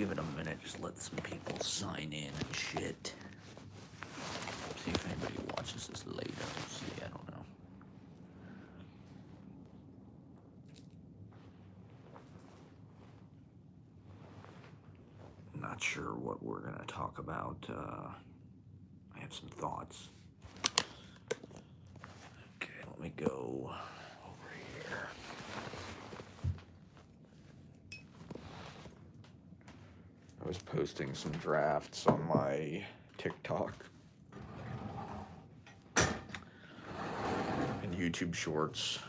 give it a minute, just let some people sign in and shit. See if anybody watches this later. See, I don't know. I'm not sure what we're gonna talk about. I have some thoughts. Okay, let me go over here. I was posting some drafts on my TikTok and YouTube Shorts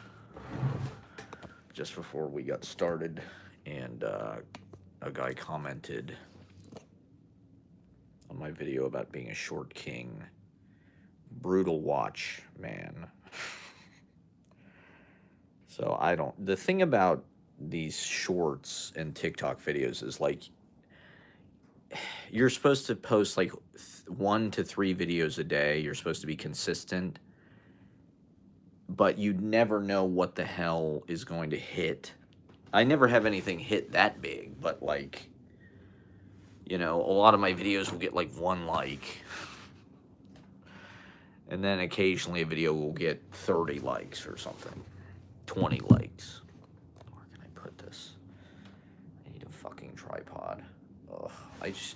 just before we got started, and a guy commented on my video about being a short king. Brutal watch, man. So the thing about these shorts and TikTok videos is like, you're supposed to post like 1 to 3 videos a day. You're supposed to be consistent, but you never know what the hell is going to hit. I never have anything hit that big, but like, you know, a lot of my videos will get like 1 like. And then occasionally a video will get 30 likes or something. 20 likes. Where can I put this? I need a fucking tripod. Ugh.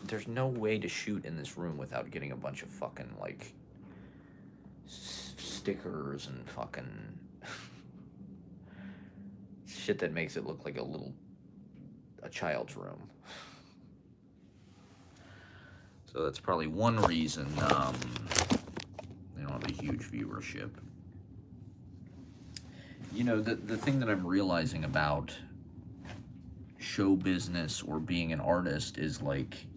There's no way to shoot in this room without getting a bunch of fucking, like, stickers and fucking shit that makes it look like a child's room. So that's probably one reason they don't have a huge viewership. You know, the thing that I'm realizing about show business or being an artist is, like,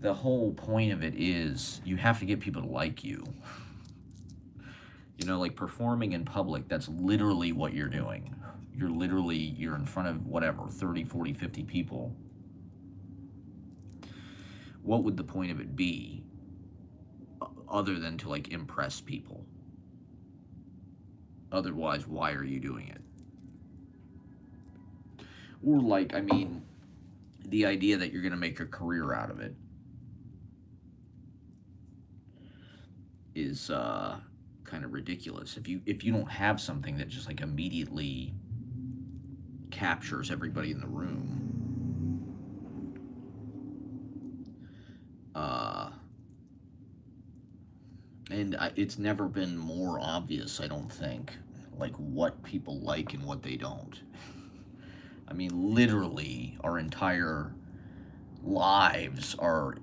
the whole point of it is you have to get people to like you. You know, like performing in public, that's literally what you're doing. You're in front of whatever, 30, 40, 50 people. What would the point of it be other than to, like, impress people? Otherwise, why are you doing it? Or, like, I mean, the idea that you're going to make a career out of it is kind of ridiculous. If you don't have something that just, like, immediately captures everybody in the room, and it's never been more obvious, I don't think, like, what people like and what they don't. I mean, literally, our entire lives are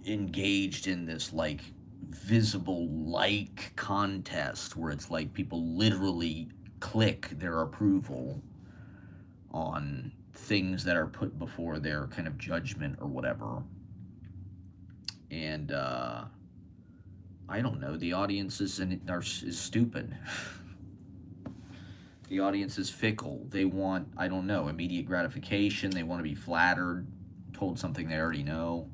engaged in this, like, visible like contest where it's like people literally click their approval on things that are put before their kind of judgment or whatever. And, I don't know, the audience is stupid. The audience is fickle. They want, I don't know, immediate gratification. They want to be flattered, told something they already know.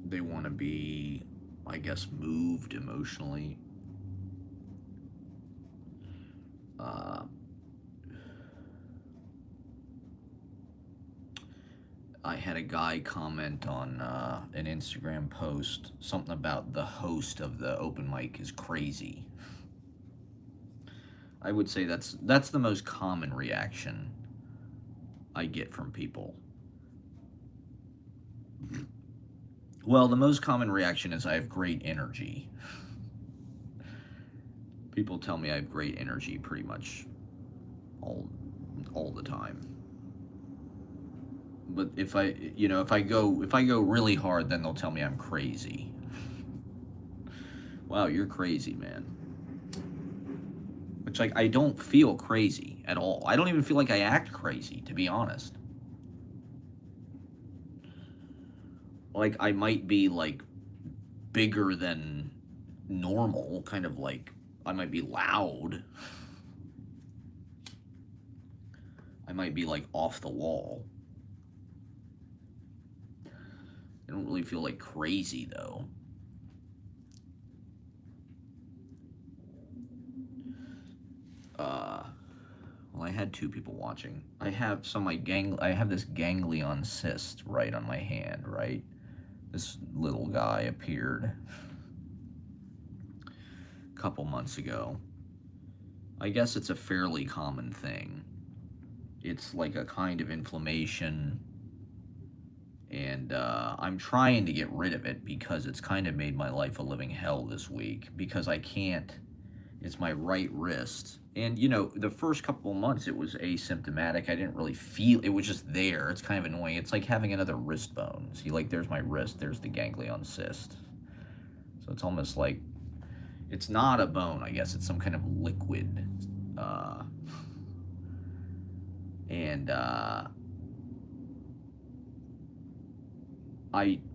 They want to be, I guess, moved emotionally. I had a guy comment on an Instagram post, something about the host of the open mic is crazy. I would say that's the most common reaction I get from people. Well, the most common reaction is I have great energy. People tell me I have great energy pretty much all the time. But if I go really hard, then they'll tell me I'm crazy. Wow, you're crazy, man. Which, like, I don't feel crazy at all. I don't even feel like I act crazy, to be honest. Like, I might be, like, bigger than normal, kind of like, I might be loud. I might be, like, off the wall. I don't really feel like crazy, though. had two people watching. I have I have this ganglion cyst right on my hand, right? This little guy appeared a couple months ago. I guess it's a fairly common thing. It's like a kind of inflammation, and I'm trying to get rid of it because it's kind of made my life a living hell this week because I can't. It's my right wrist. And, the first couple of months it was asymptomatic. I didn't really feel it, was just there. It's kind of annoying. It's like having another wrist bone. See, like, there's my wrist, there's the ganglion cyst. So it's almost like it's not a bone, I guess. It's some kind of liquid. And I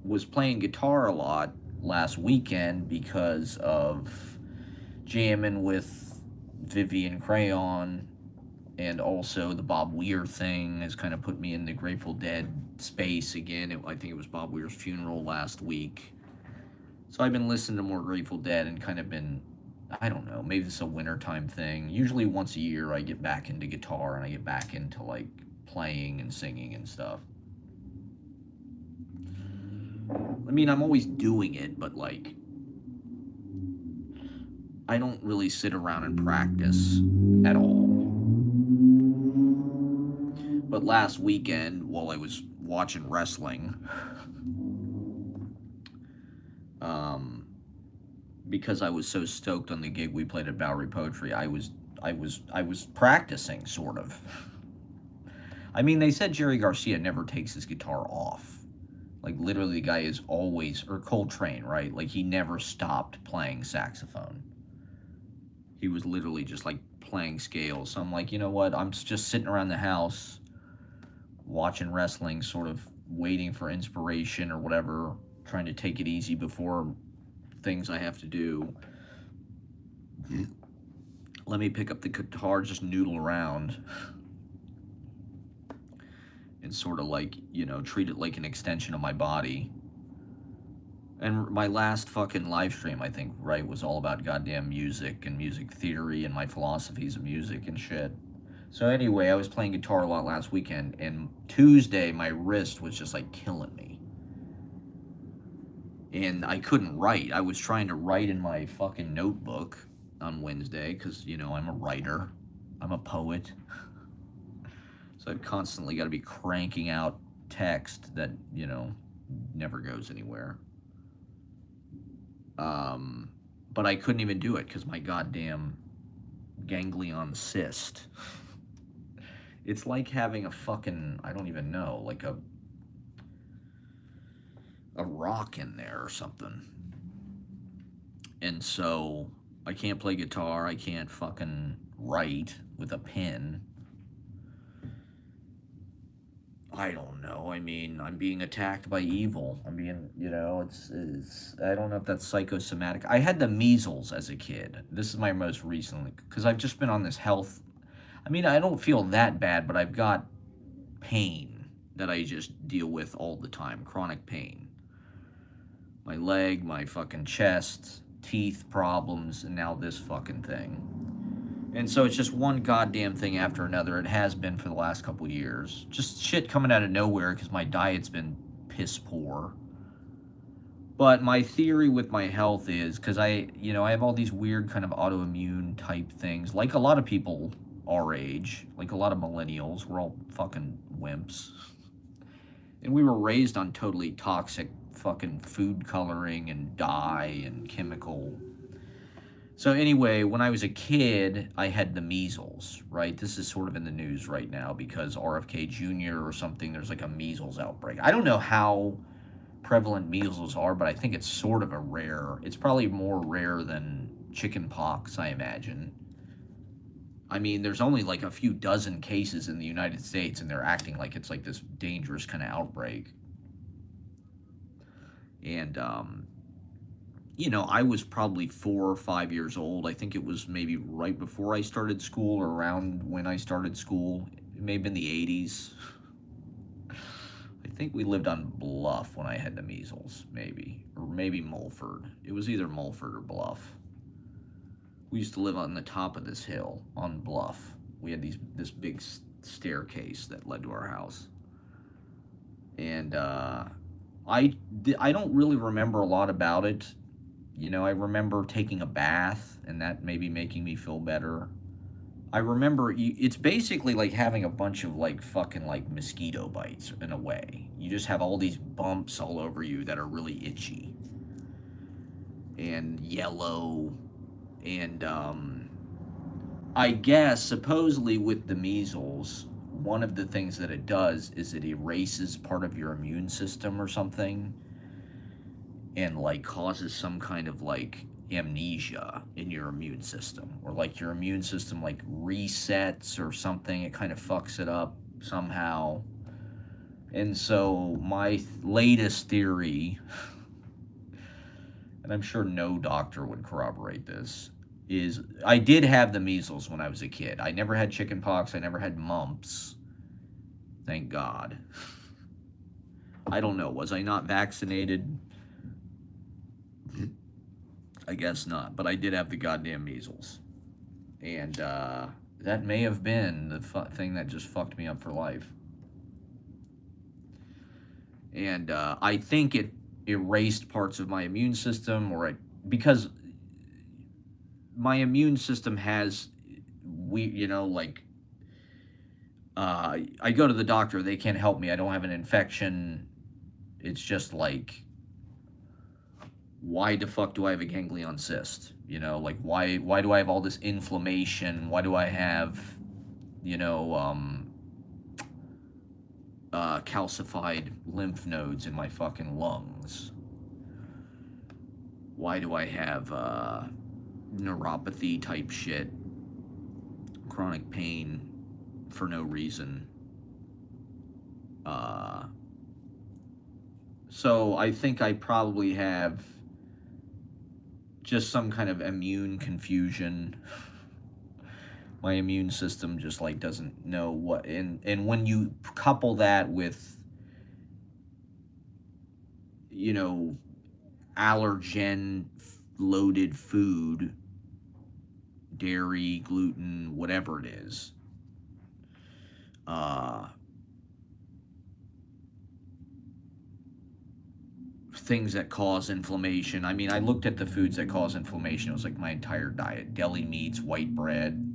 was playing guitar a lot last weekend because of jamming with Vivian Crayon, and also the Bob Weir thing has kind of put me in the Grateful Dead space again. I think it was Bob Weir's funeral last week. So I've been listening to more Grateful Dead and kind of been, I don't know, maybe it's a wintertime thing. Usually once a year I get back into guitar and I get back into like playing and singing and stuff. I mean, I'm always doing it, but like, I don't really sit around and practice at all. But last weekend, while I was watching wrestling, because I was so stoked on the gig we played at Bowery Poetry, I was practicing, sort of. I mean, they said Jerry Garcia never takes his guitar off. Like, literally, the guy is always, or Coltrane, right? Like, he never stopped playing saxophone. He was literally just, like, playing scales. So I'm like, you know what? I'm just sitting around the house watching wrestling, sort of waiting for inspiration or whatever, trying to take it easy before things I have to do. Let me pick up the guitar, just noodle around, and sort of like, treat it like an extension of my body. And my last fucking live stream, I think, right, was all about goddamn music and music theory and my philosophies of music and shit. So anyway, I was playing guitar a lot last weekend, and Tuesday my wrist was just like killing me. And I couldn't write. I was trying to write in my fucking notebook on Wednesday because, I'm a writer. I'm a poet. So I've constantly got to be cranking out text that, never goes anywhere. But I couldn't even do it because my goddamn ganglion cyst. It's like having a fucking, I don't even know, like a rock in there or something. And so I can't play guitar. I can't fucking write with a pen. I don't know. I mean, I'm being attacked by evil. I'm being, it's I don't know if that's psychosomatic. I had the measles as a kid. This is my most recent, because I've just been on this health. I mean, I don't feel that bad, but I've got pain that I just deal with all the time, chronic pain. My leg, my fucking chest, teeth problems, and now this fucking thing. And so it's just one goddamn thing after another. It has been for the last couple years. Just shit coming out of nowhere because my diet's been piss poor. But my theory with my health is, because I have all these weird kind of autoimmune type things, like a lot of people our age, like a lot of millennials, we're all fucking wimps. And we were raised on totally toxic fucking food coloring and dye and chemical. So anyway, when I was a kid, I had the measles, right? This is sort of in the news right now because RFK Jr. or something, there's like a measles outbreak. I don't know how prevalent measles are, but I think it's sort of it's probably more rare than chicken pox, I imagine. I mean, there's only like a few dozen cases in the United States, and they're acting like it's like this dangerous kind of outbreak. And, I was probably 4 or 5 years old. I think it was maybe right before I started school or around when I started school. It may have been the 80s. I think we lived on Bluff when I had the measles, maybe. Or maybe Mulford. It was either Mulford or Bluff. We used to live on the top of this hill on Bluff. We had this big staircase that led to our house. And I don't really remember a lot about it. You know, I remember taking a bath and that maybe making me feel better. I remember it's basically like having a bunch of like fucking like mosquito bites in a way. You just have all these bumps all over you that are really itchy and yellow. And I guess supposedly with the measles, one of the things that it does is it erases part of your immune system or something, and like causes some kind of like amnesia in your immune system, or like your immune system like resets or something. It kind of fucks it up somehow. And so my latest theory, and I'm sure no doctor would corroborate this, is I did have the measles when I was a kid. I never had chicken pox. I never had mumps. Thank God. I don't know. Was I not vaccinated? I guess not. But I did have the goddamn measles. And that may have been the thing that just fucked me up for life. And I think it erased parts of my immune system, because my immune system has, I go to the doctor, they can't help me. I don't have an infection. It's just like, why the fuck do I have a ganglion cyst? You know, like why do I have all this inflammation? Why do I have, calcified lymph nodes in my fucking lungs? Why do I have neuropathy type shit, chronic pain for no reason? So I think I probably have just some kind of immune confusion. My immune system just like doesn't know what, and when you couple that with, allergen loaded food, dairy, gluten, whatever it is, things that cause inflammation. I mean, I looked at the foods that cause inflammation. It was like my entire diet: deli meats, white bread,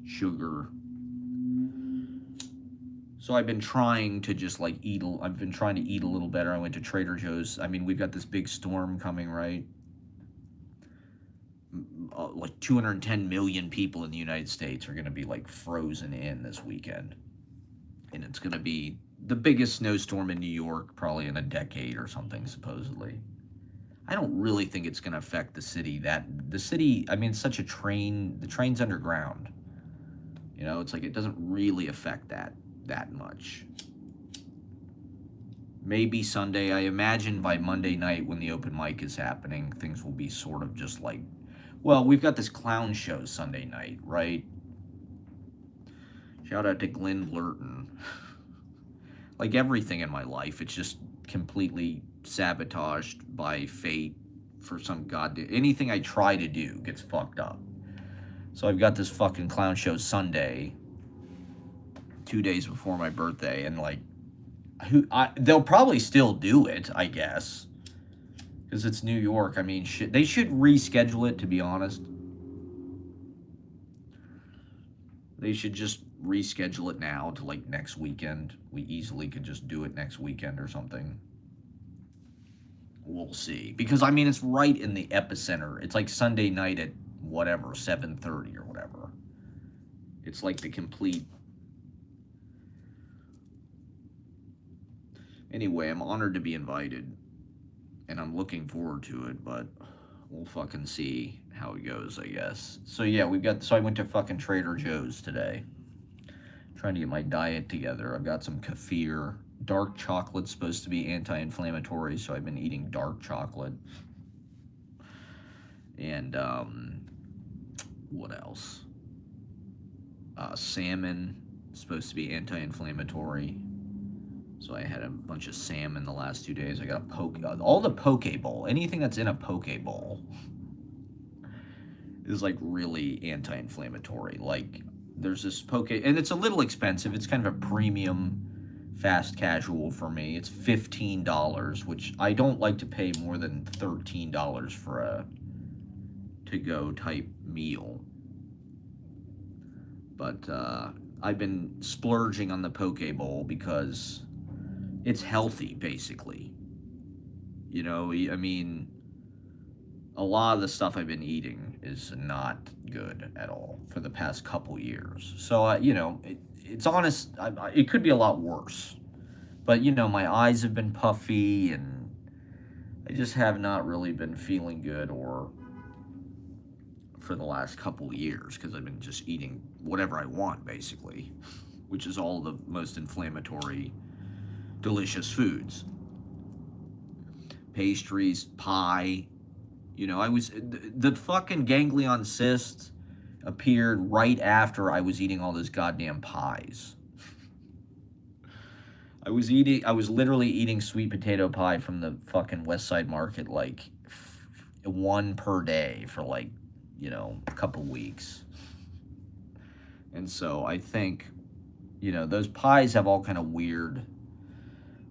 sugar. So I've been trying to just like I've been trying to eat a little better. I went to Trader Joe's. I mean, we've got this big storm coming, right? Like 210 million people in the United States are going to be like frozen in this weekend. And it's going to be the biggest snowstorm in New York probably in a decade or something, supposedly. I don't really think it's going to affect the city. I mean, it's such a train. The train's underground. It's like it doesn't really affect that much. Maybe Sunday. I imagine by Monday night when the open mic is happening, things will be sort of just like, well, we've got this clown show Sunday night, right? Shout out to Glenn Blurton. Like everything in my life, it's just completely sabotaged by fate for some goddamn... Anything I try to do gets fucked up. So I've got this fucking clown show Sunday, 2 days before my birthday, and like, they'll probably still do it, I guess, because it's New York. I mean, shit, they should reschedule it, to be honest. They should just reschedule it now to like next weekend. We easily could just do it next weekend or something. We'll see. Because, I mean, it's right in the epicenter. It's like Sunday night at whatever, 7:30 or whatever. It's like the complete... Anyway, I'm honored to be invited. And I'm looking forward to it, but we'll fucking see how it goes, I guess. So yeah, I went to fucking Trader Joe's today. Trying to get my diet together. I've got some kefir. Dark chocolate's supposed to be anti-inflammatory, so I've been eating dark chocolate. And, what else? Salmon, supposed to be anti-inflammatory. So I had a bunch of salmon the last 2 days. I got all the poke bowl. Anything that's in a poke bowl is like really anti-inflammatory. Like there's this poke, and it's a little expensive. It's kind of a premium fast casual for me. It's $15, which I don't like to pay more than $13 for a to-go type meal. But I've been splurging on the poke bowl because it's healthy, basically. You know, I mean, a lot of the stuff I've been eating is not good at all for the past couple years. So, you know, it's honest, it could be a lot worse. But, you know, my eyes have been puffy, and I just have not really been feeling good or for the last couple years, because I've been just eating whatever I want, basically, which is all the most inflammatory, delicious foods. Pastries, pie. You know, the fucking ganglion cyst appeared right after I was eating all those goddamn pies. I was literally eating sweet potato pie from the fucking West Side Market, like, one per day for, like, you know, a couple weeks. And so I think, you know, those pies have all kind of weird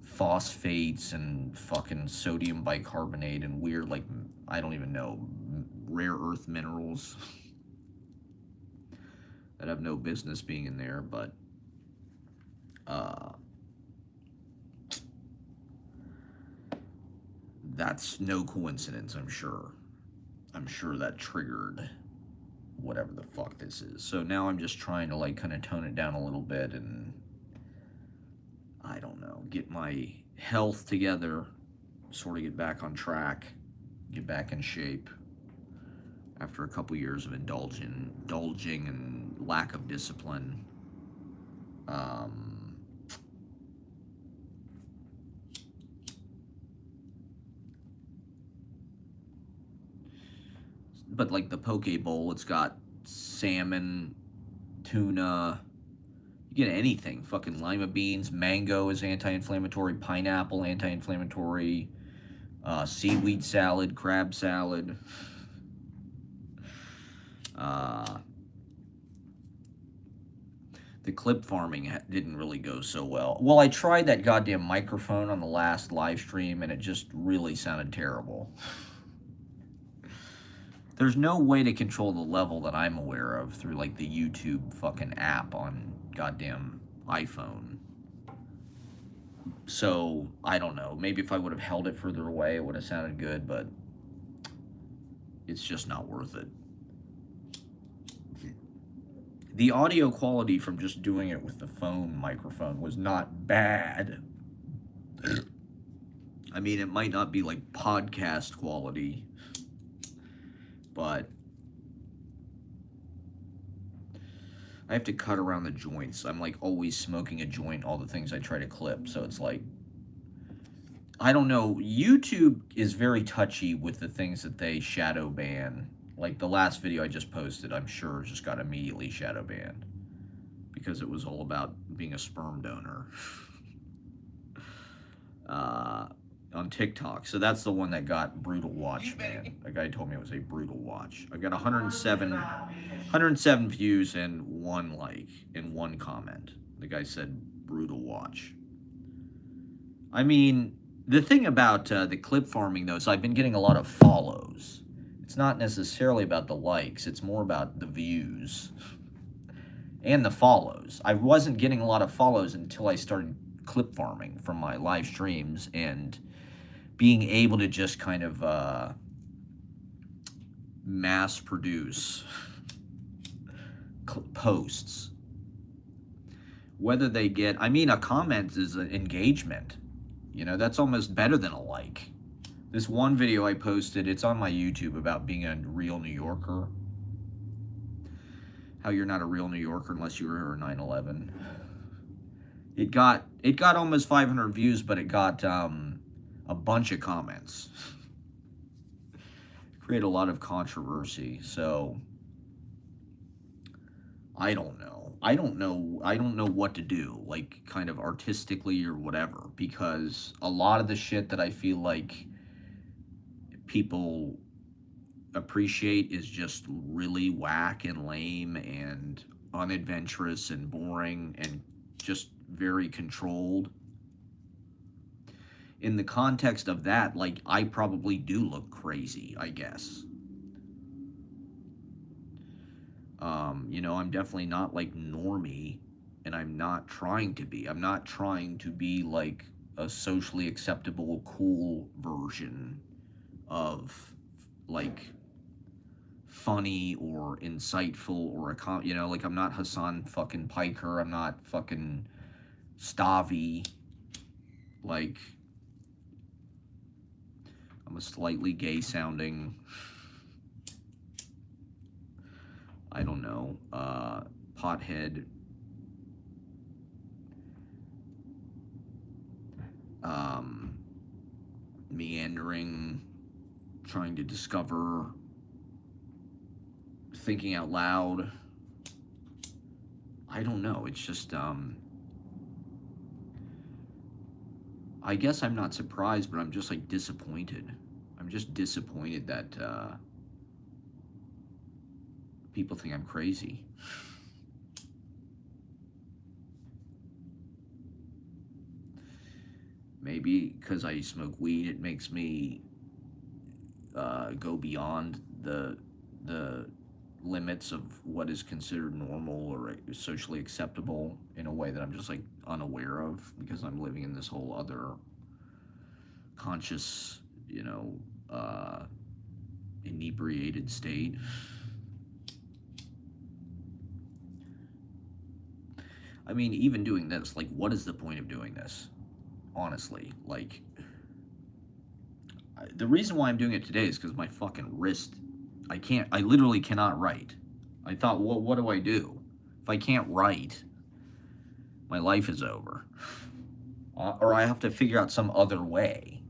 phosphates and fucking sodium bicarbonate and weird, like, I don't even know, rare earth minerals that have no business being in there, but that's no coincidence, I'm sure. I'm sure that triggered whatever the fuck this is. So now I'm just trying to, like, kind of tone it down a little bit and, I don't know, get my health together, sort of get back on track, get back in shape after a couple years of indulging and lack of discipline. But like the poke bowl, it's got salmon, tuna, you get anything. Fucking lima beans, mango is anti-inflammatory, pineapple anti-inflammatory, seaweed salad, crab salad. The clip farming didn't really go so well. Well, I tried that goddamn microphone on the last live stream, and it just really sounded terrible. There's no way to control the level that I'm aware of through, like, the YouTube fucking app on goddamn iPhone. So, I don't know. Maybe if I would have held it further away, it would have sounded good, but it's just not worth it. The audio quality from just doing it with the phone microphone was not bad. I mean, it might not be like podcast quality, but I have to cut around the joints. I'm like always smoking a joint, all the things I try to clip. So it's like, I don't know. YouTube is very touchy with the things that they shadow ban. Like the last video I just posted, I'm sure just got immediately shadow banned because it was all about being a sperm donor on TikTok. So that's the one that got brutal watch, man. A guy told me it was a brutal watch. I got 107 views and 1 like and 1 comment. The guy said brutal watch. I mean, the thing about the clip farming though is I've been getting a lot of follows. It's not necessarily about the likes, it's more about the views and the follows. I wasn't getting a lot of follows until I started clip farming from my live streams and being able to just kind of mass produce posts. Whether they get, I mean, a comment is an engagement. You know, that's almost better than a like. This one video I posted, it's on my YouTube, about being a real New Yorker. How you're not a real New Yorker unless you were 9/11. It got almost 500 views, but it got a bunch of comments. Create a lot of controversy. So I don't know. I don't know what to do, like kind of artistically or whatever, because a lot of the shit that I feel like people appreciate is just really whack and lame, and unadventurous and boring and just very controlled. In the context of that, like, I probably do look crazy, I guess. I'm definitely not like normie, and I'm not trying to be. I'm not trying to be like a socially acceptable, cool version of like funny or insightful or like I'm not Hassan fucking Piker. I'm not fucking Stavi. Like, I'm a slightly gay sounding, I don't know, pothead, meandering, trying to discover, thinking out loud. I don't know. It's just, I guess I'm not surprised, but I'm just like disappointed. I'm just disappointed that people think I'm crazy. Maybe because I smoke weed, it makes me go beyond the limits of what is considered normal or socially acceptable in a way that I'm just like unaware of because I'm living in this whole other conscious, inebriated state. I mean, even doing this, like, what is the point of doing this? Honestly, like, the reason why I'm doing it today is because my fucking wrist, I literally cannot write. I thought, well, what do I do? If I can't write, my life is over. Or I have to figure out some other way.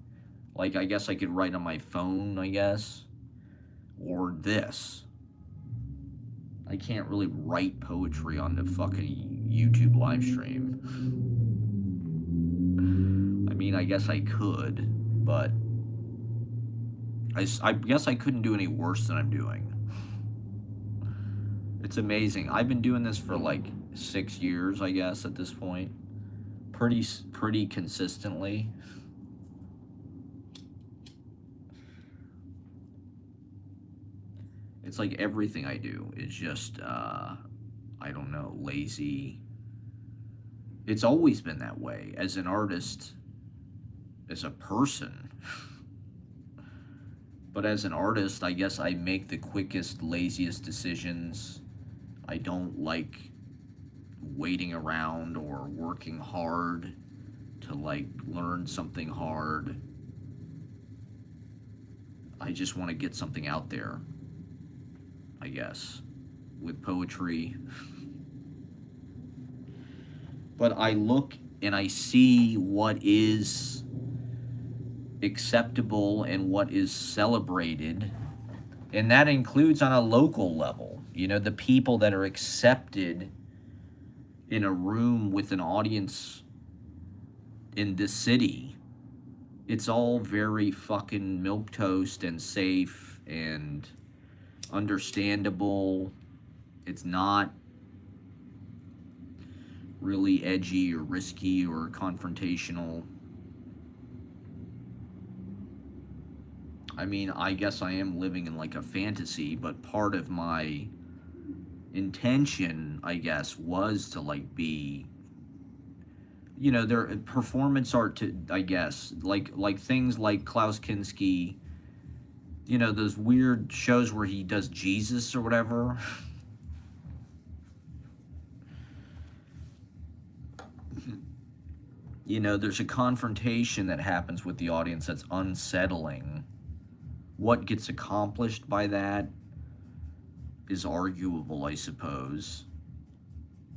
Like, I guess I could write on my phone, I guess. Or this. I can't really write poetry on the fucking YouTube live stream. I mean, I guess I could, but I guess I couldn't do any worse than I'm doing. It's amazing. I've been doing this for like 6 years, I guess, at this point. Pretty consistently. It's like everything I do is just, I don't know, lazy. It's always been that way. As an artist, as a person. But as an artist, I guess I make the quickest, laziest decisions. I don't like waiting around or working hard to like learn something hard. I just want to get something out there, I guess, with poetry. But I look and I see what is acceptable and what is celebrated, and that includes on a local level. The people that are accepted in a room with an audience in this city, it's all very fucking milquetoast and safe and understandable. It's not really edgy or risky or confrontational. I mean, I guess I am living in like a fantasy, but part of my intention, I guess, was to like be, their performance art, to, I guess, like things like Klaus Kinski, those weird shows where he does Jesus or whatever. There's a confrontation that happens with the audience that's unsettling. What gets accomplished by that is arguable, I suppose.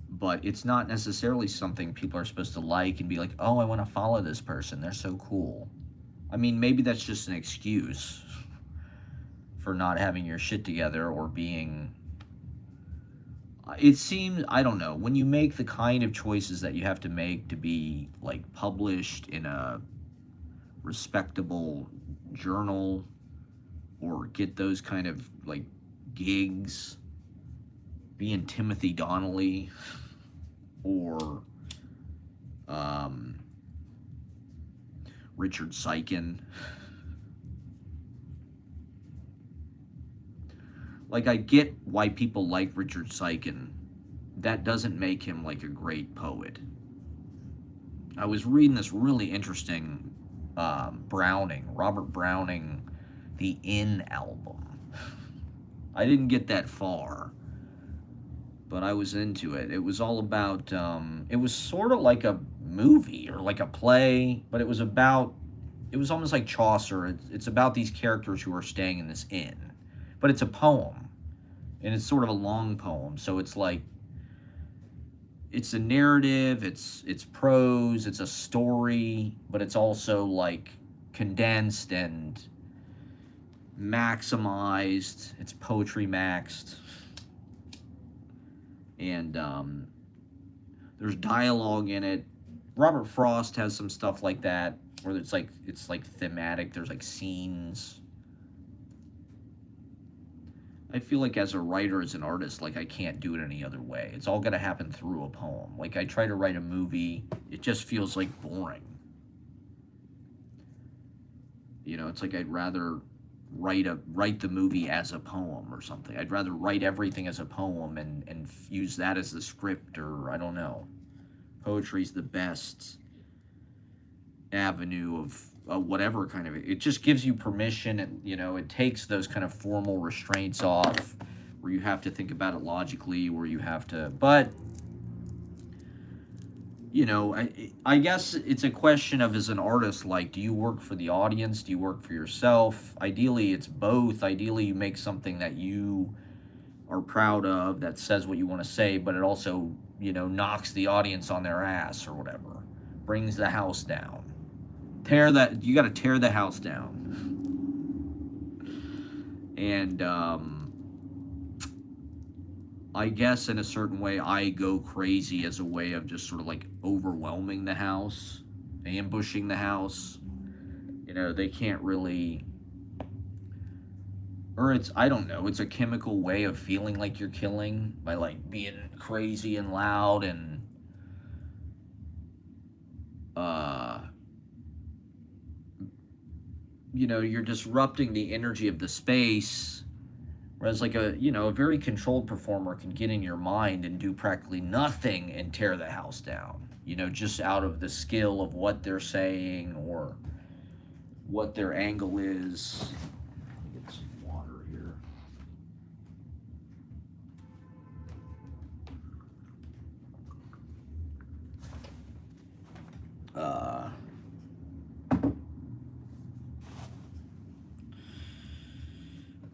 But it's not necessarily something people are supposed to like and be like, oh, I want to follow this person. They're so cool. I mean, maybe that's just an excuse for not having your shit together or being... It seems, I don't know, when you make the kind of choices that you have to make to be, like, published in a respectable journal or get those kind of, like, gigs, being Timothy Donnelly or Richard Seiken. Like, I get why people like Richard Seiken. That doesn't make him like a great poet. I was reading this really interesting Robert Browning, The In album. I didn't get that far, but I was into it. It was all about, it was sort of like a movie or like a play, but it was almost like Chaucer. It's about these characters who are staying in this inn, but it's a poem, and it's sort of a long poem, so it's like, it's a narrative, it's prose, it's a story, but it's also like condensed and maximized. It's poetry maxed. And there's dialogue in it. Robert Frost has some stuff like that, where it's like thematic. There's like scenes. I feel like as a writer, as an artist, like I can't do it any other way. It's all got to happen through a poem. Like I try to write a movie, it just feels like boring. You know, it's like I'd rather write the movie as a poem or something. I'd rather write everything as a poem and use that as the script, or I don't know. Poetry's the best avenue of whatever kind of, it just gives you permission, and you know, it takes those kind of formal restraints off where you have to think about it logically, where you have to, but you know, I guess it's a question of, as an artist, like, do you work for the audience? Do you work for yourself? Ideally, it's both. Ideally, you make something that you are proud of, that says what you want to say, but it also, you know, knocks the audience on their ass or whatever, brings the house down. You got to tear the house down. And I guess in a certain way, I go crazy as a way of just sort of like overwhelming the house, ambushing the house. You know, they can't really, or I don't know, it's a chemical way of feeling like you're killing by like being crazy and loud and you know, you're disrupting the energy of the space, whereas like a very controlled performer can get in your mind and do practically nothing and tear the house down, you know, just out of the skill of what they're saying or what their angle is. Let me get some water here.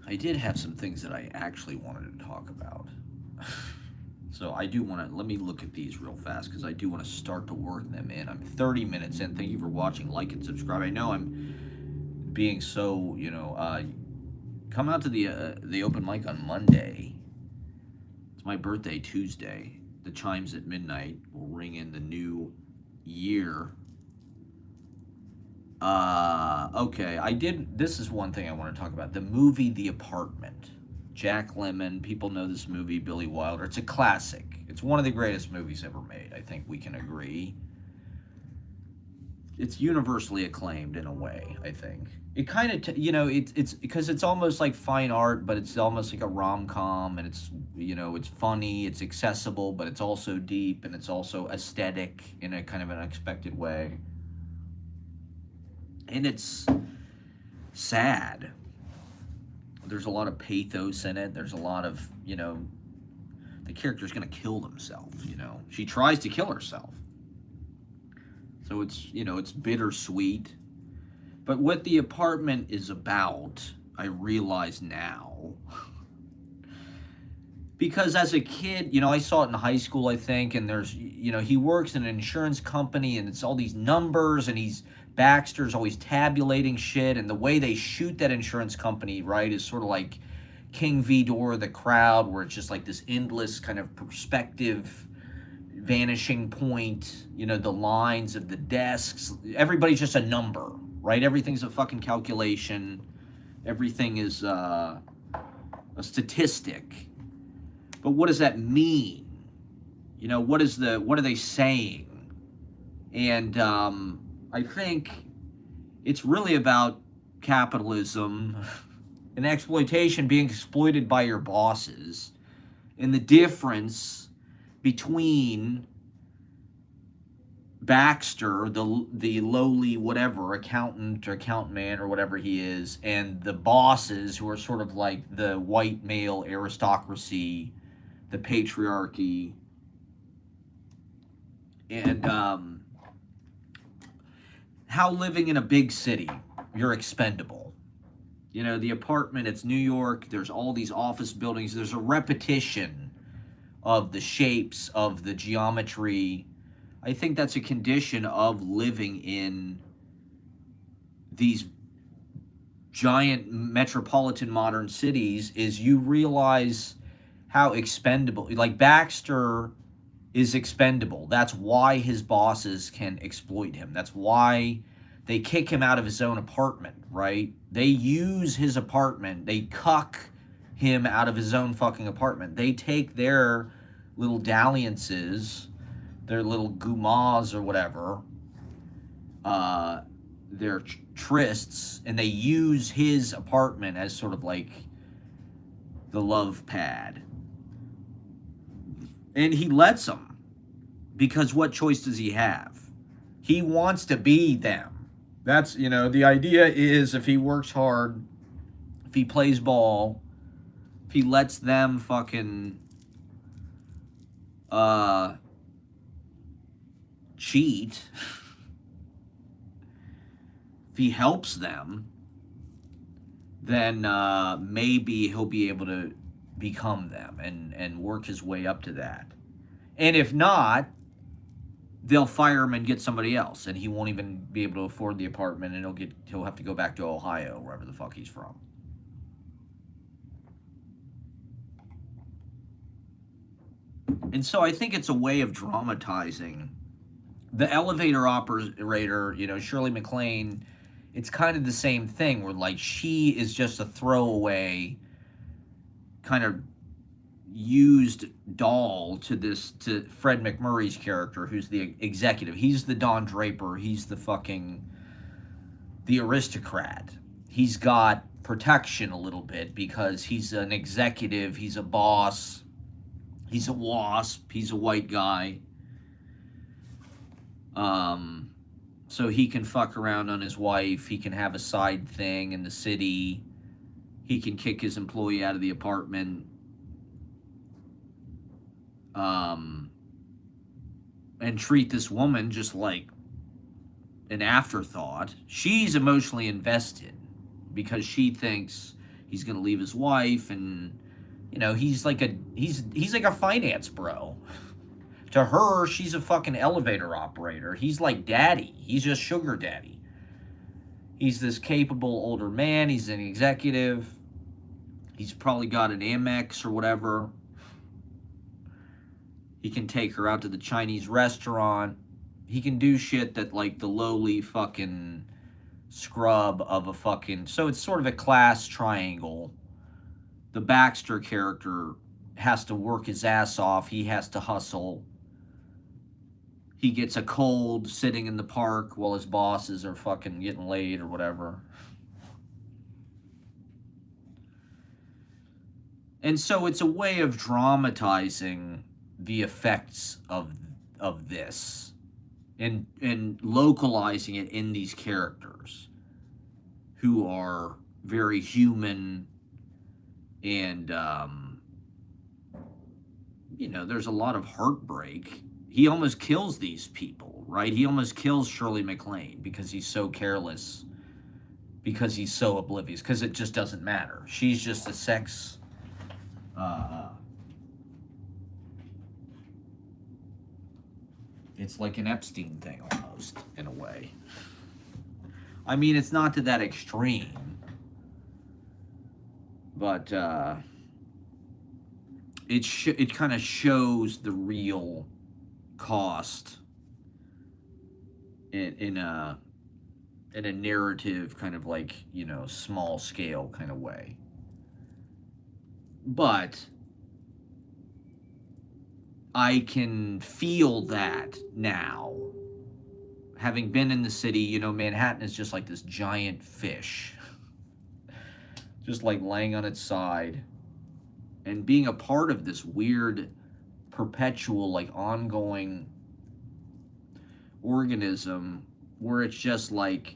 I did have some things that I actually wanted to talk about. So I do want to, let me look at these real fast, because I do want to start to work them in. I'm 30 minutes in. Thank you for watching. Like and subscribe. I know I'm being so, you know, come out to the open mic on Monday. It's my birthday Tuesday. The chimes at midnight will ring in the new year. Okay, this is one thing I want to talk about. The movie The Apartment. Jack Lemmon, people know this movie, Billy Wilder. It's a classic. It's one of the greatest movies ever made, I think we can agree. It's universally acclaimed in a way, I think. It kind of, you know, it's because it's almost like fine art, but it's almost like a rom-com, and it's, you know, it's funny, it's accessible, but it's also deep, and it's also aesthetic in a kind of an unexpected way. And it's sad. There's a lot of pathos in it. There's a lot of, you know, the character's going to kill themselves, you know. She tries to kill herself. So it's, you know, it's bittersweet. But what The Apartment is about, I realize now. Because as a kid, you know, I saw it in high school, I think, and there's, you know, he works in an insurance company, and it's all these numbers, and Baxter's always tabulating shit, and the way they shoot that insurance company, right, is sort of like King Vidor, The Crowd, where it's just like this endless kind of perspective, vanishing point, you know, the lines of the desks, everybody's just a number, right? Everything's a fucking calculation. Everything is a statistic. But what does that mean? You know, what are they saying? And I think it's really about capitalism and exploitation, being exploited by your bosses, and the difference between Baxter, the lowly whatever accountant or accountant man or whatever he is, and the bosses who are sort of like the white male aristocracy, the patriarchy, and how living in a big city, you're expendable. You know, the apartment, it's New York, there's all these office buildings, there's a repetition of the shapes, of the geometry. I think that's a condition of living in these giant metropolitan modern cities, is you realize how expendable, like Baxter is expendable. That's why his bosses can exploit him. That's why they kick him out of his own apartment, right? They use his apartment. They cuck him out of his own fucking apartment. They take their little dalliances, their little gumas or whatever, their trysts, and they use his apartment as sort of like the love pad. And he lets them, because what choice does he have? He wants to be them. That's, you know, the idea is if he works hard, if he plays ball, if he lets them fucking cheat, if he helps them, then maybe he'll be able to become them and work his way up to that. And if not, they'll fire him and get somebody else, and he won't even be able to afford the apartment, and he'll have to go back to Ohio, wherever the fuck he's from. And so I think it's a way of dramatizing the elevator operator, you know, Shirley MacLaine. It's kind of the same thing, where like she is just a throwaway kind of used doll to Fred McMurray's character, who's the executive. He's the Don Draper. He's the aristocrat. He's got protection a little bit because he's an executive. He's a boss. He's a WASP. He's a white guy. So he can fuck around on his wife. He can have a side thing in the city. He can kick his employee out of the apartment. And treat this woman just like an afterthought. She's emotionally invested because she thinks he's gonna leave his wife, and you know, he's like a finance bro. To her, she's a fucking elevator operator. He's like daddy. He's just sugar daddy. He's this capable older man. He's an executive. He's probably got an Amex or whatever. He can take her out to the Chinese restaurant. He can do shit that like the lowly fucking scrub of a fucking... So it's sort of a class triangle. The Baxter character has to work his ass off. He has to hustle. He gets a cold sitting in the park while his bosses are fucking getting laid or whatever. And so it's a way of dramatizing the effects of this and localizing it in these characters who are very human, and you know, there's a lot of heartbreak. He almost kills these people, right? He almost kills Shirley MacLaine because he's so careless, because he's so oblivious, because it just doesn't matter. She's just a sex it's like an Epstein thing almost, in a way. I mean, it's not to that extreme, but it kind of shows the real cost in a narrative kind of like, you know, small scale kind of way. But I can feel that now. Having been in the city, you know, Manhattan is just like this giant fish. Just like laying on its side. And being a part of this weird, perpetual, like ongoing organism where it's just like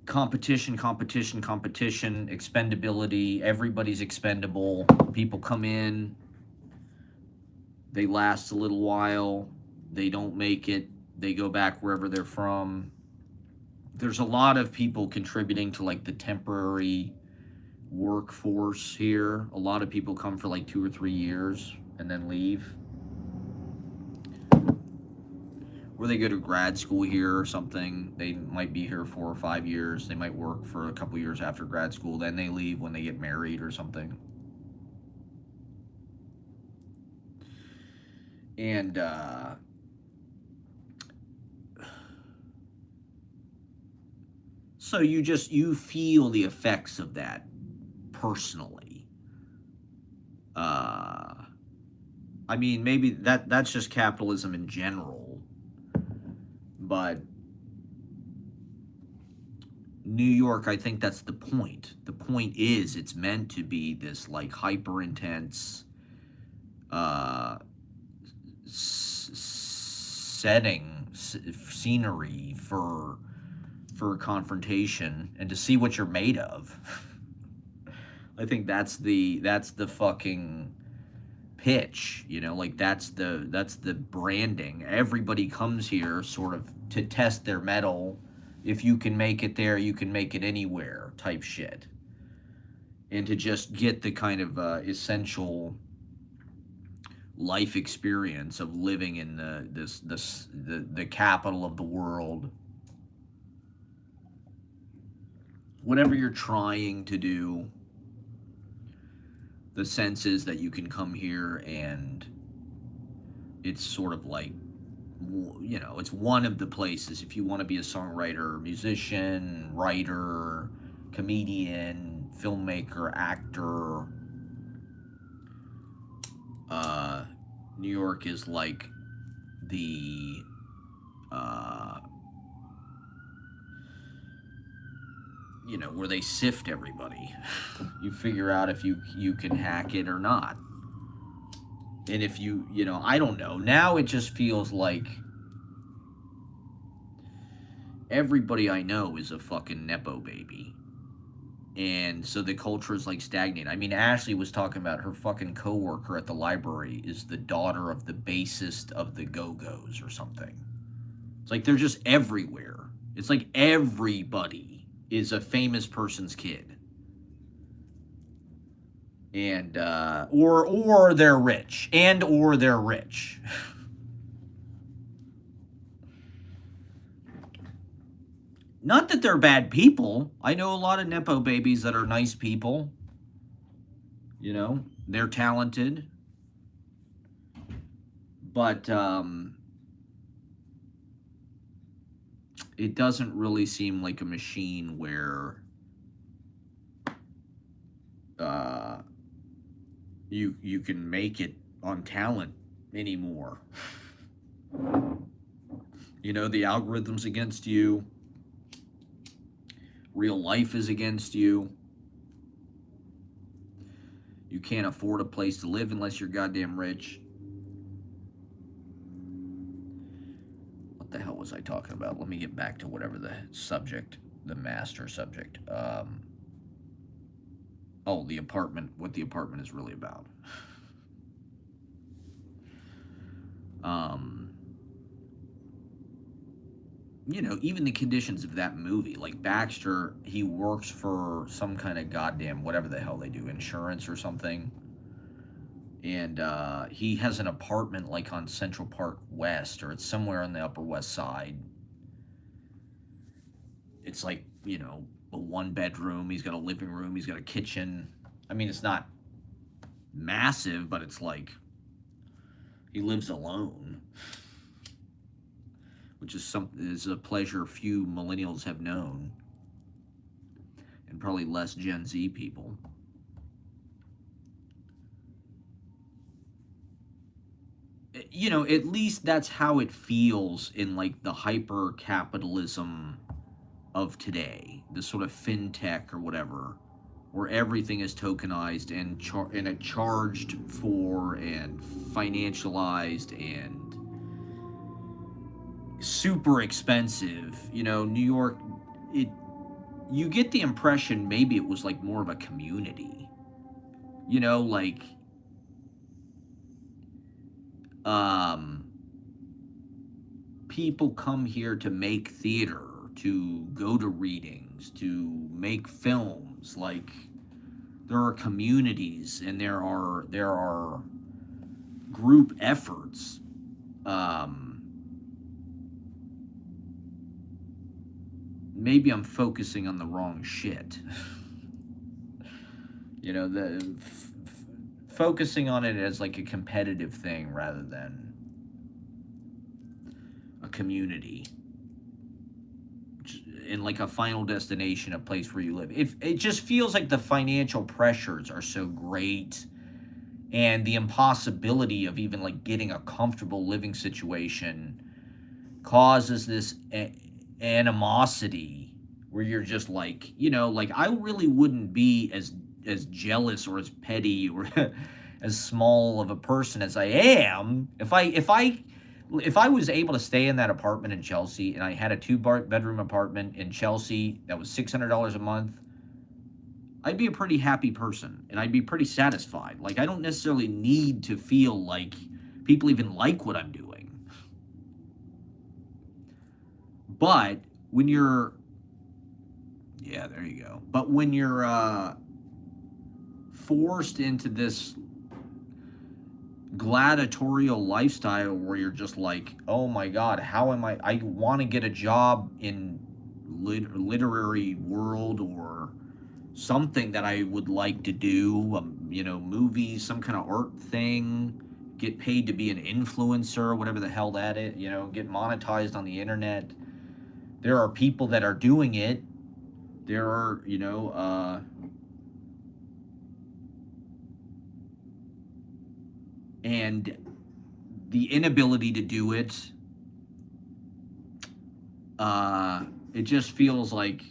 competition, competition, competition, expendability. Everybody's expendable. People come in, they last a little while, they don't make it, they go back wherever they're from. There's a lot of people contributing to like the temporary workforce here. A lot of people come for like 2 or 3 years and then leave. Or they go to grad school here or something. They might be here 4 or 5 years. They might work for a couple years after grad school. Then they leave when they get married or something. And so you feel the effects of that personally. I mean, maybe that's just capitalism in general, but New York, I think that's the point. The point is it's meant to be this like hyper intense setting, scenery for confrontation and to see what you're made of. I think that's the fucking pitch, you know, like that's the branding. Everybody comes here sort of to test their mettle. If you can make it there, you can make it anywhere type shit. And to just get the kind of essential life experience of living in the capital of the world. Whatever you're trying to do, the sense is that you can come here and it's sort of like, you know, it's one of the places. If you want to be a songwriter, musician, writer, comedian, filmmaker, actor, New York is like the you know, where they sift everybody. You figure out if you can hack it or not. And if you know, I don't know. Now it just feels like everybody I know is a fucking Nepo baby. And so the culture is like stagnant. I mean, Ashley was talking about her fucking coworker at the library is the daughter of the bassist of the Go-Go's or something. It's like they're just everywhere. It's like everybody is a famous person's kid. And or they're rich. Or they're rich. Not that they're bad people. I know a lot of Nepo babies that are nice people. You know, they're talented. But it doesn't really seem like a machine where you can make it on talent anymore. You know, the algorithm's against you. Real life is against you. You can't afford a place to live unless you're goddamn rich. What the hell was I talking about? Let me get back to whatever the subject, the master subject. Oh, the apartment, what the apartment is really about. You know, even the conditions of that movie, like Baxter, he works for some kind of goddamn, whatever the hell they do, insurance or something. And he has an apartment like on Central Park West, or it's somewhere on the Upper West Side. It's like, you know, a 1-bedroom. He's got a living room. He's got a kitchen. I mean, it's not massive, but it's like he lives alone, which is a pleasure few millennials have known, and probably less Gen Z people. you know, at least that's how it feels in like the hyper capitalism of today, the sort of fintech or whatever, where everything is tokenized and charged for and financialized and super expensive. You know, New York, it you get the impression maybe it was like more of a community. You know, like um people come here to make theater, to go to readings, to make films. Like there are communities and there are group efforts. Um, Maybe I'm focusing on the wrong shit. You know, focusing on it as like a competitive thing rather than a community in like a final destination, a place where you live. If it just feels like the financial pressures are so great and the impossibility of even like getting a comfortable living situation causes this animosity where you're just like, you know, like I really wouldn't be as jealous or as petty or as small of a person as I am if I was able to stay in that apartment in Chelsea and I had a bedroom apartment in Chelsea that was $600 a month. I'd be a pretty happy person and I'd be pretty satisfied. Like I don't necessarily need to feel like people even like what I'm doing. But when you're, yeah, there you go. But when you're forced into this gladiatorial lifestyle where you're just like, oh my God, how am I want to get a job in literary world or something that I would like to do, you know, movies, some kind of art thing, get paid to be an influencer, whatever the hell that is, you know, get monetized on the internet. There are people that are doing it. There are, you know, and the inability to do it, it just feels like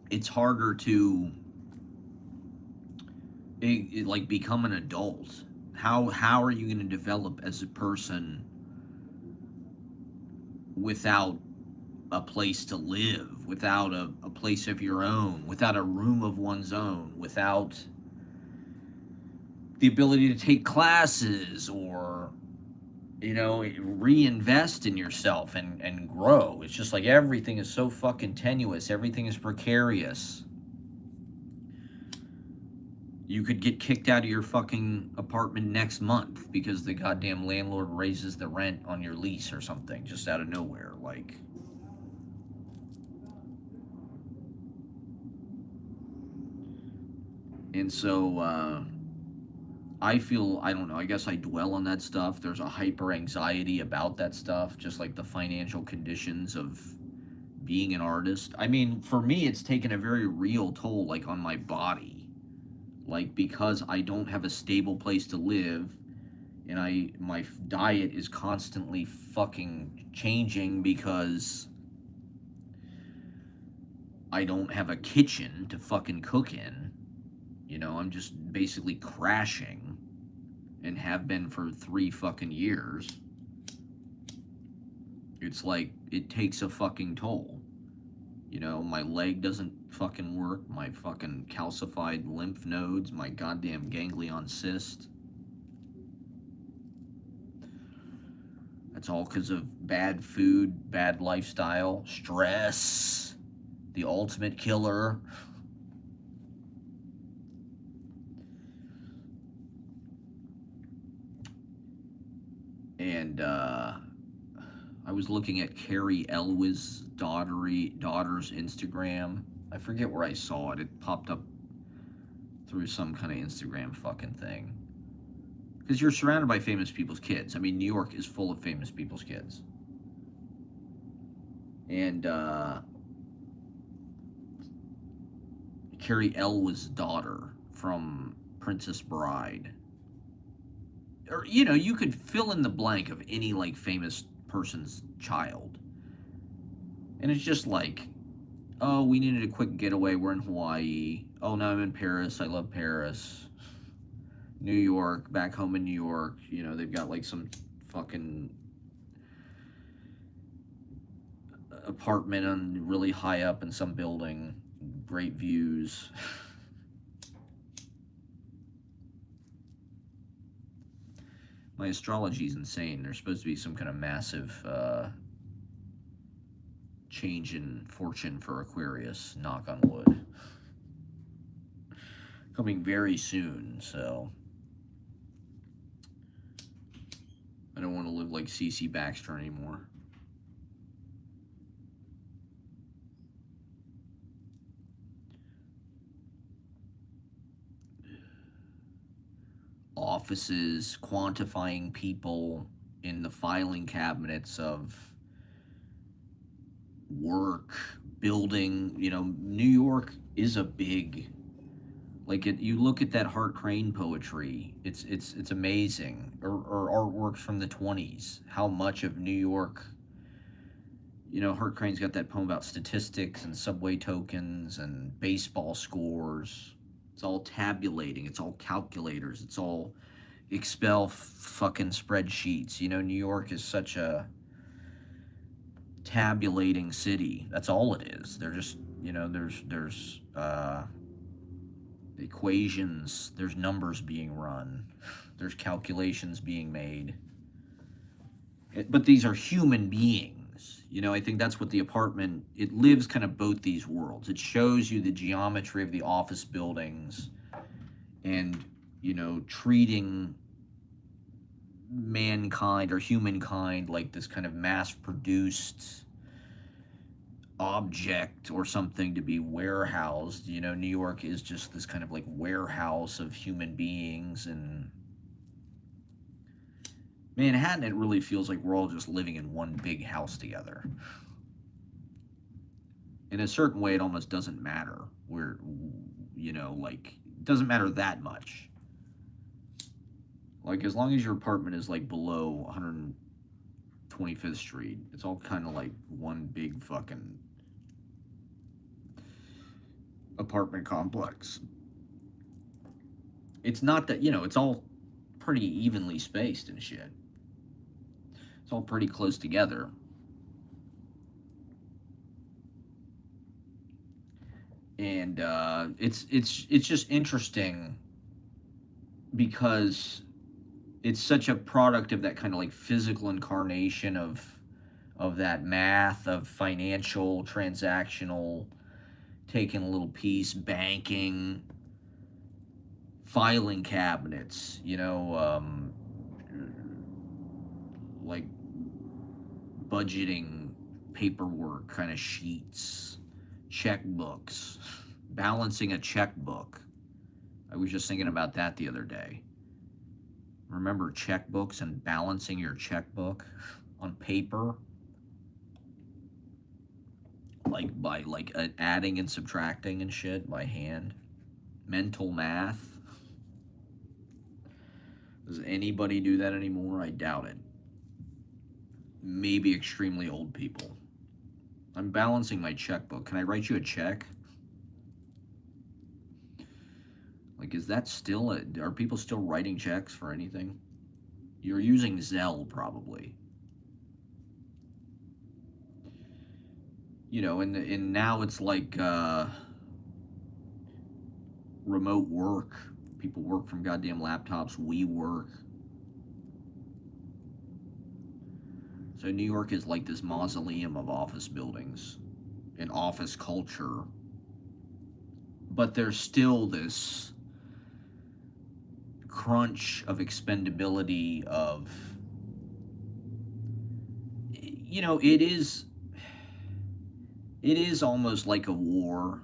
it's harder to like become an adult. How are you going to develop as a person without a place to live, without a place of your own, without a room of one's own, without the ability to take classes or, you know, reinvest in yourself and grow? It's just like everything is so fucking tenuous, everything is precarious. You could get kicked out of your fucking apartment next month because the goddamn landlord raises the rent on your lease or something just out of nowhere. Like, and so I feel, I don't know, I guess I dwell on that stuff. There's a hyper anxiety about that stuff, just like the financial conditions of being an artist. I mean, for me, it's taken a very real toll, like on my body. Like, because I don't have a stable place to live and my diet is constantly fucking changing because I don't have a kitchen to fucking cook in. You know, I'm just basically crashing and have been for 3 fucking years. It's like it takes a fucking toll. You know, my leg doesn't fucking work, my fucking calcified lymph nodes, my goddamn ganglion cyst. That's all because of bad food, bad lifestyle, stress, the ultimate killer. And I was looking at Carrie Elwes' daughter's Instagram. I forget where I saw it. It popped up through some kind of Instagram fucking thing. Because you're surrounded by famous people's kids. I mean, New York is full of famous people's kids. And Carrie Elwes' daughter from Princess Bride. Or, you know, you could fill in the blank of any, like, famous person's child. And it's just like, oh, we needed a quick getaway. We're in Hawaii. Oh, now I'm in Paris. I love Paris. New York, back home in New York. You know, they've got, like, some fucking apartment on really high up in some building. Great views. My astrology is insane. There's supposed to be some kind of massive change in fortune for Aquarius, knock on wood. Coming very soon, so I don't want to live like CC Baxter anymore. Offices, quantifying people in the filing cabinets of work, building. You know, New York is a big, like, you look at that Hart Crane poetry, it's amazing. Or artworks from the 20s, how much of New York, you know, Hart Crane's got that poem about statistics and subway tokens and baseball scores. It's all tabulating. It's all calculators. It's all Excel fucking spreadsheets. You know, New York is such a tabulating city. That's all it is. They're just, you know, there's equations, there's numbers being run, there's calculations being made. But these are human beings. You know, I think that's what the apartment, it lives kind of both these worlds. It shows you the geometry of the office buildings and, you know, treating mankind or humankind like this kind of mass-produced object or something to be warehoused. You know, New York is just this kind of like warehouse of human beings. And Manhattan, it really feels like we're all just living in one big house together. In a certain way, it almost doesn't matter. We're, you know, like, it doesn't matter that much. Like, as long as your apartment is, like, below 125th Street, it's all kind of like one big fucking apartment complex. It's not that, you know, it's all pretty evenly spaced and shit. It's all pretty close together. And it's just interesting because it's such a product of that kind of like physical incarnation of that math, of financial, transactional, taking a little piece, banking, filing cabinets, you know, like budgeting paperwork kind of sheets, checkbooks, balancing a checkbook. I was just thinking about that the other day. Remember checkbooks and balancing your checkbook on paper? Like by like adding and subtracting and shit by hand. Mental math. Does anybody do that anymore? I doubt it. Maybe extremely old people. I'm balancing my checkbook. Can I write you a check? Like, is that still are people still writing checks for anything? You're using Zelle, probably. You know, and now it's like remote work. People work from goddamn laptops. We work. So New York is like this mausoleum of office buildings and office culture. But there's still this crunch of expendability of, you know, it is almost like a war.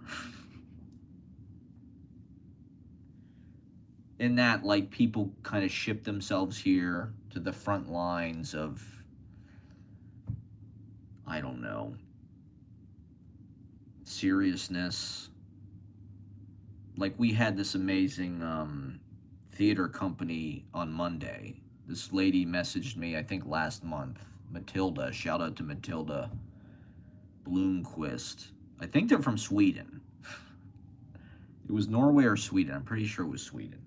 In that, like, people kind of ship themselves here to the front lines of, I don't know, seriousness, like we had this amazing theater company on Monday. This lady messaged me, I think last month. Matilda, shout out to Matilda Bloomquist. I think they're from Sweden. It was Norway or Sweden. I'm pretty sure it was Sweden.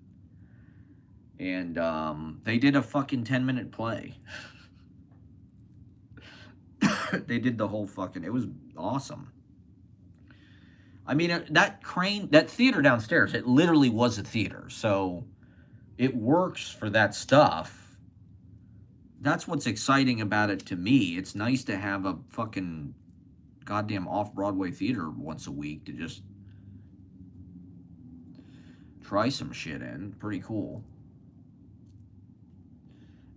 And they did a fucking 10-minute play. They did the whole fucking, it was awesome. I mean, that theater downstairs, it literally was a theater. So it works for that stuff. That's what's exciting about it to me. It's nice to have a fucking goddamn off-Broadway theater once a week to just try some shit in. Pretty cool.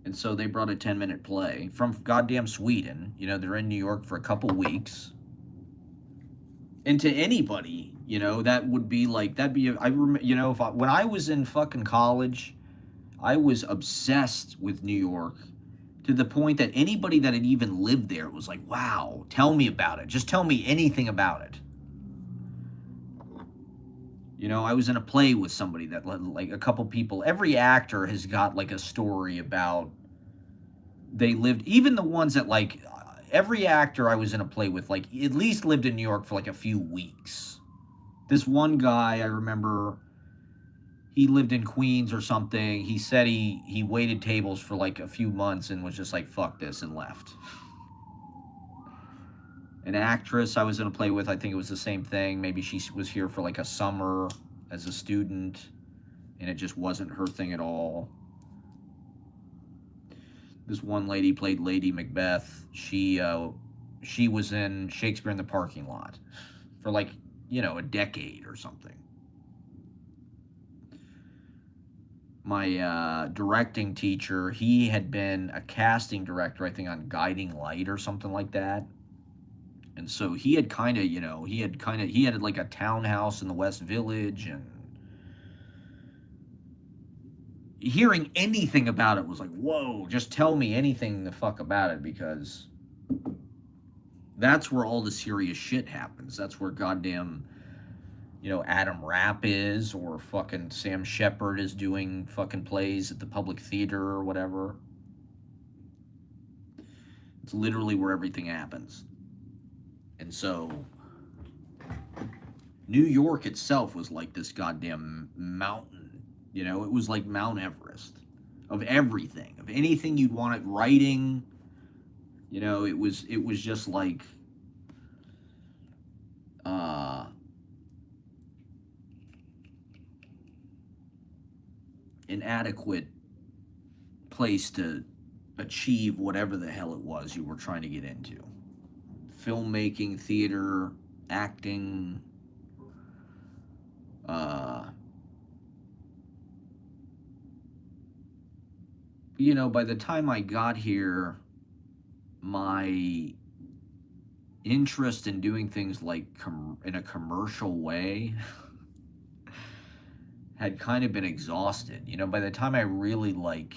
And so they brought a 10-minute play from goddamn Sweden. You know, they're in New York for a couple weeks. And to anybody, you know, that would be like, that'd be, you know, when I was in fucking college, I was obsessed with New York to the point that anybody that had even lived there was like, wow, tell me about it. Just tell me anything about it. You know, I was in a play with somebody that, like, a couple people, every actor has got like a story about they lived, even the ones that, like, every actor I was in a play with, like, at least lived in New York for like a few weeks. This one guy, I remember, he lived in Queens or something. He said he waited tables for like a few months and was just like, fuck this, and left. An actress I was in a play with, I think it was the same thing. Maybe she was here for like a summer as a student, and it just wasn't her thing at all. This one lady played Lady Macbeth. She was in Shakespeare in the Parking Lot for like, you know, a decade or something. My directing teacher, he had been a casting director, I think, on Guiding Light or something like that. And so he had kind of, you know, he had like a townhouse in the West Village, and hearing anything about it was like, whoa, just tell me anything the fuck about it, because that's where all the serious shit happens. That's where goddamn, you know, Adam Rapp is, or fucking Sam Shepard is doing fucking plays at the Public Theater or whatever. It's literally where everything happens. And so New York itself was like this goddamn mountain. You know, it was like Mount Everest of everything, of anything you'd want it, writing. You know, it was just like an adequate place to achieve whatever the hell it was you were trying to get into. Filmmaking, theater, acting, you know, by the time I got here, my interest in doing things like in a commercial way had kind of been exhausted. You know, by the time I really like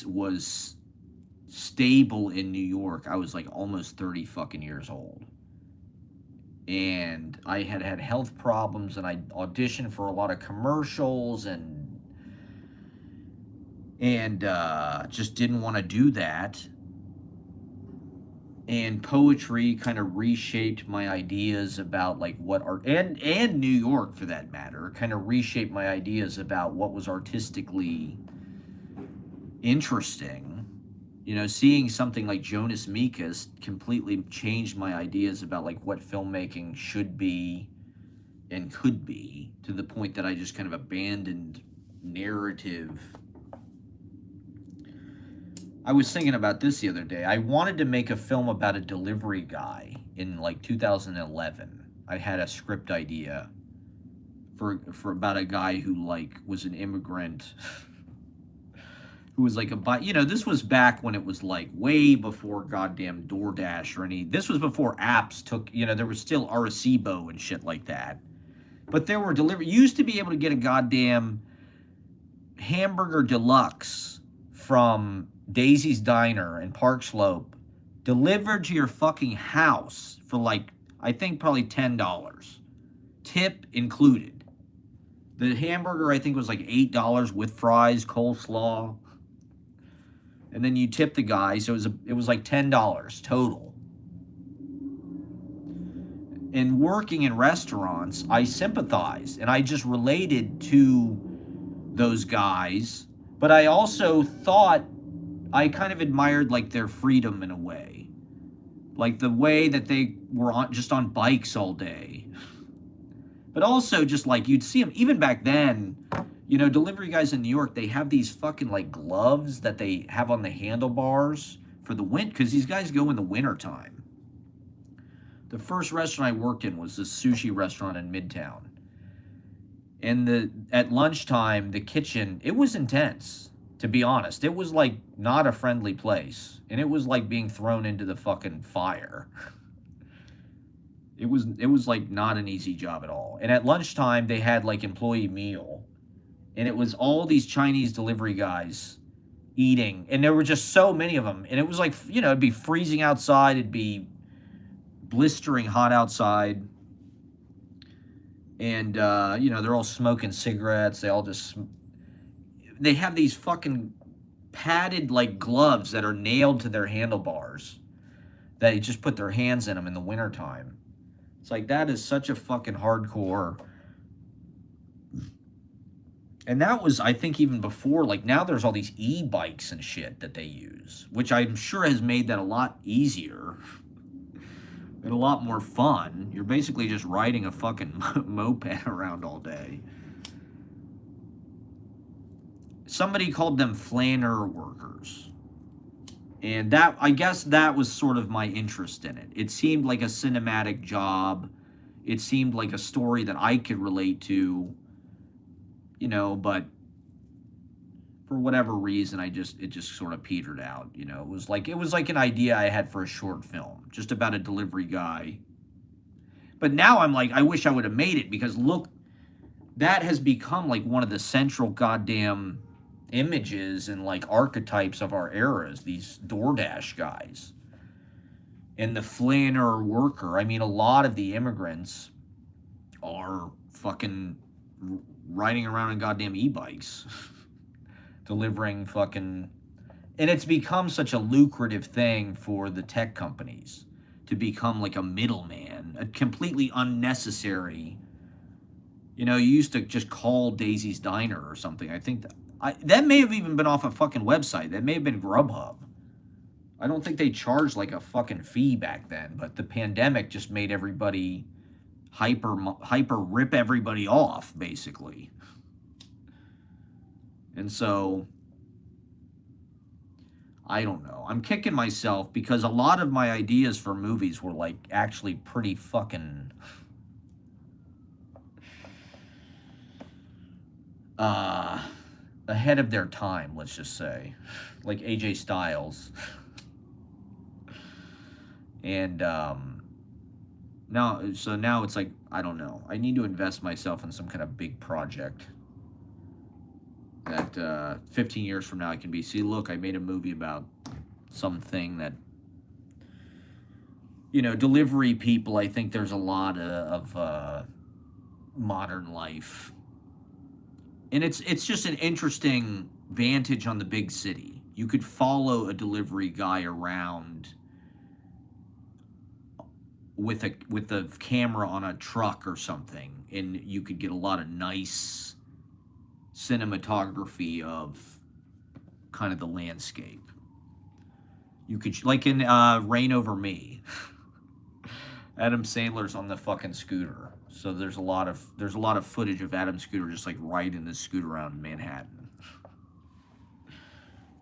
was stable in New York, I was like almost 30 fucking years old. And I had health problems, and I auditioned for a lot of commercials and just didn't want to do that. And poetry kind of reshaped my ideas about like what art, and New York for that matter, kind of reshaped my ideas about what was artistically interesting. You know, seeing something like Jonas Mekas completely changed my ideas about like what filmmaking should be and could be, to the point that I just kind of abandoned narrative. I was thinking about this the other day. I wanted to make a film about a delivery guy in like 2011. I had a script idea for about a guy who like was an immigrant who was like you know, this was back when it was like way before goddamn DoorDash or this was before apps took, you know, there was still Arecibo and shit like that. But there were you used to be able to get a goddamn hamburger deluxe from Daisy's Diner in Park Slope delivered to your fucking house for like, I think probably $10. tip included. The hamburger, I think, was like $8 with fries, coleslaw. And then you tip the guy, so it was like $10 total. And working in restaurants, I sympathized and I just related to those guys, but I also thought I kind of admired like their freedom in a way. Like the way that they were just on bikes all day. But also just like you'd see them, even back then, you know, delivery guys in New York, they have these fucking like gloves that they have on the handlebars for the winter, because these guys go in the wintertime. The first restaurant I worked in was this sushi restaurant in Midtown. And at lunchtime, the kitchen, it was intense, to be honest. It was like not a friendly place. And it was like being thrown into the fucking fire. It was like not an easy job at all. And at lunchtime, they had like employee meal. And it was all these Chinese delivery guys eating. And there were just so many of them. And it was like, you know, it'd be freezing outside. It'd be blistering hot outside. And, you know, they're all smoking cigarettes. They have these fucking padded, like, gloves that are nailed to their handlebars. That they just put their hands in them in the wintertime. It's like, that is such a fucking hardcore. And that was, I think, even before, like, now there's all these e-bikes and shit that they use, which I'm sure has made that a lot easier and a lot more fun. You're basically just riding a fucking moped around all day. Somebody called them flaneur workers. And that, I guess that was sort of my interest in it. It seemed like a cinematic job. It seemed like a story that I could relate to, you know, but for whatever reason, it just sort of petered out, you know. It was like an idea I had for a short film, just about a delivery guy. But now I'm like, I wish I would have made it, because look, that has become like one of the central goddamn images and like archetypes of our eras, these DoorDash guys. And the flaneur worker, I mean, a lot of the immigrants are fucking riding around on goddamn e-bikes. Delivering fucking... And it's become such a lucrative thing for the tech companies to become like a middleman, a completely unnecessary... You know, you used to just call Daisy's Diner or something. I think that may have even been off a fucking website. That may have been Grubhub. I don't think they charged like a fucking fee back then, but the pandemic just made everybody hyper rip everybody off, basically. And so, I don't know. I'm kicking myself because a lot of my ideas for movies were like actually pretty fucking ahead of their time, let's just say. Like AJ Styles. And now it's like, I don't know. I need to invest myself in some kind of big project that 15 years from now I can be, see, look, I made a movie about something that, you know, delivery people. I think there's a lot of modern life. And it's just an interesting vantage on the big city. You could follow a delivery guy around with a camera on a truck or something, and you could get a lot of nice cinematography of kind of the landscape. You could, like in Reign Over Me, Adam Sandler's on the fucking scooter. So there's a lot of footage of Adam Scooter just like riding the scooter around Manhattan.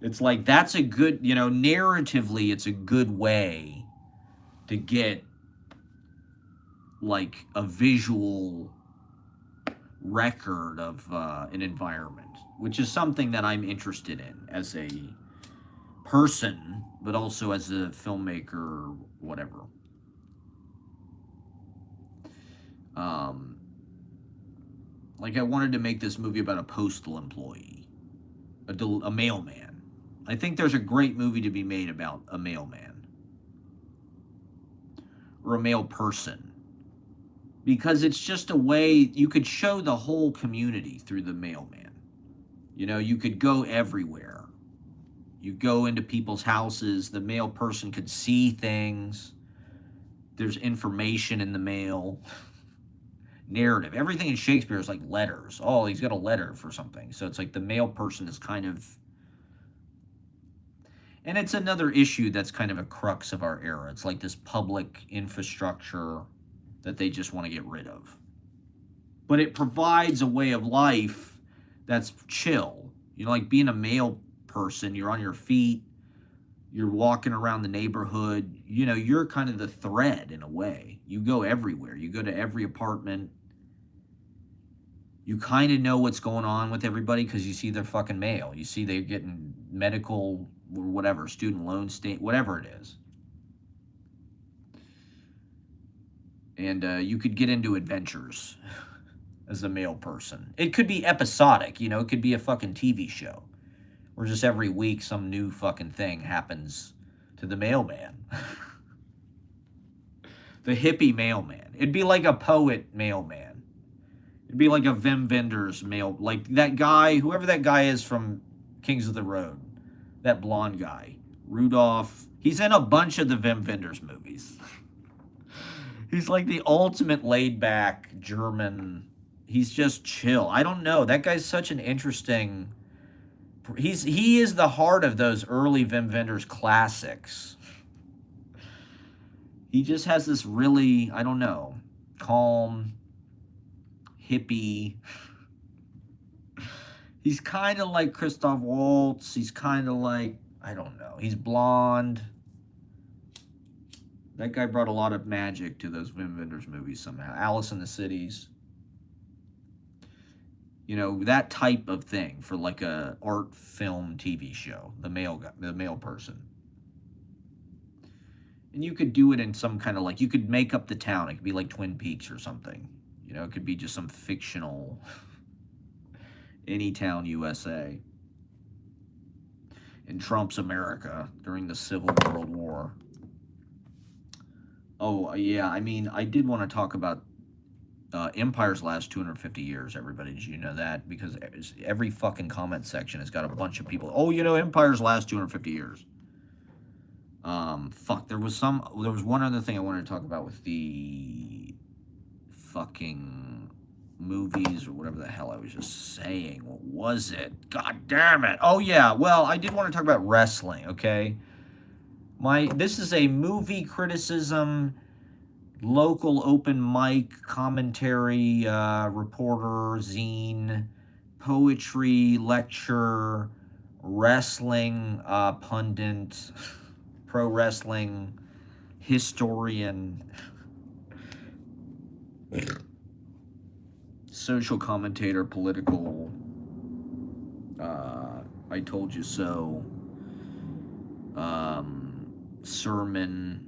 It's like, that's a good, you know, narratively, it's a good way to get like a visual record of an environment, which is something that I'm interested in as a person, but also as a filmmaker or whatever. Like I wanted to make this movie about a postal employee, a mailman. I think there's a great movie to be made about a mailman or a mail person. because it's just a way you could show the whole community through the mailman. You know, you could go everywhere. You go into people's houses, the mail person could see things. There's information in the mail. Narrative. Everything in Shakespeare is like letters. Oh, he's got a letter for something. So it's like the mail person is kind of... And it's another issue that's kind of a crux of our era. It's like this public infrastructure that they just want to get rid of. But it provides a way of life that's chill. You know, like being a mail person, you're on your feet, you're walking around the neighborhood, you know, you're kind of the thread in a way. You go everywhere. You go to every apartment. You kind of know what's going on with everybody because you see their fucking mail. You see they're getting medical or whatever, student loan state, whatever it is. And you could get into adventures as a mail person. It could be episodic, you know, it could be a fucking TV show. Or just every week some new fucking thing happens to the mailman. The hippie mailman. It'd be like a poet mailman. It'd be like a Wim Wenders mail, like that guy, whoever that guy is from Kings of the Road. That blonde guy. Rudolph. He's in a bunch of the Wim Wenders movies. He's like the ultimate laid-back German. He's just chill. I don't know. That guy's such an interesting... He is the heart of those early Wim Wenders classics. He just has this really, I don't know, calm, hippie. He's kind of like Christoph Waltz. He's kind of like, I don't know. He's blonde. That guy brought a lot of magic to those Wim Wenders movies somehow. Alice in the Cities. You know, that type of thing for like a art film TV show. The mail person. And you could do it in some kind of like, you could make up the town. It could be like Twin Peaks or something. You know, it could be just some fictional Anytown, USA. In Trump's America during the Civil World War. Oh, yeah, I mean, I did want to talk about Empire's last 250 years, everybody. Did you know that? Because every fucking comment section has got a bunch of people. Oh, you know, Empire's last 250 years. Fuck, there was one other thing I wanted to talk about with the fucking movies or whatever the hell I was just saying. What was it? God damn it. Oh, yeah, well, I did want to talk about wrestling, okay? This is a movie criticism, local open mic commentary, reporter, zine, poetry, lecture, wrestling pundit, pro wrestling historian, social commentator, political, I told you so, sermon,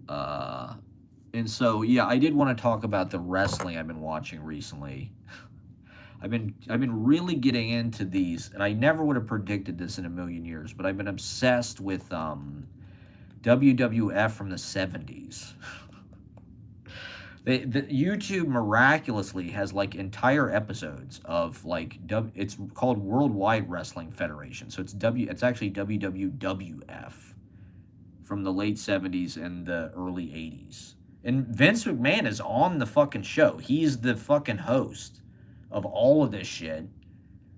and so, yeah, I did want to talk about the wrestling I've been watching recently. I've been really getting into these, and I never would have predicted this in a million years, but I've been obsessed with WWF from the 70s. The YouTube miraculously has like entire episodes of like it's called Worldwide Wrestling Federation. So it's actually WWWF from the late 70s and the early 80s. And Vince McMahon is on the fucking show. He's the fucking host of all of this shit.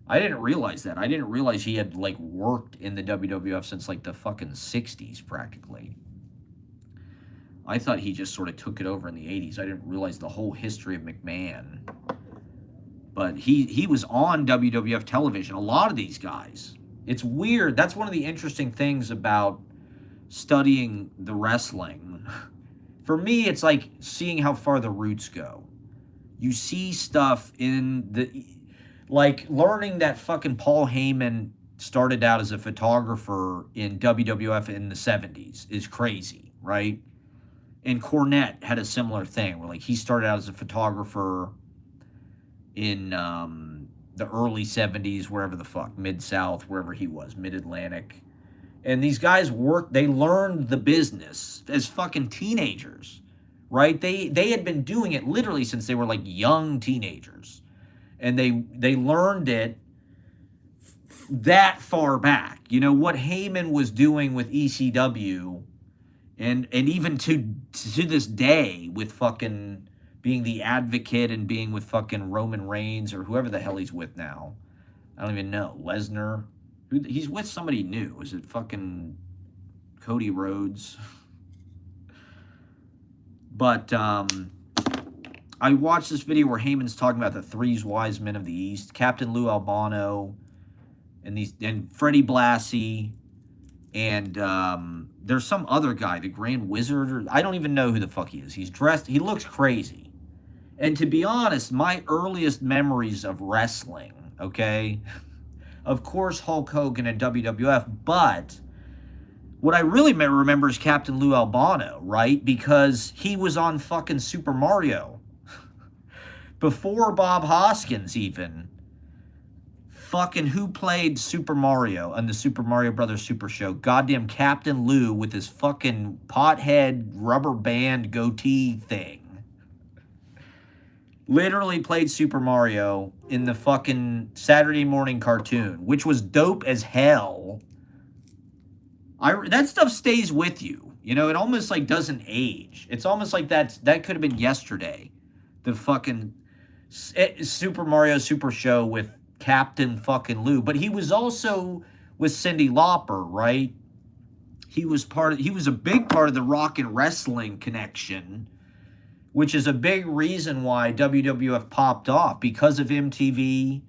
I didn't realize that. I didn't realize he had like worked in the WWF since like the fucking 60s practically. I thought he just sort of took it over in the 80s. I didn't realize the whole history of McMahon. But he was on WWF television. A lot of these guys. It's weird. That's one of the interesting things about studying the wrestling. For me, it's like seeing how far the roots go. You see stuff in the... Like, learning that fucking Paul Heyman started out as a photographer in WWF in the 70s is crazy, right? And Cornette had a similar thing where, like, he started out as a photographer in the early 70s, wherever the fuck, Mid-South, wherever he was, Mid-Atlantic. And these guys they learned the business as fucking teenagers, right? They had been doing it literally since they were like young teenagers. And they learned it that far back. You know, what Heyman was doing with ECW and even to this day with fucking being the advocate and being with fucking Roman Reigns or whoever the hell he's with now. I don't even know. Lesnar. He's with somebody new. Is it fucking Cody Rhodes? But I watched this video where Heyman's talking about the three wise men of the East, Captain Lou Albano, and Freddie Blassie, and there's some other guy, the Grand Wizard, or I don't even know who the fuck he is. He's dressed, he looks crazy. And to be honest, my earliest memories of wrestling, okay, of course Hulk Hogan and WWF, but what I really remember is Captain Lou Albano, right? Because he was on fucking Super Mario. Before Bob Hoskins even. Fucking who played Super Mario on the Super Mario Brothers Super Show? Goddamn Captain Lou with his fucking pothead rubber band goatee thing. Literally played Super Mario in the fucking Saturday morning cartoon, which was dope as hell. That stuff stays with you. You know, it almost like doesn't age. It's almost like that could have been yesterday. The fucking Super Mario Super Show with Captain fucking Lou. But he was also with Cyndi Lauper, right? He was a big part of the rock and wrestling connection, which is a big reason why WWF popped off, because of MTV.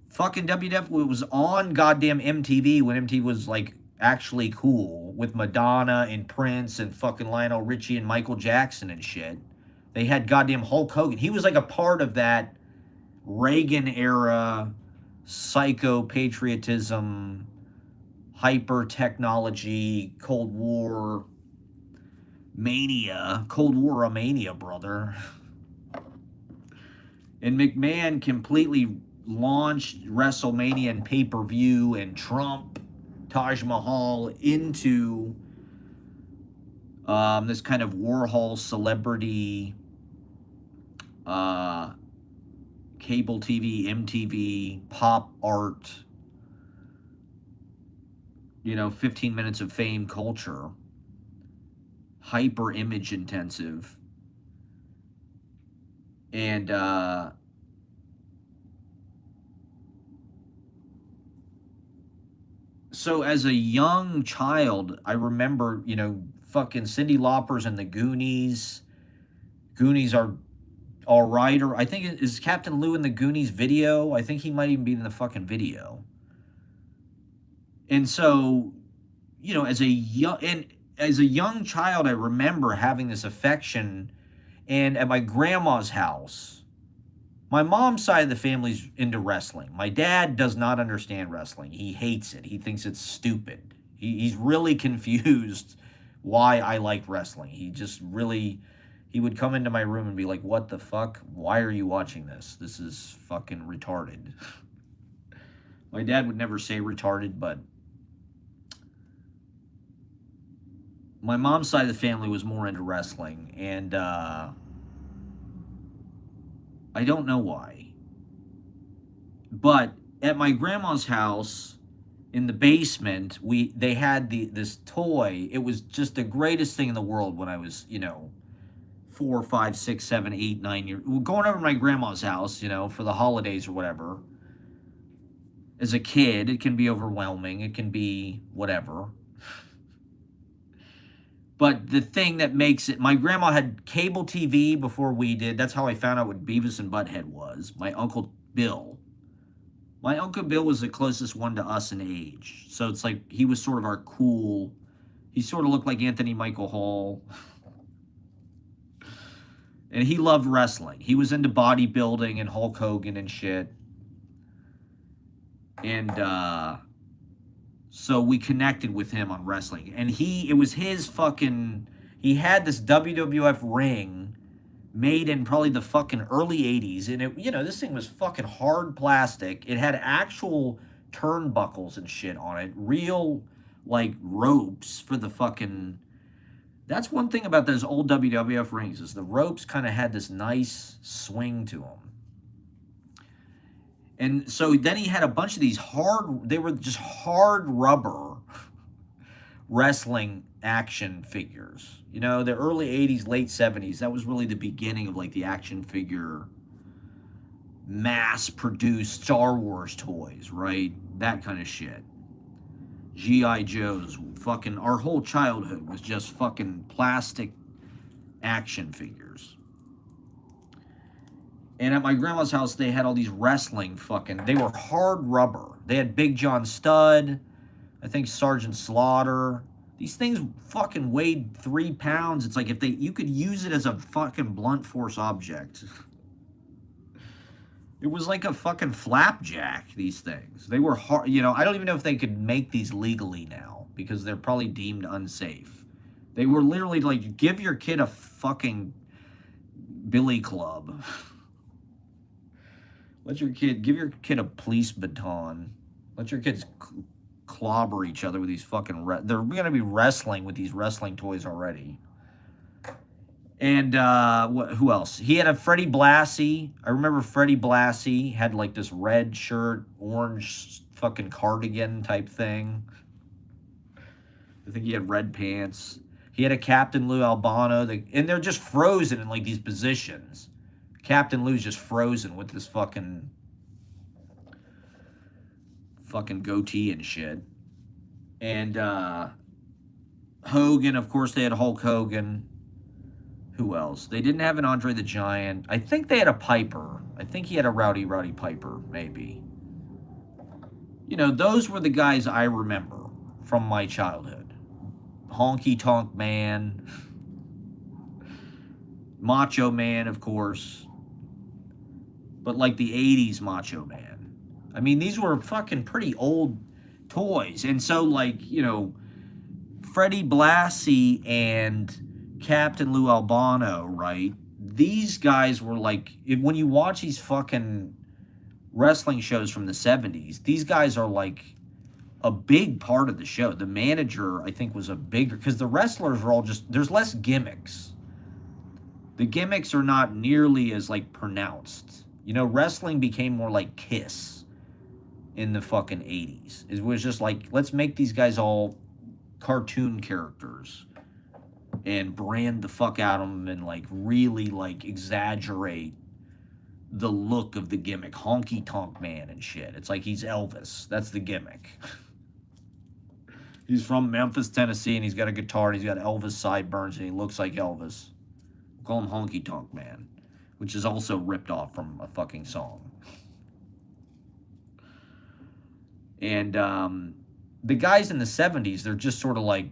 Fucking WWF was on goddamn MTV when MTV was like actually cool, with Madonna and Prince and fucking Lionel Richie and Michael Jackson and shit. They had goddamn Hulk Hogan. He was like a part of that Reagan era psycho patriotism, hyper technology, Cold War mania, brother. And McMahon completely launched WrestleMania and pay-per-view and Trump, Taj Mahal into this kind of Warhol celebrity, cable TV, MTV, pop art, 15 minutes of fame culture, hyper image intensive. And so as a young child, I remember, fucking Cyndi Lauper's in the Goonies. Goonies are all right. Or I think, is Captain Lou in the Goonies video? I think he might even be in the fucking video. And so, as a young child, I remember having this affection. And at my grandma's house, my mom's side of the family's into wrestling. My dad does not understand wrestling. He hates it. He thinks it's stupid. He's really confused why I like wrestling. He would come into my room and be like, what the fuck? Why are you watching this? This is fucking retarded. My dad would never say retarded, but my mom's side of the family was more into wrestling, and I don't know why. But at my grandma's house, in the basement, they had this toy. It was just the greatest thing in the world when I was, 4, 5, 6, 7, 8, 9 years. Going over to my grandma's house, for the holidays or whatever. As a kid, it can be overwhelming. It can be whatever. But the thing that makes it, my grandma had cable TV before we did. That's how I found out what Beavis and Butthead was. My Uncle Bill. My Uncle Bill was the closest one to us in age. So it's like he was sort of our cool, he sort of looked like Anthony Michael Hall. And he loved wrestling. He was into bodybuilding and Hulk Hogan and shit. And so we connected with him on wrestling. And it was his fucking, he had this WWF ring made in probably the fucking early 80s. And it, this thing was fucking hard plastic. It had actual turnbuckles and shit on it. Real, like, ropes for the fucking, That's one thing about those old WWF rings is the ropes kind of had this nice swing to them. And so then he had a bunch of these they were just hard rubber wrestling action figures. You know, the early 80s, late 70s, that was really the beginning of like the action figure mass produced Star Wars toys, right? That kind of shit. G.I. Joes, fucking, our whole childhood was just fucking plastic action figures. And at my grandma's house, they had all these wrestling fucking, they were hard rubber. They had Big John Studd, I think Sergeant Slaughter. These things fucking weighed 3 pounds. It's like if you could use it as a fucking blunt force object. It was like a fucking flapjack, these things. They were hard, you know, I don't even know if they could make these legally now because they're probably deemed unsafe. They were literally like, give your kid a fucking billy club. Give your kid a police baton. Let your kids clobber each other with these fucking, they're going to be wrestling with these wrestling toys already. And who else? He had a Freddie Blassie. I remember Freddie Blassie had like this red shirt, orange fucking cardigan type thing. I think he had red pants. He had a Captain Lou Albano. And they're just frozen in like these positions. Captain Lou's just frozen with this fucking goatee and shit. And Hogan, of course, they had Hulk Hogan. Who else? They didn't have an Andre the Giant. I think they had a Piper. I think he had a Rowdy Piper, maybe. You know, those were the guys I remember from my childhood. Honky Tonk Man. Macho Man, of course. But like the 80s Macho Man. I mean, these were fucking pretty old toys. And so, like, you know, Freddie Blassie and Captain Lou Albano, right? These guys were like, when you watch these fucking wrestling shows from the 70s, these guys are like a big part of the show. The manager, I think, was a bigger, because the wrestlers are all just, there's less gimmicks. The gimmicks are not nearly as like pronounced. You know, wrestling became more like Kiss in the fucking 80s. It was just like, let's make these guys all cartoon characters and brand the fuck out of them and like really like exaggerate the look of the gimmick. Honky Tonk Man and shit. It's like he's Elvis. That's the gimmick. He's from Memphis, Tennessee, and he's got a guitar and he's got Elvis sideburns and he looks like Elvis. We'll call him Honky Tonk Man, which is also ripped off from a fucking song. And the guys in the 70s, they're just sort of like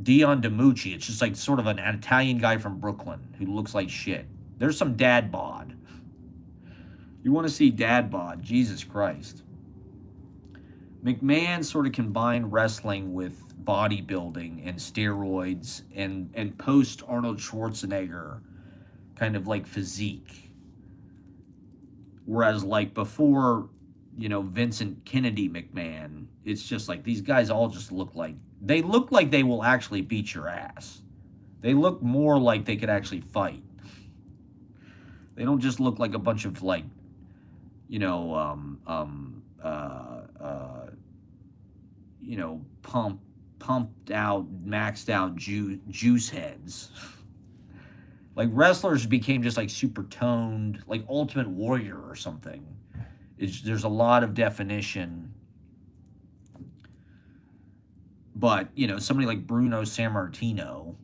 Dion DiMucci. It's just like sort of an Italian guy from Brooklyn who looks like shit. There's some dad bod. You want to see dad bod? Jesus Christ. McMahon sort of combined wrestling with bodybuilding and steroids and post Arnold Schwarzenegger kind of like physique. Whereas like before, you know, Vincent Kennedy McMahon, it's just like these guys all just look like they will actually beat your ass. They look more like they could actually fight. They don't just look like a bunch of like, you know, you know, pumped out, maxed out juice heads. Like wrestlers became just like super toned, like Ultimate Warrior or something. There's a lot of definition. But, you know, somebody like Bruno Sammartino,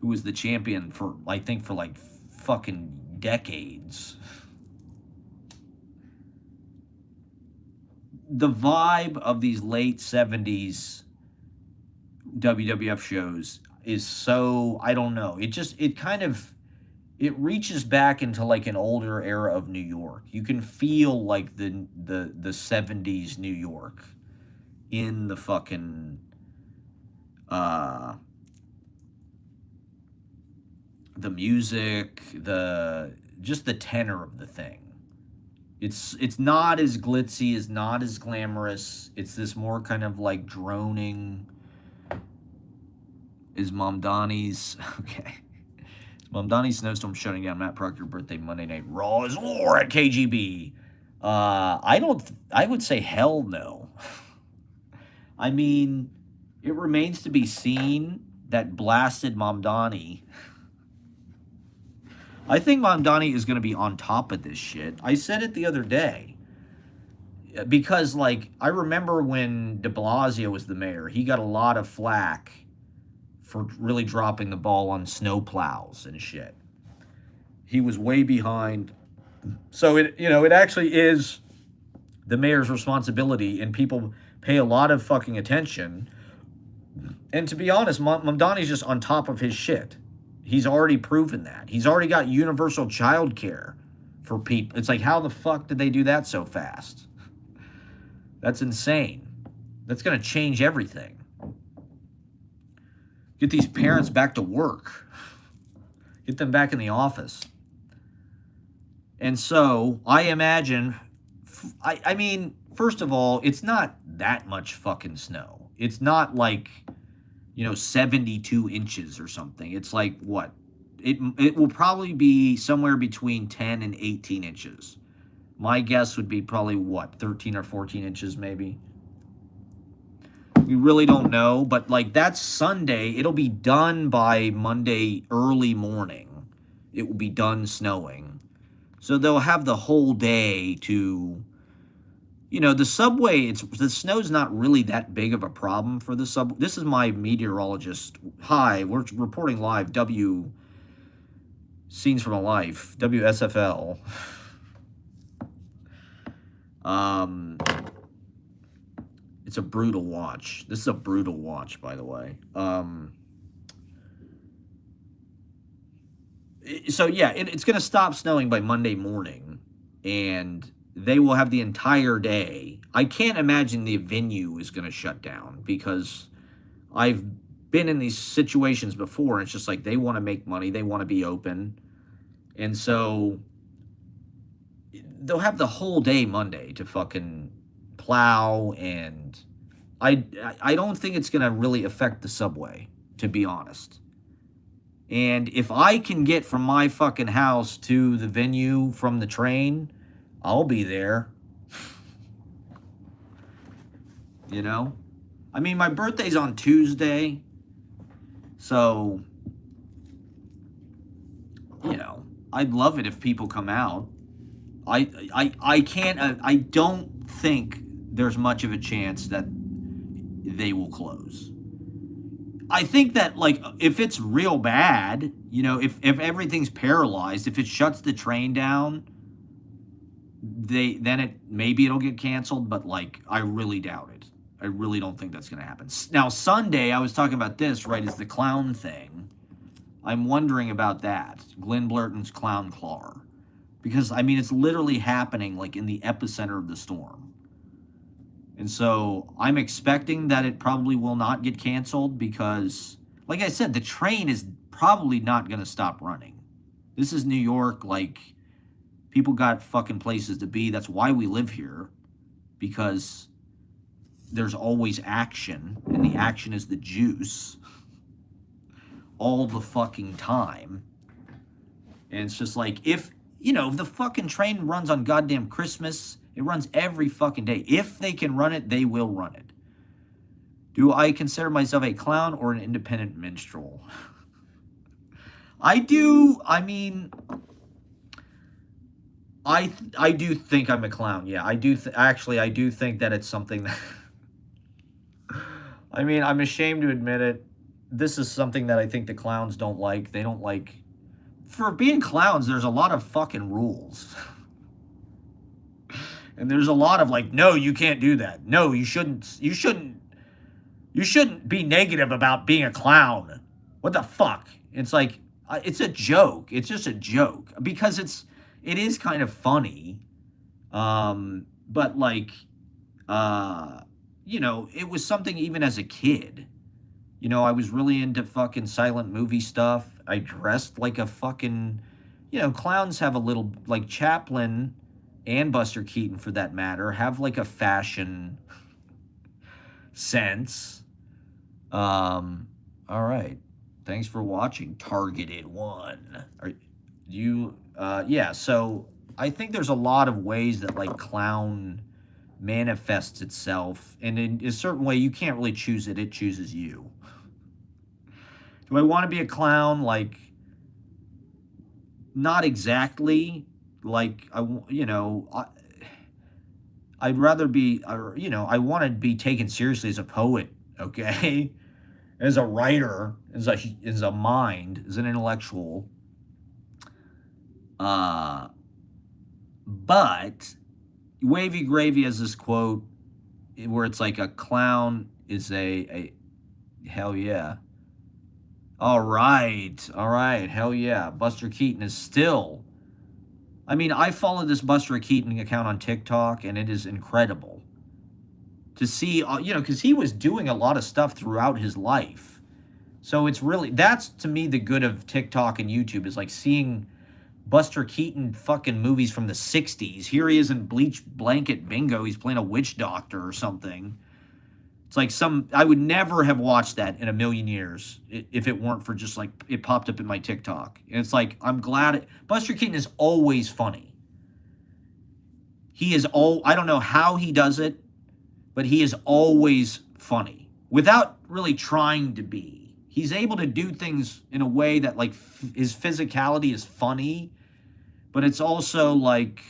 who was the champion for, I think, for like fucking decades. The vibe of these late 70s WWF shows is so, I don't know. It reaches back into like an older era of New York. You can feel like the 70s New York in the fucking the music, just the tenor of the thing. It's not as glitzy, it's not as glamorous. It's this more kind of like droning, Is Mom Donnie's okay? Is Mom Donnie's snowstorm shutting down Matt Proctor birthday Monday Night Raw is war at KGB? I don't. I would say hell no. I mean, it remains to be seen that blasted Mamdani. I think Mamdani is going to be on top of this shit. I said it the other day. Because, like, I remember when de Blasio was the mayor, he got a lot of flack for really dropping the ball on snow plows and shit. He was way behind. So, it actually is the mayor's responsibility, and people pay a lot of fucking attention. And to be honest, Mamdani's just on top of his shit. He's already proven that. He's already got universal child care for people. It's like, how the fuck did they do that so fast? That's insane. That's going to change everything. Get these parents back to work. Get them back in the office. And so, I imagine, I mean, first of all, it's not that much fucking snow. It's not like, 72 inches or something. It's like, what? It will probably be somewhere between 10 and 18 inches. My guess would be probably, what, 13 or 14 inches maybe? We really don't know, but, like, that's Sunday. It'll be done by Monday early morning. It will be done snowing. So they'll have the whole day to... the subway, the snow's not really that big of a problem for the subway. This is my meteorologist. Hi, we're reporting live, Scenes from a Life, WSFL. It's a brutal watch. This is a brutal watch, by the way. So, yeah, it's going to stop snowing by Monday morning, and... they will have the entire day. I can't imagine the venue is going to shut down because I've been in these situations before. And it's just like they want to make money. They want to be open. And so they'll have the whole day Monday to fucking plow. And I don't think it's going to really affect the subway, to be honest. And if I can get from my fucking house to the venue from the train... I'll be there. I mean, my birthday's on Tuesday. So, I'd love it if people come out. I can't, I don't think there's much of a chance that they will close. I think that, like, if it's real bad, if everything's paralyzed, if it shuts the train down, maybe it'll get canceled, but, like, I really doubt it. I really don't think that's going to happen. Now, Sunday, I was talking about this, right, is the clown thing. I'm wondering about that. Glenn Blurton's Clown Claw. Because, I mean, it's literally happening, like, in the epicenter of the storm. And so, I'm expecting that it probably will not get canceled because, like I said, the train is probably not going to stop running. This is New York, like... people got fucking places to be. That's why we live here. Because there's always action. And the action is the juice. All the fucking time. And it's just like, if the fucking train runs on goddamn Christmas, it runs every fucking day. If they can run it, they will run it. Do I consider myself a clown or an independent minstrel? I do, I mean... I do think I'm a clown. Yeah, I do. Actually, I do think that it's something that... I mean, I'm ashamed to admit it. This is something that I think the clowns don't like. They don't like... For being clowns, there's a lot of fucking rules. And there's a lot of like, no, you can't do that. No, you shouldn't be negative about being a clown. What the fuck? It's like, it's a joke. It's just a joke. Because it is kind of funny, but like, it was something even as a kid. I was really into fucking silent movie stuff. I dressed like a fucking, clowns have a little, like Chaplin and Buster Keaton for that matter, have like a fashion sense. All right. Thanks for watching. Targeted one. Are you? Yeah. So I think there's a lot of ways that like clown manifests itself, and in a certain way, you can't really choose it. It chooses you. Do I want to be a clown? Like, not exactly. Like I'd rather be, I want to be taken seriously as a poet. Okay, as a writer, as a mind, as an intellectual. Uh, but Wavy Gravy has this quote where it's like a clown is a hell yeah. All right, hell yeah. Buster Keaton is still. I mean, I followed this Buster Keaton account on TikTok, and it is incredible to see, because he was doing a lot of stuff throughout his life. So it's really, that's to me the good of TikTok and YouTube is like seeing Buster Keaton fucking movies from the 60s. Here he is in Bleach Blanket Bingo. He's playing a witch doctor or something. It's like I would never have watched that in a million years if it weren't for just like, it popped up in my TikTok. And it's like, I'm glad Buster Keaton is always funny. I don't know how he does it, but he is always funny without really trying to be. He's able to do things in a way that like his physicality is funny, but it's also like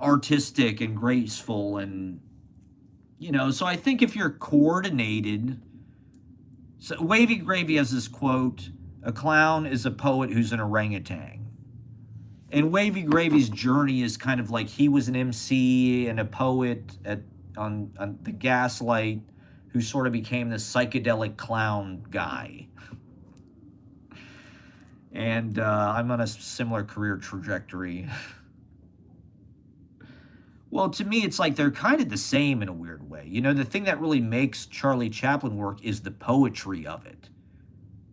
artistic and graceful and, so I think if you're coordinated, so Wavy Gravy has this quote, a clown is a poet who's an orangutan. And Wavy Gravy's journey is kind of like he was an MC and a poet on the Gaslight who sort of became this psychedelic clown guy. And I'm on a similar career trajectory. Well, to me, it's like they're kind of the same in a weird way. The thing that really makes Charlie Chaplin work is the poetry of it.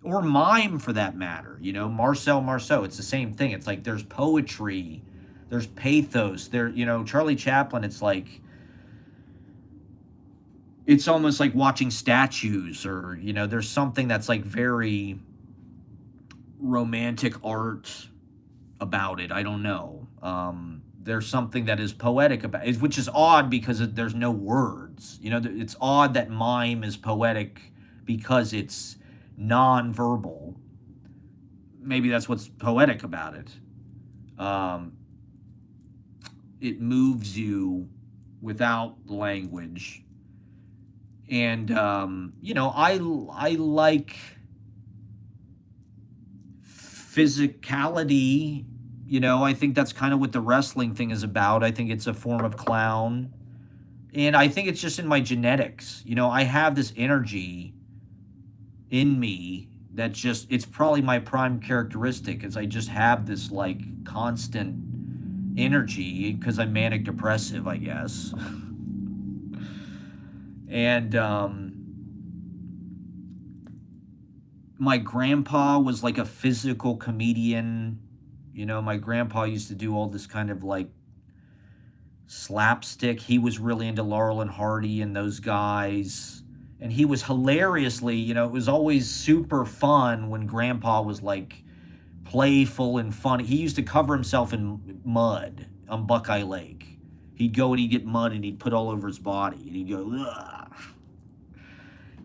Or mime, for that matter. Marcel Marceau, it's the same thing. It's like there's poetry, there's pathos. Charlie Chaplin, it's like, it's almost like watching statues or, there's something that's like very romantic art about it. I don't know. There's something that is poetic about it, which is odd because there's no words. It's odd that mime is poetic because it's non-verbal. Maybe that's what's poetic about it. It moves you without language. And, I like physicality. I think that's kind of what the wrestling thing is about. I think it's a form of clown. And I think it's just in my genetics. I have this energy in me that it's probably my prime characteristic is I just have this like constant energy because I'm manic depressive, I guess. And my grandpa was like a physical comedian. My grandpa used to do all this kind of like slapstick. He was really into Laurel and Hardy and those guys. And he was hilariously, it was always super fun when grandpa was like playful and funny. He used to cover himself in mud on Buckeye Lake. He'd go and he'd get mud and he'd put all over his body. And he'd go, ugh.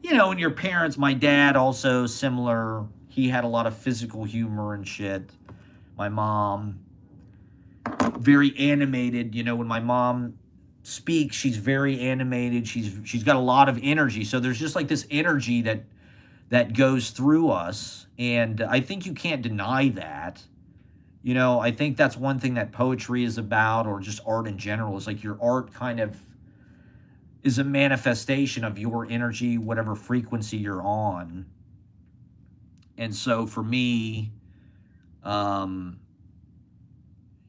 And your parents, my dad also similar. He had a lot of physical humor and shit. My mom, very animated. When my mom speaks, she's very animated. She's got a lot of energy. So there's just like this energy that goes through us. And I think you can't deny that. I think that's one thing that poetry is about, or just art in general, is like your art kind of is a manifestation of your energy, whatever frequency you're on. And so for me,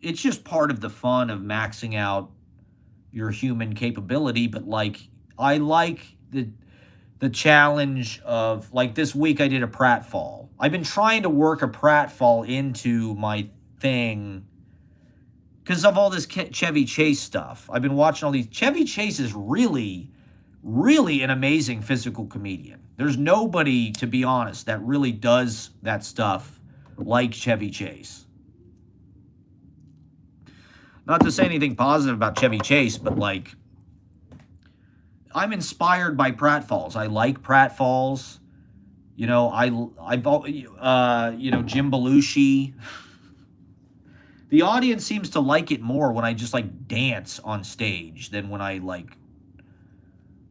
it's just part of the fun of maxing out your human capability. But like, I like the challenge of like this week I did a pratfall. I've been trying to work a pratfall into my thing because of all this Chevy Chase stuff. I've been watching all these. Chevy Chase is really, really an amazing physical comedian. There's nobody, to be honest, that really does that stuff like Chevy Chase. Not to say anything positive about Chevy Chase, but like, I'm inspired by pratfalls. I like pratfalls. You know, Jim Belushi. The audience seems to like it more when I just like dance on stage than when I like,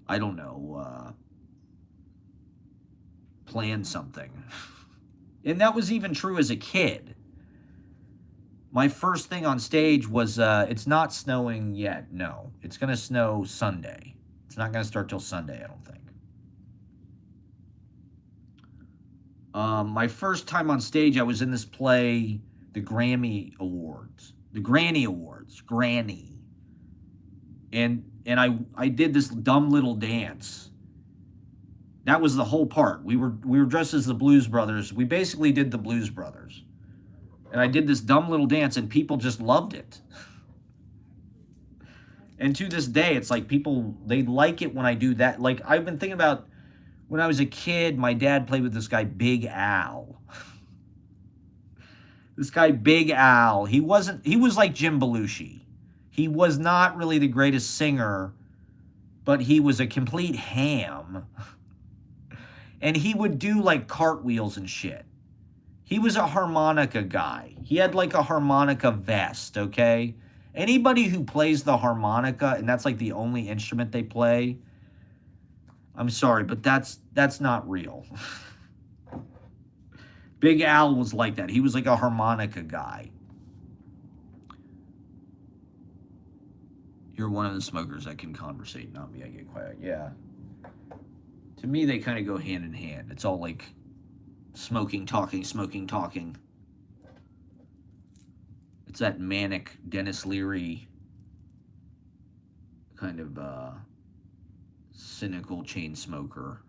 I don't know, plan something. And that was even true as a kid. My first thing on stage was, it's not snowing yet. No, it's going to snow Sunday. It's not going to start till Sunday, I don't think. My first time on stage, I was in this play, the Grammy Awards, the Granny Awards, Granny. And I did this dumb little dance. That was the whole part. We were dressed as the Blues Brothers. We basically did the Blues Brothers. And I did this dumb little dance, and people just loved it. And to this day, it's like people, they like it when I do that. Like, I've been thinking about when I was a kid, my dad played with this guy, Big Al. This guy, Big Al, he was like Jim Belushi. He was not really the greatest singer, but he was a complete ham. And he would do like cartwheels and shit. He was a harmonica guy. He had like a harmonica vest, okay? Anybody who plays the harmonica, and that's like the only instrument they play, I'm sorry, but that's not real. Big Al was like that. He was like a harmonica guy. You're one of the smokers that can conversate, not me. I get quiet. Yeah. To me, they kind of go hand in hand. It's all like smoking, talking, smoking, talking. It's that manic Dennis Leary kind of cynical chain smoker.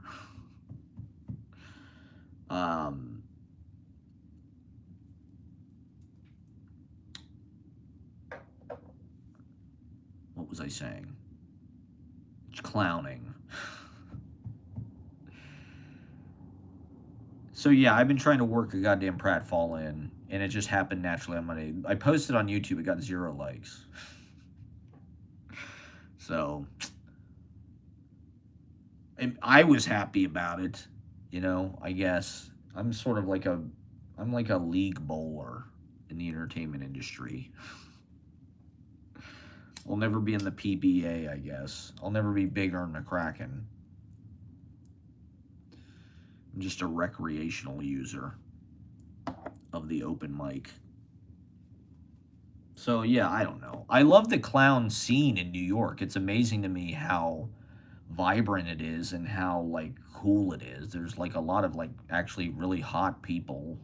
What was I saying? It's clowning. So yeah, I've been trying to work a goddamn pratfall in, and it just happened naturally on Monday. I posted on YouTube, it got 0 likes. So, and I was happy about it, you know, I guess. I'm sort of like I'm like a league bowler in the entertainment industry. I'll never be in the PBA, I guess. I'll never be bigger than McCracken. I'm just a recreational user of the open mic. So, yeah, I don't know. I love the clown scene in New York. It's amazing to me how vibrant it is and how, like, cool it is. There's, like, a lot of, like, actually really hot people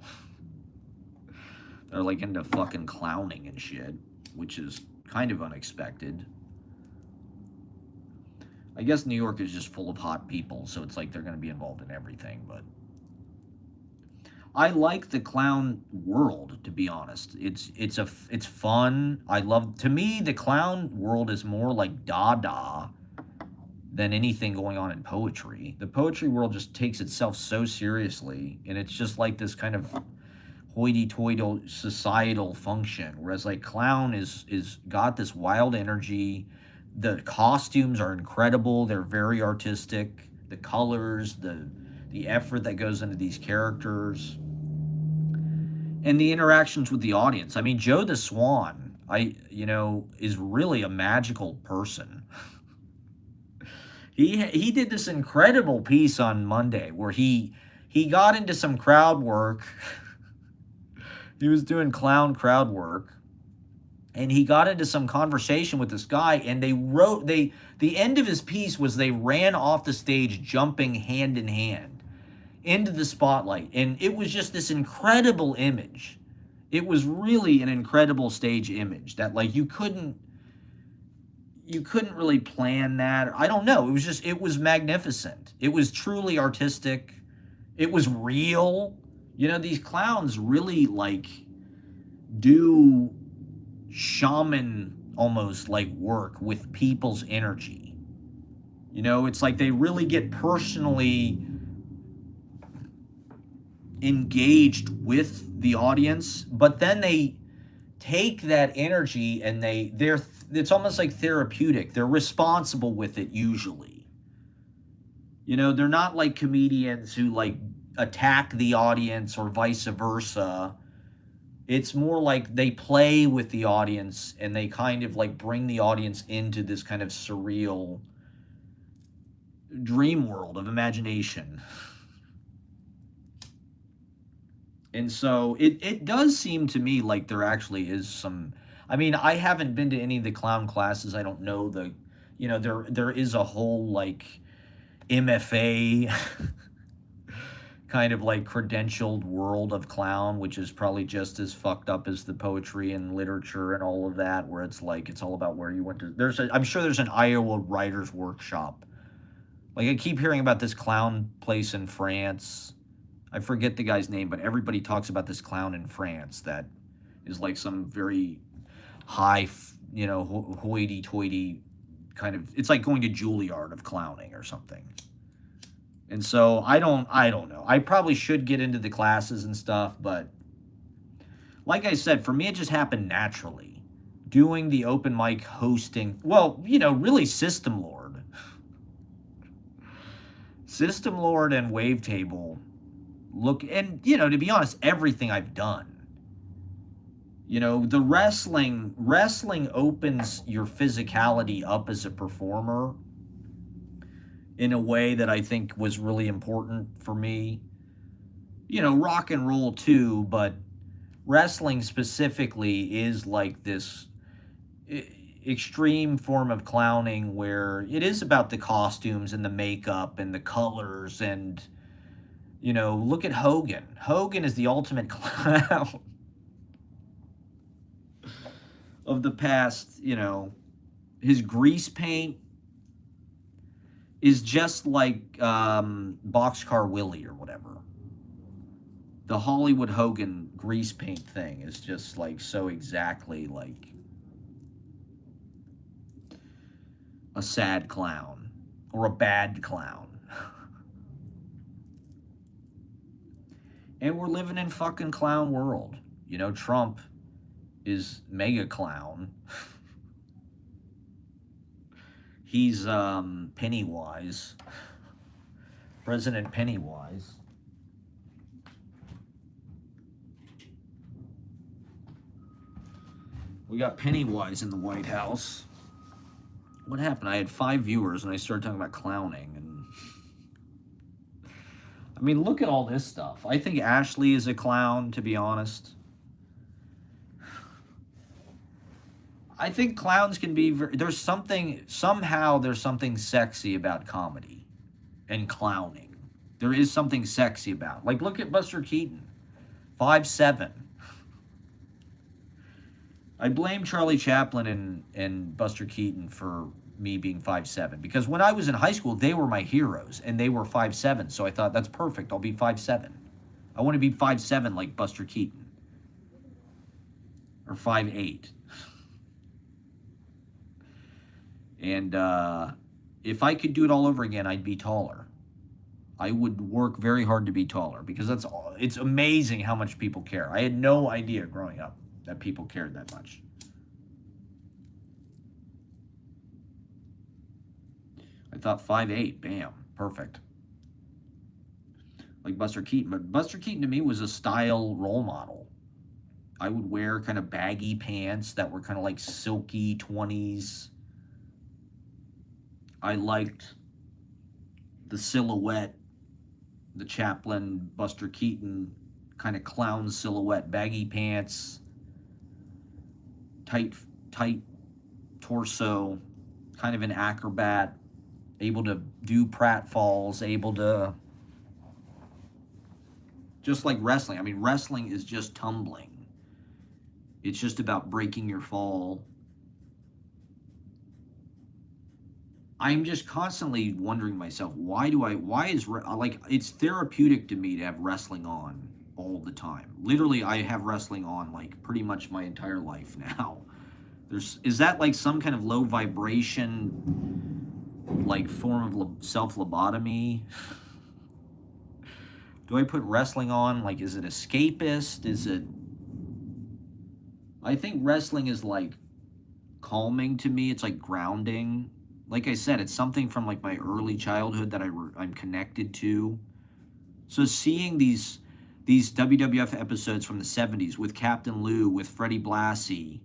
that are, like, into fucking clowning and shit, which is kind of unexpected. I guess New York is just full of hot people, so it's like they're going to be involved in everything, but I like the clown world, to be honest. It's fun. To me, the clown world is more like Dada than anything going on in poetry. The poetry world just takes itself so seriously, and it's just like this kind of hoity-toity societal function, whereas like clown is got this wild energy. The costumes are incredible. They're very artistic. The colors, the effort that goes into these characters, and the interactions with the audience. I mean, Joe the Swan, is really a magical person. He did this incredible piece on Monday where he got into some crowd work. He was doing clown crowd work, and he got into some conversation with this guy, and the end of his piece was they ran off the stage jumping hand in hand into the spotlight, and it was just this incredible image. It was really an incredible stage image that, like, you couldn't really plan that. I don't know. It was magnificent. It was truly artistic. It was real. You know, these clowns really, like, do shaman almost like work with people's energy. You know, it's like they really get personally engaged with the audience, but then they take that energy and they're it's almost like therapeutic. They're responsible with it usually. You know, they're not like comedians who like attack the audience or vice versa. It's more like they play with the audience and they kind of like bring the audience into this kind of surreal dream world of imagination. And so it does seem to me like there actually is some. I mean, I haven't been to any of the clown classes. I don't know the, you know, there is a whole like MFA kind of like credentialed world of clown, which is probably just as fucked up as the poetry and literature and all of that, where it's like it's all about where you went to. I'm sure there's an Iowa writers workshop. Like I keep hearing about this clown place in France. I forget the guy's name, but everybody talks about this clown in France that is like some very high, you know, hoity-toity kind of. It's like going to Juilliard of clowning or something. And so I don't know. I probably should get into the classes and stuff, but like I said, for me it just happened naturally. Doing the open mic hosting, well, you know, really System Lord. System Lord and Wavetable look, and you know, to be honest, everything I've done. You know, the wrestling opens your physicality up as a performer in a way that I think was really important for me. You know, rock and roll too, but wrestling specifically is like this extreme form of clowning where it is about the costumes and the makeup and the colors and, you know, look at Hogan. Hogan is the ultimate clown of the past, you know. His grease paint is just like Boxcar Willie or whatever. The Hollywood Hogan grease paint thing is just like so exactly like a sad clown or a bad clown. And we're living in fucking clown world. You know, Trump is mega clown. He's Pennywise. President Pennywise. We got Pennywise in the White House. What happened? I had 5 viewers and I started talking about clowning. And I mean, look at all this stuff. I think Ashley is a clown, to be honest. I think clowns can be, there's something sexy about comedy and clowning. There is something sexy about. Like, look at Buster Keaton, 5'7". I blame Charlie Chaplin and Buster Keaton for me being 5'7", because when I was in high school, they were my heroes, and they were 5'7", so I thought, that's perfect, I'll be 5'7". I want to be 5'7" like Buster Keaton. Or 5'8". And if I could do it all over again, I'd be taller. I would work very hard to be taller, because it's amazing how much people care. I had no idea growing up that people cared that much. I thought 5'8", bam, perfect. Like Buster Keaton. But Buster Keaton to me was a style role model. I would wear kind of baggy pants that were kind of like silky 20s. I liked the silhouette, the Chaplin, Buster Keaton kind of clown silhouette, baggy pants, tight torso, kind of an acrobat, able to do pratfalls, able to, just like wrestling. I mean, wrestling is just tumbling. It's just about breaking your fall. I'm just constantly wondering myself, why is like, it's therapeutic to me to have wrestling on all the time. Literally, I have wrestling on like pretty much my entire life now. Is that like some kind of low vibration like form of self-lobotomy? Do I put wrestling on? Like, is it escapist? Is it... I think wrestling is like calming to me. It's like grounding. Like I said, it's something from like my early childhood that I'm connected to. So seeing these WWF episodes from the 70s with Captain Lou, with Freddie Blassie,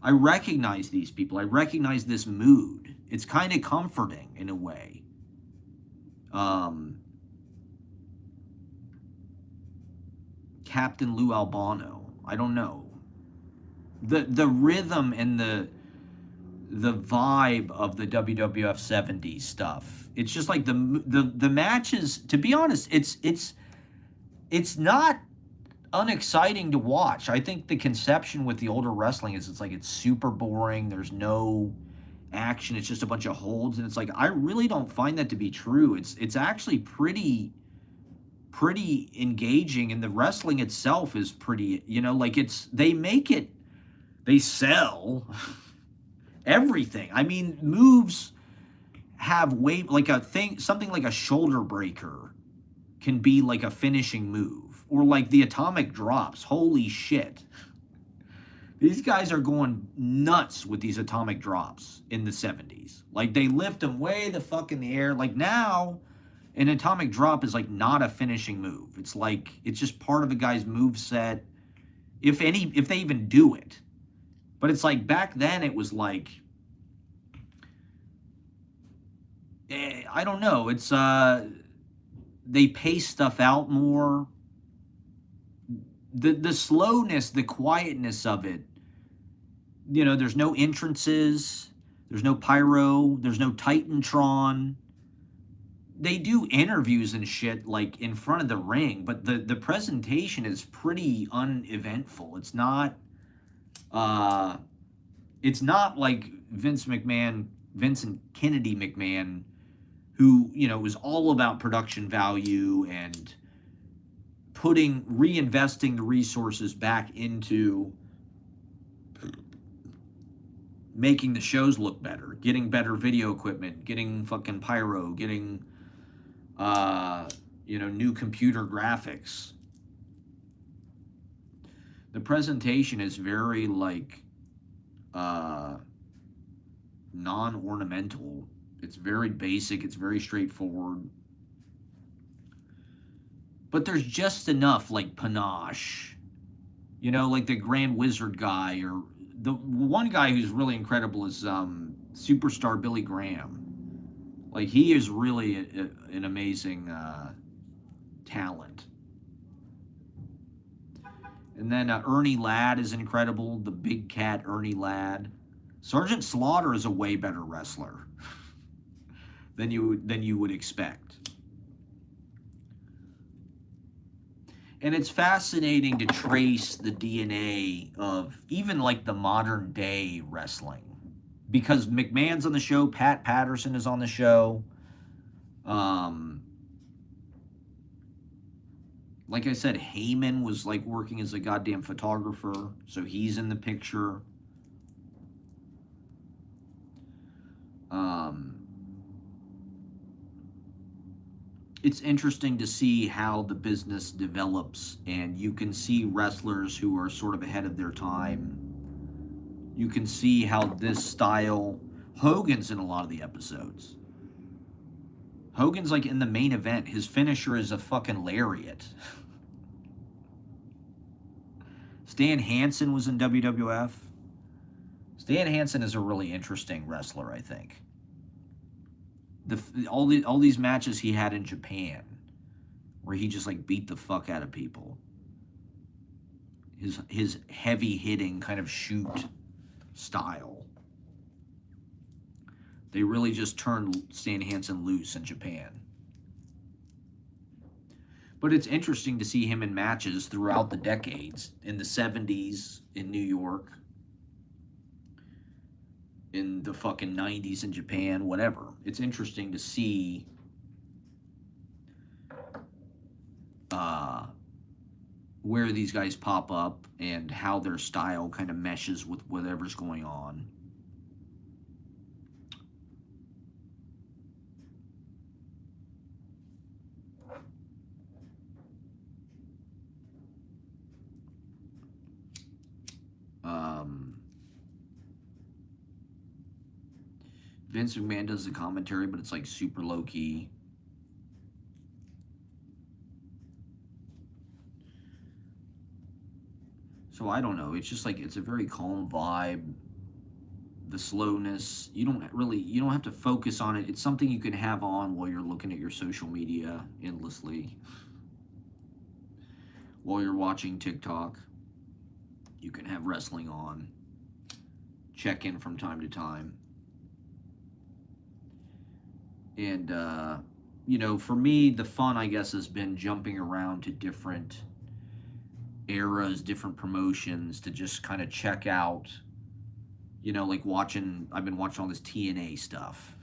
I recognize these people. I recognize this mood. It's kind of comforting in a way. Captain Lou Albano. I don't know. The rhythm and the vibe of the WWF 70s stuff. It's just like the matches, to be honest, it's not unexciting to watch. I think the conception with the older wrestling is it's like it's super boring. There's no action. It's just a bunch of holds, and it's like I really don't find that to be true. It's actually pretty engaging, and the wrestling itself is pretty, like they sell everything. I mean, moves have like something like a shoulder breaker can be like a finishing move, or like the atomic drops. Holy shit. These guys are going nuts with these atomic drops in the 70s. Like, they lift them way the fuck in the air. Like, now, an atomic drop is like not a finishing move. It's like, it's just part of a guy's move set, if they even do it. But it's like, back then it was like, I don't know. It's, they pace stuff out more. The slowness, the quietness of it, there's no entrances, there's no pyro, there's no Titantron. They do interviews and shit like in front of the ring, but the presentation is pretty uneventful. It's not like Vincent Kennedy McMahon, who, was all about production value and reinvesting the resources back into making the shows look better, getting better video equipment, getting fucking pyro, getting, new computer graphics. The presentation is very, like, non-ornamental. It's very basic. It's very straightforward. But there's just enough, like, panache. Like the Grand Wizard guy, or the one guy who's really incredible is Superstar Billy Graham. Like, he is really an amazing talent. And then Ernie Ladd is incredible, the big cat Ernie Ladd. Sergeant Slaughter is a way better wrestler than you would expect. And it's fascinating to trace the DNA of even like the modern day wrestling, because McMahon's on the show, Pat Patterson is on the show. Like I said, Heyman was like working as a goddamn photographer, so he's in the picture. It's interesting to see how the business develops, and you can see wrestlers who are sort of ahead of their time. You can see how this style, Hogan's in a lot of the episodes. Hogan's like in the main event. His finisher is a fucking lariat. Stan Hansen was in WWF. Stan Hansen is a really interesting wrestler, I think. All these matches he had in Japan, where he just like beat the fuck out of people. His heavy hitting kind of shoot style. They really just turned Stan Hansen loose in Japan. But it's interesting to see him in matches throughout the decades, in the 70s in New York, in the fucking 90s in Japan, whatever. It's interesting to see where these guys pop up and how their style kind of meshes with whatever's going on. Vince McMahon does the commentary, but it's like super low key. So I don't know. It's just like it's a very calm vibe. The slowness, you don't have to focus on it. It's something you can have on while you're looking at your social media endlessly. While you're watching TikTok, you can have wrestling on. Check in from time to time. And, for me, the fun, I guess, has been jumping around to different eras, different promotions to just kind of check out, like I've been watching all this TNA stuff.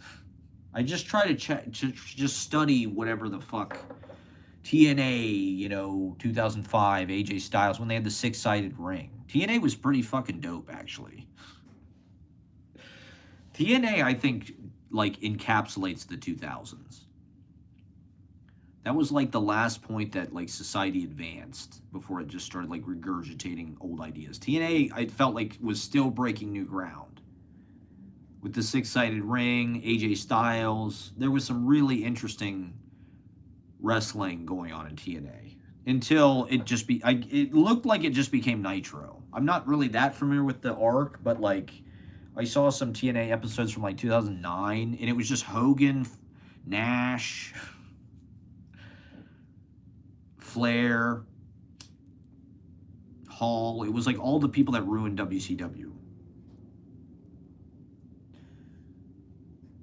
I just try to just study whatever the fuck TNA, 2005, AJ Styles, when they had the six-sided ring. TNA was pretty fucking dope, actually. TNA, I think, like, encapsulates the 2000s. That was, like, the last point that, like, society advanced before it just started, like, regurgitating old ideas. TNA, I felt like, was still breaking new ground. With the six-sided ring, AJ Styles, there was some really interesting wrestling going on in TNA until it looked like it just became Nitro. I'm not really that familiar with the arc, but like I saw some TNA episodes from like 2009 and it was just Hogan, Nash, Flair, Hall. It was like all the people that ruined WCW.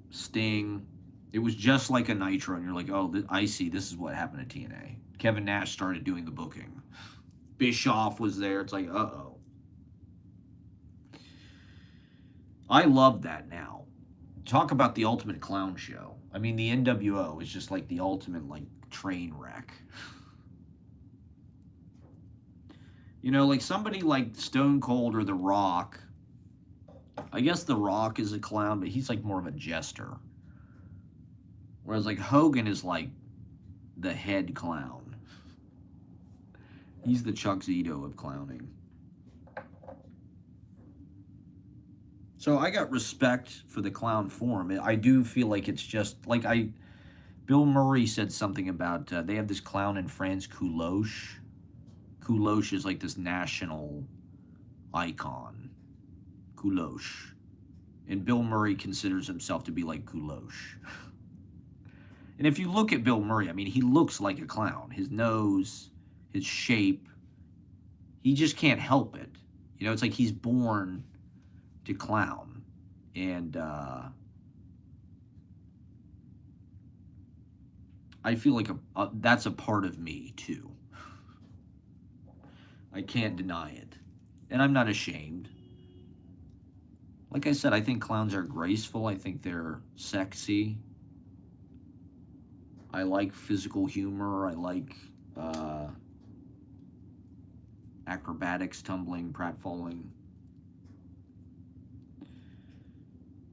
Sting. It was just like a Nitro, and you're like, oh, I see, this is what happened to TNA. Kevin Nash started doing the booking. Bischoff was there. It's like, uh-oh. I love that now. Talk about the ultimate clown show. I mean, the NWO is just like the ultimate, like, train wreck. Like somebody like Stone Cold or The Rock. I guess The Rock is a clown, but he's like more of a jester. Whereas, like, Hogan is, like, the head clown. He's the Chuck Zito of clowning. So I got respect for the clown form. I do feel like it's just, like, Bill Murray said something about, they have this clown in France, Kouloche. Kouloche is, like, this national icon. Kouloche. And Bill Murray considers himself to be like Kouloche. And if you look at Bill Murray, I mean, he looks like a clown. His nose, his shape, he just can't help it. It's like he's born to clown. And I feel like that's a part of me, too. I can't deny it. And I'm not ashamed. Like I said, I think clowns are graceful. I think they're sexy. I like physical humor. I like acrobatics, tumbling, pratfalling.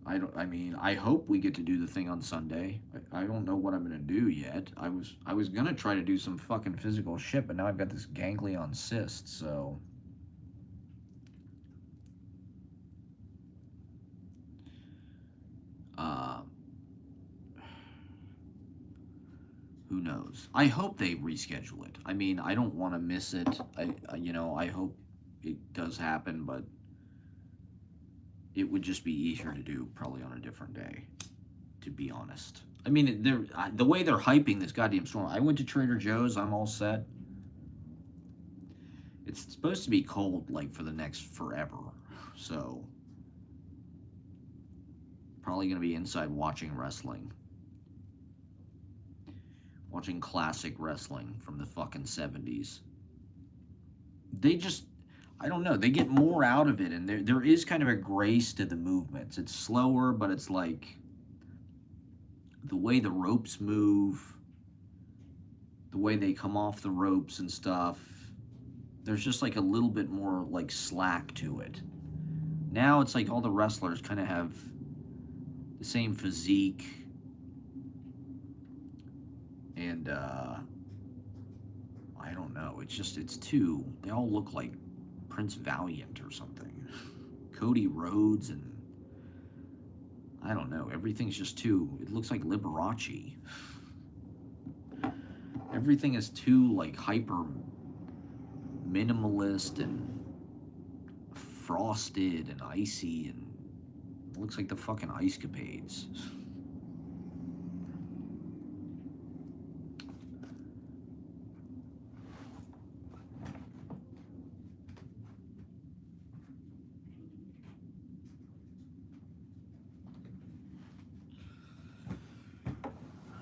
I hope we get to do the thing on Sunday. I don't know what I'm gonna do yet. I was gonna try to do some fucking physical shit, but now I've got this ganglion cyst, so who knows? I hope they reschedule it. I mean, I don't want to miss it. I hope it does happen, but it would just be easier to do probably on a different day, to be honest. I mean, the way they're hyping this goddamn storm. I went to Trader Joe's. I'm all set. It's supposed to be cold, like, for the next forever. So, probably going to be inside watching wrestling. Watching classic wrestling from the fucking 70s. I don't know, they get more out of it, and there is kind of a grace to the movements. It's slower, but it's like the way the ropes move, the way they come off the ropes and stuff. There's just like a little bit more like slack to it. Now it's like all the wrestlers kind of have the same physique. And, I don't know. They all look like Prince Valiant or something. Cody Rhodes, and I don't know. Everything's just too, it looks like Liberace. Everything is too, like, hyper minimalist and frosted and icy, and it looks like the fucking Ice Capades.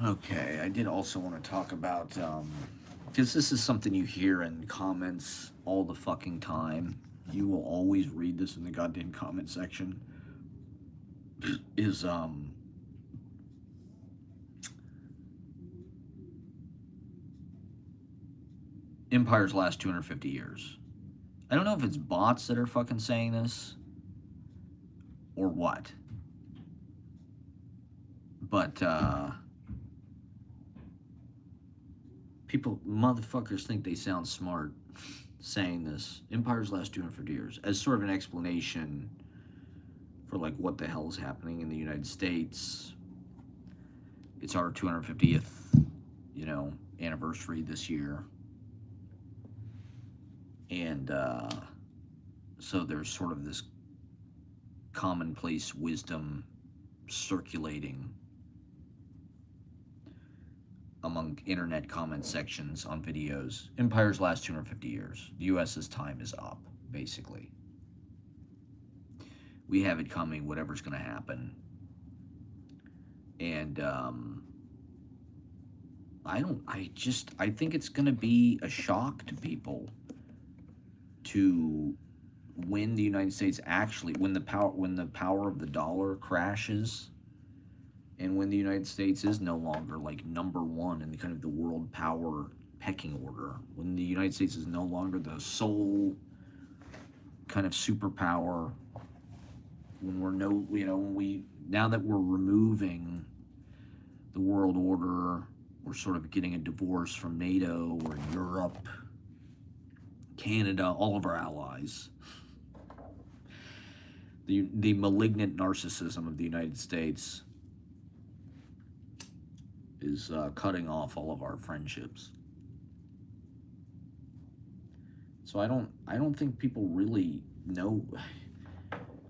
Okay, I did also want to talk about, because this is something you hear in comments all the fucking time. You will always read this in the goddamn comment section. Is, empires last 250 years. I don't know if it's bots that are fucking saying this or what. But, people, motherfuckers think they sound smart saying this. Empires last 250 years as sort of an explanation for, like, what the hell is happening in the United States. It's our 250th, you know, anniversary this year. And so there's sort of this commonplace wisdom circulating among internet comment sections on videos. Empires last 250 years. The US's time is up, basically. We have it coming, whatever's going to happen. And I think it's going to be a shock to people to when the United States actually, when the power of the dollar crashes, and when the United States is no longer like number one in the kind of the world power pecking order, when the United States is no longer the sole kind of superpower, when we're no, you know, now that we're removing the world order, we're sort of getting a divorce from NATO or Europe, Canada, all of our allies. The malignant narcissism of the United States is cutting off all of our friendships. So I don't think people really know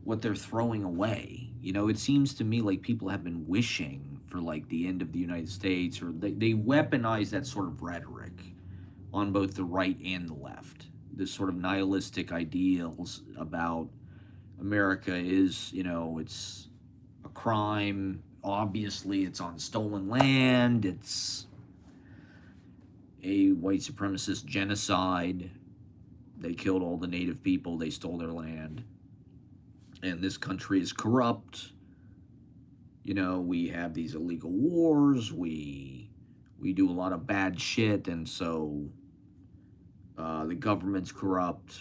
what they're throwing away. You know, it seems to me like people have been wishing for like the end of the United States, or they weaponize that sort of rhetoric on both the right and the left. This sort of nihilistic ideals about America is, you know, it's a crime. Obviously, it's on stolen land. It's a white supremacist genocide. They killed all the native people. They stole their land. And this country is corrupt. You know, we have these illegal wars. We do a lot of bad shit, and so the government's corrupt.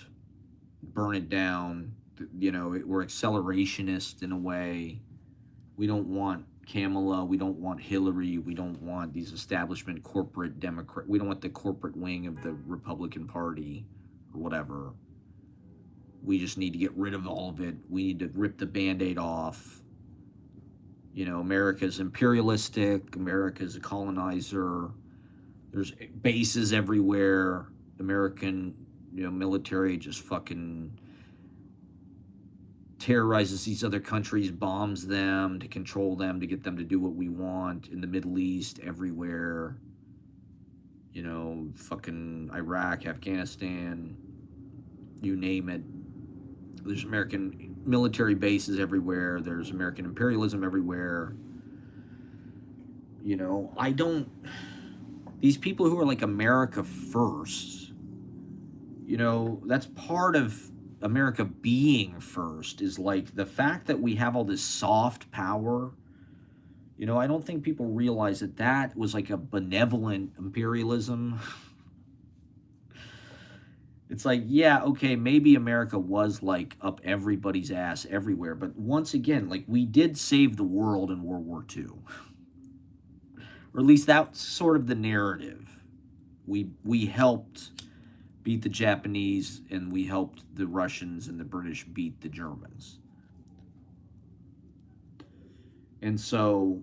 Burn it down. You know, we're accelerationist in a way. We don't want Kamala. We don't want Hillary. We don't want these establishment corporate Democrat. We don't want the corporate wing of the Republican Party or whatever. We just need to get rid of all of it. We need to rip the Band-Aid off. You know, America's imperialistic. America's a colonizer. There's bases everywhere. American, you know, military just fucking terrorizes these other countries, bombs them to control them, to get them to do what we want in the Middle East, everywhere. You know, fucking Iraq, Afghanistan, you name it. There's American military bases everywhere. There's American imperialism everywhere. You know, these people who are like America first, you know, that's part of America being first, is like the fact that we have all this soft power. You know, I don't think people realize that that was like a benevolent imperialism. It's like, yeah, okay, maybe America was like up everybody's ass everywhere, but once again, like we did save the world in World War II. Or at least that's sort of the narrative. We helped beat the Japanese, and we helped the Russians and the British beat the Germans. And so,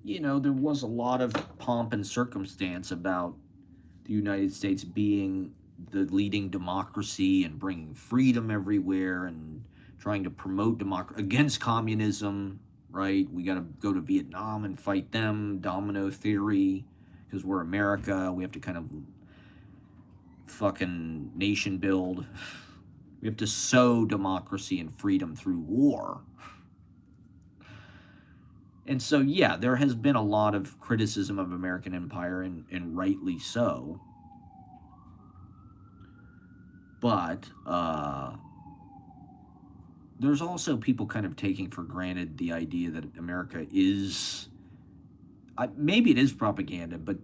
there was a lot of pomp and circumstance about the United States being the leading democracy and bringing freedom everywhere and trying to promote democracy against communism, right? We got to go to Vietnam and fight them, domino theory, because we're America. We have to kind of fucking nation build. We have to sow democracy and freedom through war. And so, yeah, there has been a lot of criticism of American empire, and rightly so. But there's also people kind of taking for granted the idea that America is, maybe it is propaganda, but,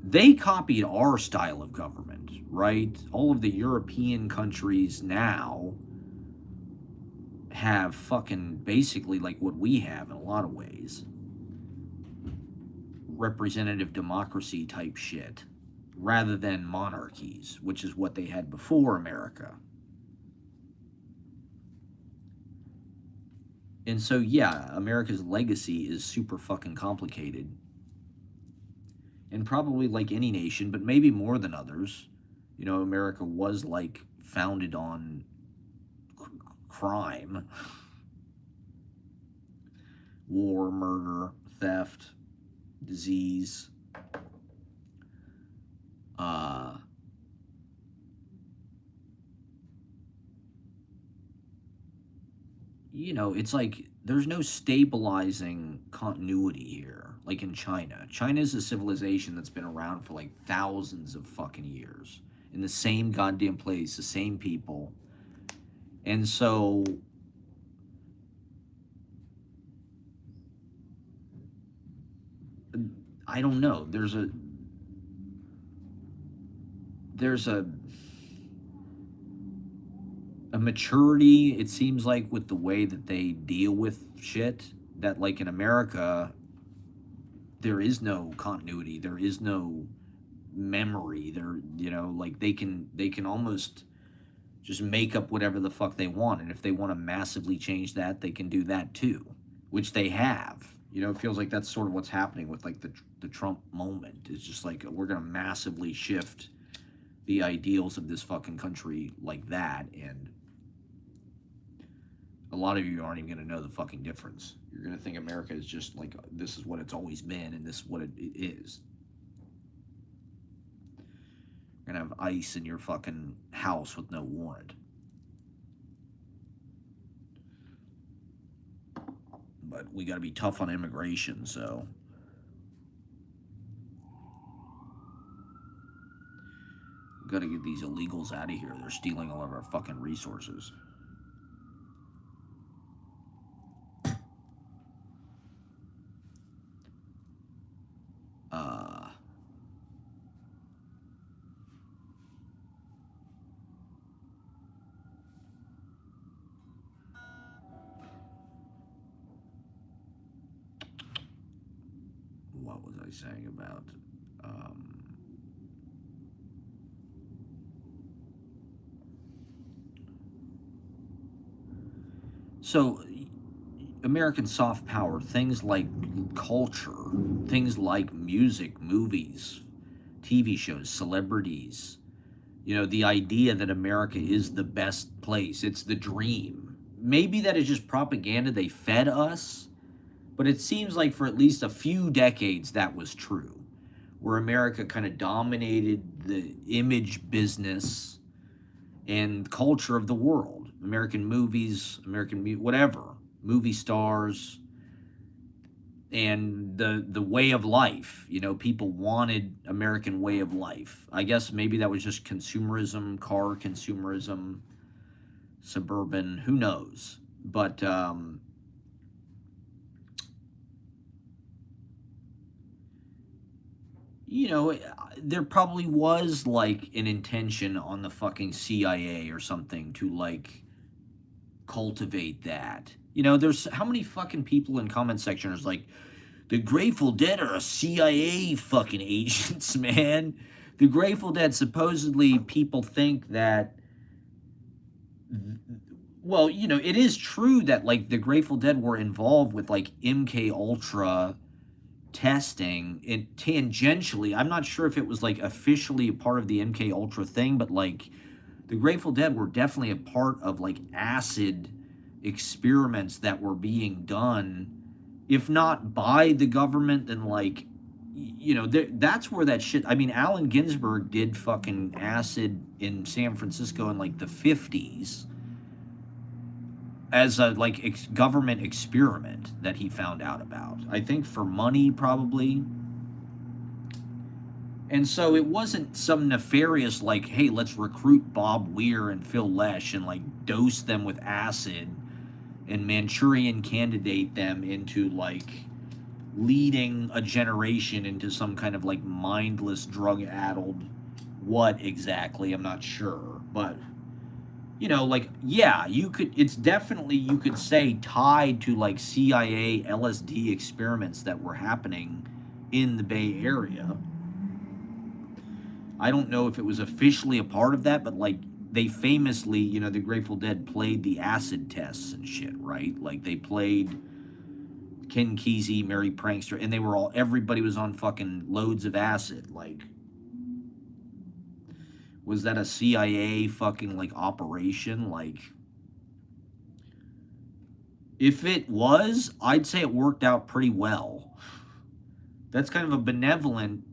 they copied our style of government, right? All of the European countries now have fucking basically like what we have in a lot of ways. Representative democracy type shit, rather than monarchies, which is what they had before America. And so, yeah, America's legacy is super fucking complicated. And probably like any nation, but maybe more than others. America was like founded on crime, war, murder, theft, disease. It's like there's no stabilizing continuity here. Like in China. China is a civilization that's been around for like thousands of fucking years. In the same goddamn place, the same people. And so I don't know. There's a maturity, it seems like, with the way that they deal with shit, that like in America there is no continuity, there is no memory. There, like they can almost just make up whatever the fuck they want, and if they want to massively change that, they can do that too, which they have. It feels like that's sort of what's happening with like the Trump moment. It's just like we're gonna massively shift the ideals of this fucking country like that, and a lot of you aren't even going to know the fucking difference. You're going to think America is just like, this is what it's always been, and this is what it is. You're going to have ICE in your fucking house with no warrant. But we got to be tough on immigration, so. We got to get these illegals out of here. They're stealing all of our fucking resources. What was I saying about? So, American soft power, things like culture, things like music, movies, TV shows, celebrities, the idea that America is the best place, it's the dream. Maybe that is just propaganda they fed us, but it seems like for at least a few decades that was true, where America kind of dominated the image business and culture of the world. American movies, whatever, movie stars, and the way of life. People wanted American way of life. I guess maybe that was just consumerism, car consumerism, suburban, who knows. But there probably was like an intention on the fucking CIA or something to like cultivate that. There's how many fucking people in comment sections like the Grateful Dead are a CIA fucking agents, man. The Grateful Dead, supposedly people think that Well, you know, it is true that like the Grateful Dead were involved with like MK Ultra testing it tangentially. I'm not sure if it was like officially a part of the MK Ultra thing, but like the Grateful Dead were definitely a part of like acid experiments that were being done, if not by the government, then like, you know, that's where that shit. I mean, Allen Ginsberg did fucking acid in San Francisco in like the 50s as a like government experiment that he found out about. I think for money, probably. And so it wasn't some nefarious, like, hey, let's recruit Bob Weir and Phil Lesh and like dose them with acid and Manchurian candidate them into like leading a generation into some kind of like mindless, drug addled what exactly, I'm not sure. But, you know, like, yeah, you could, it's definitely, you could say, tied to like CIA LSD experiments that were happening in the Bay Area. I don't know if it was officially a part of that, but like they famously, you know, the Grateful Dead played the acid tests and shit, right? Like they played Ken Kesey, Merry Prankster, and they were all, everybody was on fucking loads of acid. Like, was that a CIA fucking like operation? Like, if it was, I'd say it worked out pretty well. That's kind of a benevolent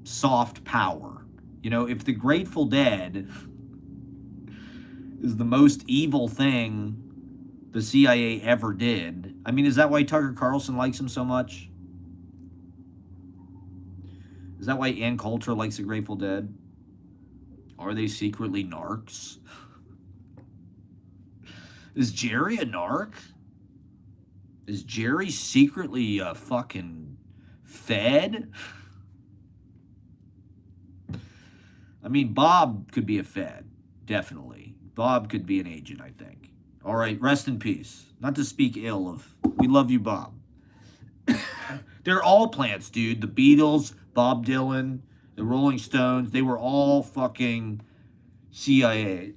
soft power. You know, if the Grateful Dead is the most evil thing the CIA ever did, I mean, is that why Tucker Carlson likes him so much? Is that why Ann Coulter likes the Grateful Dead? Are they secretly narcs? Is Jerry a narc? Is Jerry secretly a fucking Fed? I mean, Bob could be a Fed, definitely. Bob could be an agent, I think. All right, rest in peace. Not to speak ill of, we love you, Bob. They're all plants, dude. The Beatles, Bob Dylan, the Rolling Stones, they were all fucking CIA.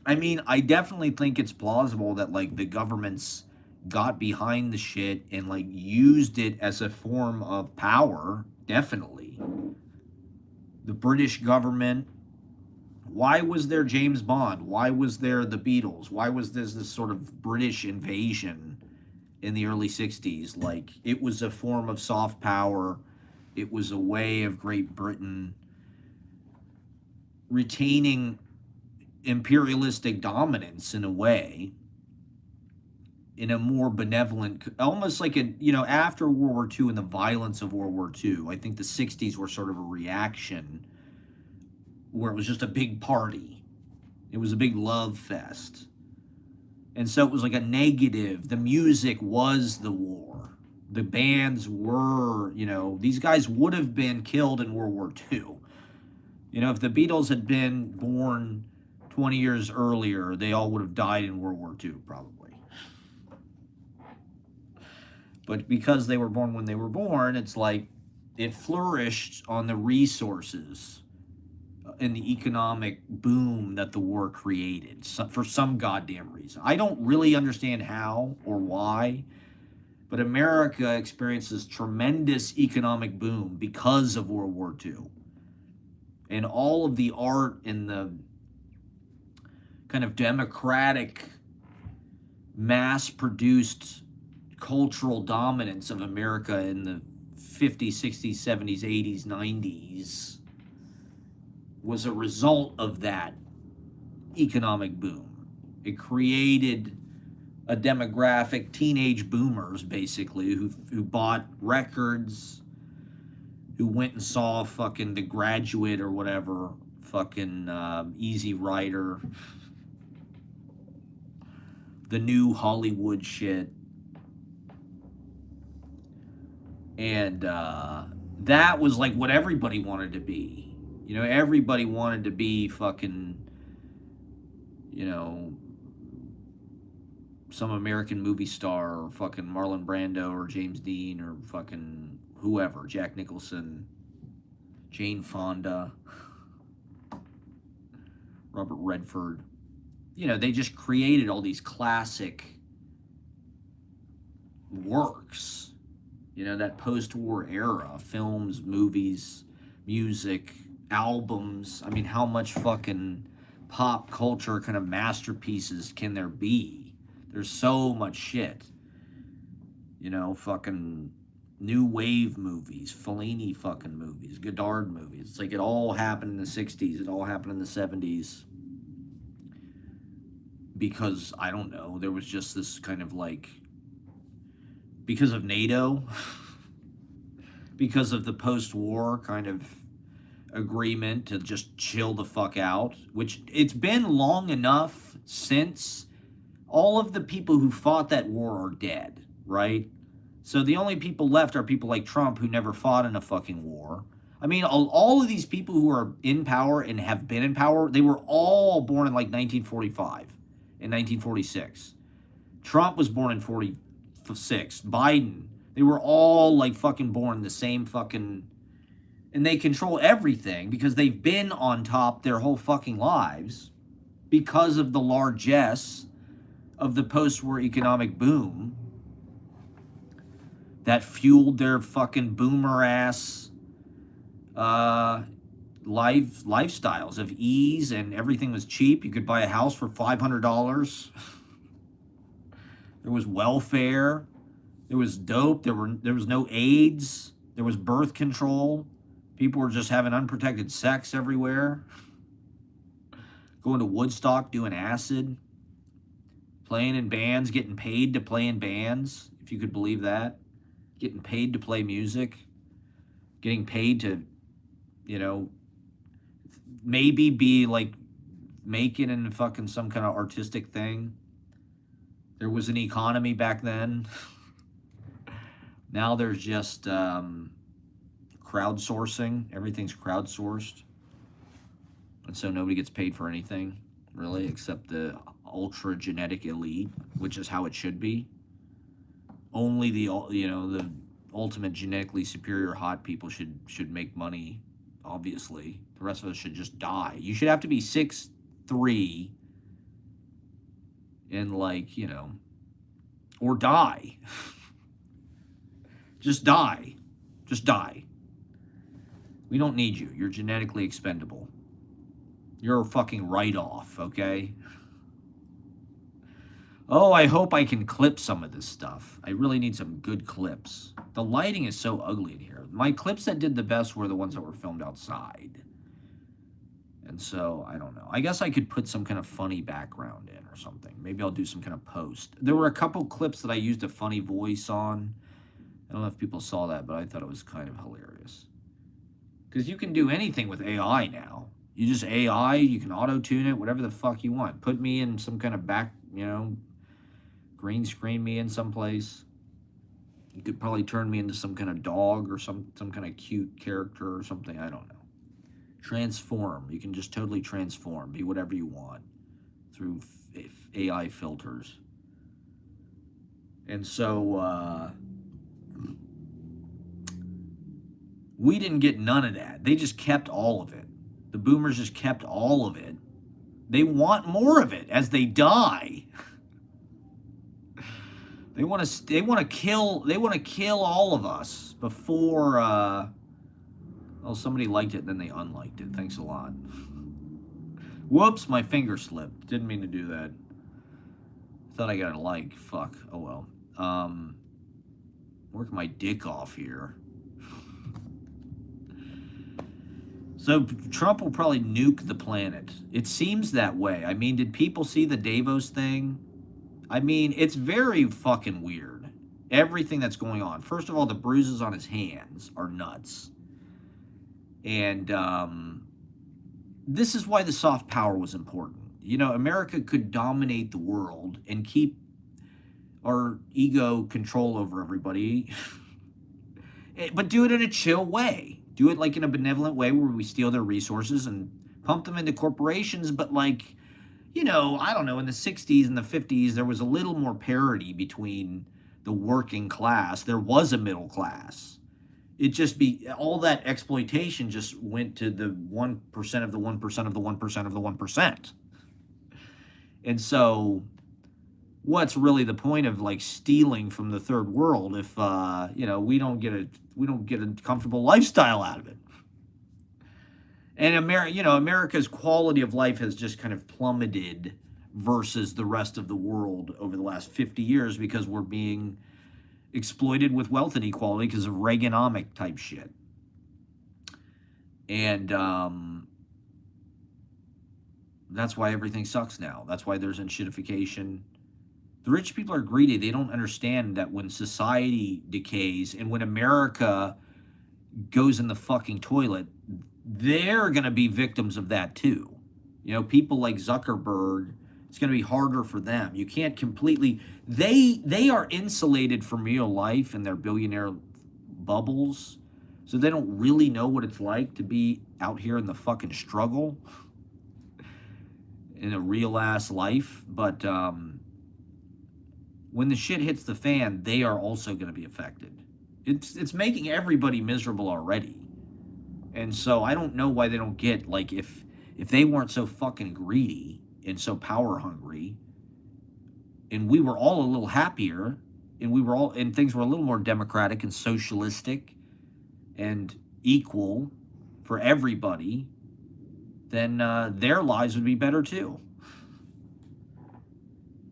I mean, I definitely think it's plausible that like the governments got behind the shit and like used it as a form of power. Definitely. The British government. Why was there James Bond? Why was there the Beatles? Why was this sort of British invasion in the early 60s? Like, it was a form of soft power. It was a way of Great Britain retaining imperialistic dominance in a way, in a more benevolent, almost like a, you know, after World War II and the violence of World War II, I think the 60s were sort of a reaction where it was just a big party. It was a big love fest. And so it was like a negative. The music was the war. The bands were, you know, these guys would have been killed in World War II. You know, if the Beatles had been born 20 years earlier, they all would have died in World War II, probably. But because they were born when they were born, it's like it flourished on the resources and the economic boom that the war created for some goddamn reason. I don't really understand how or why, but America experiences tremendous economic boom because of World War II. And all of the art and the kind of democratic, mass-produced cultural dominance of America in the 50s, 60s, 70s, 80s, 90s was a result of that economic boom. It created a demographic, teenage boomers, basically, who bought records, who went and saw fucking The Graduate or whatever, fucking Easy Rider, the new Hollywood shit. And that was like what everybody wanted to be. You know, everybody wanted to be fucking, you know, some American movie star or fucking Marlon Brando or James Dean or fucking whoever, Jack Nicholson, Jane Fonda. Robert Redford. You know, they just created all these classic works. You know, that post-war era, films, movies, music, albums. I mean, how much fucking pop culture kind of masterpieces can there be? There's so much shit. You know, fucking new wave movies, Fellini fucking movies, Godard movies. It's like it all happened in the 60s. It all happened in the 70s. Because, I don't know, there was just this kind of like, because of NATO, because of the post-war kind of agreement to just chill the fuck out, which it's been long enough since all of the people who fought that war are dead, right? So the only people left are people like Trump who never fought in a fucking war. I mean, all of these people who are in power and have been in power, they were all born in like 1945 and 1946. Trump was born in 46. Biden, they were all like fucking born the same fucking... And they control everything because they've been on top their whole fucking lives because of the largesse of the post-war economic boom that fueled their fucking boomer-ass lifestyles of ease, and everything was cheap. You could buy a house for $500. There was welfare. There was dope. There was no AIDS. There was birth control. People were just having unprotected sex everywhere. Going to Woodstock, doing acid. Playing in bands, getting paid to play in bands, if you could believe that. Getting paid to play music. Getting paid to, you know, maybe be like making in fucking some kind of artistic thing. There was an economy back then. Now there's just crowdsourcing. Everything's crowdsourced. And so nobody gets paid for anything, really, except the ultra genetic elite, which is how it should be. Only the ultimate genetically superior hot people should make money, obviously. The rest of us should just die. You should have to be 6'3" and like, you know, or die. Just die. Just die. We don't need you. You're genetically expendable. You're a fucking write-off, okay? Oh, I hope I can clip some of this stuff. I really need some good clips. The lighting is so ugly in here. My clips that did the best were the ones that were filmed outside. And so, I don't know. I guess I could put some kind of funny background in or something. Maybe I'll do some kind of post. There were a couple clips that I used a funny voice on. I don't know if people saw that, but I thought it was kind of hilarious. Because you can do anything with AI now. You just AI, you can auto-tune it, whatever the fuck you want. Put me in some kind of back, you know, green screen me in someplace. You could probably turn me into some kind of dog or some kind of cute character or something. I don't know. Transform. You can just totally transform. Be whatever you want through AI filters. And so, we didn't get none of that. They just kept all of it. The boomers just kept all of it. They want more of it as they die. They want to kill all of us before well, somebody liked it and then they unliked it. Thanks a lot. Whoops, my finger slipped. Didn't mean to do that. Thought I got a like. Fuck. Oh well. Work my dick off here. So Trump will probably nuke the planet. It seems that way. I mean, did people see the Davos thing? I mean, it's very fucking weird. Everything that's going on. First of all, the bruises on his hands are nuts. And this is why the soft power was important. You know, America could dominate the world and keep our ego control over everybody. But do it in a chill way. Do it like in a benevolent way where we steal their resources and pump them into corporations. But like, you know, I don't know, in the 60s and the 50s, there was a little more parity between the working class. There was a middle class. it just be all that exploitation just went to the 1% of the 1% of the 1% of the 1%. And so what's really the point of like stealing from the third world if we don't get a comfortable lifestyle out of it? And America's quality of life has just kind of plummeted versus the rest of the world over the last 50 years because we're being exploited with wealth inequality because of Reaganomic type shit. And that's why everything sucks now. That's why there's enshittification. The rich people are greedy. They don't understand that when society decays and when America goes in the fucking toilet, they're going to be victims of that too. People like Zuckerberg, it's going to be harder for them. You can't completely, they are insulated from real life in their billionaire bubbles. So they don't really know what it's like to be out here in the fucking struggle in a real ass life. But when the shit hits the fan, they are also going to be affected. It's making everybody miserable already. And so I don't know why they don't get, like, if they weren't so fucking greedy and so power hungry, and we were all a little happier, and things were a little more democratic and socialistic and equal for everybody, then their lives would be better too.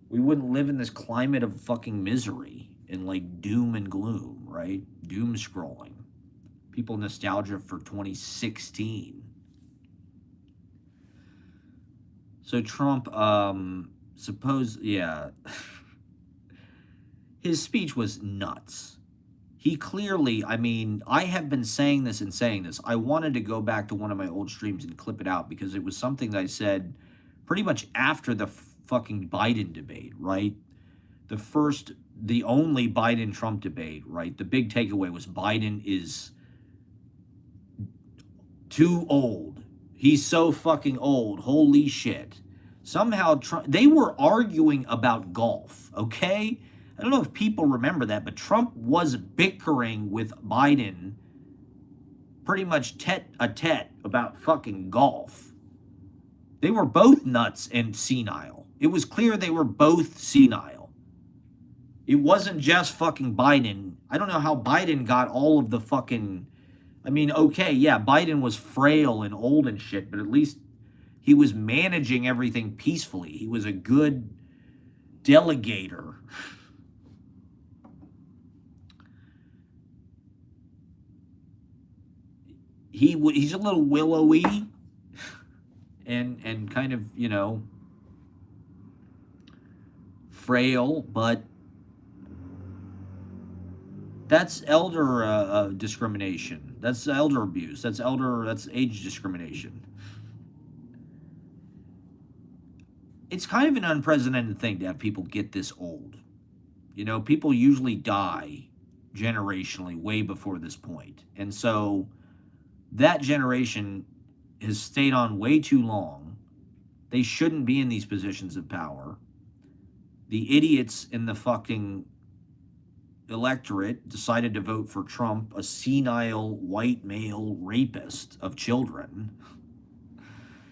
We wouldn't live in this climate of fucking misery and like doom and gloom, right? Doom scrolling. People nostalgia for 2016. So Trump, his speech was nuts. He clearly, I have been saying this and saying this. I wanted to go back to one of my old streams and clip it out because it was something that I said pretty much after the fucking Biden debate, right? The only Biden-Trump debate, right? The big takeaway was Biden is too old. He's so fucking old. Holy shit. Somehow, they were arguing about golf, okay? I don't know if people remember that, but Trump was bickering with Biden pretty much tete-a-tete about fucking golf. They were both nuts and senile. It was clear they were both senile. It wasn't just fucking Biden. I don't know how Biden got all of the fucking... okay, yeah, Biden was frail and old and shit, but at least he was managing everything peacefully. He was a good delegator. He's a little willowy and kind of, frail, but that's elder discrimination. That's elder abuse. That's age discrimination. It's kind of an unprecedented thing to have people get this old. People usually die generationally way before this point. And so that generation has stayed on way too long. They shouldn't be in these positions of power. The idiots in the fucking electorate decided to vote for Trump, a senile white male rapist of children,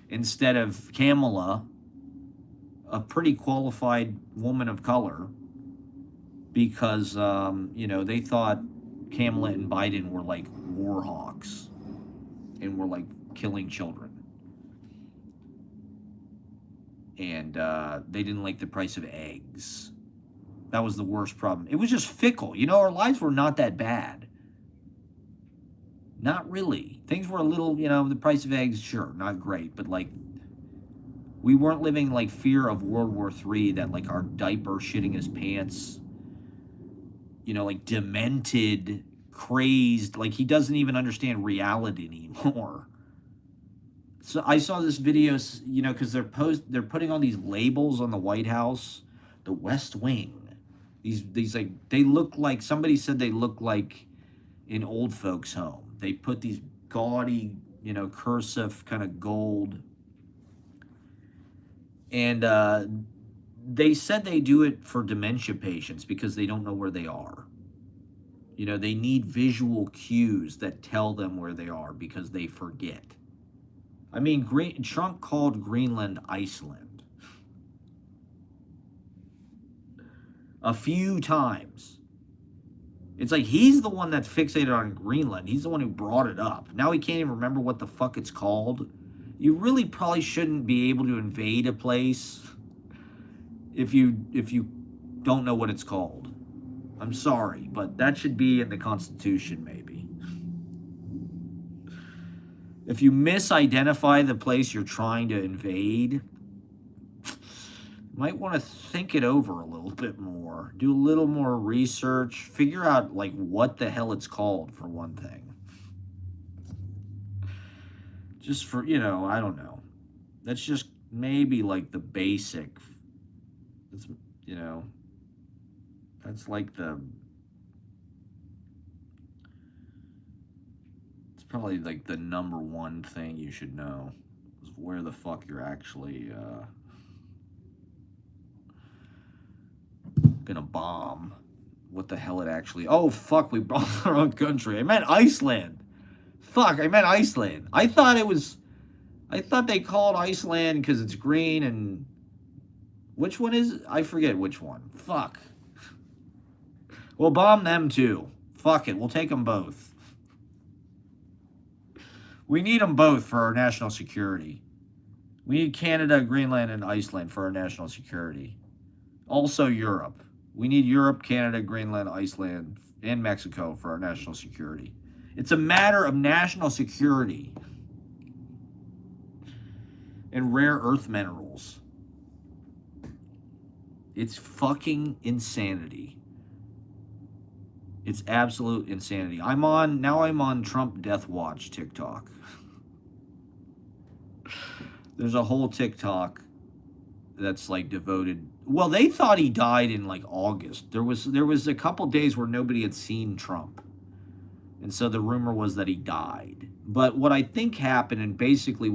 instead of Kamala, a pretty qualified woman of color, because, they thought Kamala and Biden were like war hawks and were like killing children. And they didn't like the price of eggs. That was the worst problem. It was just fickle. Our lives were not that bad. Not really. Things were a little, the price of eggs, sure, not great. But, we weren't living, fear of World War III, that, our diaper shitting his pants, demented, crazed. He doesn't even understand reality anymore. So I saw this video, because they're putting on these labels on the White House, the West Wing. These they look like, somebody said they look like an old folks' home. They put these gaudy, cursive kind of gold. And they said they do it for dementia patients because they don't know where they are. You know, they need visual cues that tell them where they are because they forget. I mean, Trump called Greenland Iceland a few times. It's like he's the one that's fixated on Greenland. He's the one who brought it up. Now he can't even remember what the fuck it's called. You really probably shouldn't be able to invade a place if you don't know what it's called. I'm sorry, but that should be in the Constitution, maybe. If you misidentify the place you're trying to invade, you might want to think it over a little bit more. Do a little more research. Figure out, like, what the hell it's called, for one thing. Just for, you know, I don't know. That's just maybe, like, the basic, that's, you know, that's like the, it's probably like the number one thing you should know is where the fuck you're actually gonna bomb. What the hell it actually, oh fuck, we brought the wrong country. I meant Iceland. Fuck, I meant Iceland. I thought they called Iceland because it's green and, which one is it? I forget which one. Fuck. We'll bomb them too. Fuck it. We'll take them both. We need them both for our national security. We need Canada, Greenland, and Iceland for our national security. Also Europe. We need Europe, Canada, Greenland, Iceland, and Mexico for our national security. It's a matter of national security and rare earth minerals. It's fucking insanity. It's absolute insanity. I'm on Trump Death Watch TikTok. There's a whole TikTok that's like devoted. Well, they thought he died in like August. There was a couple days where nobody had seen Trump. And so the rumor was that he died. But what I think happened, and basically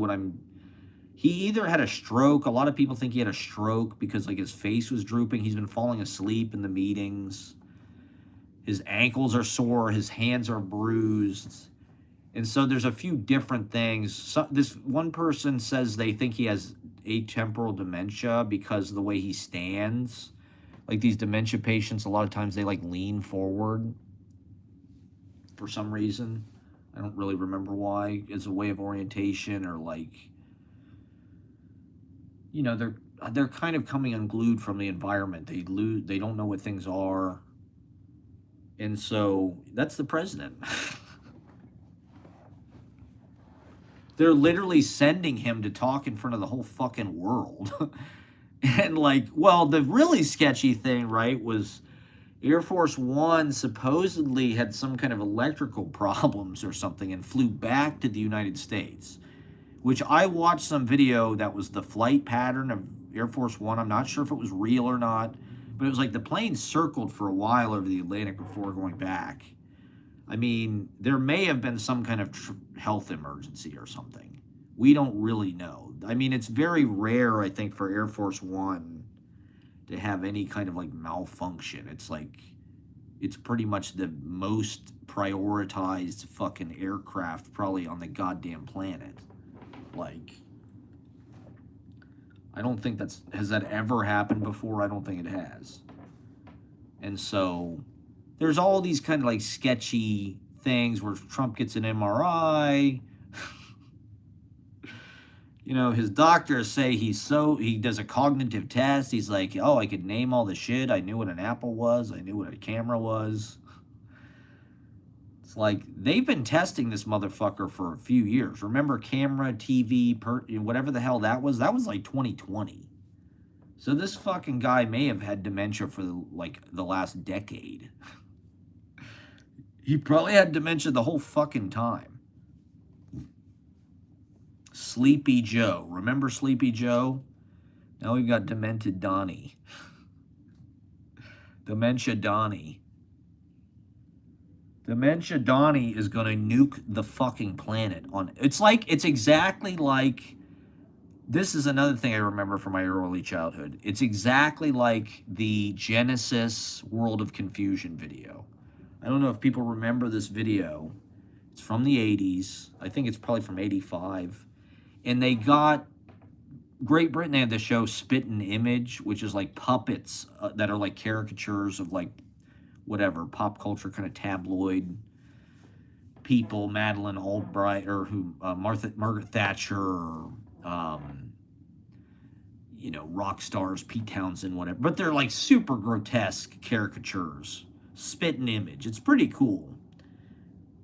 he either had a stroke. A lot of people think he had a stroke because like his face was drooping. He's been falling asleep in the meetings. His ankles are sore. His hands are bruised. And so there's a few different things. This one person says they think he has atemporal dementia because of the way he stands. Like these dementia patients, a lot of times they like lean forward for some reason. I don't really remember why. As a way of orientation, or like, you know, they're kind of coming unglued from the environment. They don't know what things are. And so that's the president. They're literally sending him to talk in front of the whole fucking world. And like, well, the really sketchy thing, right, was Air Force One supposedly had some kind of electrical problems or something and flew back to the United States, which I watched some video that was the flight pattern of Air Force One. I'm not sure if it was real or not. But it was like the plane circled for a while over the Atlantic before going back. I mean, there may have been some kind of health emergency or something. We don't really know. I mean, it's very rare, I think, for Air Force One to have any kind of like malfunction. It's like, it's pretty much the most prioritized fucking aircraft probably on the goddamn planet. Like, I don't think has that ever happened before? I don't think it has. And so there's all these kind of like sketchy things where Trump gets an MRI. You know, his doctors say he does a cognitive test. He's like, oh, I could name all the shit. I knew what an apple was. I knew what a camera was. It's like, they've been testing this motherfucker for a few years. Remember camera, TV, whatever the hell that was? That was like 2020. So this fucking guy may have had dementia for like the last decade. He probably had dementia the whole fucking time. Sleepy Joe. Remember Sleepy Joe? Now we've got Demented Donnie. Dementia Donnie. Dementia Donnie is going to nuke the fucking planet. It's exactly like, this is another thing I remember from my early childhood. It's exactly like the Genesis World of Confusion video. I don't know if people remember this video. It's from the 80s. I think it's probably from 85. And they got Great Britain, they had the show Spittin' Image, which is like puppets that are like caricatures of like whatever, pop culture kind of tabloid people, Madeleine Albright, or who, Margaret Thatcher, or, you know, rock stars, Pete Townsend, whatever. But they're like super grotesque caricatures. Spittin' Image. It's pretty cool.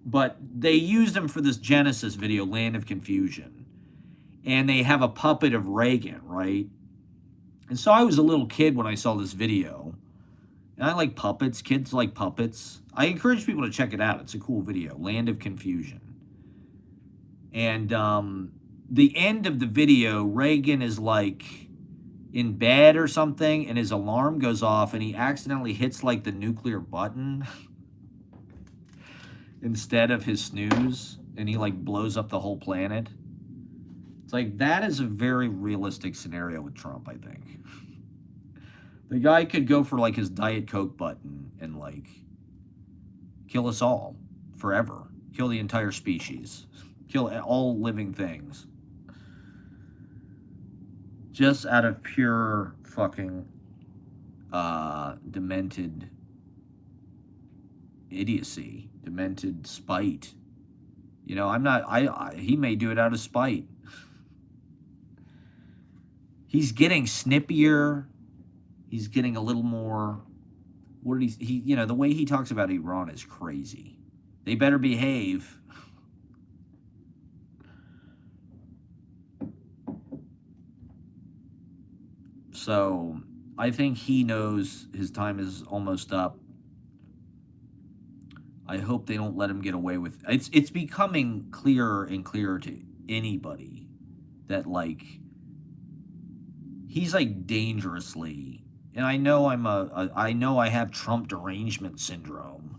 But they used them for this Genesis video, Land of Confusion. And they have a puppet of Reagan, right? And so I was a little kid when I saw this video. And I like puppets. Kids like puppets. I encourage people to check it out. It's a cool video, Land of Confusion. And the end of the video, Reagan is like in bed or something, and his alarm goes off, and he accidentally hits like the nuclear button instead of his snooze, and he like blows up the whole planet. It's like, that is a very realistic scenario with Trump, I think. The guy could go for like his Diet Coke button and like kill us all forever. Kill the entire species. Kill all living things. Just out of pure fucking demented idiocy. Demented spite. You know, I'm not, he may do it out of spite. He's getting snippier. He's getting a little more, what did he, you know, the way he talks about Iran is crazy. They better behave. So I think he knows his time is almost up. I hope they don't let him get away with it. It's becoming clearer and clearer to anybody that like he's like dangerously, and I know I know I have Trump derangement syndrome.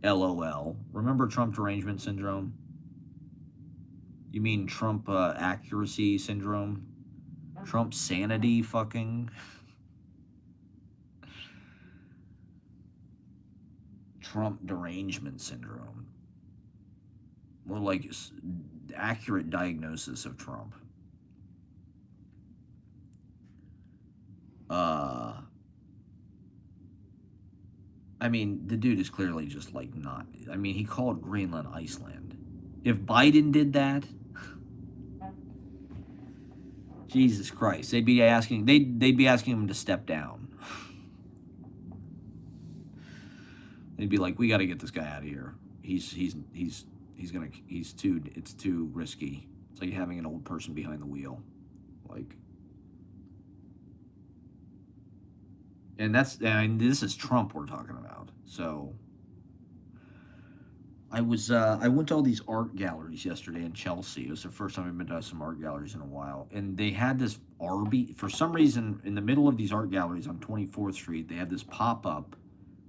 LOL. Remember Trump derangement syndrome? You mean Trump accuracy syndrome? Trump sanity fucking? Trump derangement syndrome. More like accurate diagnosis of Trump. I mean, the dude is clearly just like not. I mean, he called Greenland Iceland. If Biden did that, Jesus Christ, they'd be asking him to step down. They'd be like, we got to get this guy out of here. It's too risky. It's like having an old person behind the wheel, like. And this is Trump we're talking about. So I went to all these art galleries yesterday in Chelsea. It was the first time I've been to some art galleries in a while. And they had this Arby, for some reason, in the middle of these art galleries on 24th Street, they had this pop-up.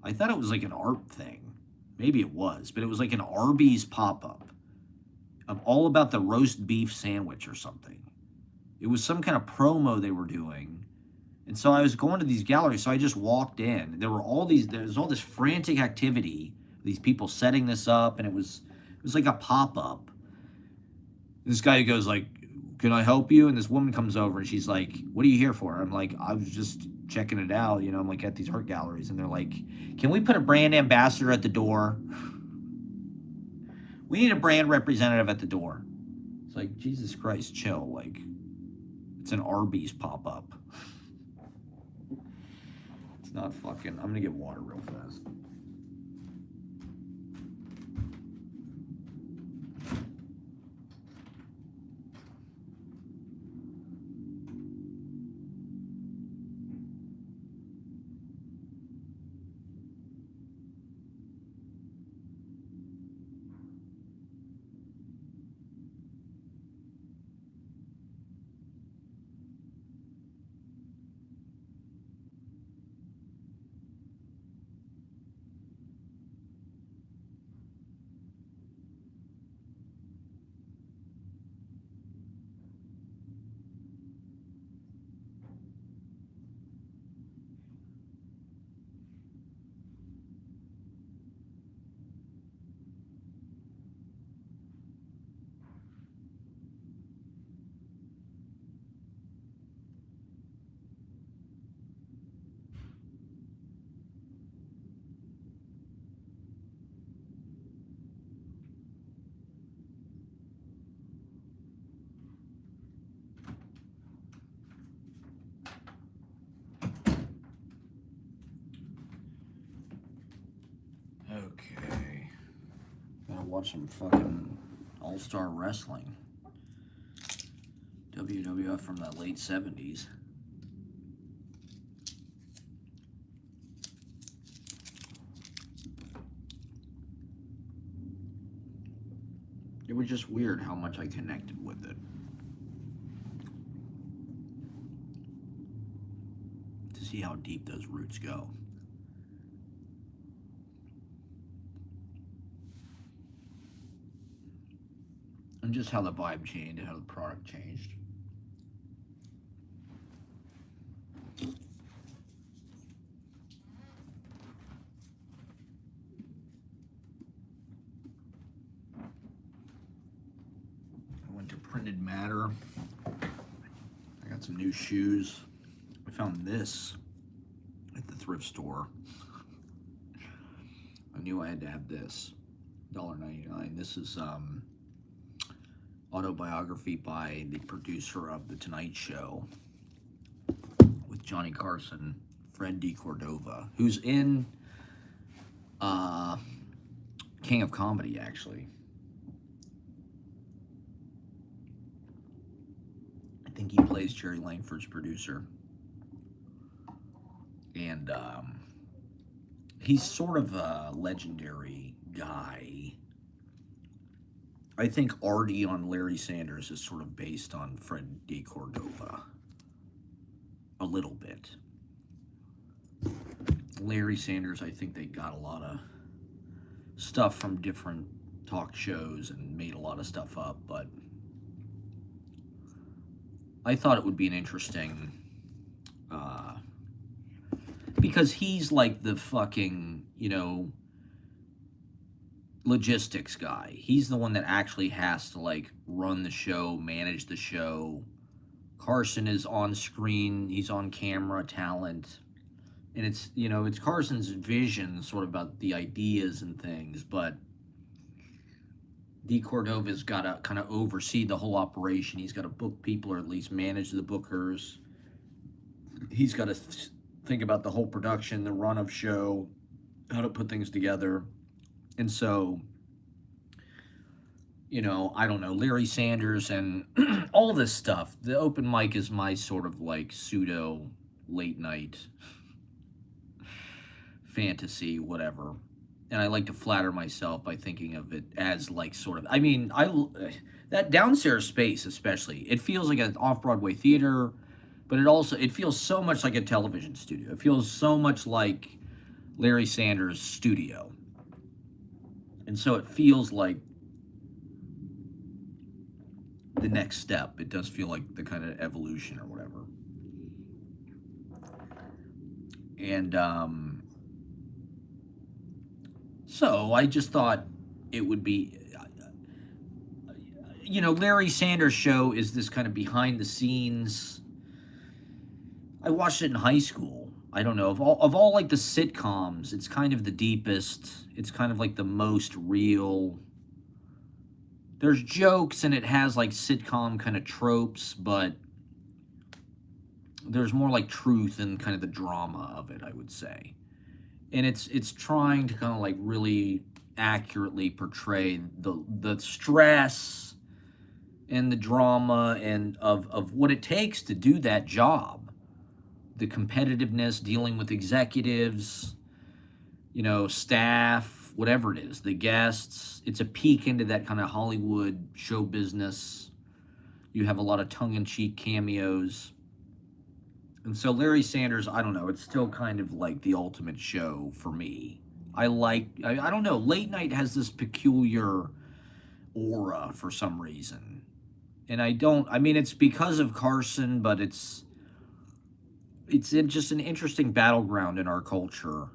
I thought it was like an art thing. Maybe it was, but it was like an Arby's pop-up all about the roast beef sandwich or something. It was some kind of promo they were doing. And so I was going to these galleries, so I just walked in. There was all this frantic activity, these people setting this up, and it was like a pop-up. This guy goes like, can I help you? And this woman comes over, and she's like, what are you here for? I'm like, I was just checking it out, you know, I'm like at these art galleries. And they're like, can we put a brand ambassador at the door? We need a brand representative at the door. It's like, Jesus Christ, chill. Like, it's an Arby's pop-up. Not fucking. I'm gonna get water real fast. Okay. Gotta watch some fucking All-Star Wrestling. WWF from the late 70s. It was just weird how much I connected with it. To see how deep those roots go. And just how the vibe changed, how the product changed. I went to Printed Matter. I got some new shoes. I found this at the thrift store. I knew I had to have this. $1.99. This is autobiography by the producer of The Tonight Show with Johnny Carson, Fred DeCordova, who's in King of Comedy, actually. I think he plays Jerry Langford's producer. And he's sort of a legendary guy. I think Artie on Larry Sanders is sort of based on Fred DeCordova. A little bit. Larry Sanders, I think they got a lot of stuff from different talk shows and made a lot of stuff up, but I thought it would be an interesting, because he's like the fucking, you know, logistics guy. He's the one that actually has to like run the show, manage the show. Carson is on screen, he's on camera talent. And it's, you know, it's Carson's vision sort of about the ideas and things, but DeCordova's got to kind of oversee the whole operation. He's got to book people or at least manage the bookers. He's got to think about the whole production, the run of show, how to put things together. And so, you know, I don't know, Larry Sanders and all this stuff. The open mic is my sort of like pseudo late night fantasy, whatever. And I like to flatter myself by thinking of it as like sort of, I mean, that downstairs space especially, it feels like an off-Broadway theater, but it feels so much like a television studio. It feels so much like Larry Sanders' studio. And so it feels like the next step. It does feel like the kind of evolution or whatever. And so I just thought it would be, you know, Larry Sanders' show is this kind of behind the scenes. I watched it in high school. I don't know, of all like the sitcoms, it's kind of the deepest. It's kind of like the most real. There's jokes and it has like sitcom kind of tropes, but there's more like truth and kind of the drama of it, I would say. And it's trying to kind of like really accurately portray the stress and the drama and of what it takes to do that job. The competitiveness, dealing with executives, you know, staff, whatever it is, the guests. It's a peek into that kind of Hollywood show business. You have a lot of tongue-in-cheek cameos. And so Larry Sanders, I don't know, it's still kind of like the ultimate show for me. I don't know, late night has this peculiar aura for some reason. And I mean, it's because of Carson, but it's just an interesting battleground in our culture.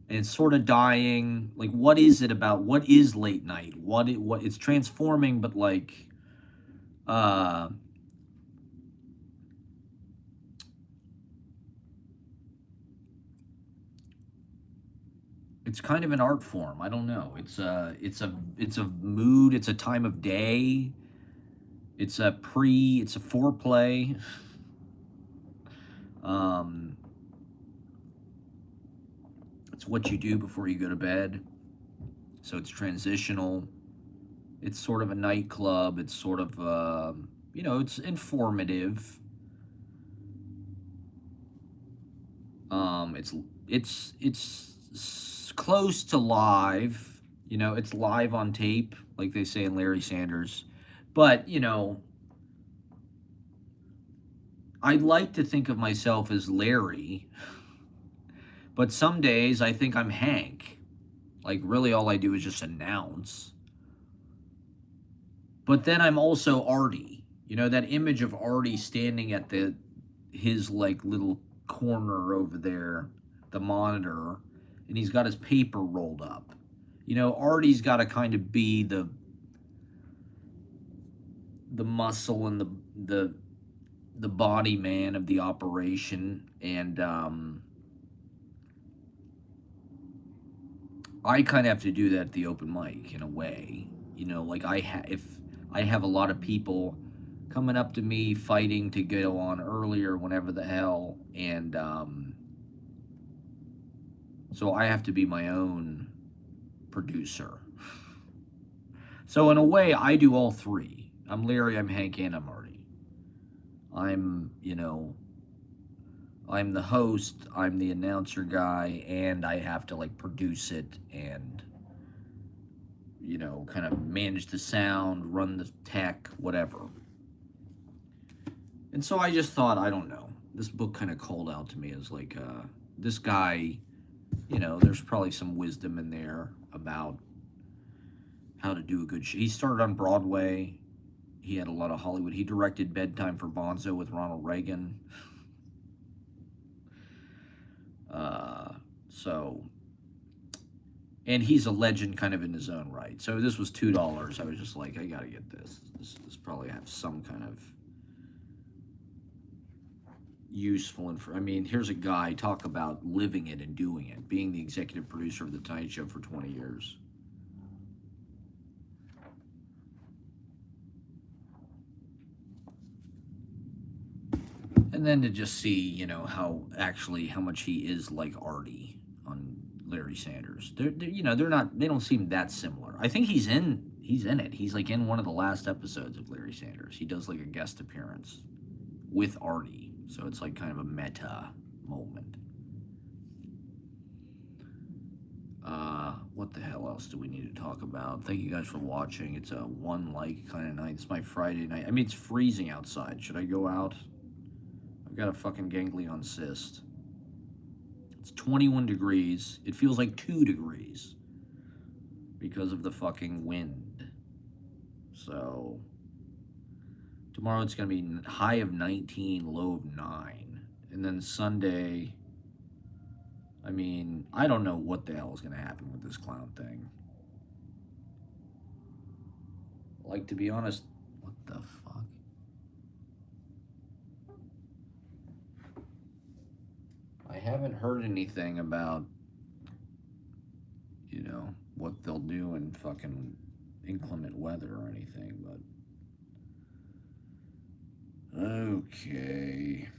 And it's sort of dying. Like, what is it about? What is late night? What it's transforming, but like, it's kind of an art form. I don't know. It's a mood. It's a time of day. It's a foreplay. It's what you do before you go to bed. So it's transitional. It's sort of a nightclub. It's sort of, it's informative. It's close to live. It's live on tape, like they say in Larry Sanders. But I'd like to think of myself as Larry, but some days I think I'm Hank. Like, really, all I do is just announce. But then I'm also Artie. That image of Artie standing at his like little corner over there, the monitor, and he's got his paper rolled up. Artie's got to kind of be the muscle and the body man of the operation, and I kind of have to do that at the open mic in a way. Like if I have a lot of people coming up to me fighting to go on earlier, whenever the hell, and so I have to be my own producer. So in a way, I do all three. I'm Larry, I'm Hank, and I'm Artie. I'm the host, I'm the announcer guy, and I have to like produce it and kind of manage the sound, run the tech, whatever. And so I just thought, I don't know, this book kind of called out to me as like, this guy, there's probably some wisdom in there about how to do a good show. He started on Broadway. He had a lot of Hollywood. He directed Bedtime for Bonzo with Ronald Reagan. And he's a legend kind of in his own right. So this was $2. I was just like, I gotta get this. This probably has some kind of useful info. I mean, here's a guy, talk about living it and doing it, being the executive producer of The Tonight Show for 20 years. And then to just see, how much he is like Artie on Larry Sanders. They don't seem that similar. I think he's in it. He's like in one of the last episodes of Larry Sanders. He does like a guest appearance with Artie. So it's like kind of a meta moment. What the hell else do we need to talk about? Thank you guys for watching. It's a one like kind of night. It's my Friday night. I mean, it's freezing outside. Should I go out? I've got a fucking ganglion cyst. It's 21 degrees. It feels like 2 degrees because of the fucking wind. So tomorrow it's going to be high of 19, low of 9. And then Sunday, I mean, I don't know what the hell is going to happen with this clown thing. Like, to be honest, what the fuck? I haven't heard anything about, what they'll do in fucking inclement weather or anything, but okay.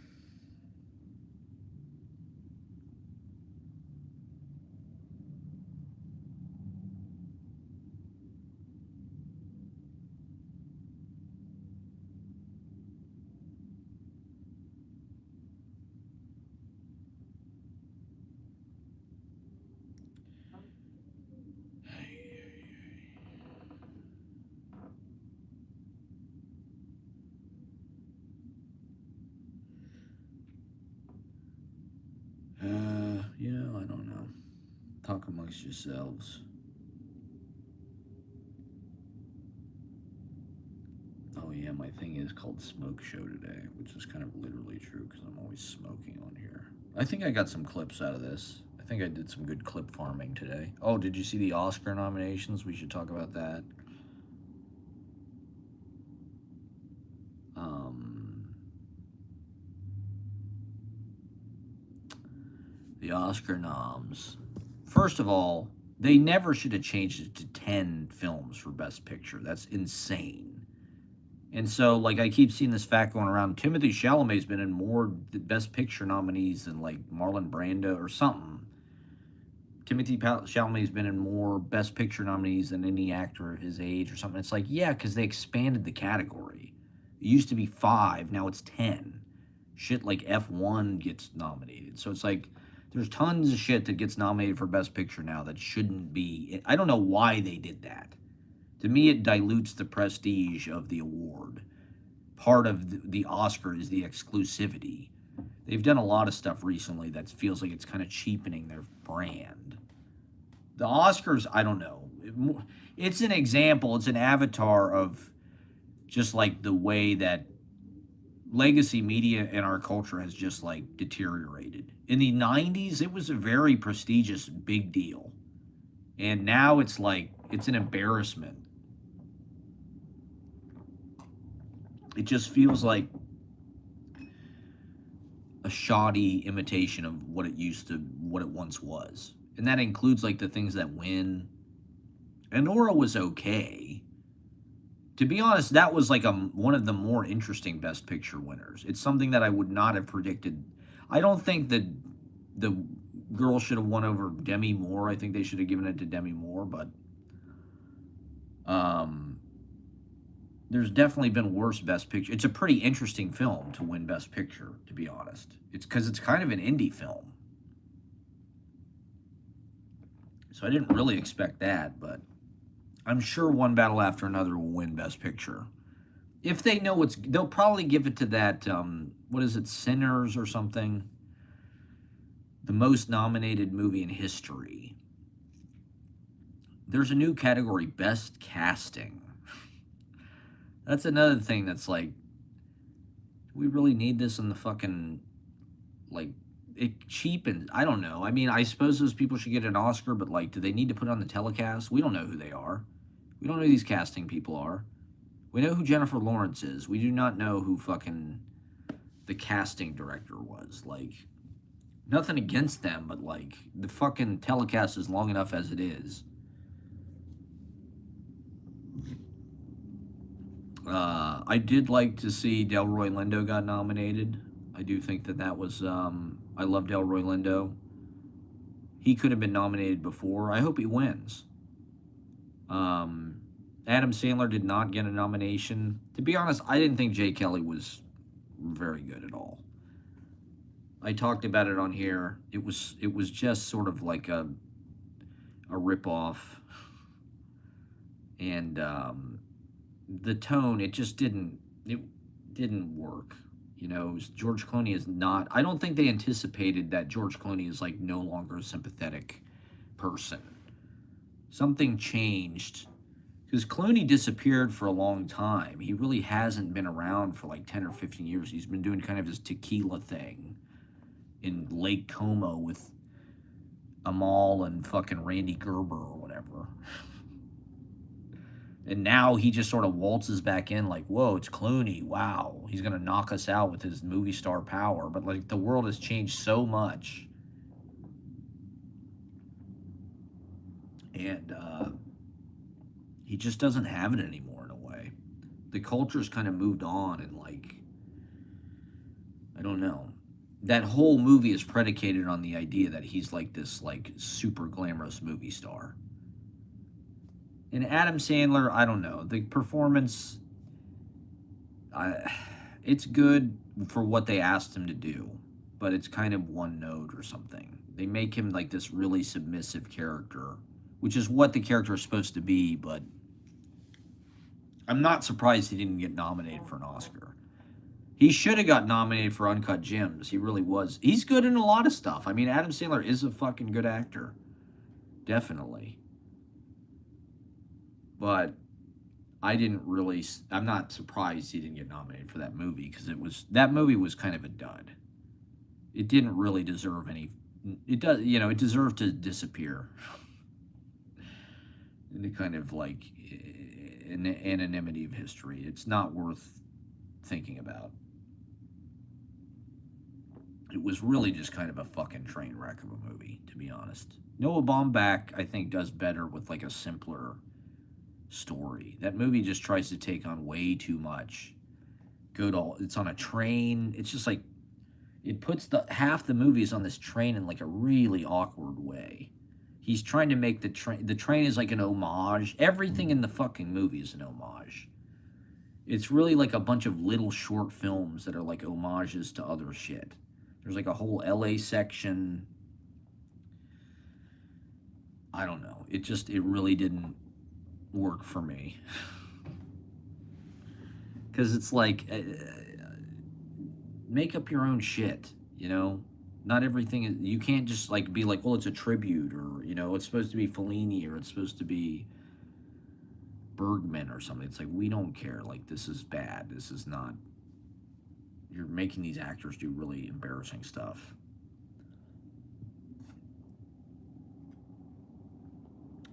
I don't know. Talk amongst yourselves. Oh yeah, my thing is called Smoke Show today, which is kind of literally true because I'm always smoking on here. I think I got some clips out of this. I think I did some good clip farming today. Oh, did you see the Oscar nominations? We should talk about that. The Oscar noms. First of all, they never should have changed it to 10 films for Best Picture. That's insane. And so, like, I keep seeing this fact going around. Timothée Chalamet's been in more Best Picture nominees than, like, Marlon Brando or something. Chalamet's been in more Best Picture nominees than any actor of his age or something. It's like, yeah, because they expanded the category. It used to be 5, now it's 10. Shit like F1 gets nominated. So it's like, there's tons of shit that gets nominated for Best Picture now that shouldn't be. I don't know why they did that. To me, it dilutes the prestige of the award. Part of the Oscar is the exclusivity. They've done a lot of stuff recently that feels like it's kind of cheapening their brand. The Oscars, I don't know. It's an example, it's an avatar of just like the way that legacy media in our culture has just like deteriorated. In the 90s, it was a very prestigious big deal. And now it's like, it's an embarrassment. It just feels like a shoddy imitation of what it once was. And that includes like the things that win. Anora was okay. To be honest, that was like one of the more interesting Best Picture winners. It's something that I would not have predicted. I don't think that the girl should have won over Demi Moore. I think they should have given it to Demi Moore, but um, there's definitely been worse Best Picture. It's a pretty interesting film to win Best Picture, to be honest. It's because it's kind of an indie film. So I didn't really expect that, but I'm sure One Battle After Another will win Best Picture. If they know what's, they'll probably give it to that, what is it, Sinners or something? The most nominated movie in history. There's a new category, Best Casting. That's another thing that's like, do we really need this in the fucking, like, it cheapens. I don't know. I mean, I suppose those people should get an Oscar, but like, do they need to put on the telecast? We don't know who they are. We don't know who these casting people are. We know who Jennifer Lawrence is. We do not know who fucking the casting director was. Like, nothing against them, but like, the fucking telecast is long enough as it is. I did like to see Delroy Lindo got nominated. I do think that that was. I love Delroy Lindo. He could have been nominated before. I hope he wins. Um, Adam Sandler did not get a nomination. To be honest, I didn't think Jay Kelly was very good at all. I talked about it on here. It was just sort of like a ripoff, and the tone it didn't work. You know, George Clooney is not. I don't think they anticipated that George Clooney is like no longer a sympathetic person. Something changed because Clooney disappeared for a long time. He really hasn't been around for like 10 or 15 years. He's been doing kind of this tequila thing in Lake Como with Amal and fucking Randy Gerber or whatever. And now he just sort of waltzes back in like, whoa, it's Clooney. Wow. He's going to knock us out with his movie star power. But like the world has changed so much. And he just doesn't have it anymore in a way. The culture's kind of moved on and like, I don't know. That whole movie is predicated on the idea that he's like this like super glamorous movie star. And Adam Sandler, I don't know. The performance, it's good for what they asked him to do, but it's kind of one note or something. They make him like this really submissive character, which is what the character is supposed to be, but I'm not surprised he didn't get nominated for an Oscar. He should have got nominated for Uncut Gems. He really was. He's good in a lot of stuff. I mean, Adam Sandler is a fucking good actor. Definitely. But I didn't really. I'm not surprised he didn't get nominated for that movie because that movie was kind of a dud. It didn't really deserve any. It does, it deserved to disappear in the kind of like anonymity of history. It's not worth thinking about. It was really just kind of a fucking train wreck of a movie, to be honest. Noah Baumbach, I think, does better with like a simpler story. That movie just tries to take on way too much. It's on a train. It's just like it puts the half the movies on this train in like a really awkward way. He's trying to make the train. The train is like an homage. Everything in the fucking movie is an homage. It's really like a bunch of little short films that are like homages to other shit. There's like a whole LA section. I don't know. It really didn't work for me. Because it's like, make up your own shit, you know? Not everything is, you can't just like be like, well, it's a tribute, or, you know, it's supposed to be Fellini, or it's supposed to be Bergman or something. It's like, we don't care. Like, this is bad. This is not, you're making these actors do really embarrassing stuff.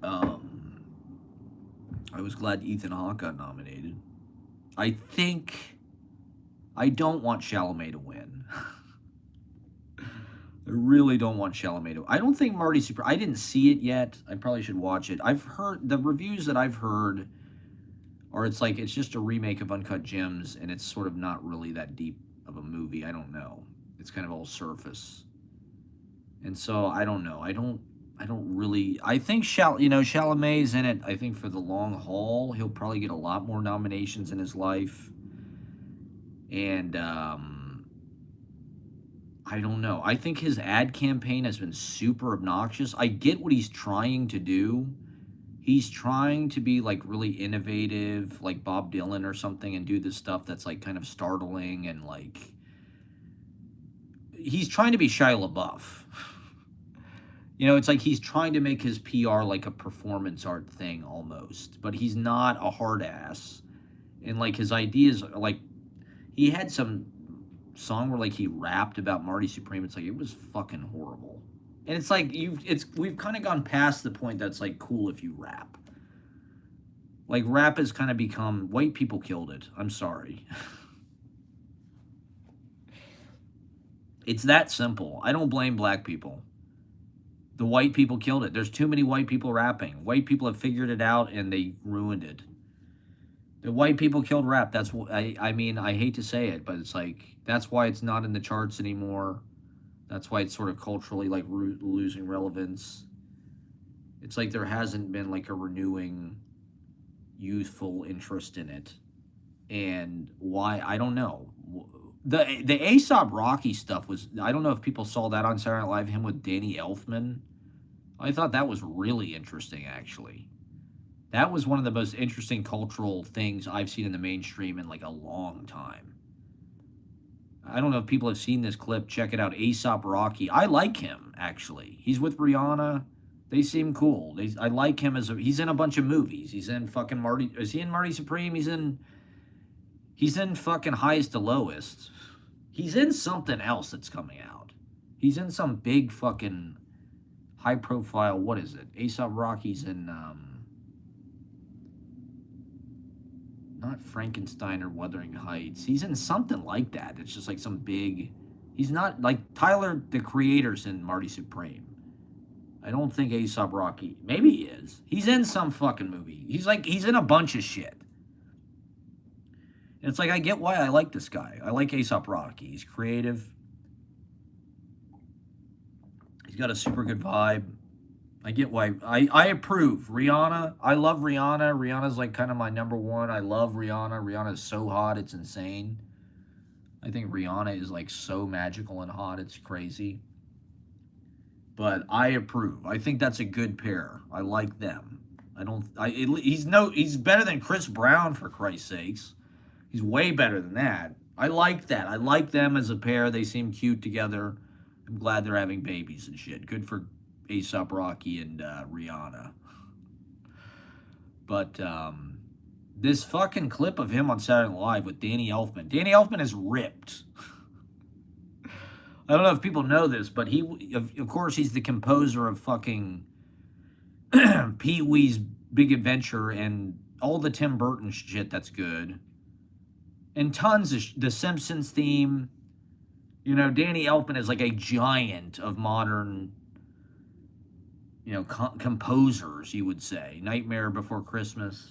I was glad Ethan Hawke got nominated. I don't want Chalamet to win. I really don't want Chalamet to. I don't think Marty Super. I didn't see it yet. I probably should watch it. I've heard the reviews that I've heard, or it's like it's just a remake of Uncut Gems, and it's sort of not really that deep of a movie. I don't know. It's kind of all surface, and so I don't know. I don't really. I think Chalamet's in it. I think for the long haul, he'll probably get a lot more nominations in his life, and I don't know. I think his ad campaign has been super obnoxious. I get what he's trying to do. He's trying to be like really innovative, like Bob Dylan or something, and do this stuff that's like kind of startling, and like he's trying to be Shia LaBeouf. You know, it's like he's trying to make his PR like a performance art thing almost, but he's not a hard ass. And like his ideas, like he had some song where like he rapped about Marty Supreme. It's like it was fucking horrible. And it's like we've kind of gone past the point that's like cool if you rap. Like rap has kind of become, white people killed it. I'm sorry. It's that simple. I don't blame black people. The white people killed it. There's too many white people rapping. White people have figured it out and they ruined it. The white people killed rap. That's what I mean, I hate to say it, but it's like that's why it's not in the charts anymore. That's why it's sort of culturally like losing relevance. It's like there hasn't been like a renewing youthful interest in it. And why, I don't know. The Aesop Rocky stuff was, I don't know if people saw that on Saturday Night Live, him with Danny Elfman. I thought that was really interesting, actually. That was one of the most interesting cultural things I've seen in the mainstream in like a long time. I don't know if people have seen this clip. Check it out. Aesop Rocky. I like him, actually. He's with Rihanna. They seem cool. I like him he's in a bunch of movies. He's in fucking Marty. Is he in Marty Supreme? He's in fucking Highest to Lowest. He's in something else that's coming out. He's in some big fucking high profile, what is it? Aesop Rocky's in, not Frankenstein or Wuthering Heights. He's in something like that. It's just like some big, he's not, like Tyler, the Creator's in Marty Supreme. I don't think Aesop Rocky, maybe he is. He's in some fucking movie. He's in a bunch of shit. It's like, I get why I like this guy. I like Aesop Rocky. He's creative. He's got a super good vibe. I get why. I approve. Rihanna. I love Rihanna. Rihanna's like kind of my number one. I love Rihanna. Rihanna is so hot. It's insane. I think Rihanna is like so magical and hot. It's crazy. But I approve. I think that's a good pair. I like them. He's better than Chris Brown, for Christ's sakes. He's way better than that. I like that. I like them as a pair. They seem cute together. I'm glad they're having babies and shit. Good for Aesop Rocky and Rihanna. But this fucking clip of him on Saturday Night Live with Danny Elfman. Danny Elfman is ripped. I don't know if people know this, but of course, he's the composer of fucking Pee-wee's Big Adventure and all the Tim Burton shit that's good. And tons of the Simpsons theme. You know, Danny Elfman is like a giant of modern, you know, composers, you would say. Nightmare Before Christmas.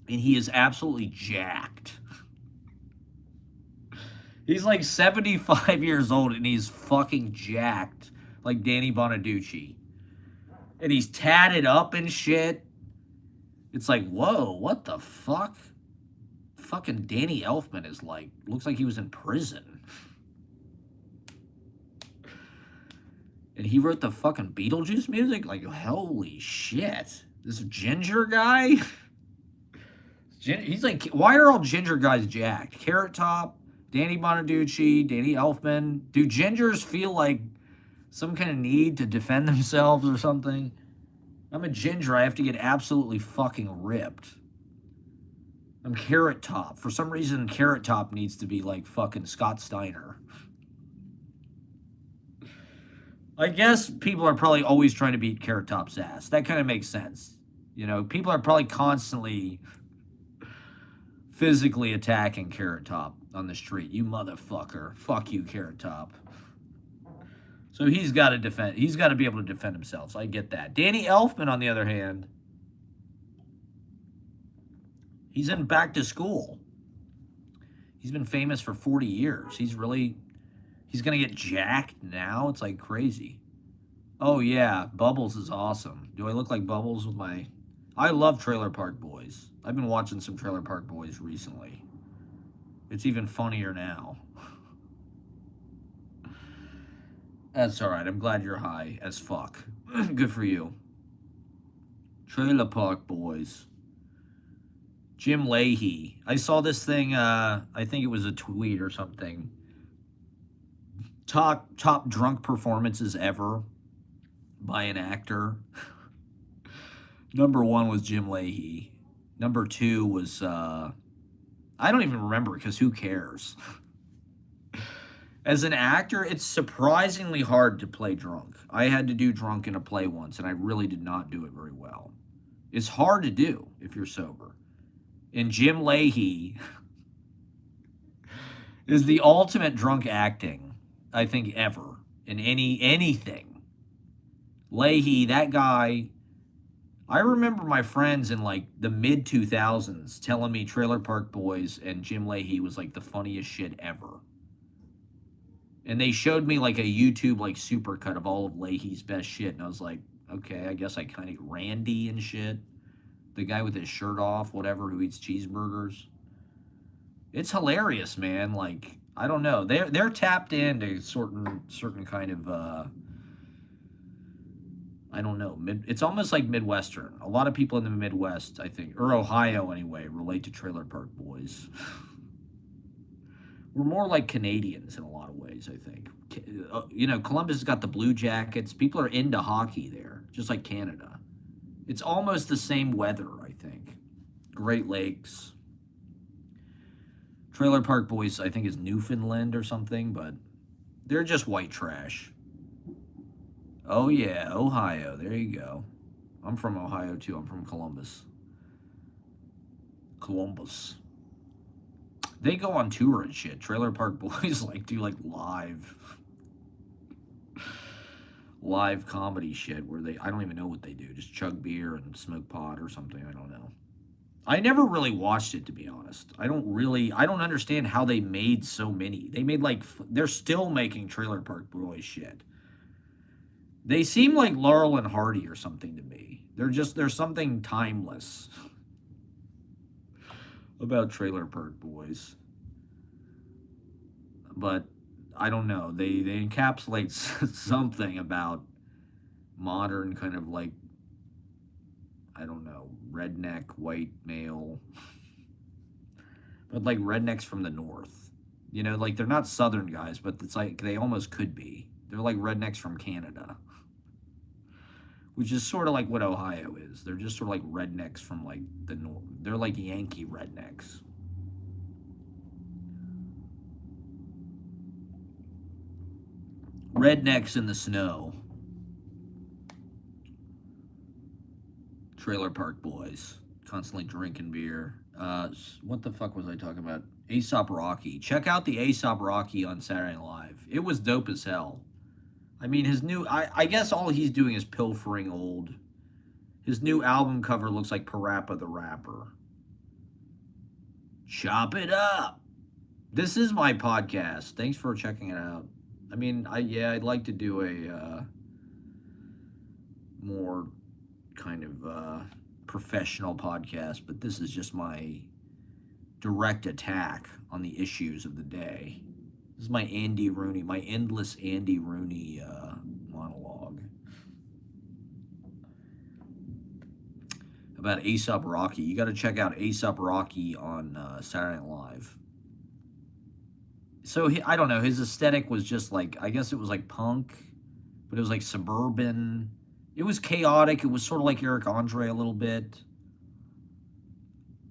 And he is absolutely jacked. He's like 75 years old and he's fucking jacked like Danny Bonaducci. And he's tatted up and shit. It's like, whoa, what the fuck? Fucking Danny Elfman is like, looks like he was in prison. And he wrote the fucking Beetlejuice music? Like, holy shit. This ginger guy? He's like, why are all ginger guys jacked? Carrot Top, Danny Bonaducci, Danny Elfman. Do gingers feel like some kind of need to defend themselves or something? I'm a ginger. I have to get absolutely fucking ripped. I'm Carrot Top. For some reason, Carrot Top needs to be like fucking Scott Steiner. I guess people are probably always trying to beat Carrot Top's ass. That kind of makes sense. You know, people are probably constantly physically attacking Carrot Top on the street. You motherfucker. Fuck you, Carrot Top. So he's got to defend. He's got to be able to defend himself. So I get that. Danny Elfman, on the other hand, he's in Back to School. He's been famous for 40 years. He's going to get jacked now? It's like crazy. Oh, yeah. Bubbles is awesome. Do I look like Bubbles with my... I love Trailer Park Boys. I've been watching some Trailer Park Boys recently. It's even funnier now. That's all right. I'm glad you're high as fuck. Good for you. Trailer Park Boys. Jim Leahy. I saw this thing, I think it was a tweet or something. Top drunk performances ever by an actor. Number 1 was Jim Leahy. Number 2 was, I don't even remember because who cares? As an actor, it's surprisingly hard to play drunk. I had to do drunk in a play once, and I really did not do it very well. It's hard to do if you're sober. And Jim Leahy is the ultimate drunk acting, I think, ever in anything. Leahy, that guy, I remember my friends in like the mid 2000s telling me Trailer Park Boys and Jim Leahy was like the funniest shit ever. And they showed me like a YouTube like supercut of all of Leahy's best shit, and I was like, okay, I guess I kind of Randy and shit. The guy with his shirt off, whatever, who eats cheeseburgers. It's hilarious, man. Like, I don't know. They're tapped into certain kind of I don't know. It's almost like Midwestern. A lot of people in the Midwest, I think, or Ohio anyway, relate to Trailer Park Boys. We're more like Canadians in a lot of ways, I think. You know, Columbus has got the Blue Jackets. People are into hockey there, just like Canada. It's almost the same weather, I think. Great Lakes. Trailer Park Boys, I think, is Newfoundland or something, but they're just white trash. Oh, yeah, Ohio. There you go. I'm from Ohio, too. I'm from Columbus. Columbus. They go on tour and shit. Trailer Park Boys like do like live comedy shit where I don't even know what they do. Just chug beer and smoke pot or something. I don't know. I never really watched it, to be honest. I don't understand how they made so many. They made like, they're still making Trailer Park Boys shit. They seem like Laurel and Hardy or something to me. There's something timeless about Trailer Park Boys. But I don't know. They encapsulate something about modern kind of like, I don't know, redneck white male. But like rednecks from the north. You know, like they're not southern guys, but it's like they almost could be. They're like rednecks from Canada. Which is sort of like what Ohio is. They're just sort of like rednecks from like the north. They're like Yankee rednecks. Rednecks in the snow. Trailer Park Boys. Constantly drinking beer. What the fuck was I talking about? A$AP Rocky. Check out the A$AP Rocky on Saturday Night Live. It was dope as hell. I mean, his new... I guess all he's doing is pilfering old. His new album cover looks like Parappa the Rapper. Chop it up! This is my podcast. Thanks for checking it out. I mean, I'd like to do more kind of professional podcast, but this is just my direct attack on the issues of the day. This is my Andy Rooney, my endless Andy Rooney monologue about A$AP Rocky. You got to check out A$AP Rocky on Saturday Night Live. So I don't know, his aesthetic was just like, I guess it was like punk, but it was like suburban. It was chaotic. It was sort of like Eric Andre a little bit.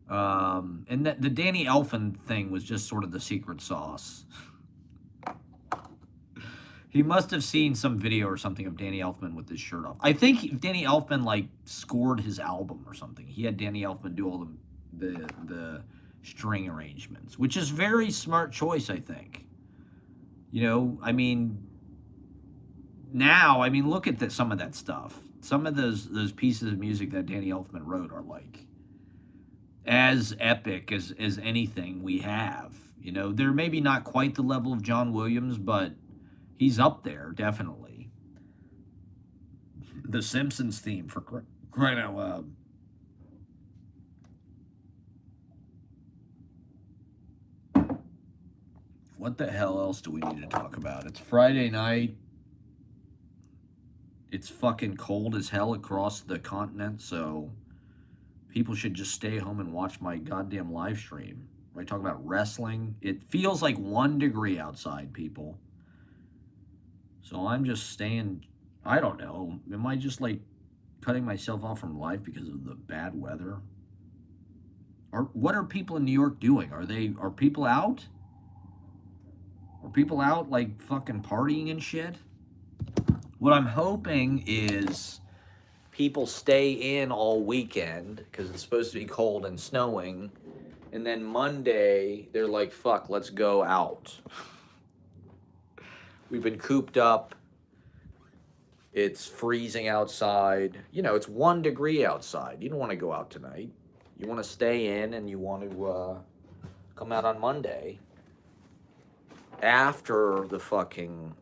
And the Danny Elfman thing was just sort of the secret sauce. He must have seen some video or something of Danny Elfman with his shirt off. I think Danny Elfman like scored his album or something. He had Danny Elfman do all the string arrangements, which is very smart choice, I think. You know, I mean, now, I mean, look at some of that stuff. Some of those pieces of music that Danny Elfman wrote are like as epic as anything we have. You know, they're maybe not quite the level of John Williams, but he's up there, definitely. The Simpsons theme, for crying out loud. What the hell else do we need to talk about? It's Friday night. It's fucking cold as hell across the continent, so people should just stay home and watch my goddamn live stream. I talk about wrestling. It feels like 1 degree outside, people. So I'm just staying, I don't know. Am I just like cutting myself off from life because of the bad weather? Or what are people in New York doing? Are people out? Are people out like fucking partying and shit? What I'm hoping is people stay in all weekend because it's supposed to be cold and snowing. And then Monday, they're like, fuck, let's go out. We've been cooped up. It's freezing outside. You know, it's 1 degree outside. You don't want to go out tonight. You want to stay in and you want to come out on Monday after the fucking,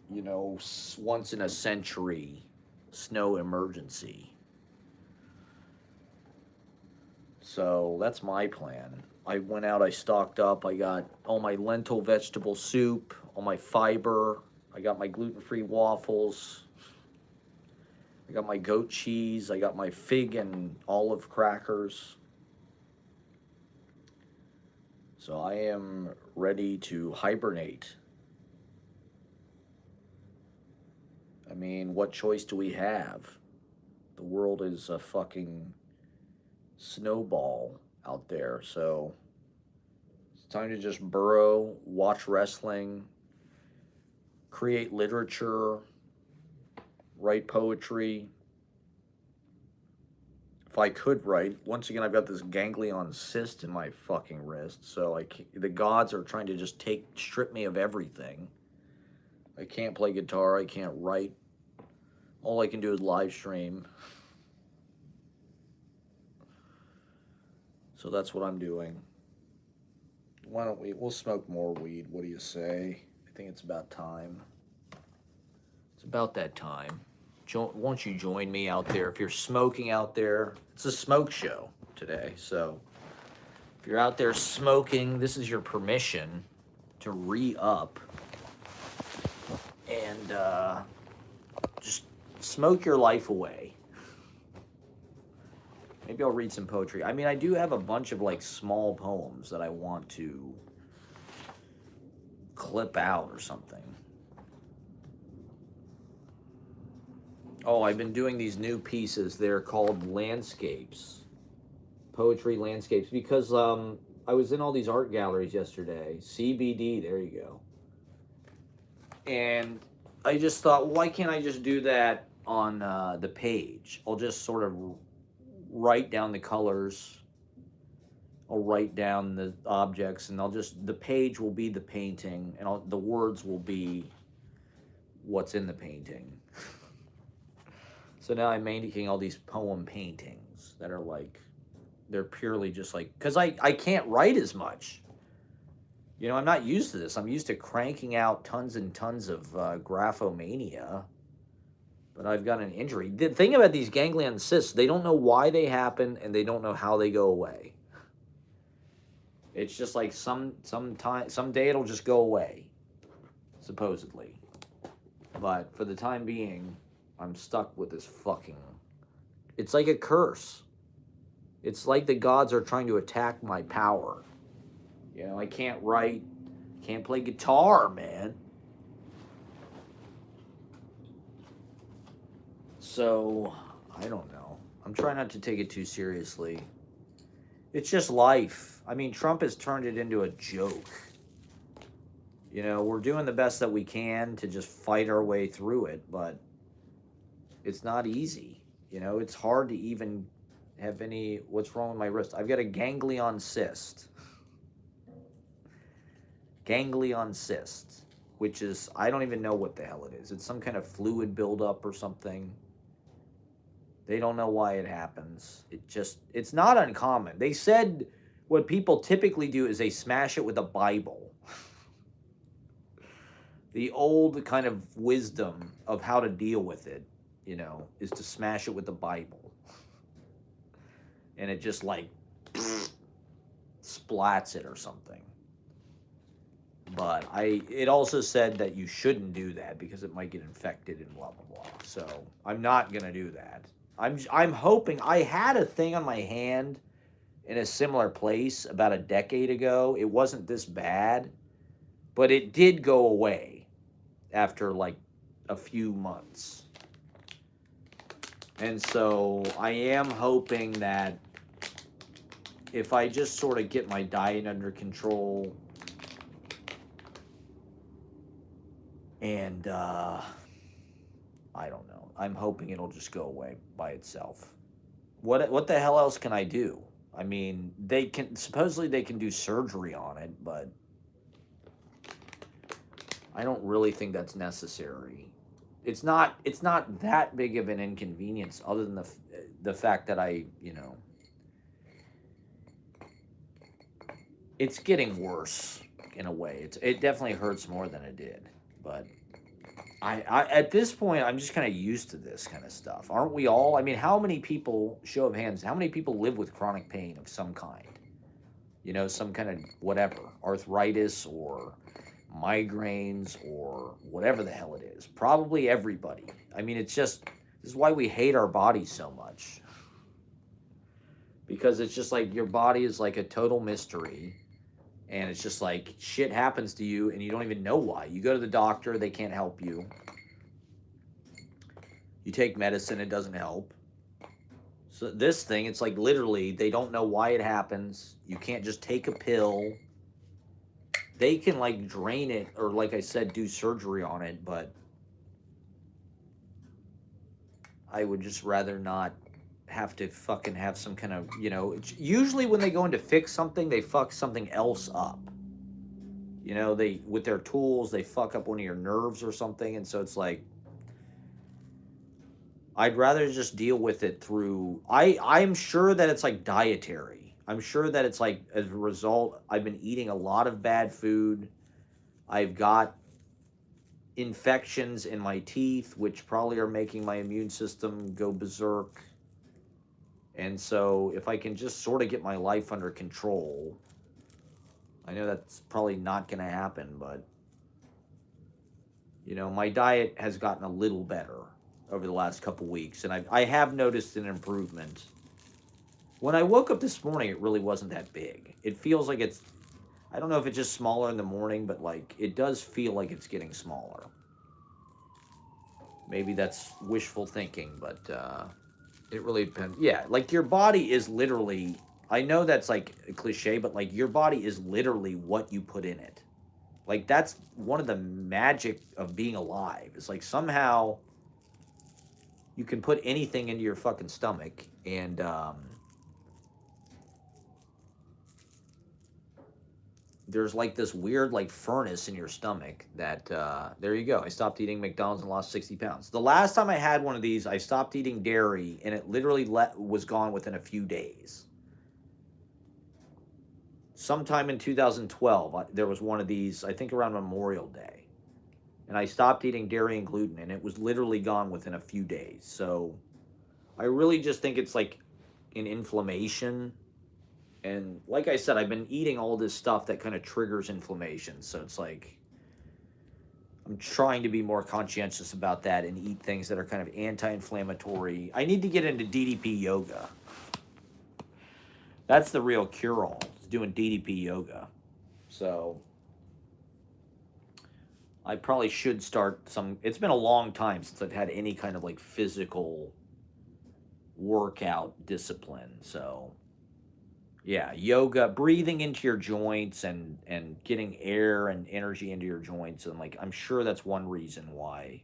you know, once in a century snow emergency. So that's my plan. I went out, I stocked up, I got all my lentil vegetable soup, all my fiber, I got my gluten-free waffles, I got my goat cheese, I got my fig and olive crackers. So I am ready to hibernate. I mean, what choice do we have? The world is a fucking snowball out there, so it's time to just burrow, watch wrestling, create literature, write poetry. If I could write, once again, I've got this ganglion cyst in my fucking wrist, so the gods are trying to just strip me of everything. I can't play guitar, I can't write. All I can do is live stream. So that's what I'm doing. Why don't we'll smoke more weed. What do you say? I think it's about time. It's about that time. Won't you join me out there? If you're smoking out there, it's a smoke show today. So if you're out there smoking, this is your permission to re-up and just smoke your life away. Maybe I'll read some poetry. I mean, I do have a bunch of like small poems that I want to clip out or something. Oh, I've been doing these new pieces. They're called landscapes, poetry landscapes, because I was in all these art galleries yesterday. CBD, there you go. And I just thought, why can't I just do that on the page? I'll just sort of write down the colors. I'll write down the objects, and the page will be the painting, and the words will be what's in the painting. So now I'm making all these poem paintings that are like, they're purely just like, because I can't write as much. You know, I'm not used to this. I'm used to cranking out tons and tons of graphomania. but I've got an injury. The thing about these ganglion cysts, they don't know why they happen and they don't know how they go away. It's just like someday it'll just go away, supposedly. But for the time being, I'm stuck with this fucking. It's like a curse. It's like the gods are trying to attack my power. You know, I can't write, can't play guitar, man. So, I don't know. I'm trying not to take it too seriously. It's just life. I mean, Trump has turned it into a joke. You know, we're doing the best that we can to just fight our way through it, but it's not easy. You know, it's hard to even have any. What's wrong with my wrist? I've got a ganglion cyst. Ganglion cyst, which is, I don't even know what the hell it is. It's some kind of fluid buildup or something. They don't know why it happens. It's not uncommon. They said what people typically do is they smash it with a Bible. The old kind of wisdom of how to deal with it, you know, is to smash it with the Bible. And it just like splats it or something. But it also said that you shouldn't do that because it might get infected and blah blah blah. So I'm not gonna do that. I'm hoping. I had a thing on my hand in a similar place about a decade ago. It wasn't this bad, but it did go away after like a few months. And so I am hoping that if I just sort of get my diet under control and I don't know. I'm hoping it'll just go away by itself. What the hell else can I do? I mean, supposedly they can do surgery on it, but I don't really think that's necessary. It's not that big of an inconvenience other than the fact that it's getting worse in a way. It definitely hurts more than it did, but I at this point I'm just kind of used to this kind of stuff. Aren't we all? I mean, how many people, show of hands, how many people live with chronic pain of some kind? You know, some kind of whatever, arthritis or migraines or whatever the hell it is. Probably everybody. I mean, this is why we hate our bodies so much. Because it's just like your body is like a total mystery. And it's just like shit happens to you and you don't even know why. You go to the doctor, they can't help you. You take medicine, it doesn't help. So this thing, it's like literally they don't know why it happens. You can't just take a pill. They can like drain it or like I said, do surgery on it, but I would just rather not have to fucking have some kind of, you know, usually when they go in to fix something, they fuck something else up. You know, with their tools, they fuck up one of your nerves or something. And so it's like, I'd rather just deal with it through, I'm sure that it's like dietary. I'm sure that it's like, as a result, I've been eating a lot of bad food. I've got infections in my teeth, which probably are making my immune system go berserk. And so if I can just sort of get my life under control, I know that's probably not going to happen, but, you know, my diet has gotten a little better over the last couple weeks, and I have noticed an improvement. When I woke up this morning, it really wasn't that big. It feels like I don't know if it's just smaller in the morning, but like it does feel like it's getting smaller. Maybe that's wishful thinking, but it really depends. Yeah, like your body is literally, I know that's like a cliche, but like your body is literally what you put in it. Like that's one of the magic of being alive. It's like somehow you can put anything into your fucking stomach and there's like this weird like furnace in your stomach that there you go. I stopped eating McDonald's and lost 60 pounds. The last time I had one of these, I stopped eating dairy and it literally was gone within a few days. Sometime in 2012, there was one of these, I think around Memorial Day. And I stopped eating dairy and gluten, and it was literally gone within a few days. So I really just think it's like an inflammation. And like I said, I've been eating all this stuff that kind of triggers inflammation. So it's like I'm trying to be more conscientious about that and eat things that are kind of anti-inflammatory. I need to get into DDP yoga. That's the real cure-all, is doing DDP yoga. So I probably should start some. It's been a long time since I've had any kind of like physical workout discipline. So yeah, yoga, breathing into your joints and getting air and energy into your joints, and like I'm sure that's one reason why.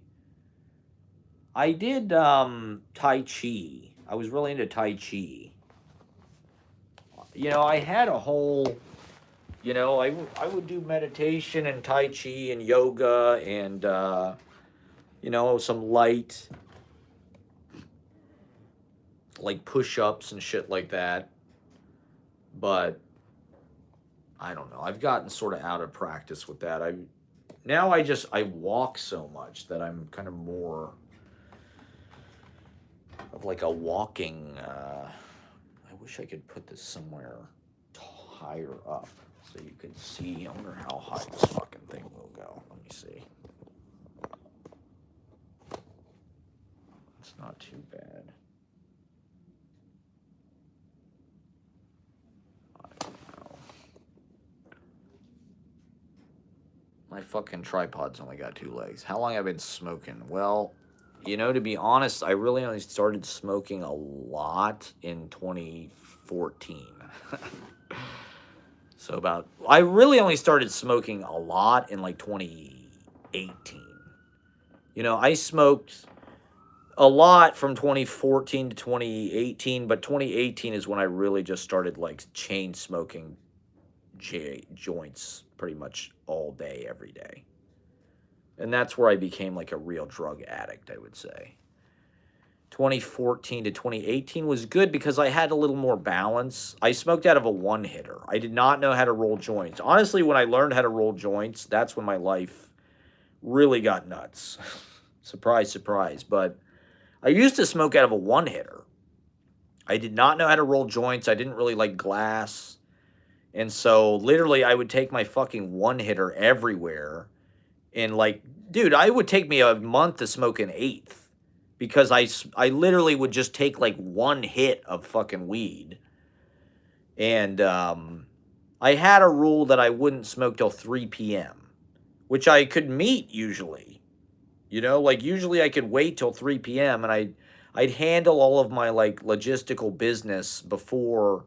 I did Tai Chi. I was really into Tai Chi. I had a whole, I would do meditation and Tai Chi and yoga and, some light, like push ups and shit like that. But I don't know. I've gotten sort of out of practice with that. I walk so much that I'm kind of more of like a walking. I wish I could put this somewhere higher up so you could see. I wonder how high this fucking thing will go. Let me see. It's not too bad. I don't know. My fucking tripod's only got 2 legs. How long have I been smoking? Well, to be honest, I really only started smoking a lot in 2014. I really only started smoking a lot in like 2018. I smoked a lot from 2014 to 2018, but 2018 is when I really just started like chain smoking joints pretty much all day, every day. And that's where I became like a real drug addict, I would say. 2014 to 2018 was good because I had a little more balance. I smoked out of a one hitter. I did not know how to roll joints. Honestly, when I learned how to roll joints, that's when my life really got nuts. Surprise, surprise. But I used to smoke out of a one hitter. I did not know how to roll joints. I didn't really like glass. And so literally I would take my fucking one hitter everywhere. And like, dude, I would take me a month to smoke an eighth. Because I literally would just take like one hit of fucking weed. And I had a rule that I wouldn't smoke till 3 p.m., which I could meet usually. Like usually I could wait till 3 p.m. and I'd handle all of my like logistical business before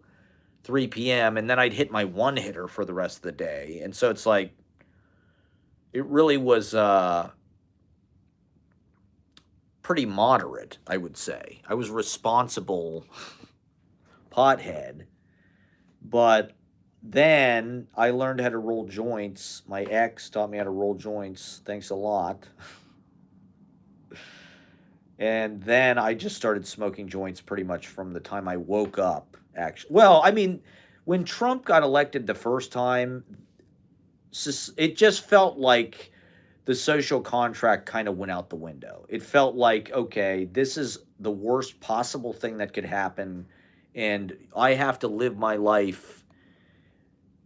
3 p.m. and then I'd hit my one hitter for the rest of the day. And so it's like, it really was pretty moderate, I would say. I was responsible pothead, but then I learned how to roll joints. My ex taught me how to roll joints. Thanks a lot. And then I just started smoking joints pretty much from the time I woke up, actually. Well, I mean, when Trump got elected the first time, it just felt like the social contract kind of went out the window. It felt like, okay, this is the worst possible thing that could happen, and I have to live my life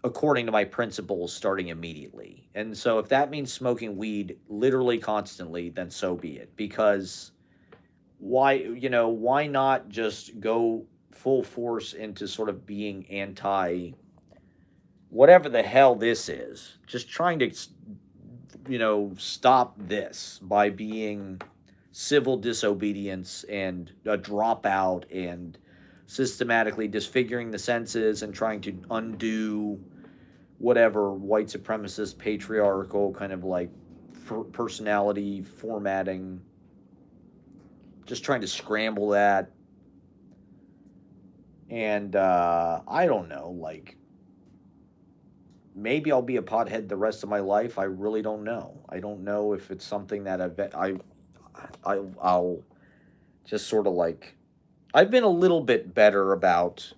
according to my principles starting immediately. And so if that means smoking weed literally constantly, then so be it. Because why not just go full force into sort of being anti whatever the hell this is, just trying to stop this by being civil disobedience and a dropout and systematically disfiguring the senses and trying to undo whatever white supremacist patriarchal kind of like personality formatting, just trying to scramble that. And I don't know, like, maybe I'll be a pothead the rest of my life. I really don't know. I don't know if it's something that I'll just sort of like, I've been a little bit better about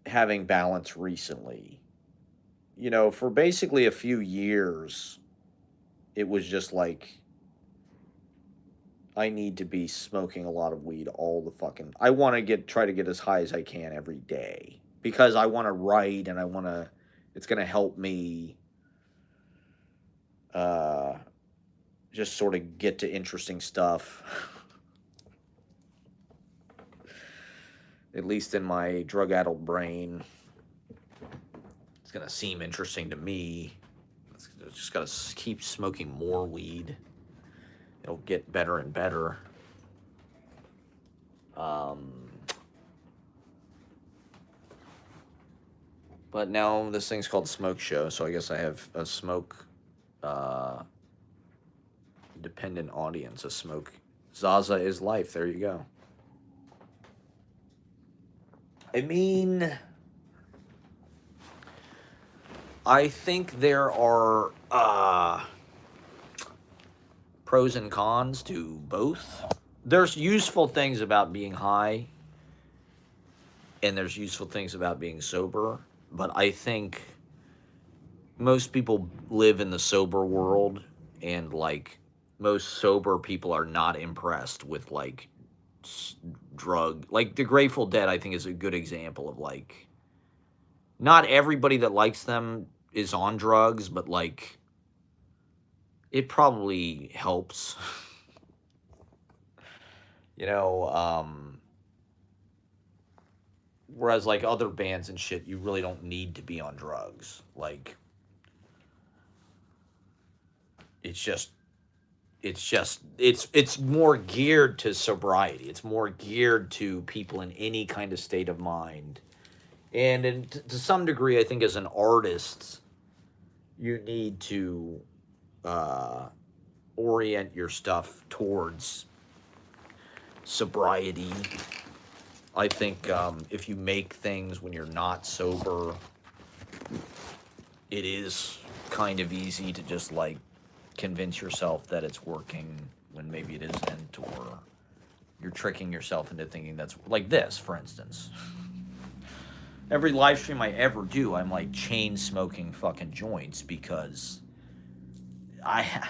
having balance recently. you know, for basically a few years, it was just like I need to be smoking a lot of weed all the fucking. I want to try to get as high as I can every day because I want to write and I want to. It's gonna help me. Uh, just sort of get to interesting stuff. At least in my drug-addled brain, it's gonna seem interesting to me. Just gotta keep smoking more weed. It'll get better and better. But now this thing's called Smoke Show, so I guess I have a smoke dependent audience. A smoke. Zaza is life. There you go. I mean, I think there are pros and cons to both. There's useful things about being high, and there's useful things about being sober. But I think most people live in the sober world, and like most sober people are not impressed with like drug. Like the Grateful Dead, I think is a good example of like not everybody that likes them is on drugs, but like it probably helps. You know, whereas like other bands and shit, you really don't need to be on drugs. Like it's more geared to sobriety. It's more geared to people in any kind of state of mind. And to some degree, I think as an artist, you need to orient your stuff towards sobriety. I think if you make things when you're not sober, it is kind of easy to just like convince yourself that it's working when maybe it isn't, or you're tricking yourself into thinking that's like this, for instance. Every live stream I ever do, I'm like chain smoking fucking joints because I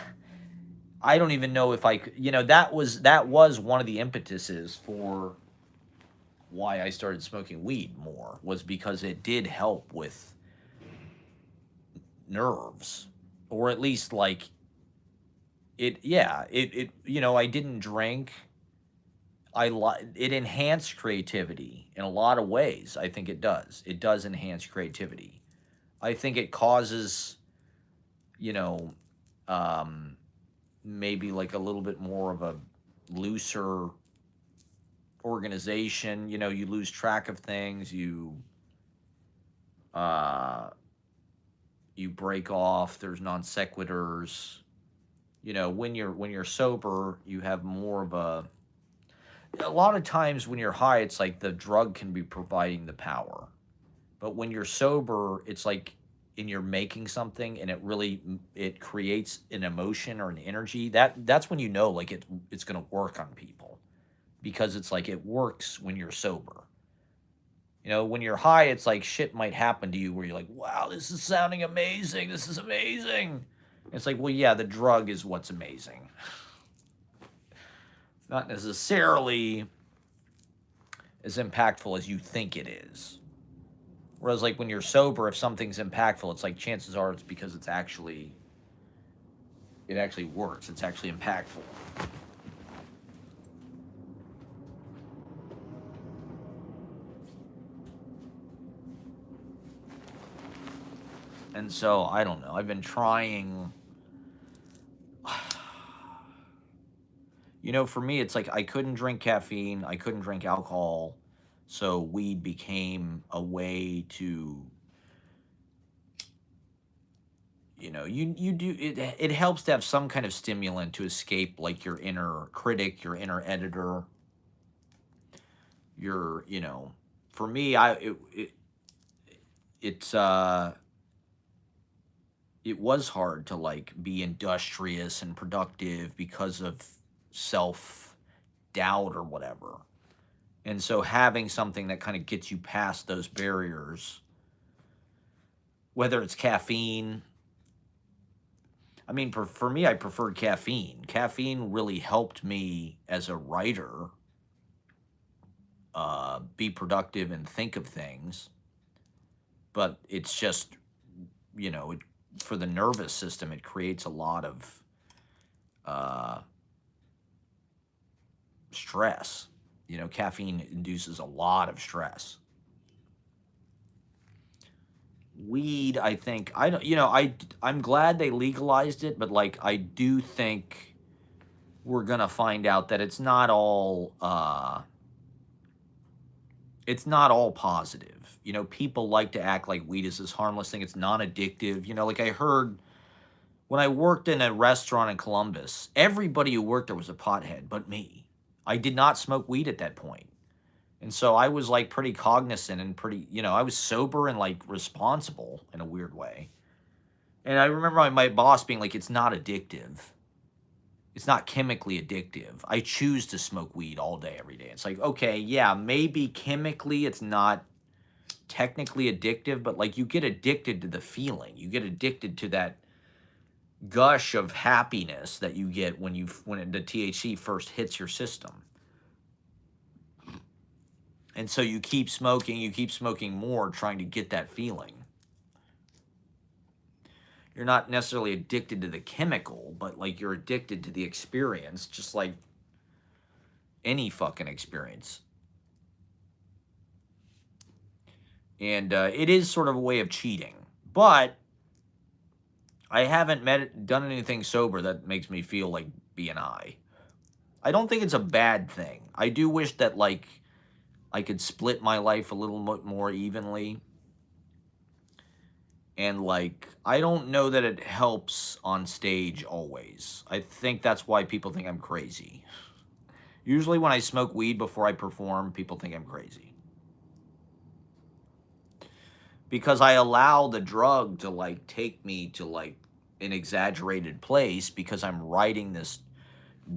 don't even know if I could, you know, that was one of the impetuses for why I started smoking weed more, was because it did help with nerves, or at least like it you know, I didn't drink. It enhanced creativity in a lot of ways. I think it does. It does enhance creativity. I think it causes, you know, maybe like a little bit more of a looser organization. You know, you lose track of things. You break off. There's non sequiturs. You know, when you're sober, you have more of a lot of times when you're high, it's like the drug can be providing the power. But when you're sober, it's like you're making something and it creates an emotion or an energy. That's when you know like it's going to work on people, because it's like it works when you're sober. You know, when you're high, it's like shit might happen to you where you're like, wow, this is sounding amazing. This is amazing. It's like, well, yeah, the drug is what's amazing. It's not necessarily as impactful as you think it is. Whereas, like, when you're sober, if something's impactful, it's like chances are it's because it actually works. It's actually impactful. And so, I don't know. I've been trying. You know, for me, it's like I couldn't drink caffeine. I couldn't drink alcohol. So weed became a way to, you know, you do it. It helps to have some kind of stimulant to escape like your inner critic, your inner editor. Your, you know, for me, it was hard to like be industrious and productive because of self-doubt or whatever. And so having something that kind of gets you past those barriers whether it's caffeine. I mean, for me, I preferred caffeine. Caffeine really helped me as a writer be productive and think of things. But it's just, for the nervous system, it creates a lot of stress. Caffeine induces a lot of stress. Weed, I think, I don't, I'm glad they legalized it, but like, I do think we're gonna find out that it's not all positive. People like to act like weed is this harmless thing. It's non-addictive. Like I heard when I worked in a restaurant in Columbus, everybody who worked there was a pothead, but me. I did not smoke weed at that point. And so I was like pretty cognizant and pretty, I was sober and like responsible in a weird way. And I remember my boss being like, it's not addictive. It's not chemically addictive. I choose to smoke weed all day, every day. It's like, okay, yeah, maybe chemically it's not technically addictive, but like you get addicted to the feeling. You get addicted to that gush of happiness that you get when the THC first hits your system. And so you keep smoking more, trying to get that feeling. You're not necessarily addicted to the chemical, but like you're addicted to the experience, just like any fucking experience. And it is sort of a way of cheating. But I haven't done anything sober that makes me feel like being high. I don't think it's a bad thing. I do wish that like I could split my life a little more evenly. And like, I don't know that it helps on stage always. I think that's why people think I'm crazy. Usually when I smoke weed before I perform, people think I'm crazy. Because I allow the drug to like take me to like an exaggerated place because I'm writing this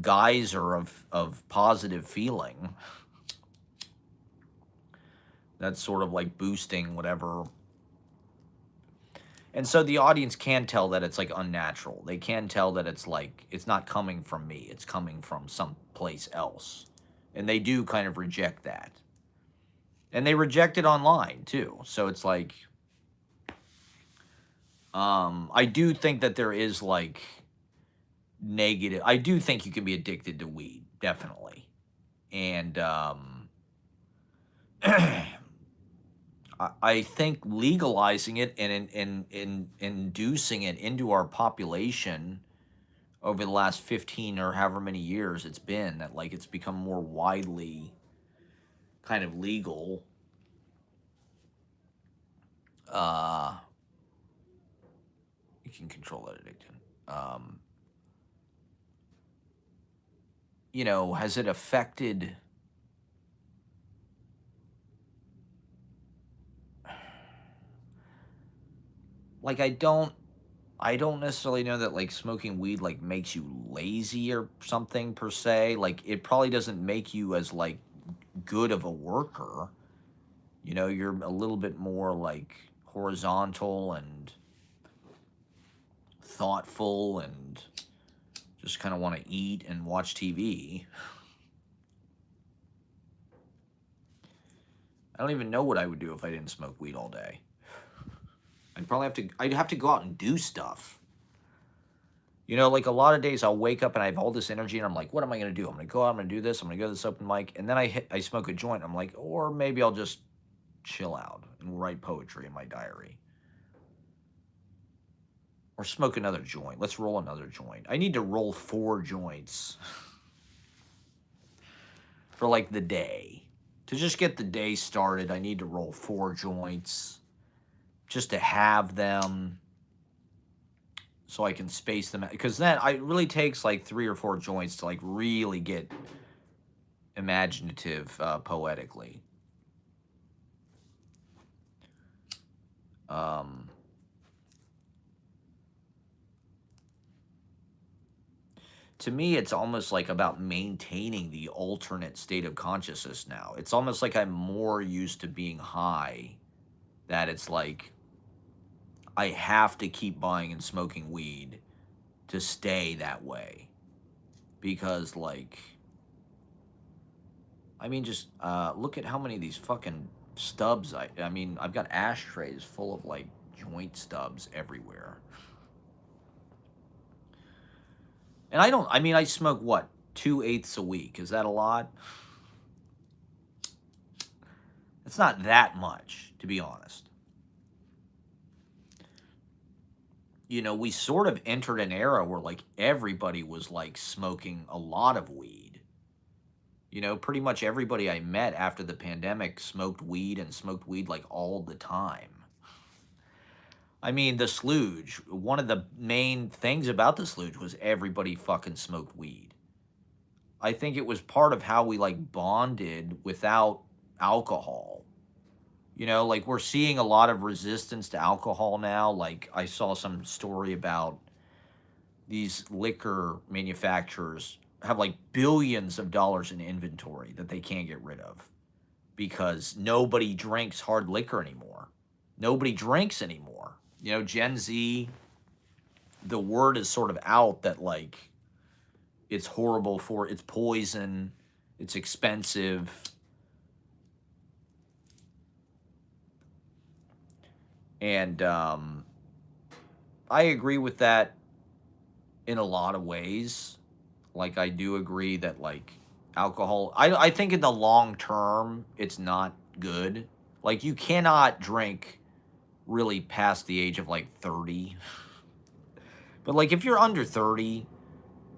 geyser of positive feeling. That's sort of like boosting whatever. And so the audience can tell that it's like unnatural. They can tell that it's like, it's not coming from me. It's coming from someplace else. And they do kind of reject that. And they reject it online too. So it's like, I do think that there is like negative. I do think you can be addicted to weed, definitely. And, I think legalizing it and inducing it into our population over the last 15 or however many years it's been, that like it's become more widely kind of legal. You can control that addiction. Has it affected... Like, I don't necessarily know that, like, smoking weed, like, makes you lazy or something, per se. Like, it probably doesn't make you as, like, good of a worker. You're a little bit more, like, horizontal and thoughtful and just kind of want to eat and watch TV. I don't even know what I would do if I didn't smoke weed all day. I'd have to go out and do stuff. Like a lot of days I'll wake up and I have all this energy and I'm like, what am I going to do? I'm going to go out, I'm going to do this, I'm going to go to this open mic. And then I smoke a joint. I'm like, or maybe I'll just chill out and write poetry in my diary. Or smoke another joint. Let's roll another joint. I need to roll 4 joints for like the day. To just get the day started, I need to roll 4 joints. Just to have them so I can space them out. Because then it really takes like 3 or 4 joints to like really get imaginative poetically. To me, it's almost like about maintaining the alternate state of consciousness now. It's almost like I'm more used to being high, that it's like I have to keep buying and smoking weed to stay that way. Because, like, I mean, just look at how many of these fucking stubs I mean, I've got ashtrays full of, like, joint stubs everywhere. And I smoke, what, 2/8 a week? Is that a lot? It's not that much, to be honest. You know, we sort of entered an era where, like, everybody was, like, smoking a lot of weed. You know, pretty much everybody I met after the pandemic smoked weed and smoked weed, like, all the time. I mean, the Slooge, one of the main things about the Slooge was everybody fucking smoked weed. I think it was part of how we, like, bonded without alcohol. You know, like, we're seeing a lot of resistance to alcohol now. Like, I saw some story about these liquor manufacturers have, like, billions of dollars in inventory that they can't get rid of because nobody drinks hard liquor anymore. Nobody drinks anymore. You know, Gen Z, the word is sort of out that, like, it's horrible it's poison, it's expensive. And I agree with that in a lot of ways. Like, I do agree that, like, alcohol, I think in the long term, it's not good. Like, you cannot drink really past the age of, like, 30. But, like, if you're under 30,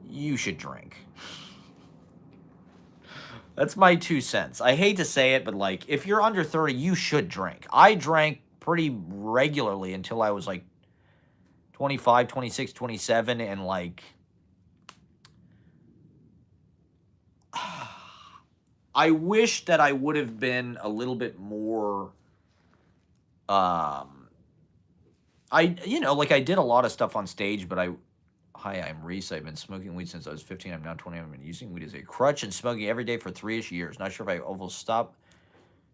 you should drink. That's my 2 cents. I hate to say it, but, like, if you're under 30, you should drink. I drank pretty regularly until I was, like, 25, 26, 27, and, like, I wish that I would have been a little bit more, you know, like, I did a lot of stuff on stage, but hi, I'm Reese. I've been smoking weed since I was 15. I'm now 20. I've been using weed as a crutch and smoking every day for 3-ish years. Not sure if I will stop.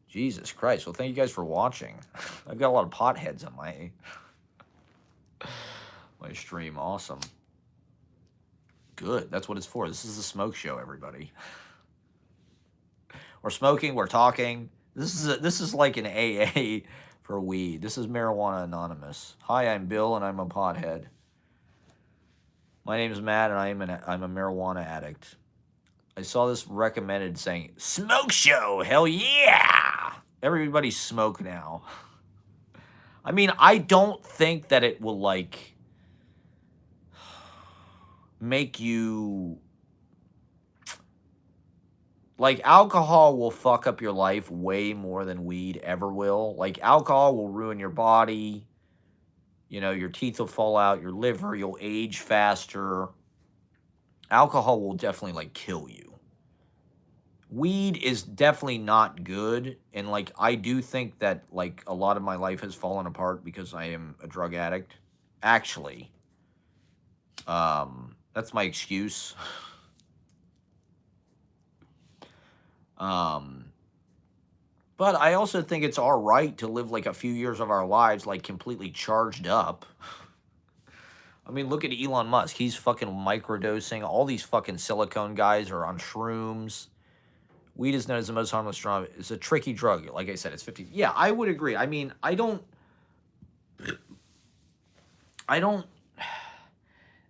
Jesus Christ. Well, thank you guys for watching. I've got a lot of potheads on my stream. Awesome. Good. That's what it's for. This is a smoke show, everybody. We're smoking. We're talking. This is like an AA for weed. This is Marijuana Anonymous. Hi, I'm Bill, and I'm a pothead. My name is Matt, and I'm a marijuana addict. I saw this recommended saying, smoke show, hell yeah! Everybody smoke now. I mean, I don't think that it will, like, make you... Like, alcohol will fuck up your life way more than weed ever will. Like, alcohol will ruin your body. You know, your teeth will fall out, your liver, you'll age faster. Alcohol will definitely, like, kill you. Weed is definitely not good. And, like, I do think that, like, a lot of my life has fallen apart because I am a drug addict. Actually. That's my excuse. But I also think it's our right to live, like, a few years of our lives, like, completely charged up. I mean, look at Elon Musk. He's fucking microdosing. All these fucking silicone guys are on shrooms. Weed is known as the most harmless drug. It's a tricky drug. Like I said, it's 50. Yeah, I would agree. I mean, I don't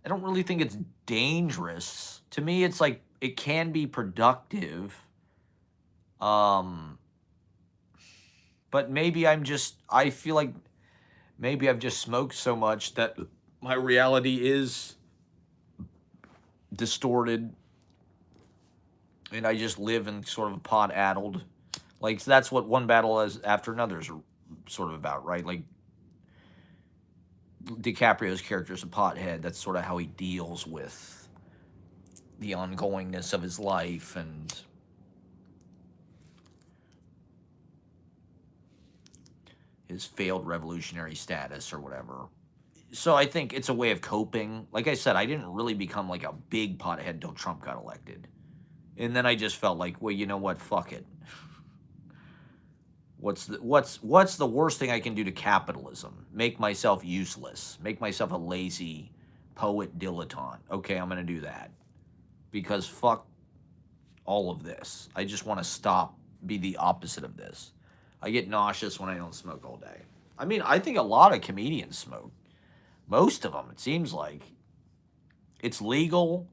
really think it's dangerous. To me, it's like, it can be productive. But maybe I feel like maybe I've just smoked so much that my reality is distorted. And I just live in sort of a pot-addled. Like, that's what one battle is after another is sort of about, right? Like, DiCaprio's character is a pothead. That's sort of how he deals with the ongoingness of his life and... his failed revolutionary status or whatever. So I think it's a way of coping. Like I said, I didn't really become like a big pothead until Trump got elected. And then I just felt like, well, you know what? Fuck it. What's the worst thing I can do to capitalism? Make myself useless. Make myself a lazy poet dilettante. Okay, I'm gonna do that. Because fuck all of this. I just want to stop, be the opposite of this. I get nauseous when I don't smoke all day. I mean, I think a lot of comedians smoke. Most of them, it seems like. It's legal.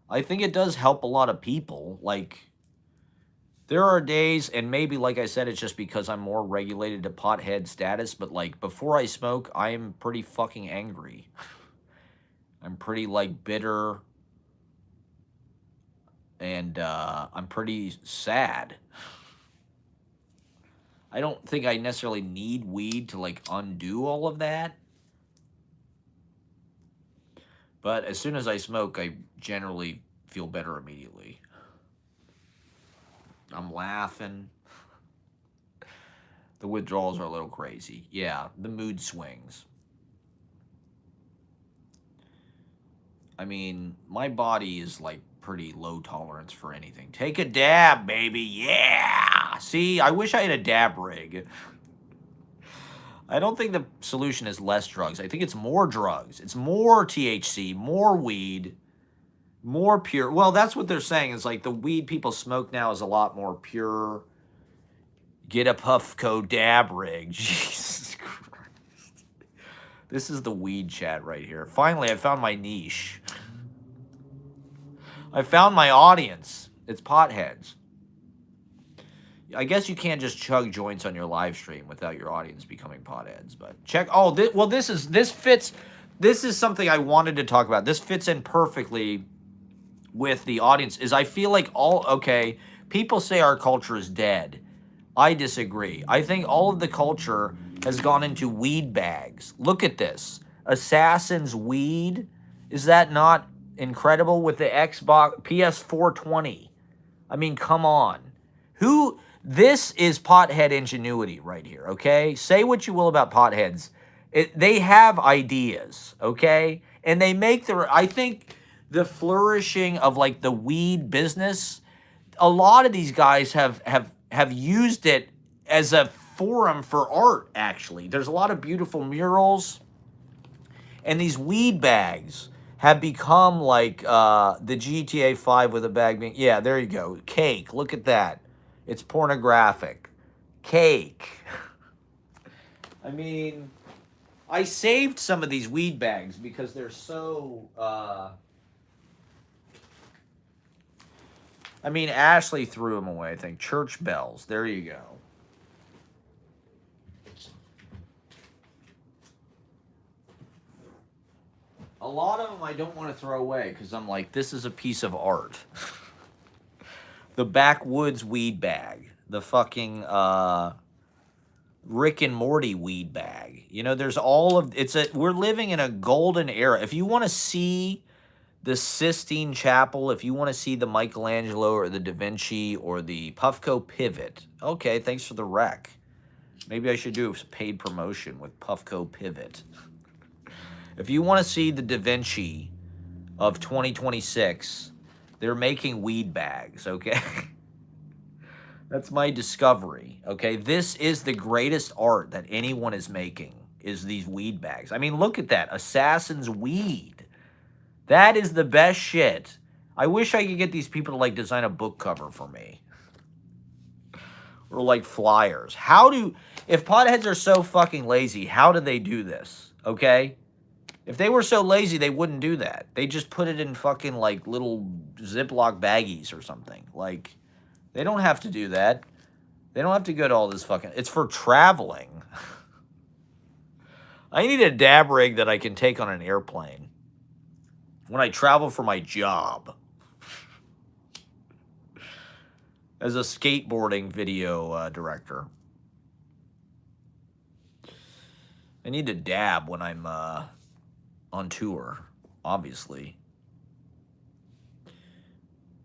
I think it does help a lot of people. Like, there are days, and maybe, like I said, it's just because I'm more regulated to pothead status, but, like, before I smoke, I am pretty fucking angry. I'm pretty, like, bitter, and I'm pretty sad. I don't think I necessarily need weed to, like, undo all of that. But as soon as I smoke, I generally feel better immediately. I'm laughing. The withdrawals are a little crazy. Yeah, the mood swings. I mean, my body is like pretty low tolerance for anything. Take a dab, baby. Yeah. See, I wish I had a dab rig. I don't think the solution is less drugs. I think it's more drugs. It's more THC, more weed, more pure. Well, that's what they're saying. It's like the weed people smoke now is a lot more pure. Get a Puffco dab rig. Jesus Christ. This is the weed chat right here. Finally, I found my niche. I found my audience. It's potheads. I guess you can't just chug joints on your live stream without your audience becoming potheads. But check. Oh, this fits. This is something I wanted to talk about. This fits in perfectly with the audience. Is I feel like people say our culture is dead. I disagree. I think all of the culture has gone into weed bags. Look at this. Assassin's Weed. Is that not incredible with the Xbox PS420? I mean, come on. This is pothead ingenuity right here, okay? Say what you will about potheads. They have ideas, okay? And they make I think the flourishing of like the weed business, a lot of these guys have used it as a forum for art, actually. There's a lot of beautiful murals. And these weed bags have become like the GTA 5 with a bag being... Yeah, there you go. Cake. Look at that. It's pornographic. Cake. I mean, I saved some of these weed bags because they're so... I mean, Ashley threw them away, I think. Church bells. There you go. A lot of them I don't want to throw away because I'm like, this is a piece of art. The backwoods weed bag. The fucking Rick and Morty weed bag. You know, there's all of... We're living in a golden era. If you want to see the Sistine Chapel, if you want to see the Michelangelo or the Da Vinci or the Puffco Pivot, okay, thanks for the rec. Maybe I should do a paid promotion with Puffco Pivot. If you want to see the Da Vinci of 2026, they're making weed bags, okay? That's my discovery, okay? This is the greatest art that anyone is making, is these weed bags. I mean, look at that. Assassin's Weed. That is the best shit. I wish I could get these people to, like, design a book cover for me. Or, like, flyers. If potheads are so fucking lazy, how do they do this, okay? If they were so lazy, they wouldn't do that. They just put it in fucking, like, little Ziploc baggies or something. Like, they don't have to do that. They don't have to go to all this fucking... It's for traveling. I need a dab rig that I can take on an airplane when I travel for my job. As a skateboarding video director. I need to dab when I'm on tour, obviously.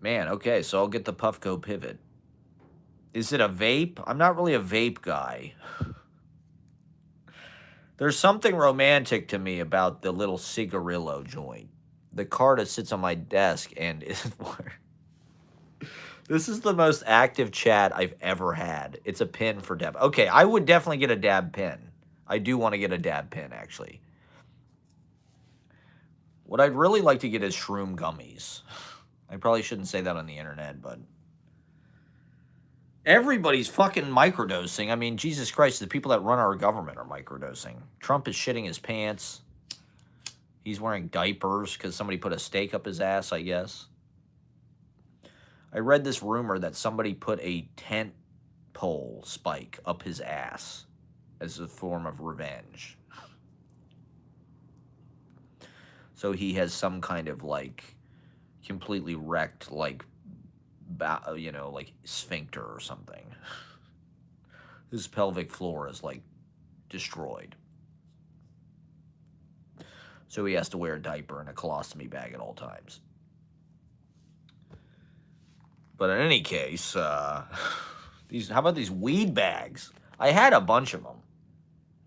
Man, okay, so I'll get the Puffco Pivot. Is it a vape? I'm not really a vape guy. There's something romantic to me about the little cigarillo joint. The card that sits on my desk and is This is the most active chat I've ever had. It's a pin for Deb. Okay, I would definitely get a dab pin. I do want to get a dab pin, actually. What I'd really like to get is shroom gummies. I probably shouldn't say that on the internet, but everybody's fucking microdosing. I mean, Jesus Christ, the people that run our government are microdosing. Trump is shitting his pants. He's wearing diapers because somebody put a stake up his ass, I guess. I read this rumor that somebody put a tent pole spike up his ass as a form of revenge. So he has some kind of, like, completely wrecked, like, you know, like, sphincter or something. His pelvic floor is, like, destroyed. So he has to wear a diaper and a colostomy bag at all times. But in any case, how about these weed bags? I had a bunch of them.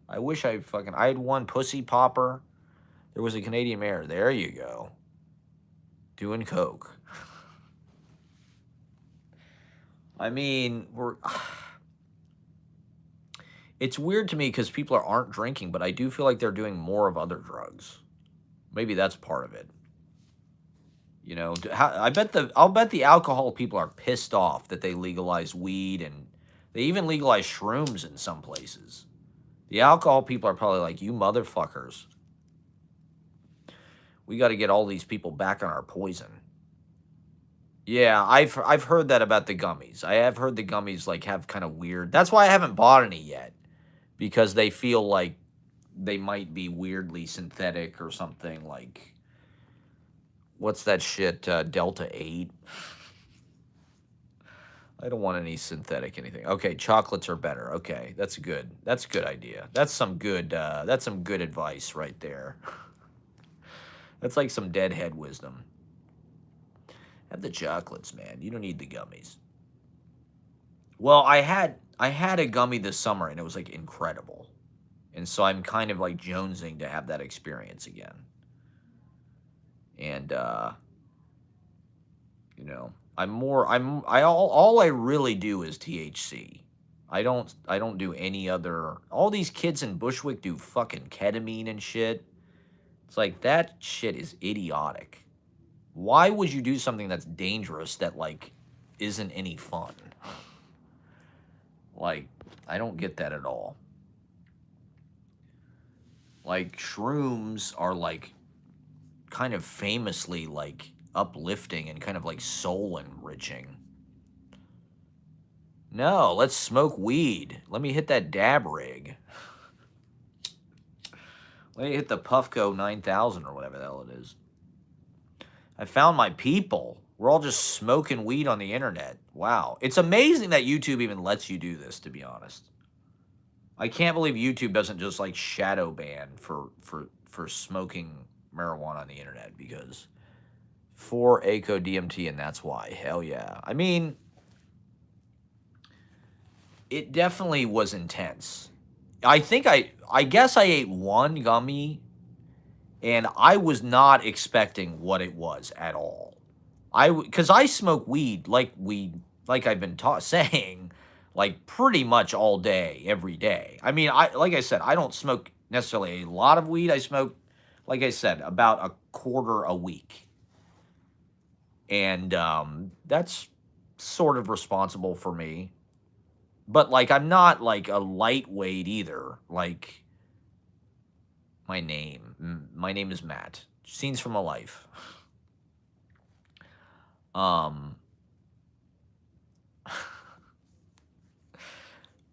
I wish I had one pussy popper. There was a Canadian mayor. There you go. Doing coke. I mean, it's weird to me because people aren't drinking, but I do feel like they're doing more of other drugs. Maybe that's part of it. You know, I'll bet the alcohol people are pissed off that they legalized weed, and they even legalized shrooms in some places. The alcohol people are probably like, you motherfuckers. We got to get all these people back on our poison. Yeah, I've heard that about the gummies. I have heard the gummies like have kind of weird. That's why I haven't bought any yet, because they feel like they might be weirdly synthetic or something. Like, what's that shit? Delta 8. I don't want any synthetic anything. Okay, chocolates are better. Okay, that's good. That's a good idea. That's some good advice right there. That's like some deadhead wisdom. Have the chocolates, man. You don't need the gummies. Well, I had a gummy this summer, and it was like incredible. And so I'm kind of like jonesing to have that experience again. And you know, all I really do is THC. I don't do any other. All these kids in Bushwick do fucking ketamine and shit. It's like, that shit is idiotic. Why would you do something that's dangerous that, like, isn't any fun? Like, I don't get that at all. Like, shrooms are, like, kind of famously, like, uplifting and kind of, like, soul enriching. No, let's smoke weed. Let me hit that dab rig. Let me hit the Puffco 9000 or whatever the hell it is. I found my people. We're all just smoking weed on the internet. Wow. It's amazing that YouTube even lets you do this, to be honest. I can't believe YouTube doesn't just, like, shadow ban for smoking marijuana on the internet, because 4-ACO DMT, and that's why. Hell yeah. I mean, it definitely was intense. I guess I ate one gummy, and I was not expecting what it was at all. Because I smoke weed, like I've been saying, like, pretty much all day, every day. I mean, like I said, I don't smoke necessarily a lot of weed. I smoke, like I said, about a quarter a week. And that's sort of responsible for me. But, like, I'm not, like, a lightweight either. Like, my name is Matt. Scenes from a Life.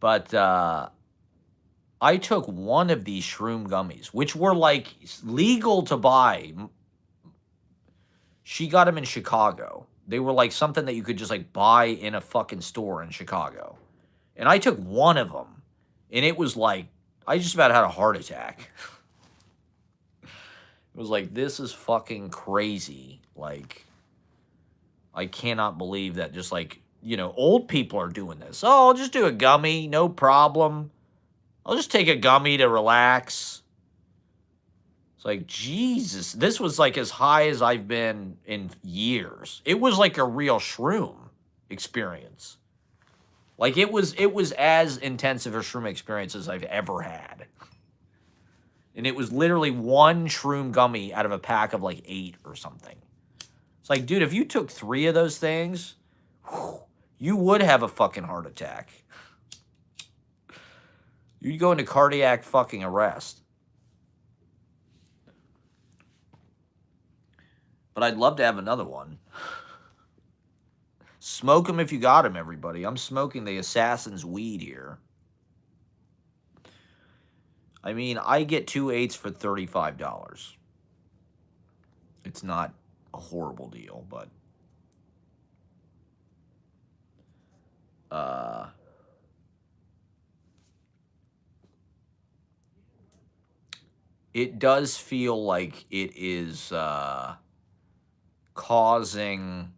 But I took one of these shroom gummies, which were, like, legal to buy. She got them in Chicago. They were, like, something that you could just, like, buy in a fucking store in Chicago. And I took one of them, and it was like, I just about had a heart attack. It was like, this is fucking crazy. Like, I cannot believe that just, like, you know, old people are doing this. Oh, I'll just do a gummy, no problem. I'll just take a gummy to relax. It's like, Jesus, this was like as high as I've been in years. It was like a real shroom. experience. Like it was as intensive a shroom experience as I've ever had. And it was literally one shroom gummy out of a pack of like 8 or something. It's like, dude, if you took 3 of those things, whew, you would have a fucking heart attack. You'd go into cardiac fucking arrest. But I'd love to have another one. Smoke them if you got them, everybody. I'm smoking the Assassin's weed here. I mean, I get 2 8s for $35. It's not a horrible deal, but it does feel like it is causing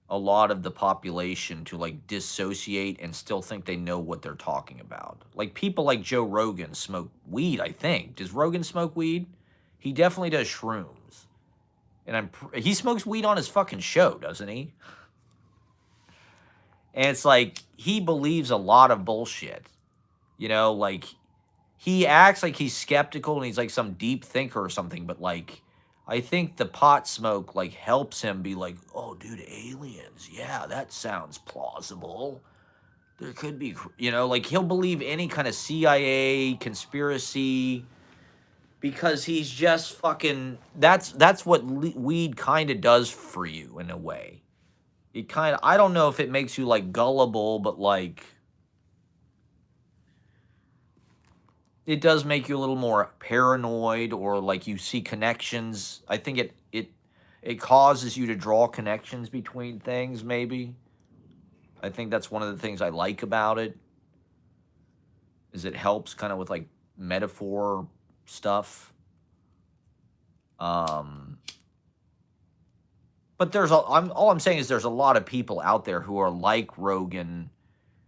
a lot of the population to like dissociate and still think they know what they're talking about. Like people like Joe Rogan smoke weed, I think. Does Rogan smoke weed? He definitely does shrooms. And he smokes weed on his fucking show, doesn't he? And it's like he believes a lot of bullshit. You know, like he acts like he's skeptical and he's like some deep thinker or something, but like I think the pot smoke like helps him be like, oh, dude, aliens. Yeah, that sounds plausible. There could be, you know, like he'll believe any kind of CIA conspiracy because he's just fucking. That's what weed kind of does for you in a way. It kind of. I don't know if it makes you like gullible, but like it does make you a little more paranoid, or like you see connections. I think it causes you to draw connections between things, maybe. I think that's one of the things I like about it, is it helps kind of with like metaphor stuff. But all I'm saying is there's a lot of people out there who are like Rogan,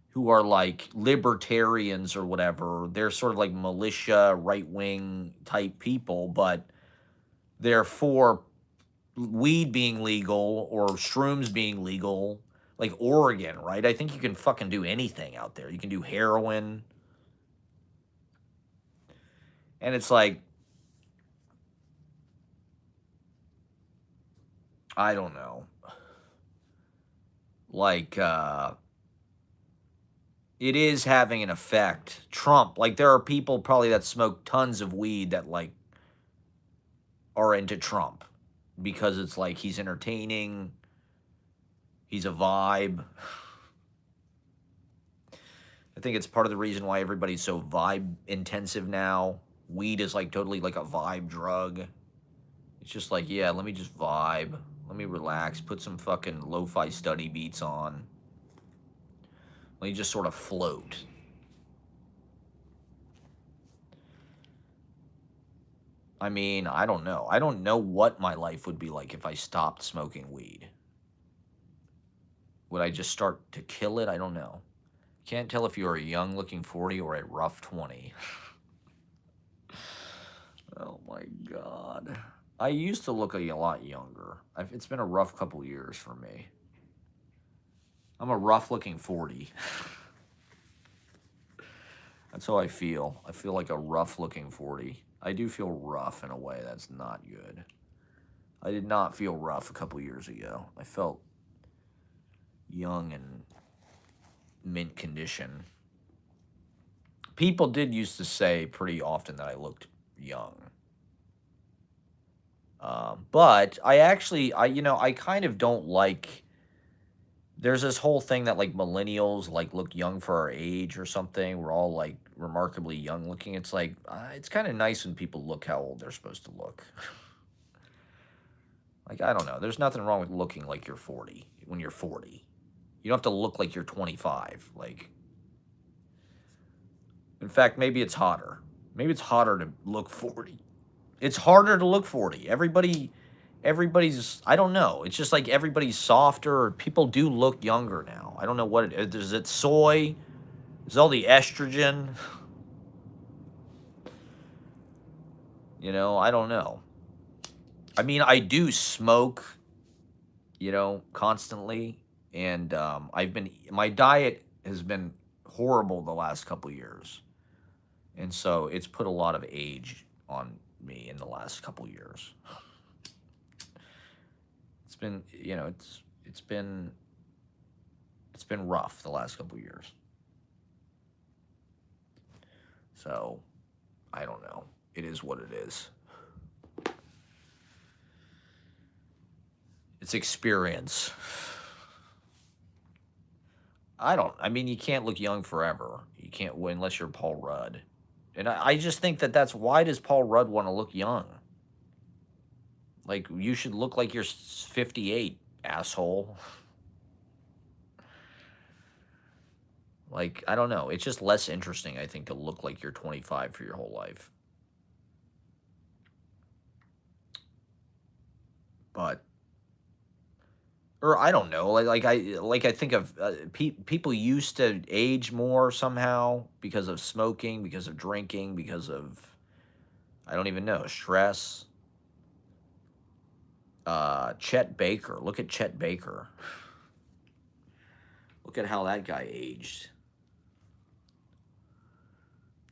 who are like libertarians or whatever. They're sort of like militia, right-wing type people, but they're for weed being legal or shrooms being legal, like Oregon, right? I think you can fucking do anything out there. You can do heroin. And it's like, I don't know. Like, it is having an effect. Trump, like there are people probably that smoke tons of weed that like are into Trump because it's like he's entertaining, he's a vibe. I think it's part of the reason why everybody's so vibe intensive now. Weed is like totally like a vibe drug. It's just like, yeah, let me just vibe. Let me relax. Put some fucking lo-fi study beats on. Let me just sort of float. I mean, I don't know. I don't know what my life would be like if I stopped smoking weed. Would I just start to kill it? I don't know. Can't tell if you're a young-looking 40 or a rough 20. Oh, my God. I used to look a lot younger. It's been a rough couple years for me. I'm a rough-looking 40. That's how I feel. I feel like a rough-looking 40. I do feel rough in a way that's not good. I did not feel rough a couple years ago. I felt young and mint condition. People did used to say pretty often that I looked young. But I kind of don't like, there's this whole thing that like millennials like look young for our age or something. We're all like remarkably young looking. It's like, it's kind of nice when people look how old they're supposed to look. Like, I don't know. There's nothing wrong with looking like you're 40 when you're 40. You don't have to look like you're 25. Like, in fact, maybe it's hotter. Maybe it's hotter to look 40. It's harder to look 40. Everybody's, I don't know. It's just like everybody's softer. People do look younger now. I don't know what it is. Is it soy? Is it all the estrogen? You know, I don't know. I mean, I do smoke, constantly. And my diet has been horrible the last couple years. And so it's put a lot of age on me in the last couple years. It's been, it's been rough the last couple years. So, I don't know. It is what it is. It's experience. I mean, you can't look young forever. You can't, unless you're Paul Rudd. And I just think that's, why does Paul Rudd want to look young? Like, you should look like you're 58, asshole. Like, I don't know. It's just less interesting, I think, to look like you're 25 for your whole life. But, or I don't know. I think of people used to age more somehow because of smoking, because of drinking, because of, I don't even know, stress. Chet Baker. Look at Chet Baker. Look at how that guy aged.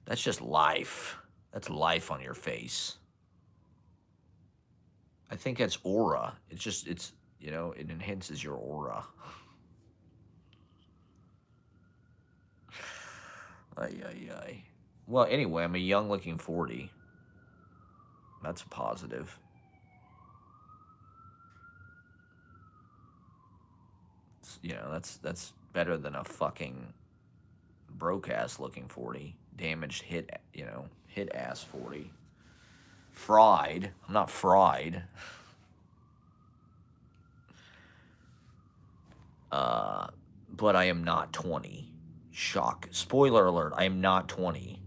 That's just life. That's life on your face. I think that's aura. It's it enhances your aura. Ay. Well, anyway, I'm a young-looking 40. That's a positive. That's better than a fucking broke-ass looking 40. Damaged, hit ass 40. Fried. I'm not fried. But I am not 20. Shock. Spoiler alert, I am not 20.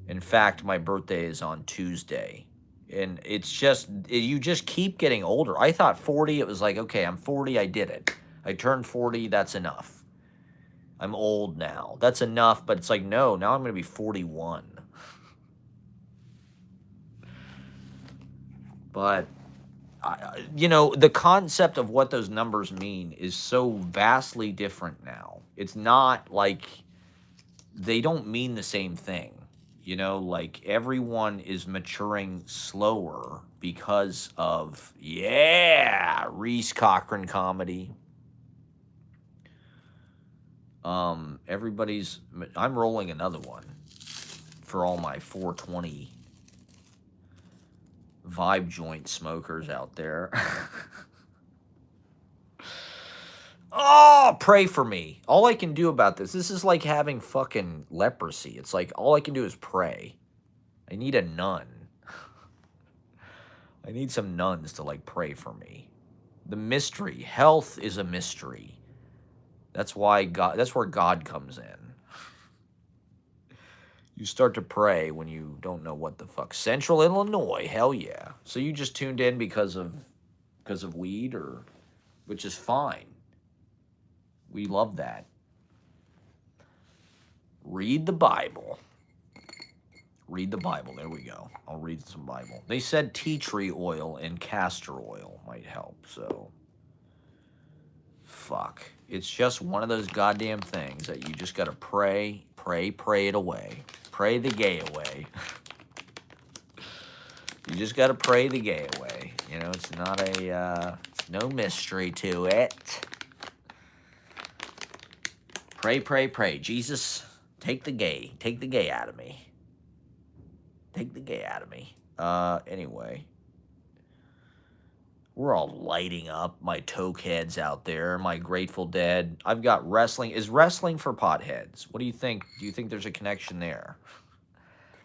In fact, my birthday is on Tuesday. And it's just, you just keep getting older. I thought 40, it was like, okay, I'm 40, I did it. I turned 40, that's enough. I'm old now. That's enough, but it's like, no, now I'm going to be 41. But, the concept of what those numbers mean is so vastly different now. It's not like they don't mean the same thing. Like everyone is maturing slower because of, Reese Cochran comedy. I'm rolling another one for all my 420 vibe joint smokers out there. Oh, pray for me. All I can do about this is like having fucking leprosy. It's like all I can do is pray. I need a nun. I need some nuns to like pray for me. The mystery. Health is a mystery. That's where God comes in. You start to pray when you don't know what the fuck. Central Illinois, hell yeah. So you just tuned in because of weed, which is fine. We love that. Read the Bible. Read the Bible. There we go. I'll read some Bible. They said tea tree oil and castor oil might help, so fuck. It's just one of those goddamn things that you just gotta pray it away. Pray the gay away. You just gotta pray the gay away. It's not it's no mystery to it. Pray. Jesus, take the gay out of me. Take the gay out of me. Anyway. We're all lighting up. My tokeheads out there. My Grateful Dead. I've got wrestling. Is wrestling for potheads? What do you think? Do you think there's a connection there?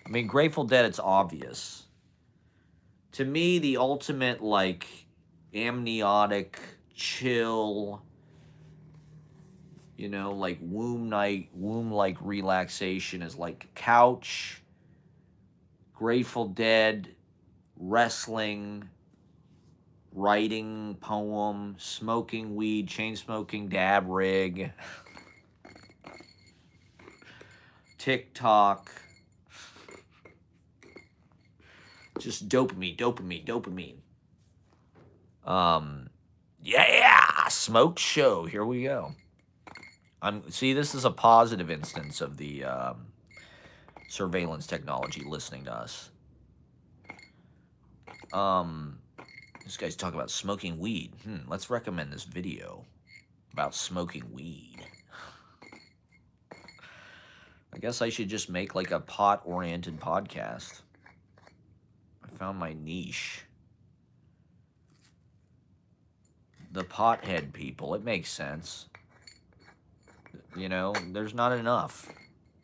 I mean, Grateful Dead, it's obvious. To me, the ultimate, like, amniotic, chill, like womb-like relaxation is like couch, Grateful Dead, wrestling, writing, poem, smoking weed, chain smoking, dab rig, TikTok, just dopamine. Smoked show. Here we go. See, this is a positive instance of the surveillance technology listening to us. This guy's talking about smoking weed. Let's recommend this video about smoking weed. I guess I should just make like a pot-oriented podcast. I found my niche. The pothead people. It makes sense. You know, there's not enough.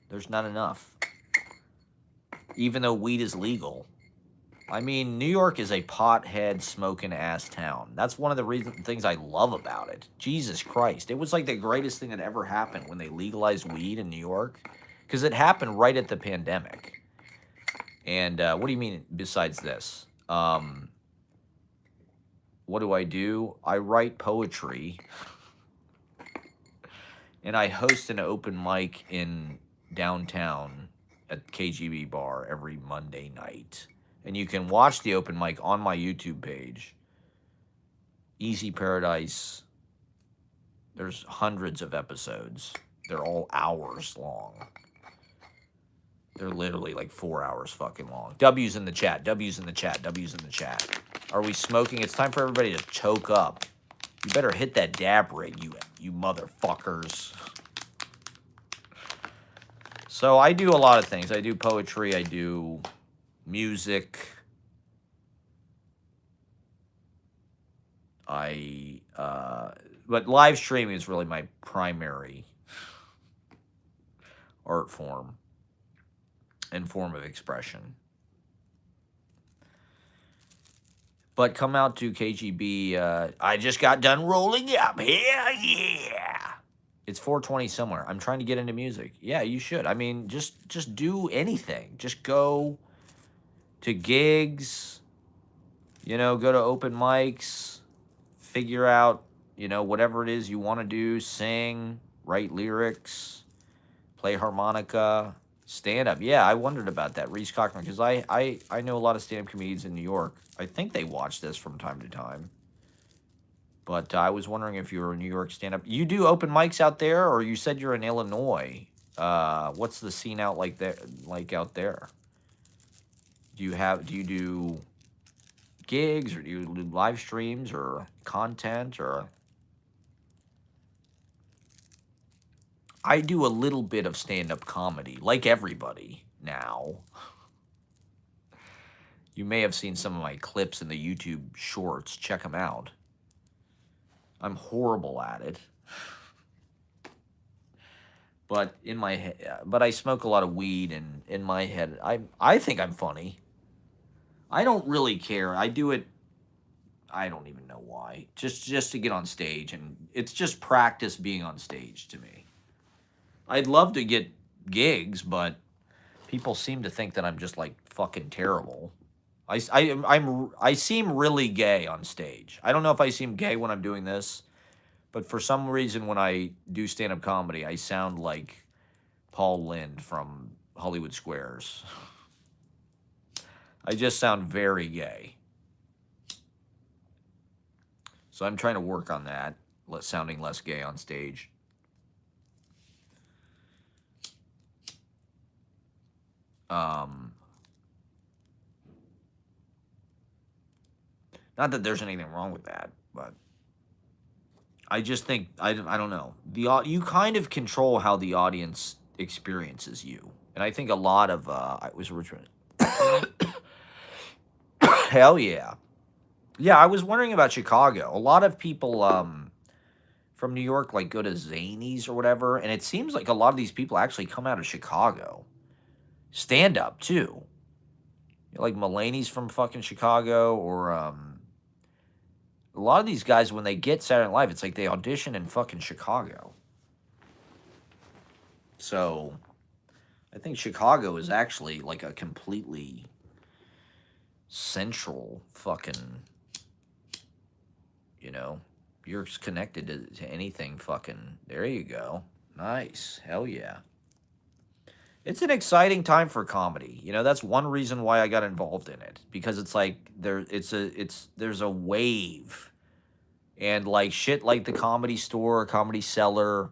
There's not enough. Even though weed is legal. I mean, New York is a pothead smoking ass town. That's one of the things I love about it. Jesus Christ. It was like the greatest thing that ever happened when they legalized weed in New York. Because it happened right at the pandemic. And what do you mean besides this? What do? I write poetry. And I host an open mic in downtown at KGB Bar every Monday night. And you can watch the open mic on my YouTube page. Easy Paradise. There's hundreds of episodes. They're all hours long. They're literally like 4 hours fucking long. W's in the chat. W's in the chat. W's in the chat. Are we smoking? It's time for everybody to choke up. You better hit that dab rig, you motherfuckers. So I do a lot of things. I do poetry. I do music. But live streaming is really my primary art form and form of expression. But come out to KGB. I just got done rolling up. Yeah. It's 4:20 somewhere. I'm trying to get into music. Yeah, you should. I mean, just do anything. Just go to gigs. You know, go to open mics. Figure out, you know, whatever it is you want to do. Sing, write lyrics, play harmonica. Stand up. Yeah, I wondered about that. Reese Cochran, because I know a lot of stand-up comedians in New York. I think they watch this from time to time. But I was wondering if you were a New York stand-up. You do open mics out there, or you said you're in Illinois. What's the scene out like out there? Do you do gigs, or do you do live streams, or content, or? I do a little bit of stand-up comedy, like everybody now. You may have seen some of my clips in the YouTube shorts. Check them out. I'm horrible at it. But in my head, I smoke a lot of weed, and in my head, I think I'm funny. I don't really care. I do it. I don't even know why. Just to get on stage, and it's just practice being on stage to me. I'd love to get gigs, but people seem to think that I'm just like fucking terrible. I seem really gay on stage. I don't know if I seem gay when I'm doing this, but for some reason when I do stand-up comedy, I sound like Paul Lynde from Hollywood Squares. I just sound very gay. So I'm trying to work on that, sounding less gay on stage. Not that there's anything wrong with that, but I just think, I don't know. You kind of control how the audience experiences you. And I think a lot of, hell yeah. Yeah, I was wondering about Chicago. A lot of people from New York like go to Zanies or whatever, and it seems like a lot of these people actually come out of Chicago. Stand up too. Like Mulaney's from fucking Chicago, or a lot of these guys, when they get Saturday Night Live, it's like they audition in fucking Chicago. So I think Chicago is actually like a completely central fucking, you know, you're connected to anything fucking, there you go. Nice. Hell yeah. It's an exciting time for comedy. You know, that's one reason why I got involved in it, because it's like there's a wave, And like shit like the Comedy Store, Comedy Cellar,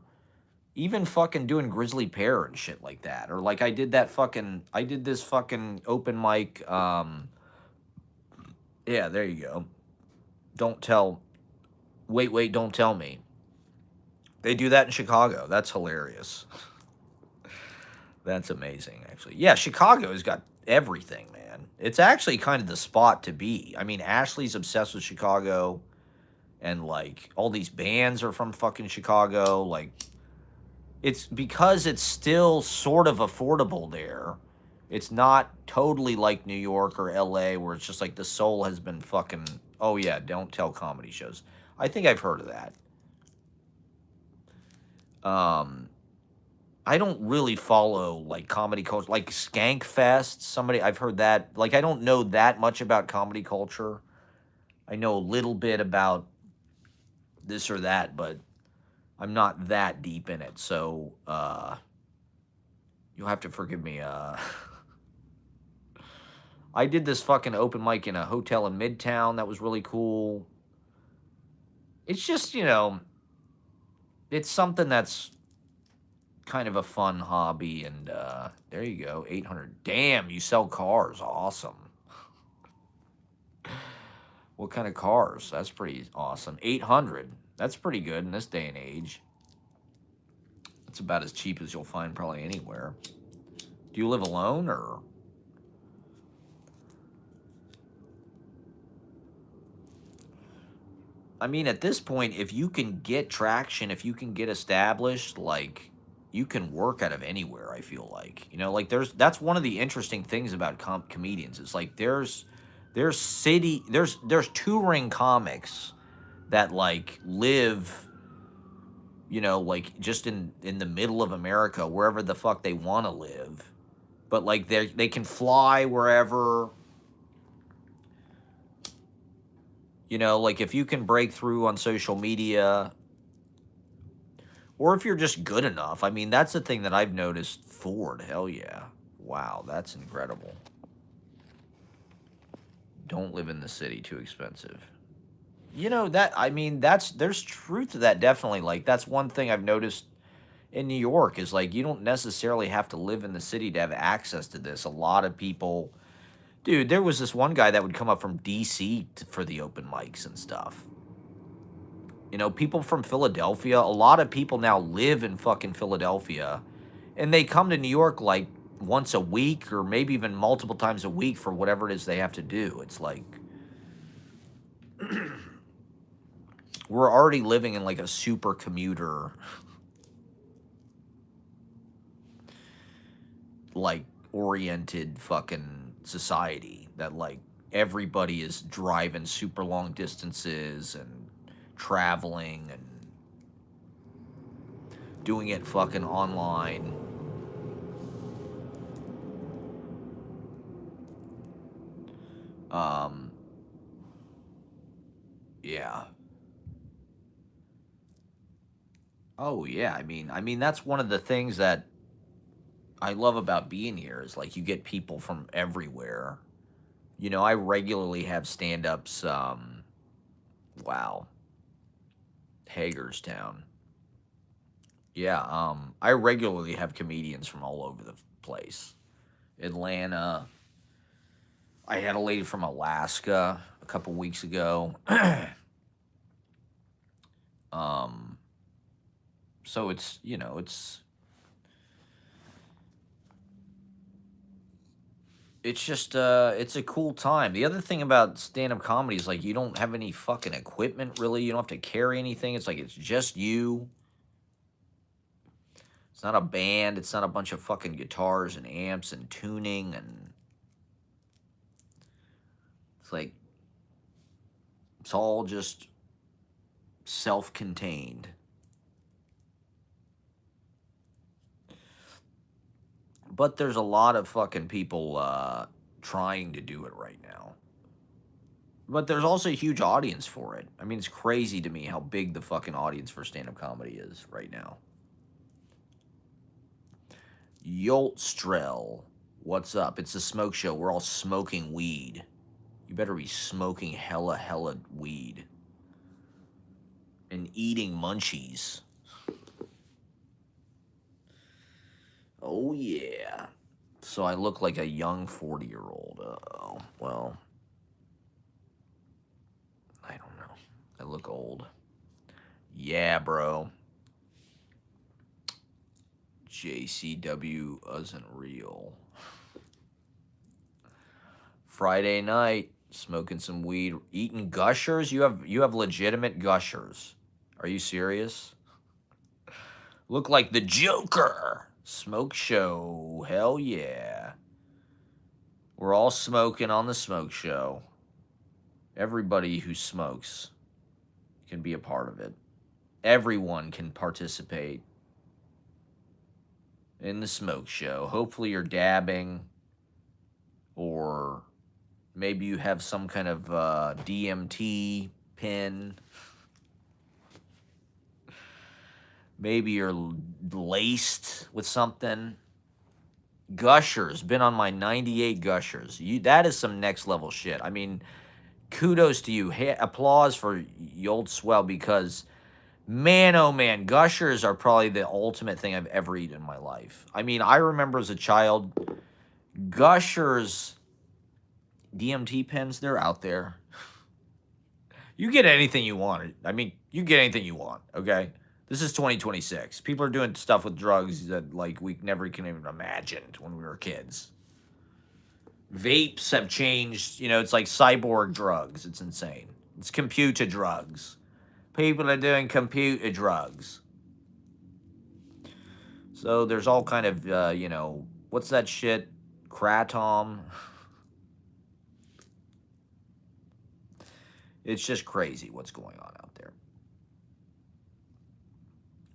even fucking doing Grizzly Pear and shit like that. Or like I did this fucking open mic, yeah, there you go. Don't tell, wait, don't tell me. They do that in Chicago. That's hilarious. That's amazing, actually. Yeah, Chicago has got everything, man. It's actually kind of the spot to be. I mean, Ashley's obsessed with Chicago, and like all these bands are from fucking Chicago. Like, it's because it's still sort of affordable there. It's not totally like New York or LA where it's just like the soul has been fucking, oh yeah, don't tell comedy shows. I think I've heard of that. I don't really follow like comedy culture, like Skankfest. I've heard that. Like, I don't know that much about comedy culture. I know a little bit about this or that, but I'm not that deep in it. So, you'll have to forgive me. I did this fucking open mic in a hotel in Midtown. That was really cool. It's just, it's something that's kind of a fun hobby. And there you go, 800. Damn, you sell cars. Awesome. What kind of cars? That's pretty awesome. 800. That's pretty good in this day and age. That's about as cheap as you'll find probably anywhere. Do you live alone or? I mean, at this point, if you can get traction, if you can get established, like, you can work out of anywhere, I feel like. Like that's one of the interesting things about comedians. It's like there's touring comics that like live, like just in the middle of America, wherever the fuck they want to live. But like they can fly wherever. Like if you can break through on social media, or if you're just good enough. I mean, that's the thing that I've noticed. Ford, hell yeah. Wow, that's incredible. Don't live in the city, too expensive. There's truth to that, definitely. Like, that's one thing I've noticed in New York is like, you don't necessarily have to live in the city to have access to this. A lot of people. Dude, there was this one guy that would come up from D.C. for the open mics and stuff. People from Philadelphia, a lot of people now live in fucking Philadelphia, and they come to New York like once a week or maybe even multiple times a week for whatever it is they have to do. It's like we're already living in like a super commuter, like oriented fucking society that like everybody is driving super long distances and traveling and doing it fucking online. Yeah. Oh yeah, I mean that's one of the things that I love about being here is like you get people from everywhere. I regularly have stand-ups, wow, Hagerstown. Yeah, I regularly have comedians from all over the place. Atlanta. I had a lady from Alaska a couple weeks ago. So it's, it's just it's a cool time. The other thing about stand-up comedy is like you don't have any fucking equipment really. You don't have to carry anything. It's like it's just you. It's not a band. It's not a bunch of fucking guitars and amps and tuning, and it's like it's all just self-contained. But there's a lot of fucking people trying to do it right now. But there's also a huge audience for it. I mean, it's crazy to me how big the fucking audience for stand-up comedy is right now. Yoltstrell, what's up? It's a smoke show. We're all smoking weed. You better be smoking hella weed. and eating munchies. Oh, yeah. So I look like a young 40-year-old. Uh-oh. Well, I don't know. I look old. Yeah, bro. JCW isn't real. Friday night, smoking some weed, eating Gushers. You have legitimate Gushers. Are you serious? Look like the Joker. Smoke show. Hell yeah. We're all smoking on the smoke show. Everybody who smokes can be a part of it. Everyone can participate in the smoke show. Hopefully you're dabbing, or maybe you have some kind of DMT pin. Maybe you're laced with something. Gushers, been on my 98 Gushers. That is some next level shit. I mean, kudos to you. Applause for you old swell, because man, oh man, Gushers are probably the ultimate thing I've ever eaten in my life. I mean, I remember as a child, Gushers, DMT pens, they're out there. You get anything you want. I mean, you get anything you want, okay? This is 2026. People are doing stuff with drugs that, like, we never can even imagine when we were kids. Vapes have changed. You know, it's like cyborg drugs. It's insane. It's computer drugs. People are doing computer drugs. So there's all kind of, you know, what's that shit? Kratom. It's just crazy what's going on out there.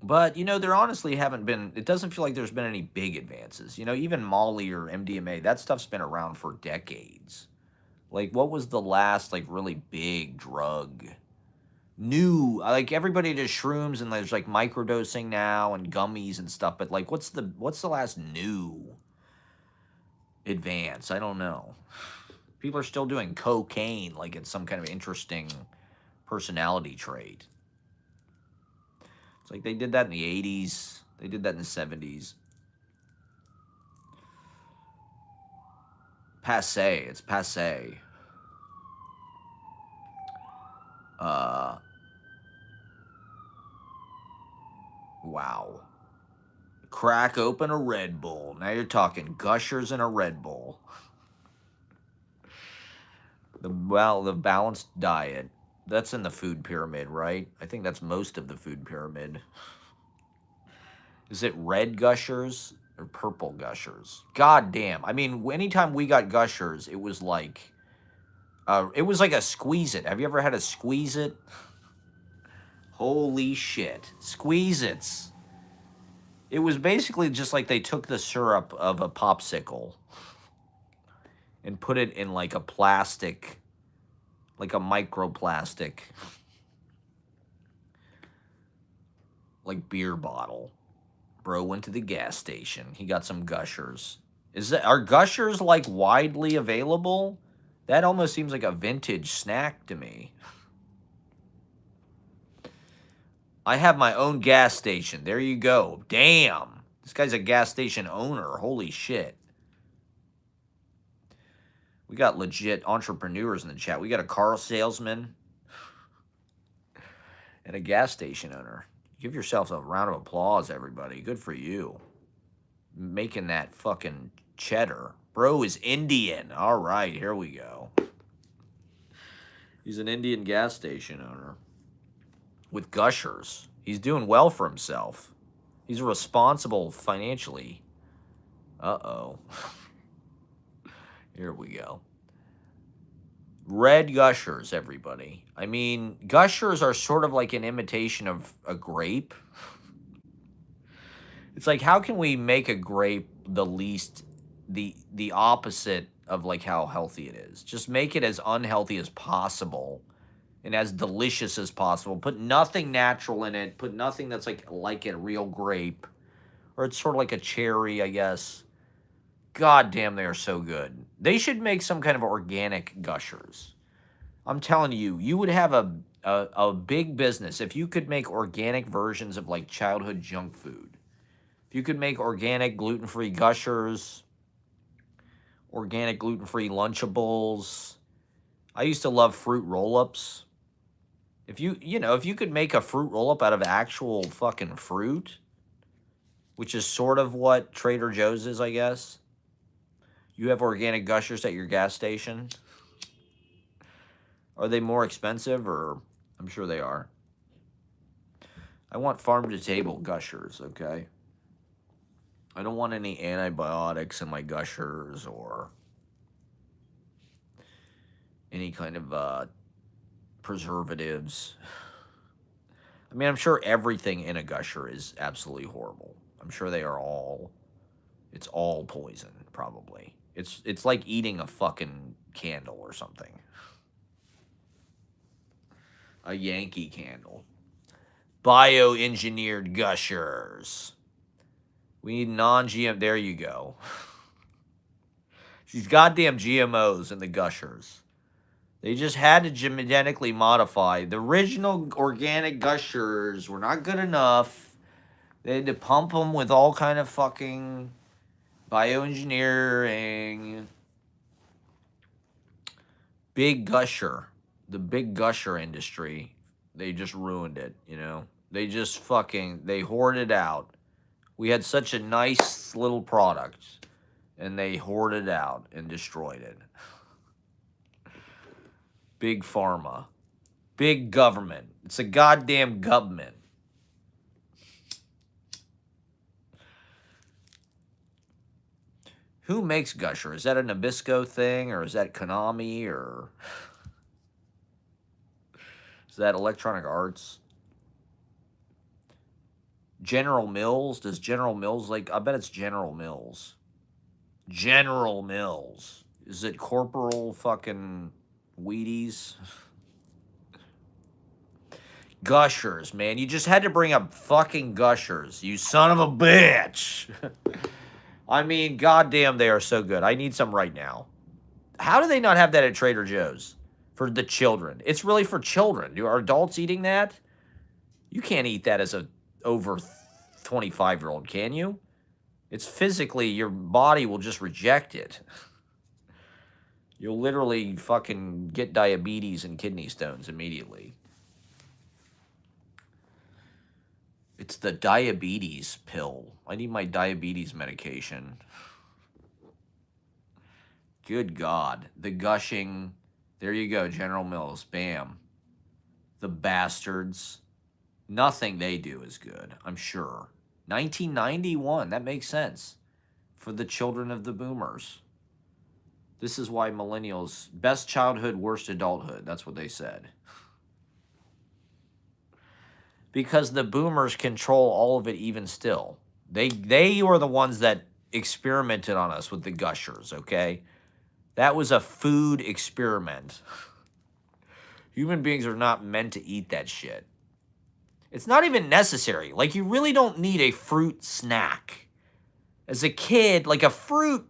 But, you know, there honestly haven't been, it doesn't feel like there's been any big advances. You know, even Molly or MDMA, that stuff's been around for decades. Like, what was the last, like, really big drug? New, like, everybody does shrooms, and there's, like, microdosing now and gummies and stuff. But, like, what's the last new advance? I don't know. People are still doing cocaine like it's some kind of interesting personality trait. It's like they did that in the 80s. They did that in the 70s. Passe. It's passe. Wow. Crack open a Red Bull. Now you're talking Gushers and a Red Bull. The balanced diet. That's in the food pyramid, right? I think that's most of the food pyramid. Is it red Gushers or purple Gushers? God damn. I mean, anytime we got Gushers, it was like a Squeeze-It. Have you ever had a Squeeze-It? Holy shit. Squeeze-Its. It was basically just like they took the syrup of a popsicle and put it in like a plastic, like a microplastic, like beer bottle. Bro went to the gas station. He got some Gushers. Are Gushers like widely available? That almost seems like a vintage snack to me. I have my own gas station. There you go. Damn. This guy's a gas station owner. Holy shit. We got legit entrepreneurs in the chat. We got a car salesman and a gas station owner. Give yourself a round of applause, everybody. Good for you. Making that fucking cheddar. Bro is Indian. All right, here we go. He's an Indian gas station owner with Gushers. He's doing well for himself. He's responsible financially. Uh-oh. Here we go. Red Gushers, everybody. I mean, Gushers are sort of like an imitation of a grape. It's like, how can we make a grape the opposite of like how healthy it is? Just make it as unhealthy as possible and as delicious as possible. Put nothing natural in it. Put nothing that's like a real grape. Or it's sort of like a cherry, I guess. God damn, they are so good. They should make some kind of organic Gushers. I'm telling you, you would have a big business if you could make organic versions of like childhood junk food. If you could make organic gluten-free Gushers, organic gluten-free Lunchables. I used to love fruit roll-ups. If you could make a fruit roll-up out of actual fucking fruit, which is sort of what Trader Joe's is, I guess. You have organic Gushers at your gas station. Are they more expensive, or I'm sure they are. I want farm-to-table Gushers, okay? I don't want any antibiotics in my Gushers or any kind of preservatives. I mean, I'm sure everything in a Gusher is absolutely horrible. I'm sure they are all, it's all poison, probably. It's like eating a fucking candle or something. A Yankee Candle. Bioengineered Gushers. We need non-GM. There you go. These goddamn GMOs in the Gushers. They just had to genetically modify. The original organic Gushers were not good enough. They had to pump them with all kind of fucking bioengineering. Big Gusher. The big Gusher industry. They just ruined it, you know. They just fucking, they hoarded out. We had such a nice little product, and they hoarded out and destroyed it. Big pharma. Big government. It's a goddamn government. Who makes Gusher? Is that a Nabisco thing, or is that Konami, or is that Electronic Arts? General Mills? Does General Mills like... I bet it's General Mills. General Mills. Is it Corporal fucking Wheaties? Gushers, man. You just had to bring up fucking Gushers. You son of a bitch. I mean, goddamn, they are so good. I need some right now. How do they not have that at Trader Joe's? For the children. It's really for children. Are adults eating that? You can't eat that as a over 25-year-old, can you? It's physically, your body will just reject it. You'll literally fucking get diabetes and kidney stones immediately. It's the diabetes pill. I need my diabetes medication. Good God. The gushing. There you go, General Mills. Bam. The bastards. Nothing they do is good, I'm sure. 1991. That makes sense. For the children of the boomers. This is why millennials... Best childhood, worst adulthood. That's what they said. Because the boomers control all of it even still. They were the ones that experimented on us with the Gushers, okay? That was a food experiment. Human beings are not meant to eat that shit. It's not even necessary. Like, you really don't need a fruit snack. As a kid, like, a fruit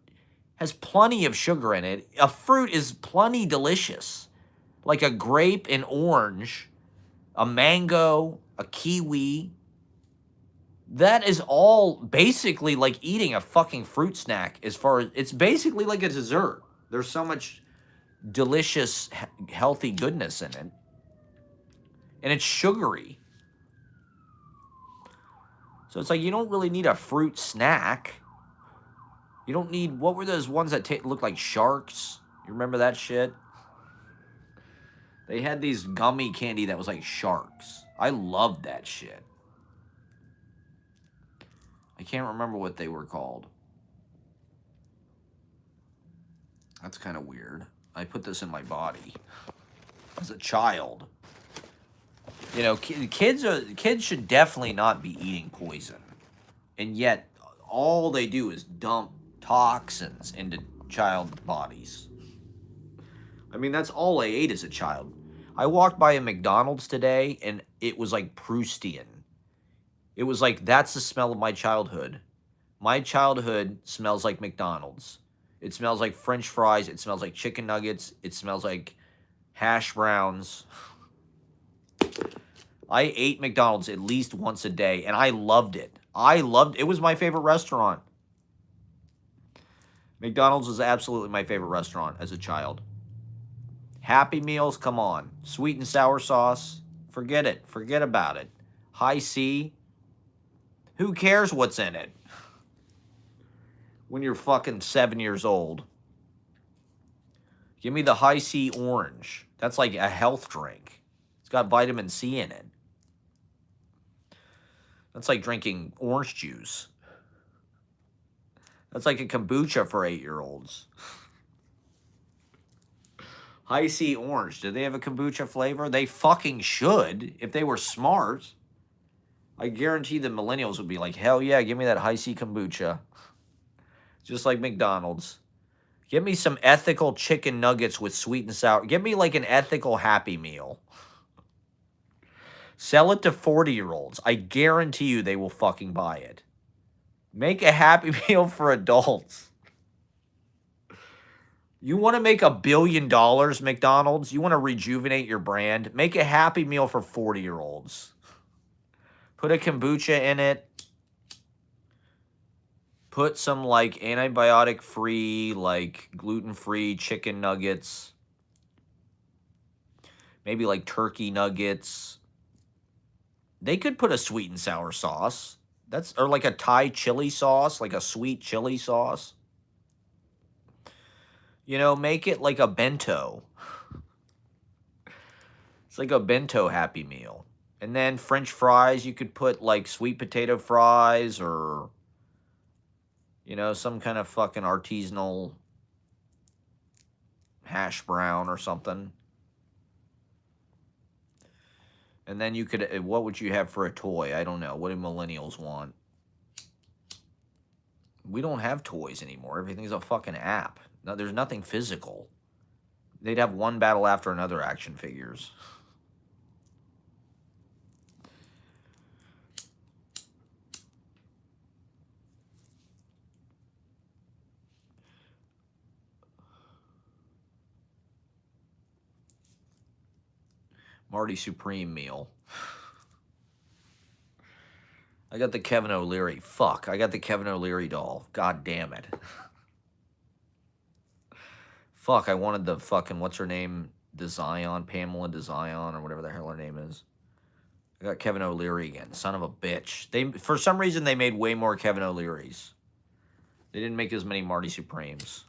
has plenty of sugar in it. A fruit is plenty delicious. Like a grape, an orange, a mango, a kiwi. That is all basically like eating a fucking fruit snack as far as... It's basically like a dessert. There's so much delicious, healthy goodness in it. And it's sugary. So it's like you don't really need a fruit snack. You don't need... What were those ones that look like sharks? You remember that shit? They had these gummy candy that was like sharks. I loved that shit. I can't remember what they were called. That's kind of weird. I put this in my body as a child. You know, kids should definitely not be eating poison. And yet, all they do is dump toxins into child bodies. I mean, that's all I ate as a child. I walked by a McDonald's today, and it was like Proustian. It was like, that's the smell of my childhood. My childhood smells like McDonald's. It smells like French fries. It smells like chicken nuggets. It smells like hash browns. I ate McDonald's at least once a day, and I loved it. It was my favorite restaurant. McDonald's was absolutely my favorite restaurant as a child. Happy Meals, come on. Sweet and sour sauce, forget it. Forget about it. High C, who cares what's in it? When you're fucking 7 years old. Give me the High C orange. That's like a health drink. It's got vitamin C in it. That's like drinking orange juice. That's like a kombucha for 8-year-olds. High C orange. Do they have a kombucha flavor? They fucking should, if they were smart. I guarantee the millennials would be like, hell yeah, give me that High C kombucha. Just like McDonald's. Give me some ethical chicken nuggets with sweet and sour. Give me like an ethical Happy Meal. Sell it to 40-year-olds. I guarantee you they will fucking buy it. Make a Happy Meal for adults. You want to make $1 billion, McDonald's? You want to rejuvenate your brand? Make a Happy Meal for 40-year-olds. Put a kombucha in it. Put some, like, antibiotic-free, like, gluten-free chicken nuggets. Maybe, like, turkey nuggets. They could put a sweet and sour sauce. Or, like, a Thai chili sauce, like a sweet chili sauce. You know, make it like a bento. It's like a bento Happy Meal. And then French fries, you could put, like, sweet potato fries or... You know, some kind of fucking artisanal hash brown or something. And then you could, what would you have for a toy? I don't know. What do millennials want? We don't have toys anymore. Everything's a fucking app. No, there's nothing physical. They'd have one battle after another action figures. Marty Supreme meal. I got the Kevin O'Leary. Fuck, I got the Kevin O'Leary doll. God damn it. Fuck, I wanted the fucking, what's her name? DeZion, Pamela DeZion, or whatever the hell her name is. I got Kevin O'Leary again. Son of a bitch. For some reason, they made way more Kevin O'Learys. They didn't make as many Marty Supremes.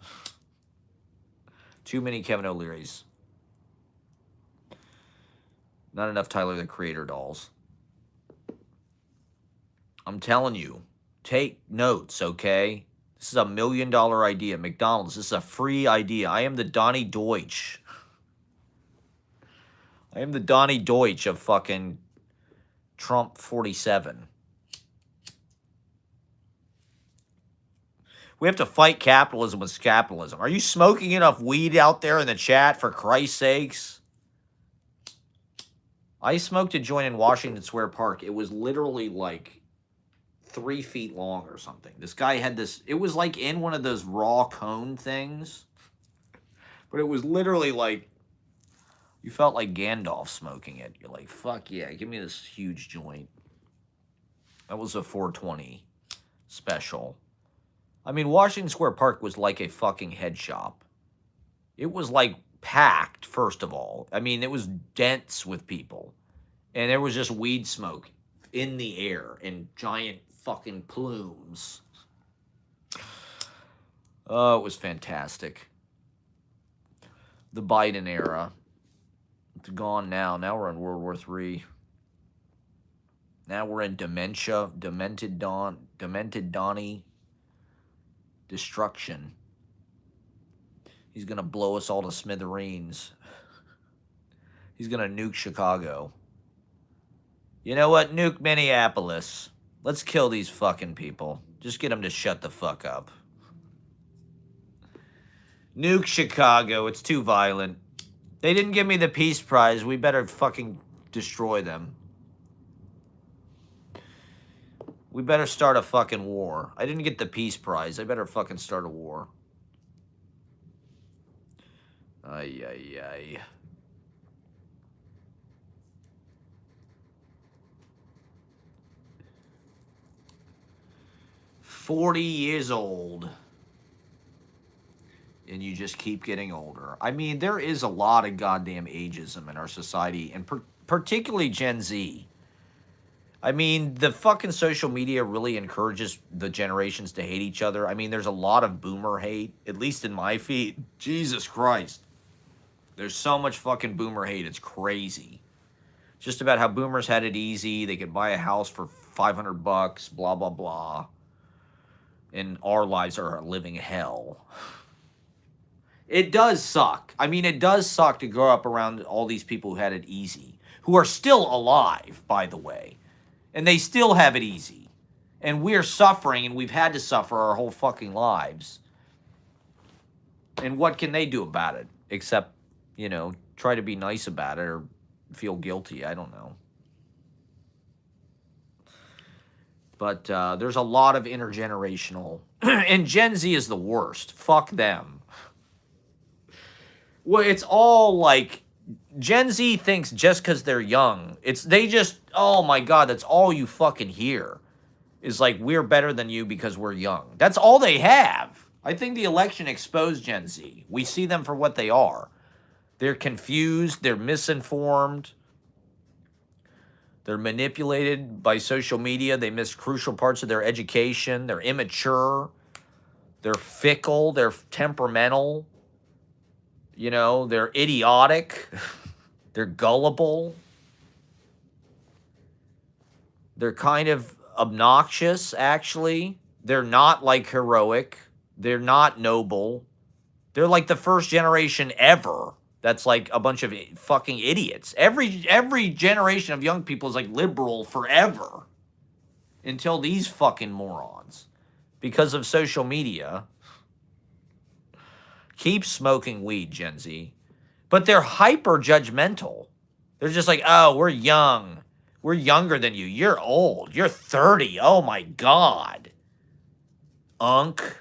Too many Kevin O'Learys. Not enough Tyler, the Creator dolls. I'm telling you, take notes, okay? This is $1 million idea. McDonald's, this is a free idea. I am the Donnie Deutsch. I am the Donnie Deutsch of fucking Trump 47. We have to fight capitalism with capitalism. Are you smoking enough weed out there in the chat, for Christ's sakes? I smoked a joint in Washington Square Park. It was literally like 3 feet long or something. This guy had this, it was like in one of those raw cone things. But it was literally like, you felt like Gandalf smoking it. You're like, fuck yeah, give me this huge joint. That was a 420 special. I mean, Washington Square Park was like a fucking head shop. It was like packed, first of all. I mean, it was dense with people. And there was just weed smoke in the air in giant fucking plumes. Oh, it was fantastic. The Biden era. It's gone now. Now we're in World War III. Now we're in dementia, demented Donnie, destruction. He's going to blow us all to smithereens. He's going to nuke Chicago. You know what? Nuke Minneapolis. Let's kill these fucking people. Just get them to shut the fuck up. Nuke Chicago. It's too violent. They didn't give me the Peace Prize. We better fucking destroy them. We better start a fucking war. I didn't get the Peace Prize. I better fucking start a war. Ay, ay, ay. 40 years old. And you just keep getting older. I mean, there is a lot of goddamn ageism in our society, and particularly Gen Z. I mean, the fucking social media really encourages the generations to hate each other. I mean, there's a lot of boomer hate, at least in my feed. Jesus Christ. There's so much fucking boomer hate. It's crazy. Just about how boomers had it easy. They could buy a house for $500, blah, blah, blah. And our lives are a living hell. It does suck. I mean, it does suck to grow up around all these people who had it easy, who are still alive, by the way. And they still have it easy. And we're suffering, and we've had to suffer our whole fucking lives. And what can they do about it? Except, you know, try to be nice about it or feel guilty. I don't know. But there's a lot of intergenerational. And Gen Z is the worst. Fuck them. Well, it's all like Gen Z thinks just because they're young, oh my God, that's all you fucking hear is like, we're better than you because we're young. That's all they have. I think the election exposed Gen Z. We see them for what they are. They're confused. They're misinformed. They're manipulated by social media. They miss crucial parts of their education. They're immature. They're fickle. They're temperamental. You know, they're idiotic. They're gullible. They're kind of obnoxious, actually. They're not, like, heroic. They're not noble. They're like the first generation ever that's like a bunch of fucking idiots. Every generation of young people is like liberal forever until these fucking morons, because of social media, keep smoking weed, Gen Z. But they're hyper judgmental. They're just like, oh, we're young. We're younger than you. You're old. You're 30. Oh my God. Unk.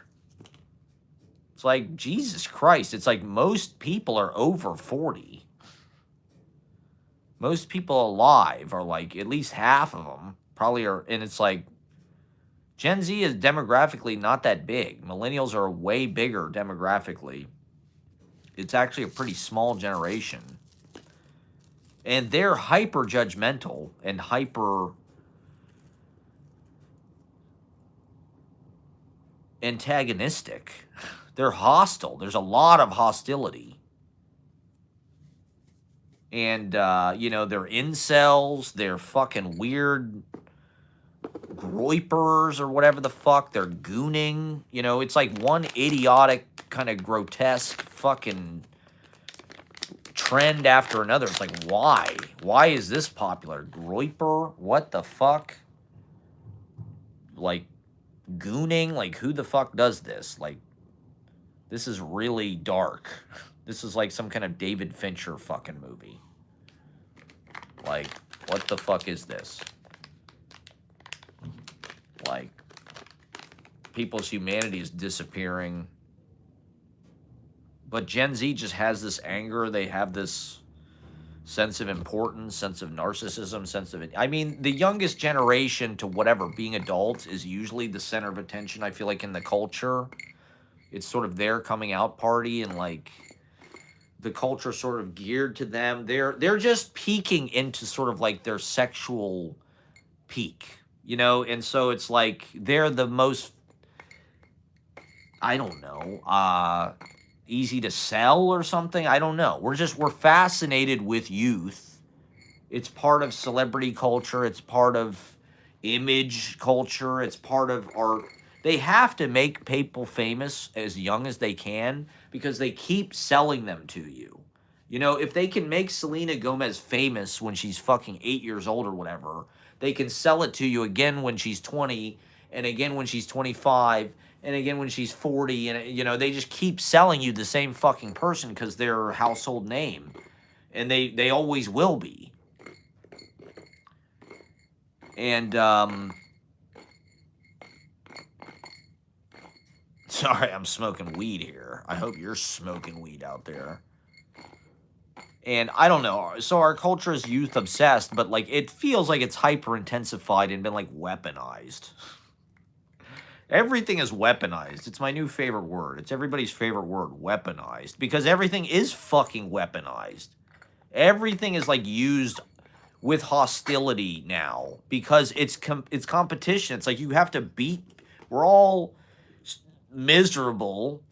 It's like, Jesus Christ. It's like most people are over 40. Most people alive are like, at least half of them probably are. And it's like, Gen Z is demographically not that big. Millennials are way bigger demographically. It's actually a pretty small generation. And they're hyper judgmental and hyper antagonistic. They're hostile. There's a lot of hostility. And, you know, they're incels. They're fucking weird groypers or whatever the fuck. They're gooning. You know, it's like one idiotic, kind of grotesque fucking trend after another. It's like, why? Why is this popular? Groyper? What the fuck? Like, gooning? Like, who the fuck does this? Like, this is really dark. This is like some kind of David Fincher fucking movie. Like, what the fuck is this? Like, people's humanity is disappearing. But Gen Z just has this anger. They have this sense of importance, sense of narcissism, sense of... I mean, the youngest generation to whatever, being adults, is usually the center of attention, I feel like, in the culture. It's sort of their coming out party, and like the culture sort of geared to them. They're just peeking into sort of like their sexual peak, you know? And so it's like they're the most, I don't know, easy to sell or something. I don't know. We're fascinated with youth. It's part of celebrity culture. It's part of image culture. It's part of art. They have to make people famous as young as they can because they keep selling them to you. You know, if they can make Selena Gomez famous when she's fucking 8 years old or whatever, they can sell it to you again when she's 20, and again when she's 25, and again when she's 40. And, you know, they just keep selling you the same fucking person because they're a household name. And they always will be. And, sorry, I'm smoking weed here. I hope you're smoking weed out there. And I don't know. So our culture is youth obsessed, but like it feels like it's hyper intensified and been like weaponized. Everything is weaponized. It's my new favorite word. It's everybody's favorite word, weaponized, because everything is fucking weaponized. Everything is like used with hostility now because it's competition. It's like you have to beat. We're all miserable,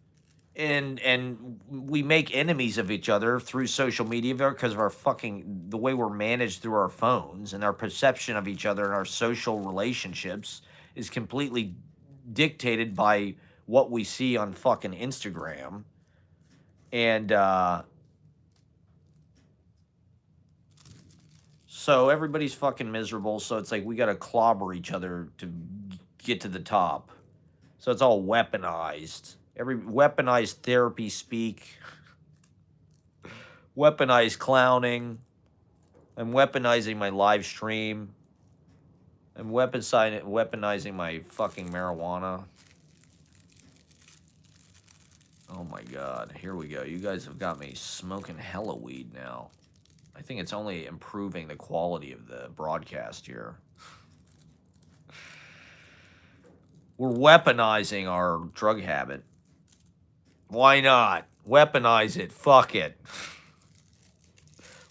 and we make enemies of each other through social media because of our fucking the way we're managed through our phones, and our perception of each other and our social relationships is completely dictated by what we see on fucking Instagram. And so everybody's fucking miserable, so it's like we gotta clobber each other to get to the top. So it's all weaponized. Every weaponized therapy speak, weaponized clowning. I'm weaponizing my live stream. I'm weaponizing my fucking marijuana. Oh my god, here we go. You guys have got me smoking hella weed now. I think it's only improving the quality of the broadcast here. We're weaponizing our drug habit. Why not? Weaponize it. Fuck it.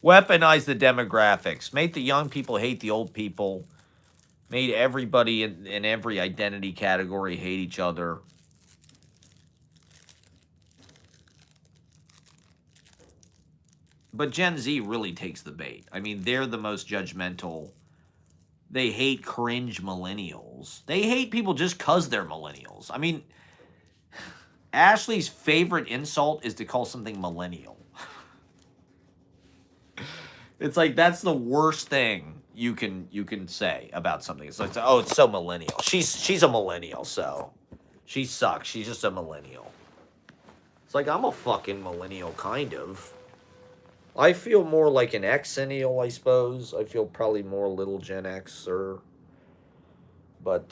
Weaponize the demographics. Make the young people hate the old people. Made everybody in every identity category hate each other. But Gen Z really takes the bait. I mean, they're the most judgmental. They hate cringe millennials. They hate people just because they're millennials. I mean, Ashley's favorite insult is to call something millennial. It's like that's the worst thing you can say about something. It's like, oh, it's so millennial. She's a millennial, so she sucks. She's just a millennial. It's like I'm a fucking millennial, kind of. I feel more like an Xennial, I suppose. I feel probably more little Gen Xer. But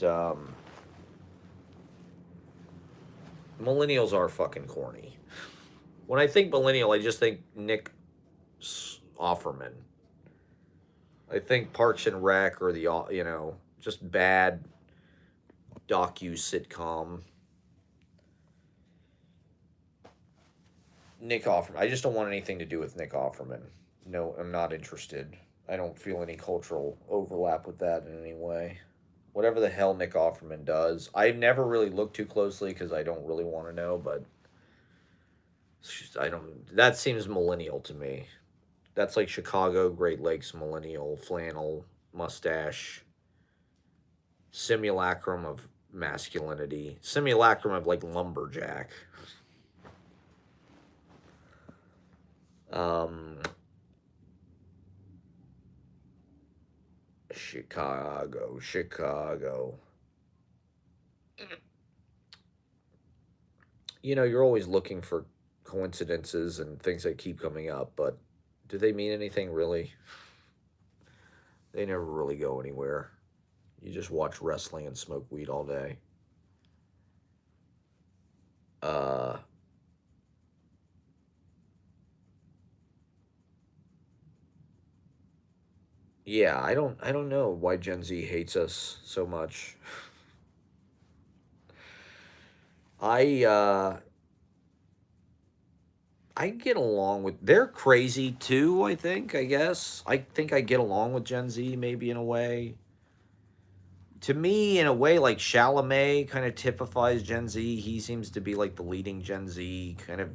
millennials are fucking corny. When I think millennial, I just think Nick Offerman. I think Parks and Rec or the, just bad docu-sitcom. Nick Offerman. I just don't want anything to do with Nick Offerman. No, I'm not interested. I don't feel any cultural overlap with that in any way. Whatever the hell Nick Offerman does. I've never really looked too closely because I don't really want to know, but that seems millennial to me. That's like Chicago, Great Lakes, millennial, flannel, mustache, simulacrum of masculinity, simulacrum of like lumberjack. Chicago. You're always looking for coincidences and things that keep coming up, but do they mean anything really? They never really go anywhere. You just watch wrestling and smoke weed all day. Yeah, I don't know why Gen Z hates us so much. I get along with, they're crazy too, I guess. I think I get along with Gen Z maybe in a way. To me, in a way, like Chalamet kind of typifies Gen Z. He seems to be like the leading Gen Z, kind of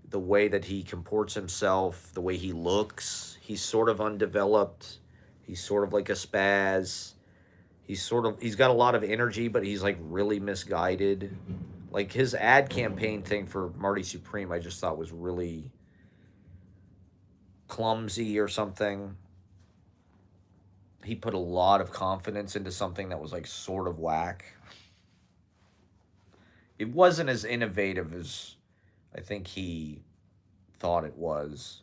the way that he comports himself, the way he looks. He's sort of undeveloped. He's sort of like a spaz. He's got a lot of energy, but he's like really misguided. Like his ad campaign thing for Marty Supreme, I just thought was really clumsy or something. He put a lot of confidence into something that was like sort of whack. It wasn't as innovative as I think he thought it was.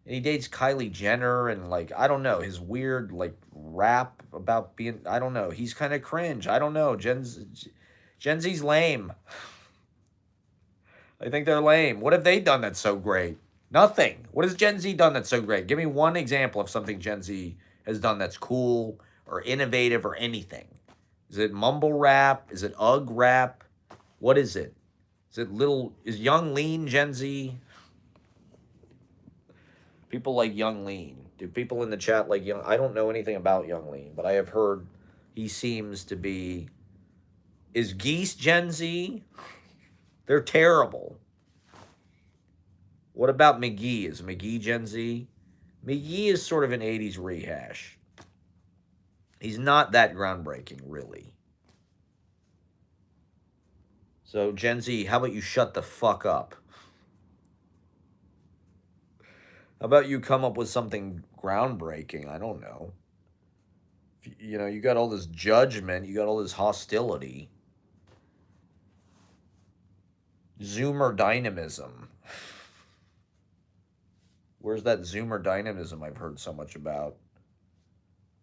And he dates Kylie Jenner, and like, I don't know, his weird like rap about being, I don't know, he's kind of cringe. I don't know. Gen Z's lame. I think they're lame. What have they done that's so great? Nothing. What has Gen Z done that's so great? Give me one example of something Gen Z has done that's cool or innovative or anything. Is it mumble rap? Is it UGG rap? What is it? Is Young Lean Gen Z? People like Young Lean. Do people in the chat like Young? I don't know anything about Young Lean, but I have heard he seems to be. Is Geese Gen Z? They're terrible. What about McGee? Is McGee Gen Z? McGee is sort of an 80s rehash. He's not that groundbreaking, really. So, Gen Z, how about you shut the fuck up? How about you come up with something groundbreaking? I don't know. You know, you got all this judgment, you got all this hostility. Zoomer dynamism. Where's that Zoomer dynamism I've heard so much about?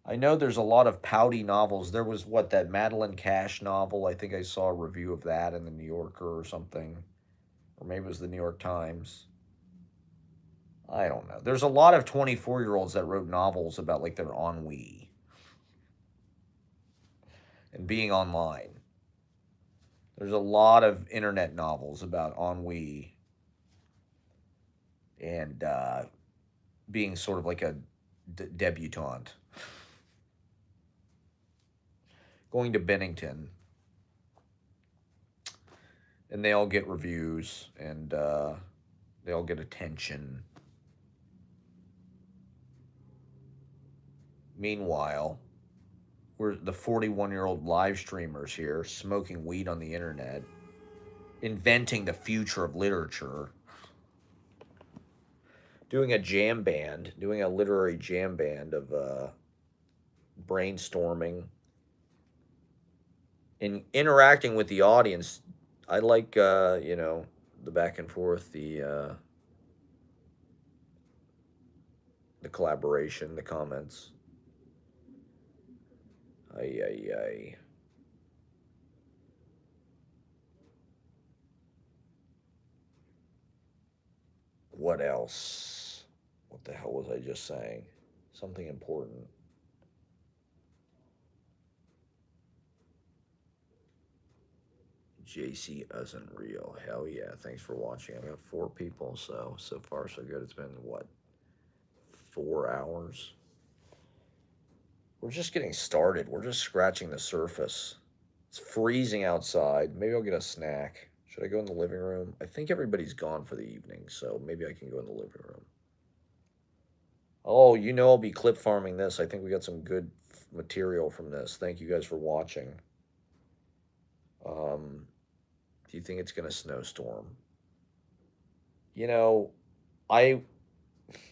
I know there's a lot of pouty novels. There was, that Madeline Cash novel? I think I saw a review of that in the New Yorker or something. Or maybe it was the New York Times. I don't know. There's a lot of 24-year-olds that wrote novels about, like, their ennui. And being online. There's a lot of internet novels about ennui. And being sort of like a debutante. Going to Bennington. And they all get reviews. And they all get attention. Meanwhile, we're the 41-year-old live streamers here, smoking weed on the internet, inventing the future of literature, doing a literary jam band of brainstorming, and interacting with the audience. I like, the back and forth, the collaboration, the comments. Ay. What else? What the hell was I just saying? Something important. JC isn't real. Hell yeah. Thanks for watching. I've got 4 people, so far so good. It's been, 4 hours? We're just getting started. We're just scratching the surface. It's freezing outside. Maybe I'll get a snack. Should I go in the living room? I think everybody's gone for the evening, so maybe I can go in the living room. Oh, I'll be clip farming this. I think we got some good material from this. Thank you guys for watching. Do you think it's going to snowstorm? I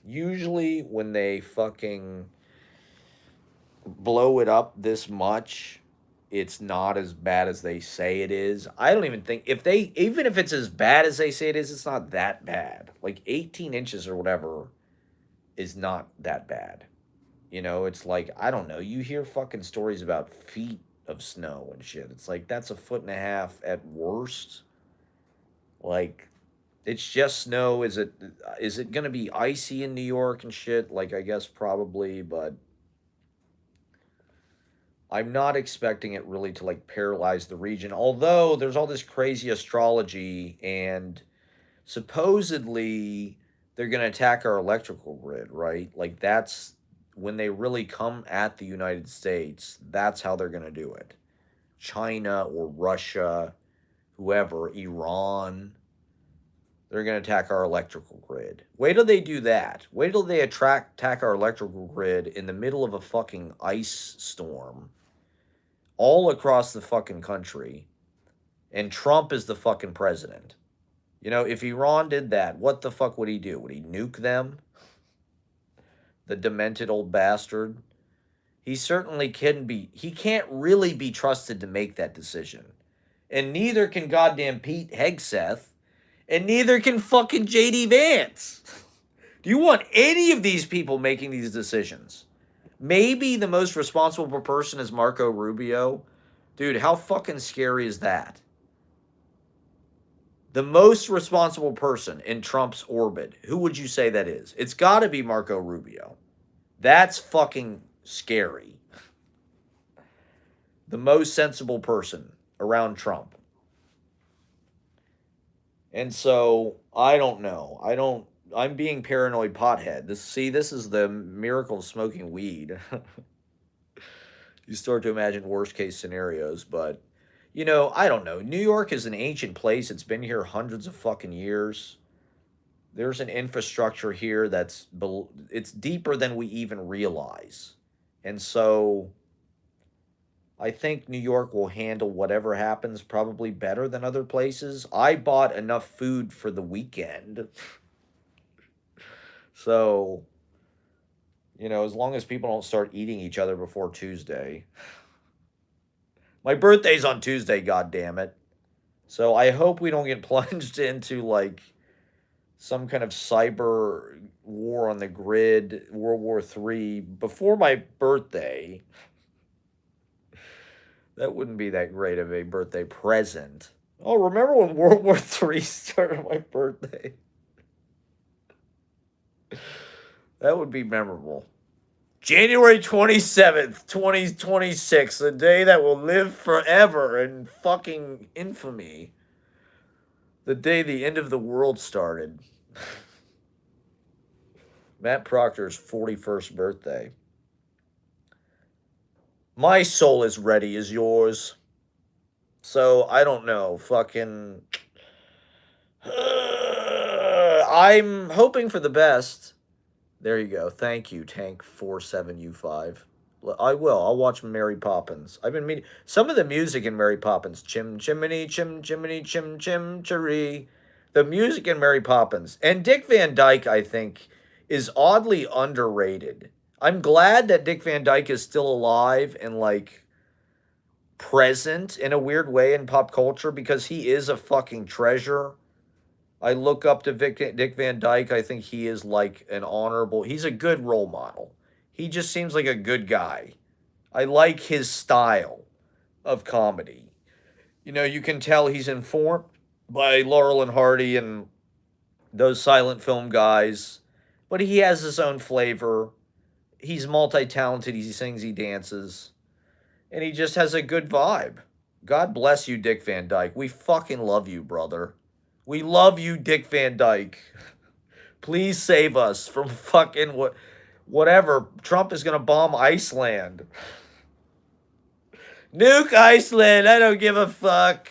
usually, when they fucking blow it up this much, it's not as bad as they say it is. I don't even think even if it's as bad as they say it is, it's not that bad. Like 18 inches or whatever is not that bad. It's like, I don't know, you hear fucking stories about feet of snow and shit. It's like, that's 1.5 feet at worst. Like, it's just snow. Is it gonna be icy in New York and shit? Like, I guess probably, but I'm not expecting it really to, like, paralyze the region. Although, there's all this crazy astrology, and supposedly they're going to attack our electrical grid, right? Like, that's when they really come at the United States, that's how they're going to do it. China or Russia, whoever, Iran, they're going to attack our electrical grid. Wait till they do that. Wait till they attack our electrical grid in the middle of a fucking ice storm all across the fucking country, and Trump is the fucking president. If Iran did that, what the fuck would he do? Would he nuke them? The demented old bastard. He certainly he can't really be trusted to make that decision. And neither can goddamn Pete Hegseth, and neither can fucking J.D. Vance. Do you want any of these people making these decisions? Maybe the most responsible person is Marco Rubio. Dude, how fucking scary is that? The most responsible person in Trump's orbit, who would you say that is? It's got to be Marco Rubio. That's fucking scary. the most sensible person around Trump. And so I don't know. I'm being paranoid pothead. This is the miracle of smoking weed. You start to imagine worst case scenarios, but I don't know. New York is an ancient place. It's been here hundreds of fucking years. There's an infrastructure here it's deeper than we even realize. And so I think New York will handle whatever happens probably better than other places. I bought enough food for the weekend. So, as long as people don't start eating each other before Tuesday. My birthday's on Tuesday, goddammit. So I hope we don't get plunged into like some kind of cyber war on the grid, World War III, before my birthday. That wouldn't be that great of a birthday present. Oh, remember when World War III started on my birthday? That would be memorable. January 27th, 2026, the day that will live forever in fucking infamy. The day the end of the world started. Matt Proctor's 41st birthday. My soul is ready as yours. So, I don't know. Fucking... I'm hoping for the best. There you go. Thank you, Tank47U5. I will. I'll watch Mary Poppins. I've been meaning... Some of the music in Mary Poppins. Chim chimney, chim chimney, chim chim cheree. The music in Mary Poppins. And Dick Van Dyke, I think, is oddly underrated. I'm glad that Dick Van Dyke is still alive and, like, present in a weird way in pop culture because he is a fucking treasure. I look up to Dick Van Dyke. I think he is like he's a good role model. He just seems like a good guy. I like his style of comedy. You can tell he's informed by Laurel and Hardy and those silent film guys, but he has his own flavor. He's multi-talented. He sings, he dances, and he just has a good vibe. God bless you, Dick Van Dyke. We fucking love you, brother. We love you, Dick Van Dyke. Please save us from fucking whatever. Trump is going to bomb Iceland. Nuke Iceland. I don't give a fuck.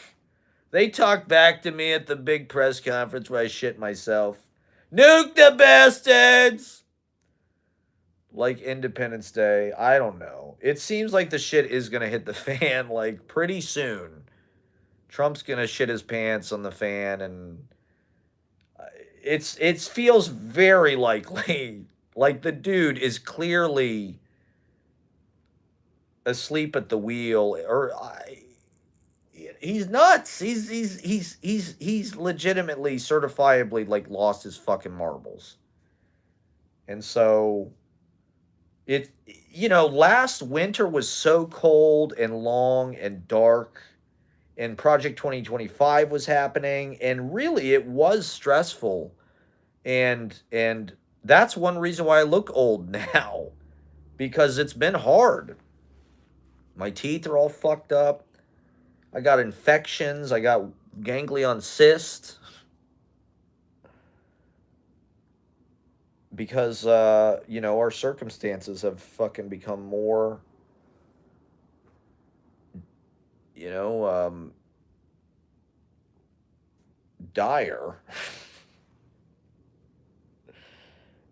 They talked back to me at the big press conference where I shit myself. Nuke the bastards. Like Independence Day. I don't know. It seems like the shit is going to hit the fan like pretty soon. Trump's going to shit his pants on the fan, and it feels very likely. Like the dude is clearly asleep at the wheel, or he's nuts. He's legitimately, certifiably like lost his fucking marbles. And so last winter was so cold and long and dark. And Project 2025 was happening, and really it was stressful. And that's one reason why I look old now, because it's been hard. My teeth are all fucked up. I got infections. I got ganglion cyst. Because, our circumstances have fucking become more... dire.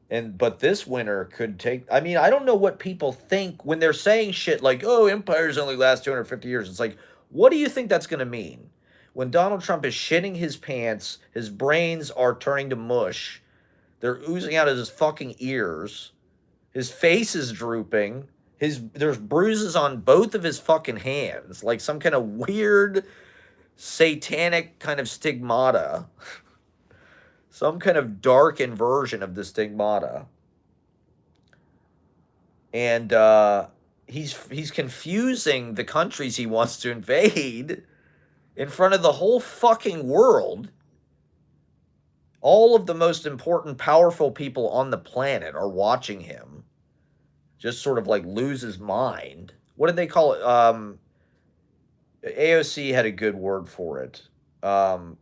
But this winter could take... I mean, I don't know what people think when they're saying shit like, oh, empires only last 250 years. It's like, what do you think that's going to mean? When Donald Trump is shitting his pants, his brains are turning to mush, they're oozing out of his fucking ears, his face is drooping, there's bruises on both of his fucking hands, like some kind of weird satanic kind of stigmata. Some kind of dark inversion of the stigmata. And he's confusing the countries he wants to invade in front of the whole fucking world. All of the most important, powerful people on the planet are watching him just sort of like lose his mind. What did they call it? AOC had a good word for it. What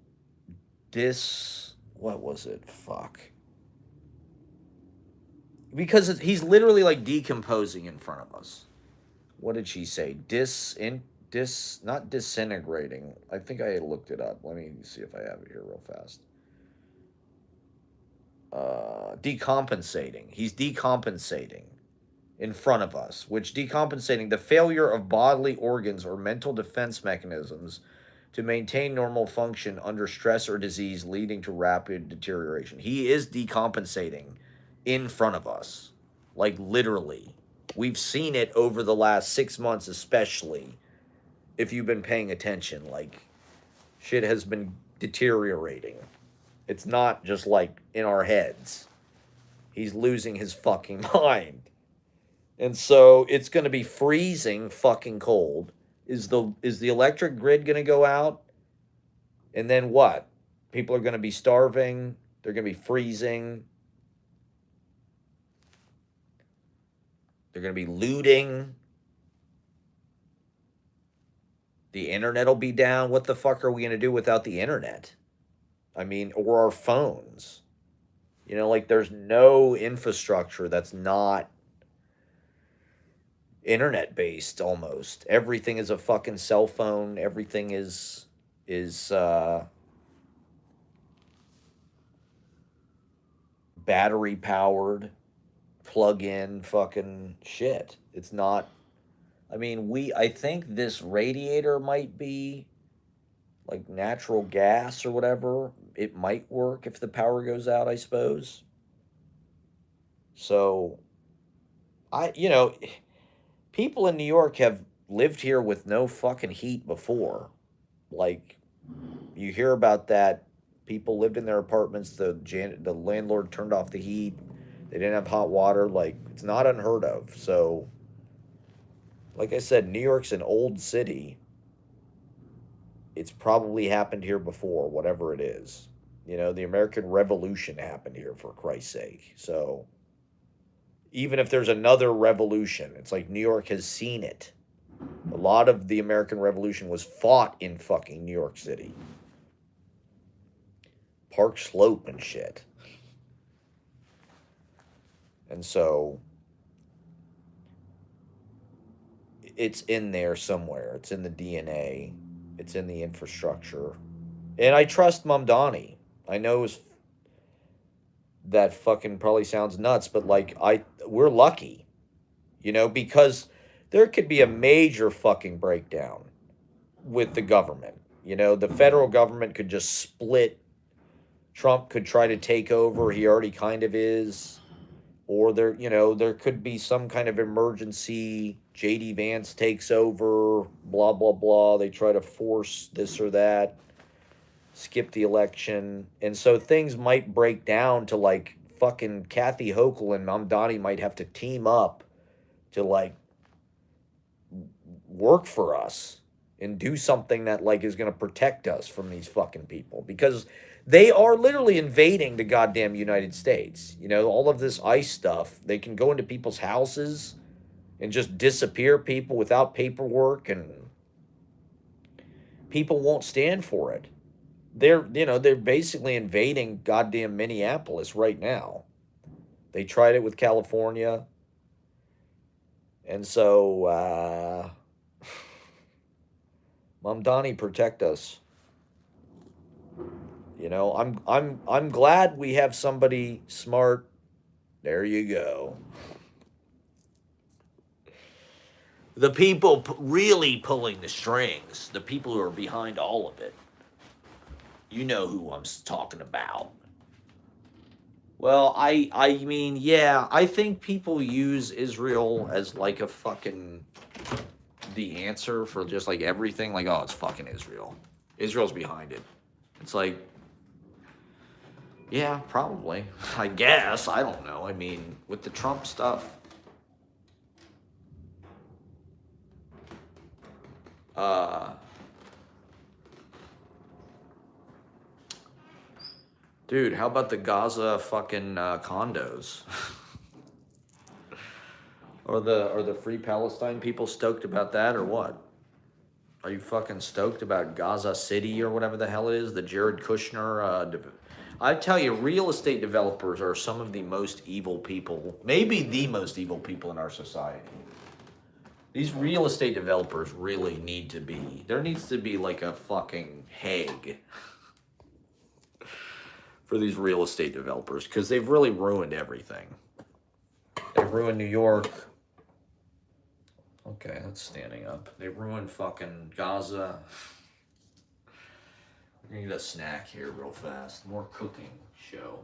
was it? Fuck. Because he's literally like decomposing in front of us. What did she say? Not disintegrating. I think I looked it up. Let me see if I have it here real fast. Decompensating. He's decompensating in front of us, which decompensating the failure of bodily organs or mental defense mechanisms to maintain normal function under stress or disease leading to rapid deterioration. He is decompensating in front of us, like literally. We've seen it over the last 6 months, especially if you've been paying attention. Like, shit has been deteriorating. It's not just like in our heads. He's losing his fucking mind. And so it's going to be freezing fucking cold. Is the electric grid going to go out? And then what? People are going to be starving. They're going to be freezing. They're going to be looting. The internet will be down. What the fuck are we going to do without the internet? I mean, or our phones. You know, like there's no infrastructure that's not internet based almost. Everything is a fucking cell phone. Everything is battery powered, plug in fucking shit. It's not, I mean, I think this radiator might be like natural gas or whatever. It might work if the power goes out, I suppose. So, people in New York have lived here with no fucking heat before. Like, you hear about that. People lived in their apartments. The landlord turned off the heat. They didn't have hot water. Like, it's not unheard of. So, like I said, New York's an old city. It's probably happened here before, whatever it is. You know, the American Revolution happened here, for Christ's sake. So, even if there's another revolution, it's like New York has seen it. A lot of the American Revolution was fought in fucking New York City. Park Slope and shit. And so, it's in there somewhere. It's in the DNA. It's in the infrastructure. And I trust Mamdani. I know that fucking probably sounds nuts, but like we're lucky, because there could be a major fucking breakdown with the government. The federal government could just split. Trump could try to take over. He already kind of is. Or there could be some kind of emergency. J.D. Vance takes over, blah, blah, blah. They try to force this or that, skip the election. And so things might break down to like fucking Kathy Hochul and Mamdani might have to team up to like work for us and do something that like is going to protect us from these fucking people, because they are literally invading the goddamn United States. All of this ICE stuff, they can go into people's houses and just disappear people without paperwork, and people won't stand for it. They're basically invading goddamn Minneapolis right now. They tried it with California. And so, Mamdani, protect us. I'm glad we have somebody smart. There you go. The people really pulling the strings, the people who are behind all of it. You know who I'm talking about. Well, I mean, yeah, I think people use Israel as like a fucking the answer for just like everything. Like, oh, it's fucking Israel. Israel's behind it. It's like, yeah, probably. I guess. I don't know. I mean, with the Trump stuff. Dude, how about the Gaza fucking condos? Are the Free Palestine people stoked about that or what? Are you fucking stoked about Gaza City or whatever the hell it is? The Jared Kushner. I tell you, real estate developers are some of the most evil people, maybe the most evil people in our society. These real estate developers really need to be. There needs to be like a fucking Hague for these real estate developers because they've really ruined everything. They've ruined New York. Okay, that's standing up. They ruined fucking Gaza. We need a snack here real fast. More cooking show.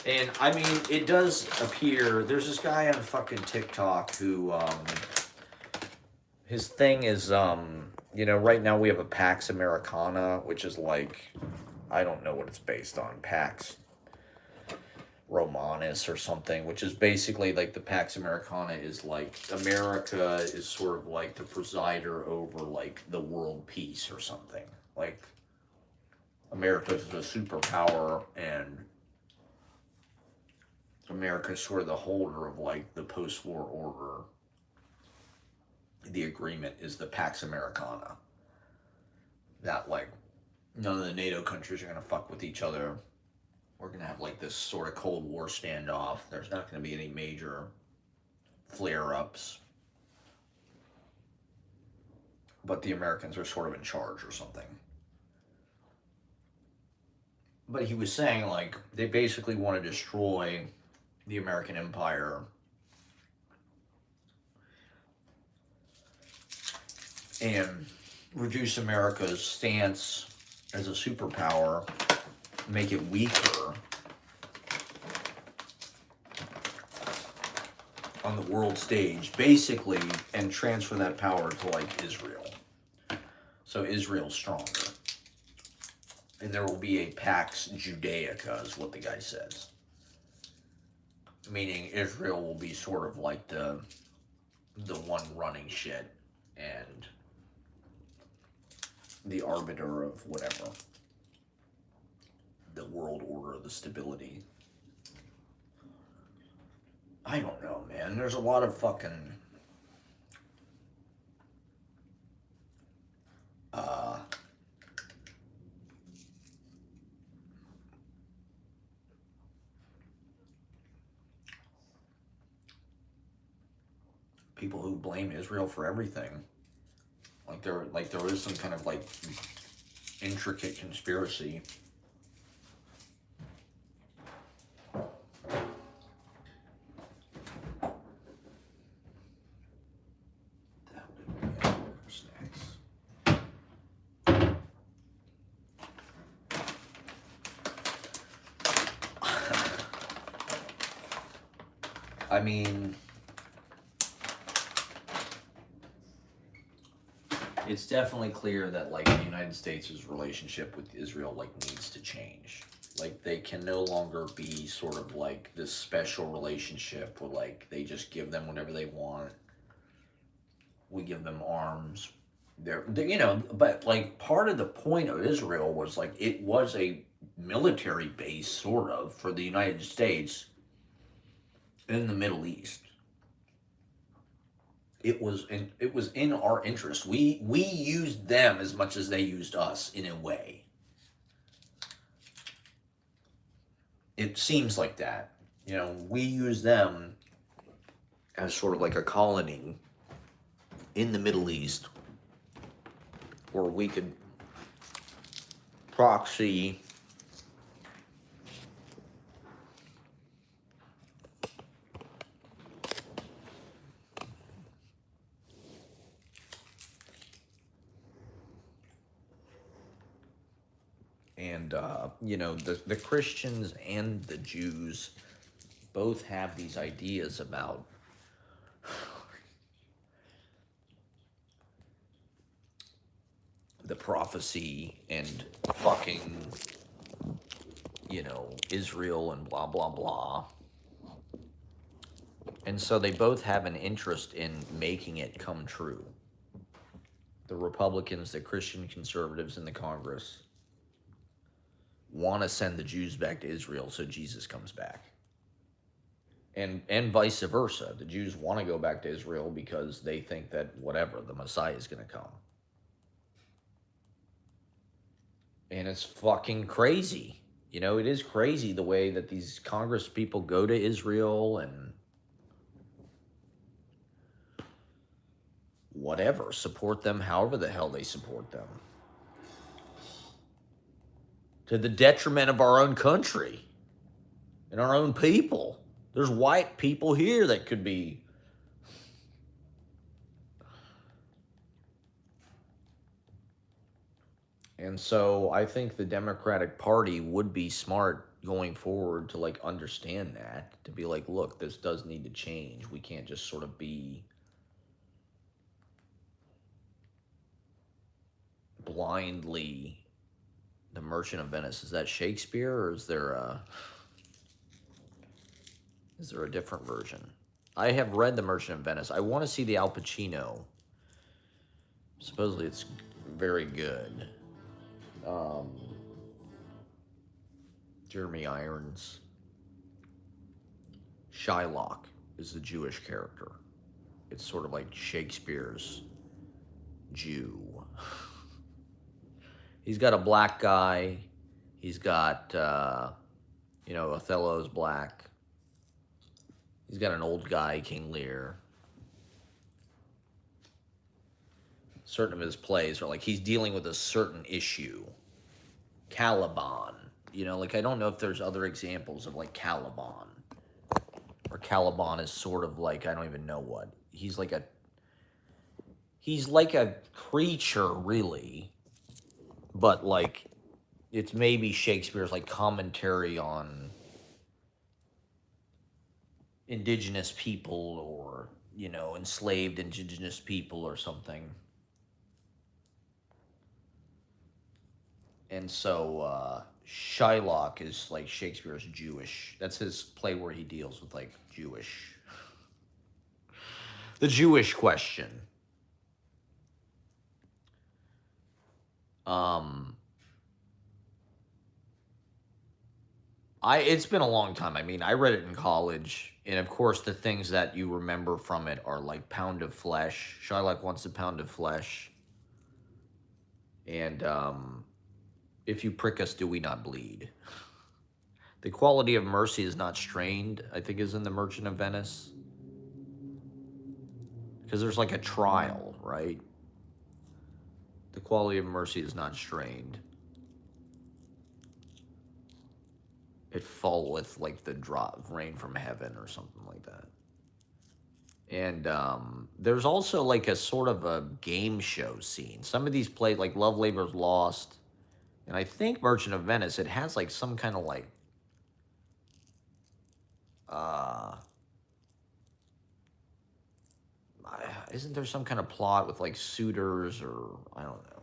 And I mean, it does appear, there's this guy on fucking TikTok who, his thing is, you know, right now we have a Pax Americana, which is like, I don't know what it's based on, Pax Romanus or something, which is basically like the Pax Americana is like America is sort of like the presider over like the world peace or something. Like America is a superpower and America is sort of the holder of like the post-war order. The agreement is the Pax Americana. That like none of the NATO countries are gonna fuck with each other. We're going to have like this sort of Cold War standoff. There's not going to be any major flare-ups. But the Americans are sort of in charge or something. But he was saying like they basically want to destroy the American empire. And reduce America's stance as a superpower. Make it weaker on the world stage, basically, and transfer that power to like Israel. So Israel's stronger. And there will be a Pax Judaica, is what the guy says. Meaning Israel will be sort of like the one running shit and the arbiter of whatever. The world order, the stability. I don't know, man. There's a lot of fucking people who blame Israel for everything. Like there is some kind of like intricate conspiracy. I mean, it's definitely clear that like the United States' relationship with Israel like needs to change. Like they can no longer be sort of like this special relationship where like they just give them whatever they want. We give them arms. They're you know, but like part of the point of Israel was like it was a military base sort of for the United States in the Middle East. It was in our interest. We used them as much as they used us in a way. It seems like that. You know, we use them as sort of like a colony in the Middle East where we could proxy and you know, the Christians and the Jews both have these ideas about the prophecy and fucking, you know, Israel and blah, blah, blah. And so they both have an interest in making it come true. The Republicans, the Christian conservatives in the Congress want to send the Jews back to Israel so Jesus comes back. and vice versa. The Jews want to go back to Israel because they think that whatever, the Messiah is going to come. And it's fucking crazy. You know, it is crazy the way that these Congress people go to Israel and whatever, support them however the hell they support them. To the detriment of our own country and our own people. There's white people here that could be. And so I think the Democratic Party would be smart going forward to like understand that, to be like, look, this does need to change. We can't just sort of be blindly The Merchant of Venice. Is that Shakespeare, or is there a different version? I have read The Merchant of Venice. I want to see the Al Pacino. Supposedly it's very good. Jeremy Irons. Shylock is the Jewish character. It's sort of like Shakespeare's Jew. He's got a black guy. He's got, Othello's black. He's got an old guy, King Lear. Certain of his plays are like he's dealing with a certain issue. Caliban. I don't know if there's other examples of like Caliban. Or Caliban is sort of like, I don't even know what. He's like a creature, really. But like, it's maybe Shakespeare's like commentary on indigenous people or, enslaved indigenous people or something. And so Shylock is like Shakespeare's Jewish. That's his play where he deals with like the Jewish question. It's been a long time. I mean, I read it in college, and of course the things that you remember from it are like pound of flesh. Shylock wants a pound of flesh. And if you prick us, do we not bleed? The quality of mercy is not strained, I think, is in The Merchant of Venice. Because there's like a trial, right? The quality of mercy is not strained. It falleth like the drop of rain from heaven or something like that. And there's also like a sort of a game show scene. Some of these plays, like Love Labor's Lost, and I think Merchant of Venice, it has like some kind of like, isn't there some kind of plot with like suitors or, I don't know.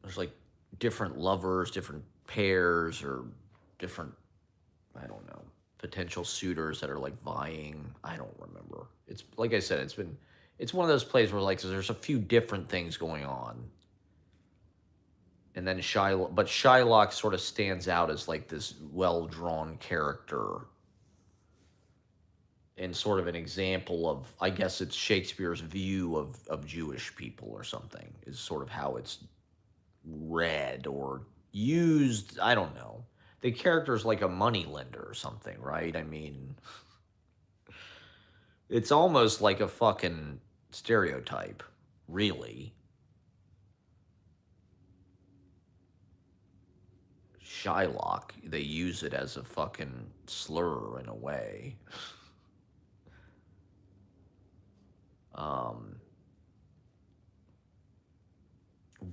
There's like different lovers, different pairs, or different, I don't know, potential suitors that are like vying. I don't remember. It's like I said, it's one of those plays where like there's a few different things going on. And then Shylock sort of stands out as like this well-drawn character and sort of an example of, I guess it's Shakespeare's view of Jewish people or something, is sort of how it's read or used. I don't know. The character's like a moneylender or something, right? I mean, it's almost like a fucking stereotype, really. Shylock, they use it as a fucking slur in a way.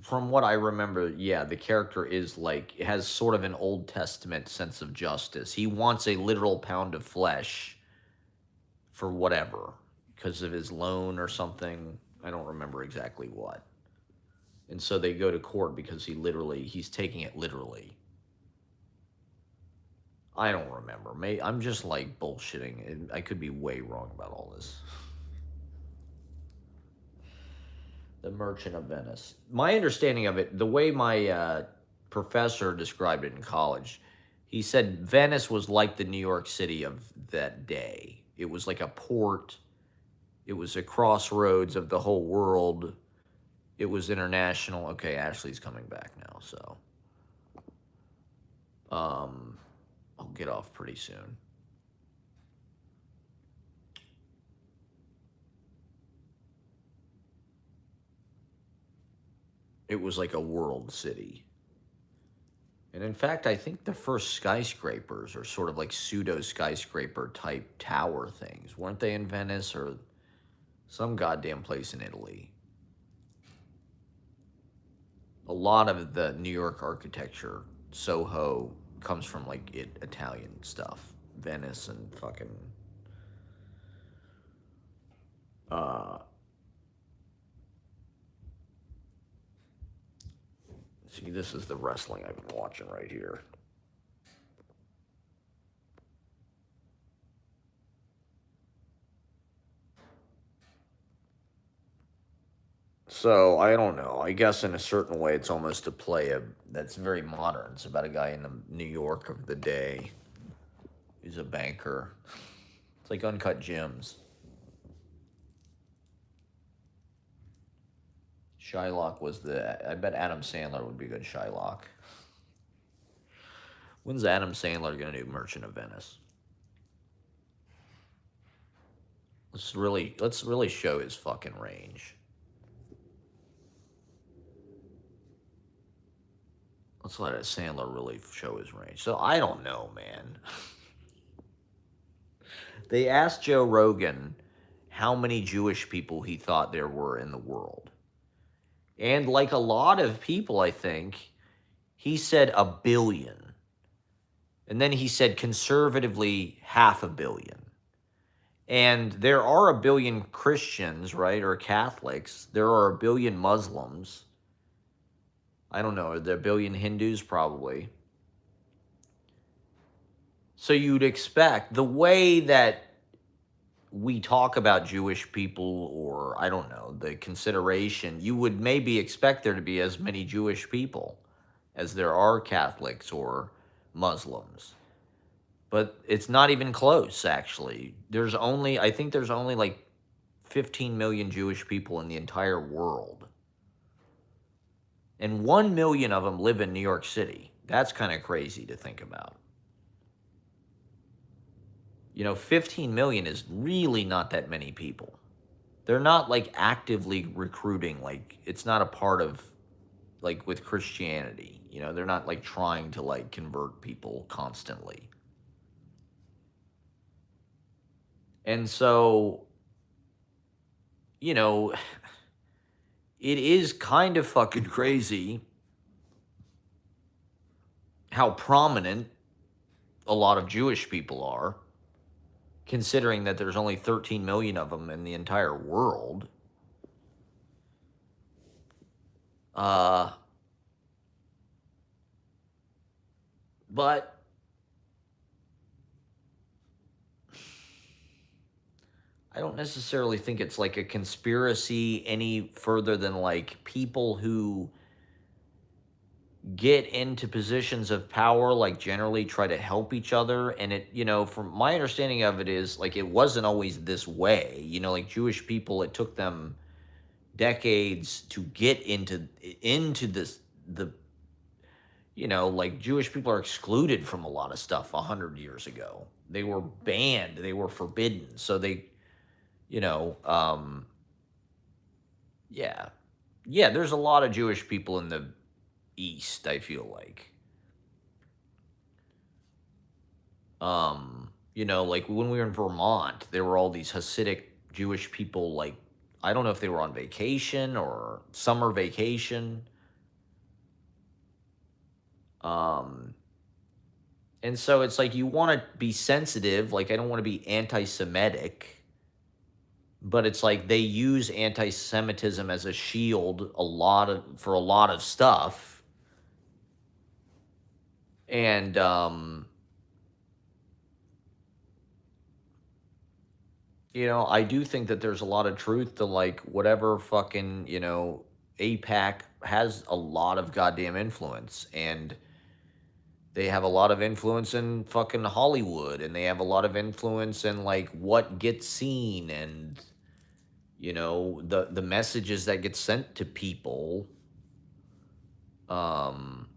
From what I remember, yeah, the character is like, it has sort of an Old Testament sense of justice. He wants a literal pound of flesh for whatever, because of his loan or something. I don't remember exactly what. And so they go to court because he's taking it literally. I don't remember. I'm just like bullshitting. I could be way wrong about all this. The Merchant of Venice. My understanding of it, the way my professor described it in college. He said Venice was like the New York City of that day. It was like a port. It was a crossroads of the whole world. It was international. Okay, Ashley's coming back now, so I'll get off pretty soon. It was like a world city. And in fact, I think the first skyscrapers are sort of like pseudo skyscraper type tower things. Weren't they in Venice or some goddamn place in Italy? A lot of the New York architecture, Soho, comes from like Italian stuff. Venice and fucking see, this is the wrestling I've been watching right here. So, I don't know. I guess in a certain way, it's almost a play that's very modern. It's about a guy in the New York of the day. He's a banker. It's like Uncut Gems. Shylock was I bet Adam Sandler would be good Shylock. When's Adam Sandler gonna do Merchant of Venice? Let's really show his fucking range. Let's let Sandler really show his range. So I don't know, man. They asked Joe Rogan how many Jewish people he thought there were in the world. And like a lot of people, I think, he said 1 billion. And then he said conservatively 500 million. And there are 1 billion Christians, right, or Catholics. There are 1 billion Muslims. I don't know, are there 1 billion Hindus? Probably. So you'd expect the way that we talk about Jewish people, or I don't know, the consideration, you would maybe expect there to be as many Jewish people as there are Catholics or Muslims. But it's not even close, actually. I think there's only like 15 million Jewish people in the entire world. And 1 million of them live in New York City. That's kind of crazy to think about. 15 million is really not that many people. They're not like actively recruiting. Like, it's not a part of, like, with Christianity. They're not like trying to like convert people constantly. And so, it is kind of fucking crazy how prominent a lot of Jewish people are, considering that there's only 13 million of them in the entire world. But I don't necessarily think it's like a conspiracy any further than like people who get into positions of power, like generally try to help each other. And it, from my understanding of it is like, it wasn't always this way, like Jewish people, it took them decades to get into this, like Jewish people are excluded from a lot of stuff 100 years ago. They were banned, they were forbidden. So they, there's a lot of Jewish people in the East, I feel like. Like when we were in Vermont, there were all these Hasidic Jewish people, like, I don't know if they were on vacation or summer vacation. And so it's like, you want to be sensitive. Like, I don't want to be anti-Semitic, but it's like they use anti-Semitism as a shield for a lot of stuff. And, I do think that there's a lot of truth to like whatever fucking, APAC has a lot of goddamn influence, and they have a lot of influence in fucking Hollywood, and they have a lot of influence in like what gets seen, and the messages that get sent to people. Um,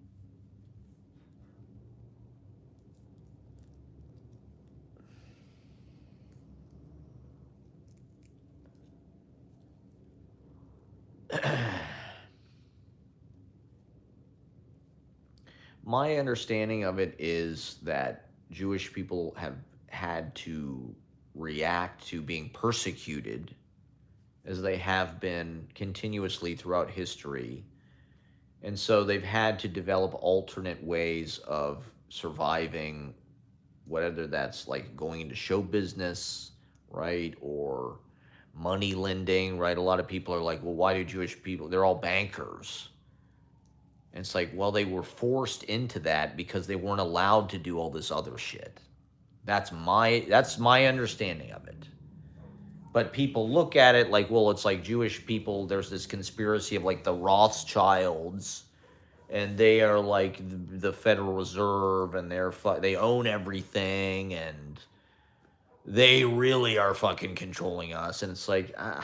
my understanding of it is that Jewish people have had to react to being persecuted as they have been continuously throughout history. And so they've had to develop alternate ways of surviving, whether that's like going into show business, right? Or money lending, right? A lot of people are like, well, why do Jewish people, they're all bankers. And it's like, well, they were forced into that because they weren't allowed to do all this other shit. That's my understanding of it. But people look at it like, well, it's like Jewish people, there's this conspiracy of like the Rothschilds, and they are like the Federal Reserve, and they own everything, and they really are fucking controlling us. And it's like, I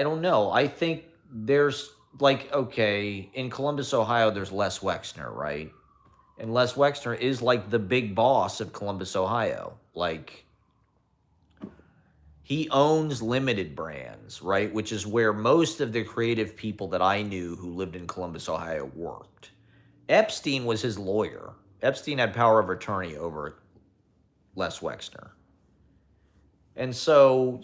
don't know. I think there's like, okay, in Columbus, Ohio, there's Les Wexner, right? And Les Wexner is like the big boss of Columbus, Ohio. Like, he owns Limited Brands, right? Which is where most of the creative people that I knew who lived in Columbus, Ohio worked. Epstein was his lawyer. Epstein had power of attorney over Les Wexner. And so,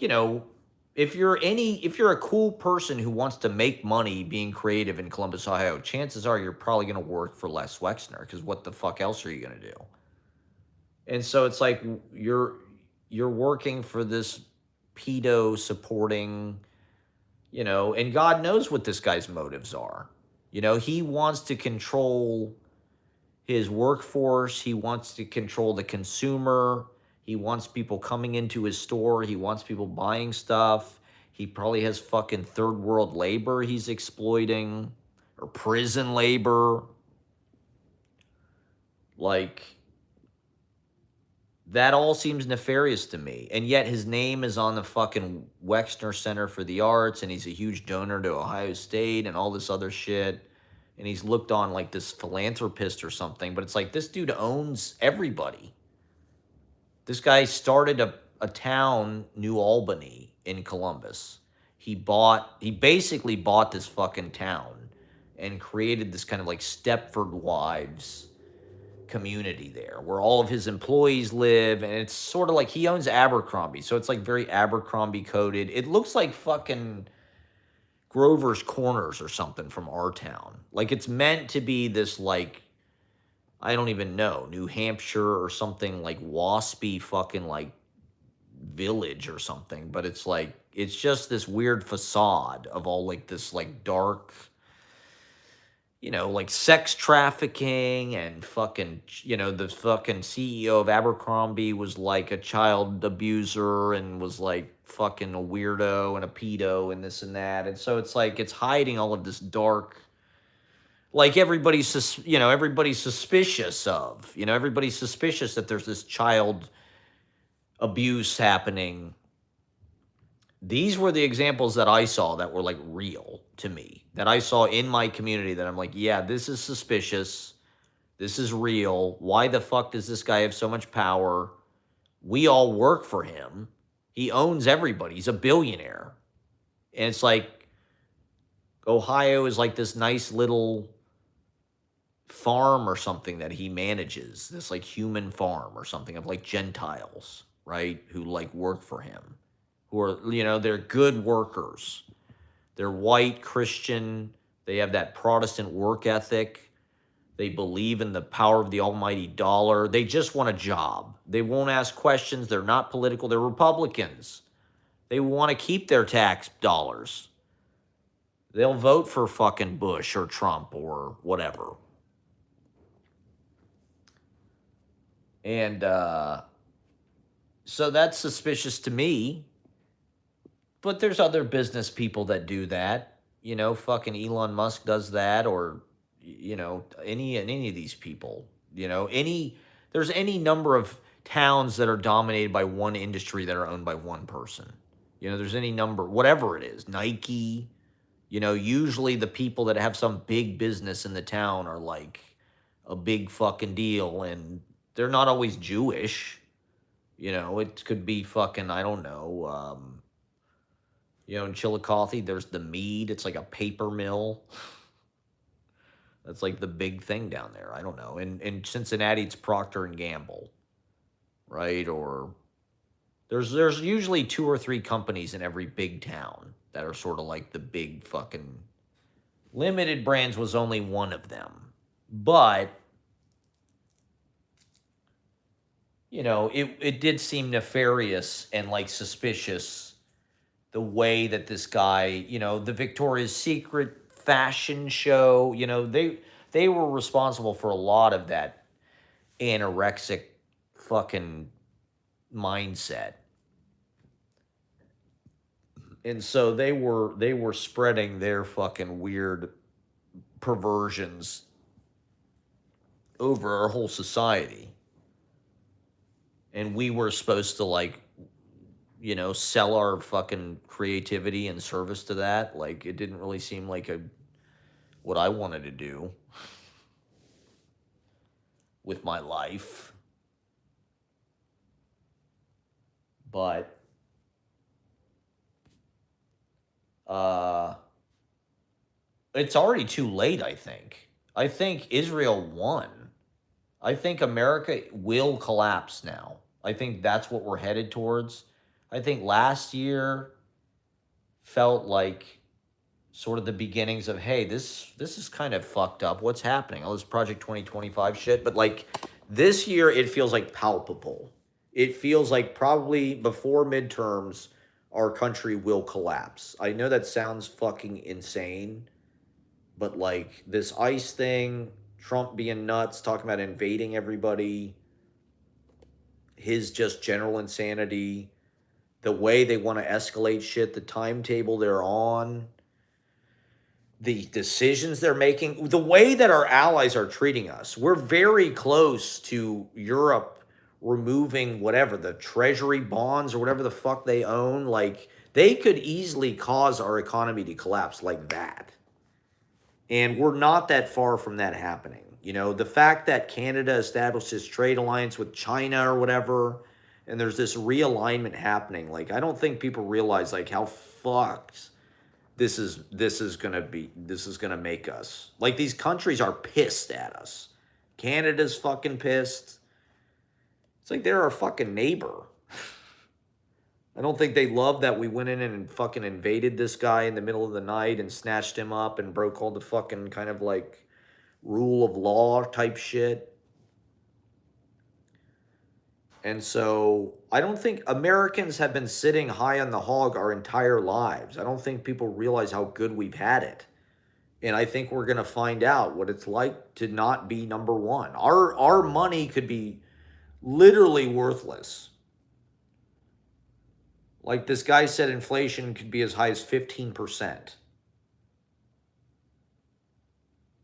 if you're a cool person who wants to make money being creative in Columbus, Ohio, chances are you're probably going to work for Les Wexner, because what the fuck else are you going to do? And so it's like you're working for this pedo supporting, and God knows what this guy's motives are. He wants to control his workforce. He wants to control the consumer. He wants people coming into his store. He wants people buying stuff. He probably has fucking third world labor he's exploiting, or prison labor. Like, that all seems nefarious to me. And yet his name is on the fucking Wexner Center for the Arts, and he's a huge donor to Ohio State and all this other shit. And he's looked on like this philanthropist or something. But it's like, this dude owns everybody. This guy started a town, New Albany, in Columbus. He basically bought this fucking town and created this kind of like Stepford Wives community there, where all of his employees live, and it's sort of like he owns Abercrombie, so it's like very Abercrombie coded. It looks like fucking Grover's Corners or something from our town. Like, it's meant to be this, like, I don't even know, New Hampshire or something, like waspy fucking like village or something, but it's like, it's just this weird facade of all like this like dark, like sex trafficking and fucking, the fucking CEO of Abercrombie was like a child abuser and was like fucking a weirdo and a pedo and this and that. And so it's like, it's hiding all of this dark, like everybody's suspicious of, everybody's suspicious that there's this child abuse happening. These were the examples that I saw that were like real to me, that I saw in my community, that I'm like, yeah, this is suspicious. This is real. Why the fuck does this guy have so much power? We all work for him. He owns everybody. He's a billionaire. And it's like, Ohio is like this nice little farm or something that he manages, this like human farm or something of like Gentiles, right? Who like work for him, who are, they're good workers. They're white, Christian. They have that Protestant work ethic. They believe in the power of the almighty dollar. They just want a job. They won't ask questions. They're not political. They're Republicans. They want to keep their tax dollars. They'll vote for fucking Bush or Trump or whatever. And so that's suspicious to me. But there's other business people that do that. You know, fucking Elon Musk does that, or any of these people. There's any number of towns that are dominated by one industry that are owned by one person. There's any number, whatever it is, Nike. Usually the people that have some big business in the town are like a big fucking deal, and they're not always Jewish. It could be fucking, I don't know. In Chillicothe, there's the Mead. It's like a paper mill. That's like the big thing down there. I don't know. In Cincinnati, it's Procter and Gamble, right? Or there's usually 2 or 3 companies in every big town that are sort of like the big fucking. Limited Brands was only one of them, but it did seem nefarious and like suspicious the way that this guy, the Victoria's Secret fashion show, they were responsible for a lot of that anorexic fucking mindset. And so they were spreading their fucking weird perversions over our whole society. And we were supposed to like, sell our fucking creativity and service to that. Like, it didn't really seem like what I wanted to do with my life. But it's already too late, I think. I think Israel won. I think America will collapse now. I think that's what we're headed towards. I think last year felt like sort of the beginnings of, hey, this is kind of fucked up. What's happening? All this Project 2025 shit. But like this year, it feels like palpable. It feels like probably before midterms, our country will collapse. I know that sounds fucking insane, but like this ICE thing, Trump being nuts, talking about invading everybody, his just general insanity, the way they want to escalate shit, the timetable they're on, the decisions they're making, the way that our allies are treating us. We're very close to Europe removing whatever, the treasury bonds or whatever the fuck they own. Like, they could easily cause our economy to collapse like that. And we're not that far from that happening. The fact that Canada established this trade alliance with China or whatever, and there's this realignment happening. Like, I don't think people realize like how fucked this is gonna make us. Like, these countries are pissed at us. Canada's fucking pissed. It's like they're our fucking neighbor. I don't think they love that we went in and fucking invaded this guy in the middle of the night and snatched him up and broke all the fucking kind of like rule of law type shit. And so I don't think Americans have been sitting high on the hog our entire lives. I don't think people realize how good we've had it. And I think we're going to find out what it's like to not be number one. Our money could be literally worthless. Like this guy said, inflation could be as high as 15%.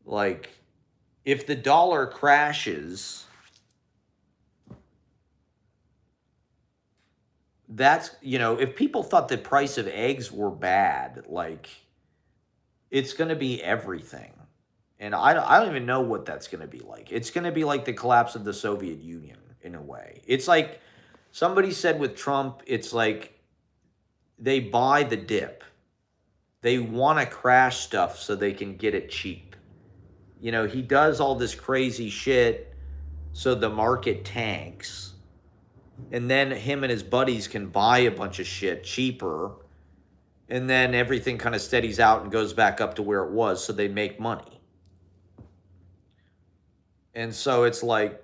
Like, if the dollar crashes, that's, if people thought the price of eggs were bad, like, it's going to be everything. And I don't even know what that's going to be like. It's going to be like the collapse of the Soviet Union in a way. It's like somebody said with Trump, it's like they buy the dip. They want to crash stuff so they can get it cheap. He does all this crazy shit so the market tanks. And then him and his buddies can buy a bunch of shit cheaper. And then everything kind of steadies out and goes back up to where it was, so they make money. And so it's like,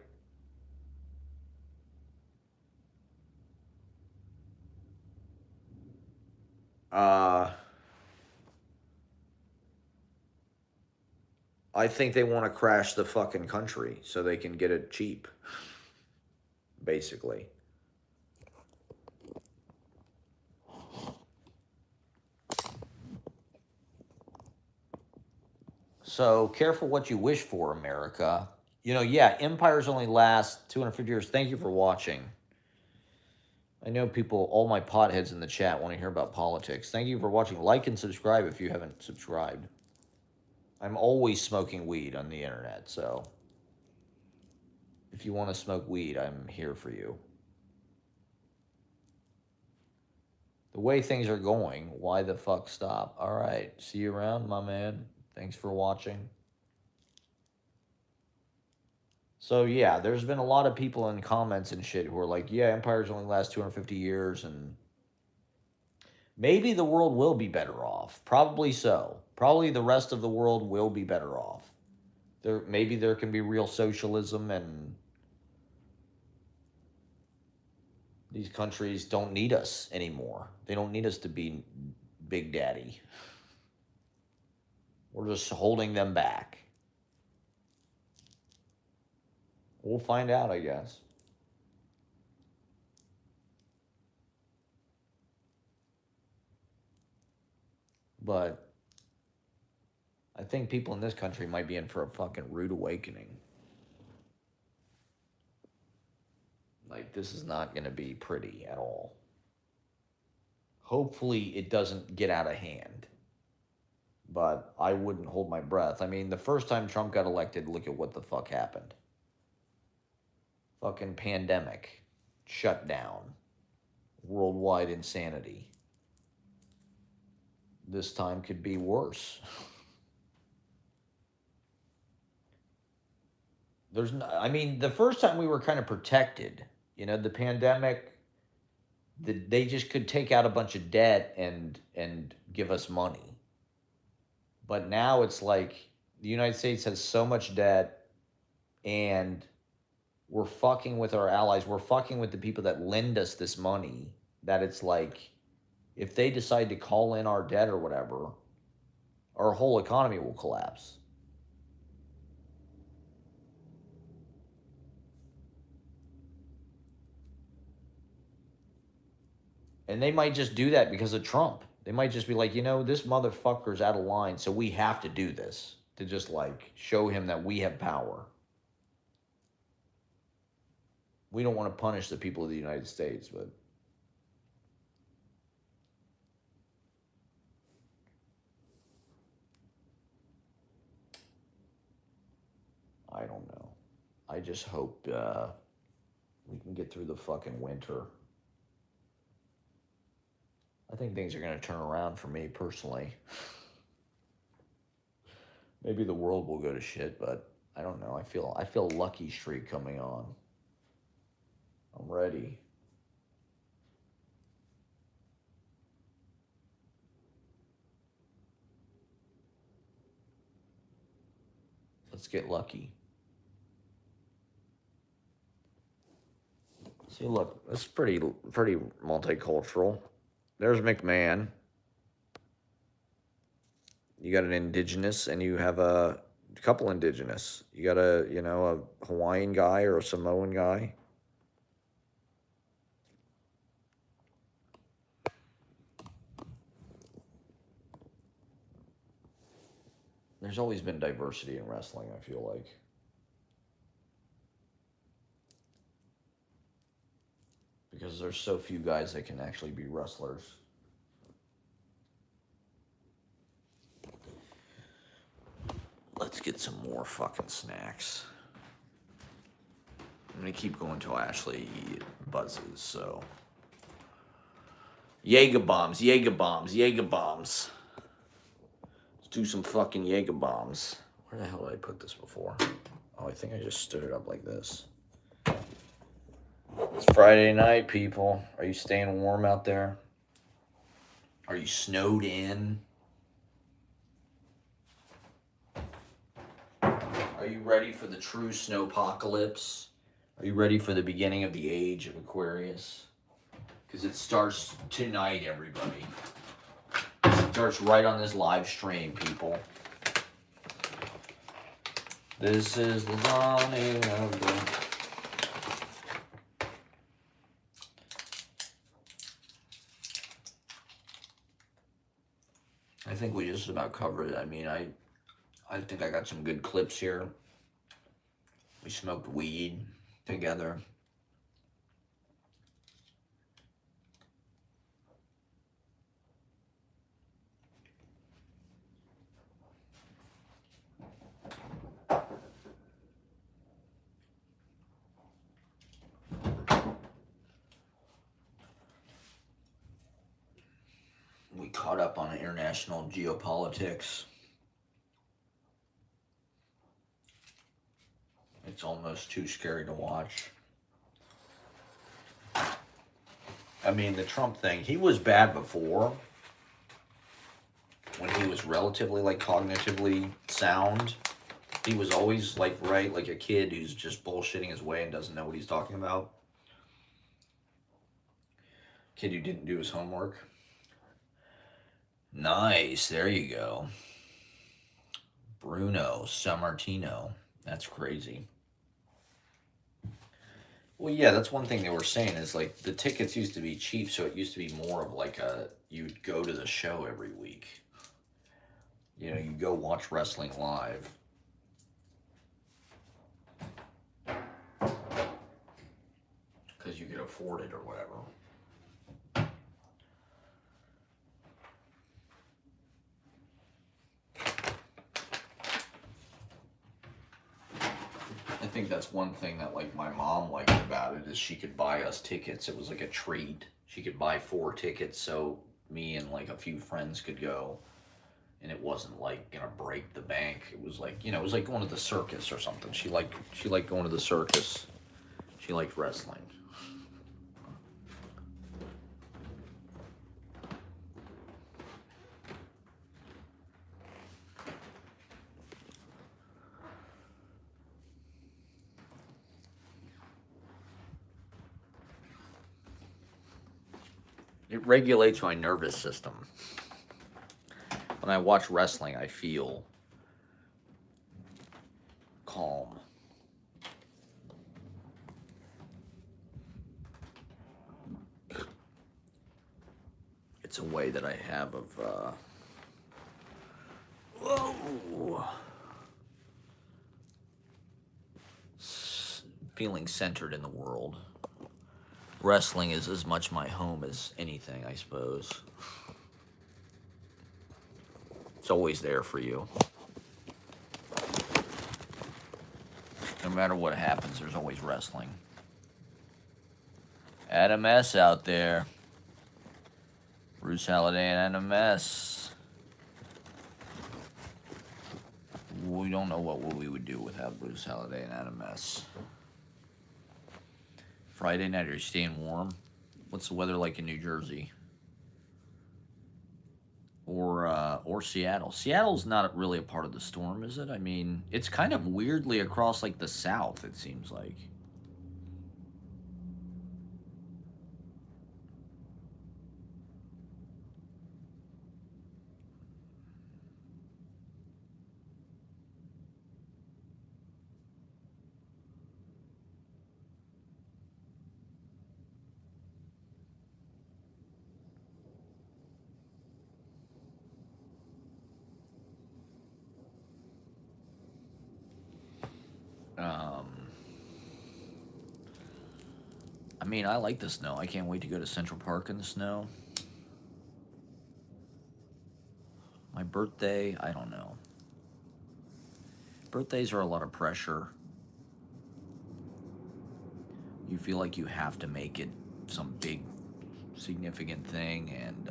I think they want to crash the fucking country so they can get it cheap, basically. So careful what you wish for, America. You know, yeah, empires only last 250 years. Thank you for watching. I know people, all my potheads in the chat want to hear about politics. Thank you for watching. Like and subscribe if you haven't subscribed. I'm always smoking weed on the internet, so if you want to smoke weed, I'm here for you. The way things are going, why the fuck stop? All right, see you around, my man. Thanks for watching. So yeah, there's been a lot of people in comments and shit who are like, yeah, empires only last 250 years, and maybe the world will be better off. Probably so. Probably the rest of the world will be better off. Maybe there can be real socialism, and these countries don't need us anymore. They don't need us to be Big Daddy. We're just holding them back. We'll find out, I guess. But I think people in this country might be in for a fucking rude awakening. Like, this is not going to be pretty at all. Hopefully it doesn't get out of hand. But I wouldn't hold my breath. I mean, the first time Trump got elected, look at what the fuck happened. Fucking pandemic. Shutdown. Worldwide insanity. This time could be worse. I mean, the first time we were kind of protected. You know, the pandemic, they just could take out a bunch of debt and give us money. But now it's like the United States has so much debt, and we're fucking with our allies. We're fucking with the people that lend us this money, that it's like, if they decide to call in our debt or whatever, our whole economy will collapse. And they might just do that because of Trump. They might just be like, you know, this motherfucker's out of line, so we have to do this to just like show him that we have power. We don't want to punish the people of the United States, but I don't know. I just hope we can get through the fucking winter. I think things are going to turn around for me personally. Maybe the world will go to shit, but I don't know. I feel lucky streak coming on. I'm ready. Let's get lucky. See, look, it's pretty multicultural. There's McMahon. You got an indigenous, and you have a couple indigenous. You got a Hawaiian guy or a Samoan guy. There's always been diversity in wrestling, I feel like. Because there's so few guys that can actually be wrestlers. Let's get some more fucking snacks. I'm gonna keep going till Ashley buzzes, so. Jaeger bombs, Jaeger bombs, Jaeger bombs. Let's do some fucking Jaeger bombs. Where the hell did I put this before? Oh, I think I just stood it up like this. It's Friday night, people. Are you staying warm out there? Are you snowed in? Are you ready for the true snowpocalypse? Are you ready for the beginning of the age of Aquarius? Because it starts tonight, everybody. It starts right on this live stream, people. This is the dawning of the... I think we just about covered it. I mean, I think I got some good clips here. We smoked weed together. We caught up on international geopolitics. It's almost too scary to watch. I mean, the Trump thing, he was bad before, when he was relatively, like, cognitively sound. He was always, like, right, like a kid who's just bullshitting his way and doesn't know what he's talking about. Kid who didn't do his homework. Nice, there you go. Bruno Sammartino. That's crazy. Well, yeah, that's one thing they were saying is, like, the tickets used to be cheap, so it used to be more of like you'd go to the show every week. You know, you go watch wrestling live. Because you could afford it or whatever. I think that's one thing that, like, my mom liked about it is she could buy us tickets. It was like a treat. She could buy 4 tickets so me and, like, a few friends could go, and it wasn't like gonna break the bank. It was like, you know, it was like going to the circus or something. She liked going to the circus. She liked wrestling. It regulates my nervous system. When I watch wrestling, I feel calm. It's a way that I have of, feeling centered in the world. Wrestling is as much my home as anything, I suppose. It's always there for you. No matter what happens, there's always wrestling. Adam S. out there. Bruce Halladay and Adam S. We don't know what we would do without Bruce Halladay and Adam S. Friday night, are you staying warm? What's the weather like in New Jersey? Or Seattle? Seattle's not really a part of the storm, is it? I mean, it's kind of weirdly across, like, the south, it seems like. I mean, I like the snow. I can't wait to go to Central Park in the snow. My birthday, I don't know. Birthdays are a lot of pressure. You feel like you have to make it some big, significant thing, and,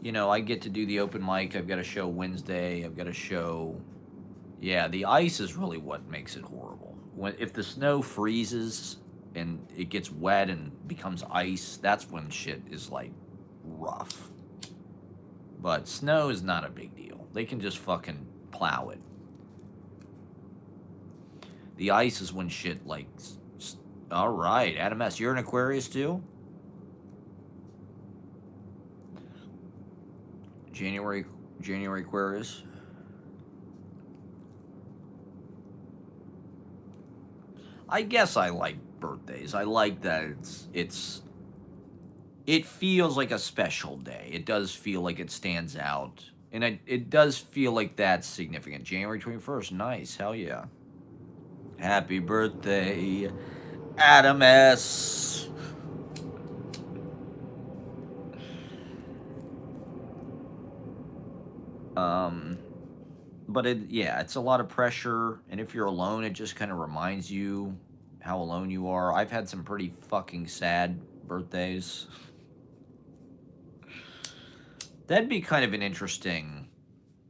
you know, I get to do the open mic. I've got a show Wednesday. I've got a show. Yeah, the ice is really what makes it horrible. If the snow freezes and it gets wet and becomes ice, that's when shit is, like, rough. But snow is not a big deal. They can just fucking plow it. The ice is when shit, like... All right, Adam S., you're an Aquarius too? January Aquarius. I guess I like birthdays. I like that it feels like a special day. It does feel like it stands out And it does feel like that's significant. January 21st, nice, hell yeah. Happy birthday, Adam S. But it's a lot of pressure, and if you're alone, it just kind of reminds you how alone you are. I've had some pretty fucking sad birthdays. That'd be kind of an interesting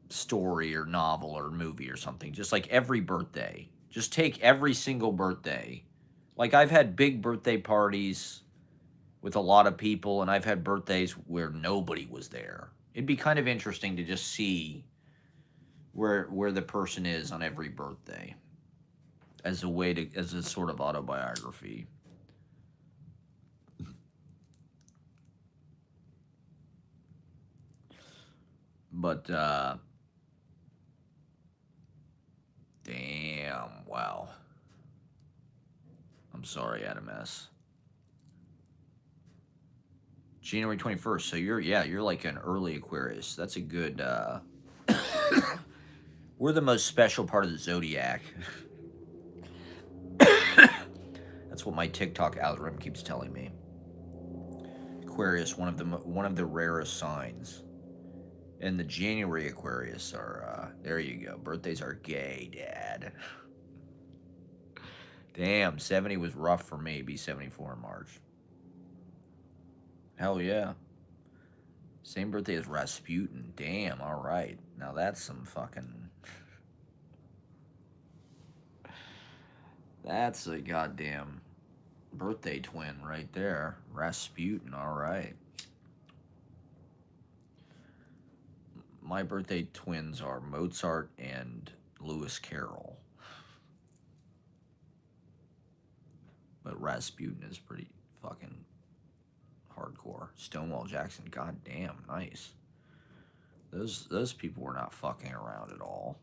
story or novel or movie or something. Just like every birthday. Just take every single birthday. Like I've had big birthday parties with a lot of people, and I've had birthdays where nobody was there. It'd be kind of interesting to just see where the person is on every birthday as a sort of autobiography. But damn, wow. I'm sorry, Adam S. January 21st. So you're like an early Aquarius. That's a good we're the most special part of the zodiac. That's what my TikTok algorithm keeps telling me. Aquarius, one of the rarest signs. And the January Aquarius are there you go. Birthdays are gay, Dad. Damn, 70 was rough for me. Be 74 in March. Hell yeah. Same birthday as Rasputin. Damn, all right. Now that's some fucking... That's a goddamn birthday twin right there. Rasputin, all right. My birthday twins are Mozart and Lewis Carroll. But Rasputin is pretty fucking hardcore. Stonewall Jackson, goddamn, nice. Those people were not fucking around at all.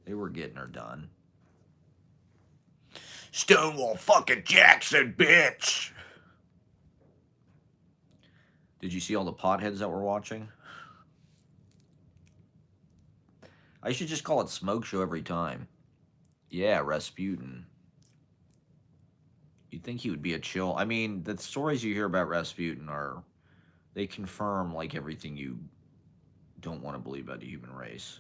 They were getting her done. Stonewall fucking Jackson, bitch! Did you see all the potheads that were watching? I should just call it Smoke Show every time. Yeah, Rasputin. You'd think he would be a chill. I mean, the stories you hear about Rasputin they confirm like everything you don't want to believe about the human race.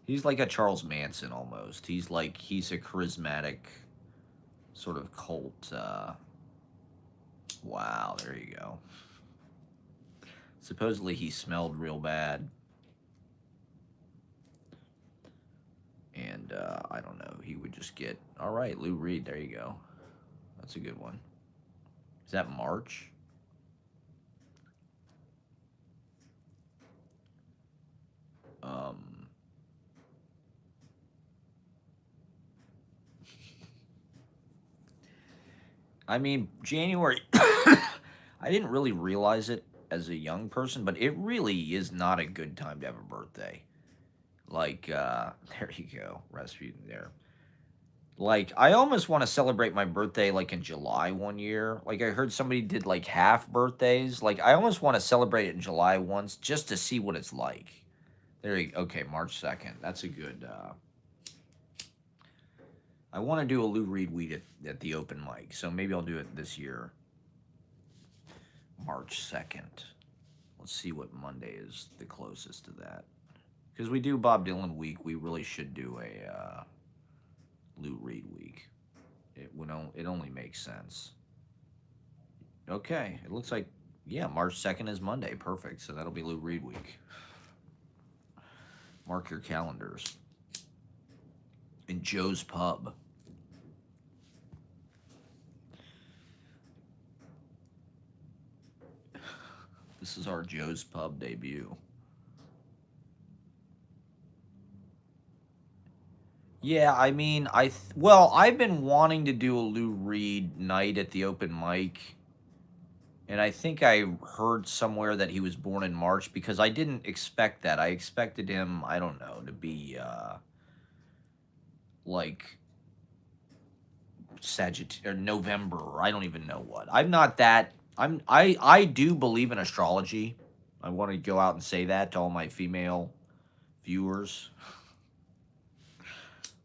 He's like a Charles Manson almost. He's a charismatic sort of cult. Wow, there you go. Supposedly he smelled real bad. And I don't know, he would just get... All right, Lou Reed, there you go. That's a good one. Is that March? I mean, January... I didn't really realize it as a young person, but it really is not a good time to have a birthday. Like, there you go, Rasputin there. Like, I almost want to celebrate my birthday, like, in July one year. Like, I heard somebody did, like, half birthdays. Like, I almost want to celebrate it in July once just to see what it's like. There you go. Okay, March 2nd. That's a good, I want to do a Lou Reed week at the open mic, so maybe I'll do it this year. March 2nd. Let's see what Monday is the closest to that. Because we do Bob Dylan week, we really should do a Lou Reed week. It only makes sense. Okay, it looks like, yeah, March 2nd is Monday. Perfect. So that'll be Lou Reed week. Mark your calendars. In Joe's Pub. This is our Joe's Pub debut. Yeah, I mean, I've been wanting to do a Lou Reed night at the open mic, and I think I heard somewhere that he was born in March because I didn't expect that. I expected him, I don't know, to be like Sagittarius or November, or I don't even know what. I'm not that I do believe in astrology. I want to go out and say that to all my female viewers.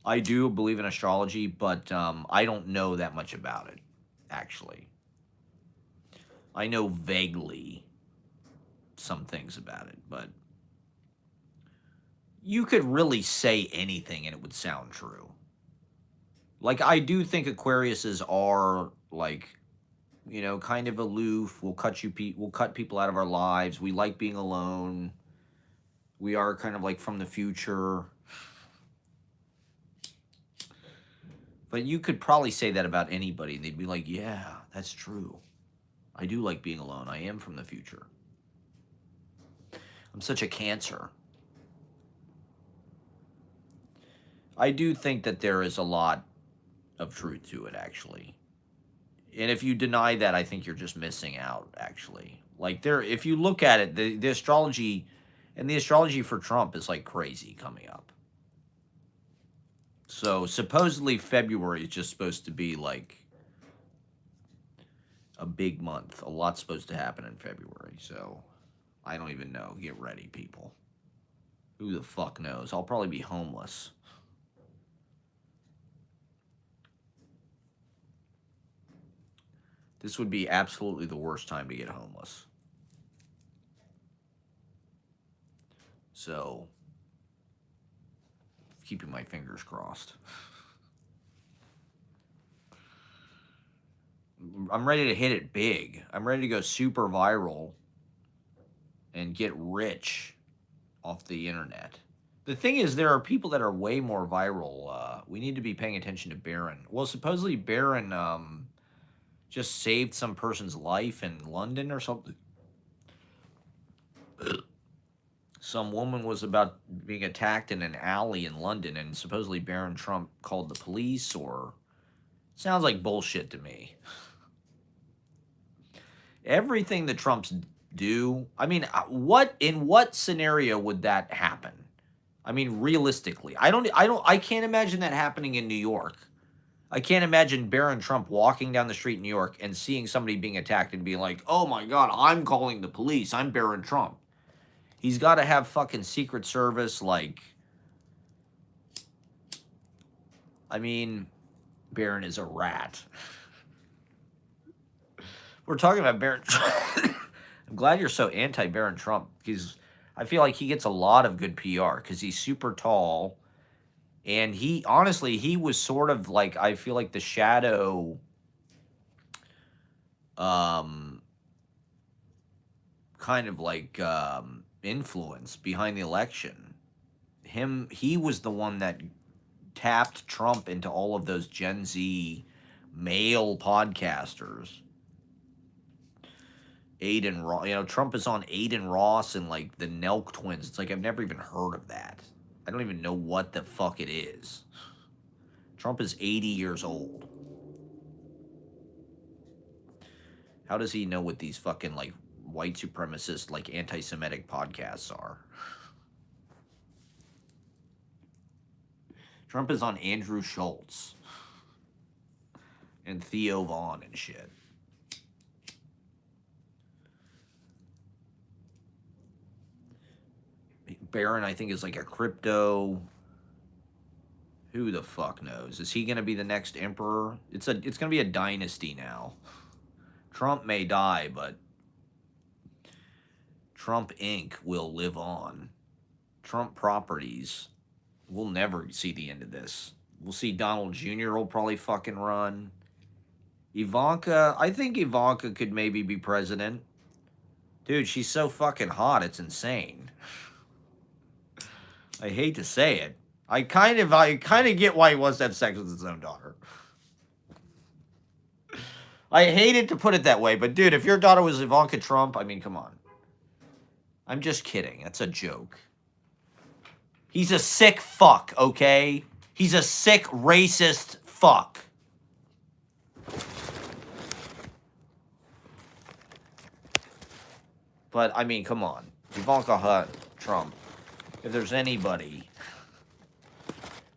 I do believe in astrology, but I don't know that much about it, actually. I know vaguely some things about it, but you could really say anything and it would sound true. Like, I do think Aquariuses are, like, you know, kind of aloof. We'll cut people out of our lives. We like being alone. We are kind of like from the future. But you could probably say that about anybody, and they'd be like, yeah, that's true. I do like being alone. I am from the future. I'm such a Cancer. I do think that there is a lot of truth to it, actually. And if you deny that, I think you're just missing out, actually. Like, if you look at it, the astrology, and the astrology for Trump is like crazy coming up. So supposedly February is just supposed to be like a big month. A lot's supposed to happen in February. So I don't even know. Get ready, people. Who the fuck knows? I'll probably be homeless. This would be absolutely the worst time to get homeless. So, keeping my fingers crossed. I'm ready to hit it big. I'm ready to go super viral and get rich off the internet. The thing is, there are people that are way more viral. We need to be paying attention to Barron. Well, supposedly Barron just saved some person's life in London or something. Some woman was about being attacked in an alley in London, and supposedly Barron Trump called the police, or... Sounds like bullshit to me. Everything the Trumps do... I mean, in what scenario would that happen? I mean, realistically. I can't imagine that happening in New York. I can't imagine Barron Trump walking down the street in New York and seeing somebody being attacked and being like, oh my God, I'm calling the police. I'm Barron Trump. He's got to have fucking Secret Service, like... I mean, Barron is a rat. We're talking about Barron Trump. I'm glad you're so anti-Barron Trump, because I feel like he gets a lot of good PR, because he's super tall. And he, honestly, he was sort of like, I feel like the shadow, kind of like, influence behind the election. He was the one that tapped Trump into all of those Gen Z male podcasters. Aiden Ross, you know, Trump is on Aiden Ross and like the Nelk twins. It's like, I've never even heard of that. I don't even know what the fuck it is. Trump is 80 years old. How does he know what these fucking, like, white supremacist, like, anti-Semitic podcasts are? Trump is on Andrew Schultz. And Theo Vaughn and shit. Barron, I think, is like a crypto. Who the fuck knows? Is he going to be the next emperor? It's going to be a dynasty now. Trump may die, but Trump Inc. will live on. Trump Properties, we'll never see the end of this. We'll see Donald Jr. will probably fucking run. Ivanka, I think Ivanka could maybe be president. Dude, she's so fucking hot, it's insane. I hate to say it. I kind of get why he wants to have sex with his own daughter. I hate it to put it that way, but dude, if your daughter was Ivanka Trump, I mean, come on. I'm just kidding. That's a joke. He's a sick fuck, okay? He's a sick, racist fuck. But, I mean, come on. Ivanka Trump. If there's anybody,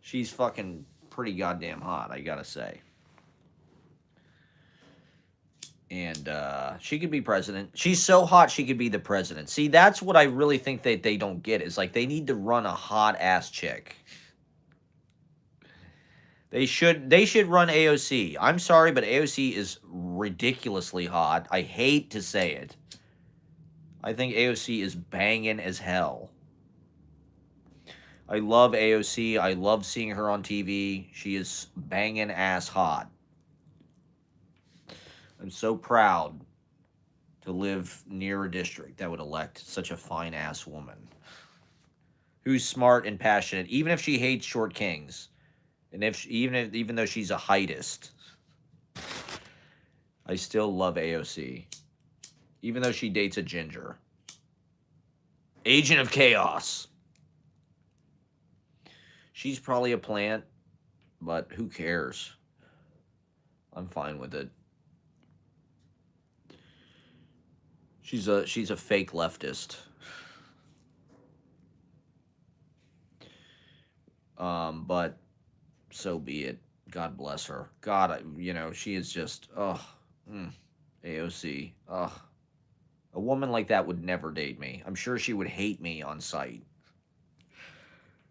she's fucking pretty goddamn hot, I gotta say. And she could be president. She's so hot she could be the president. See, that's what I really think that they don't get. Is like they need to run a hot ass chick. They should run AOC. I'm sorry, but AOC is ridiculously hot. I hate to say it. I think AOC is banging as hell. I love AOC. I love seeing her on TV. She is banging ass hot. I'm so proud to live near a district that would elect such a fine ass woman who's smart and passionate, even if she hates short kings, and even though she's a heightist. I still love AOC, even though she dates a ginger. Agent of Chaos. She's probably a plant, but who cares? I'm fine with it. She's a fake leftist. But so be it. God bless her. God, she is just AOC. A woman like that would never date me. I'm sure she would hate me on sight.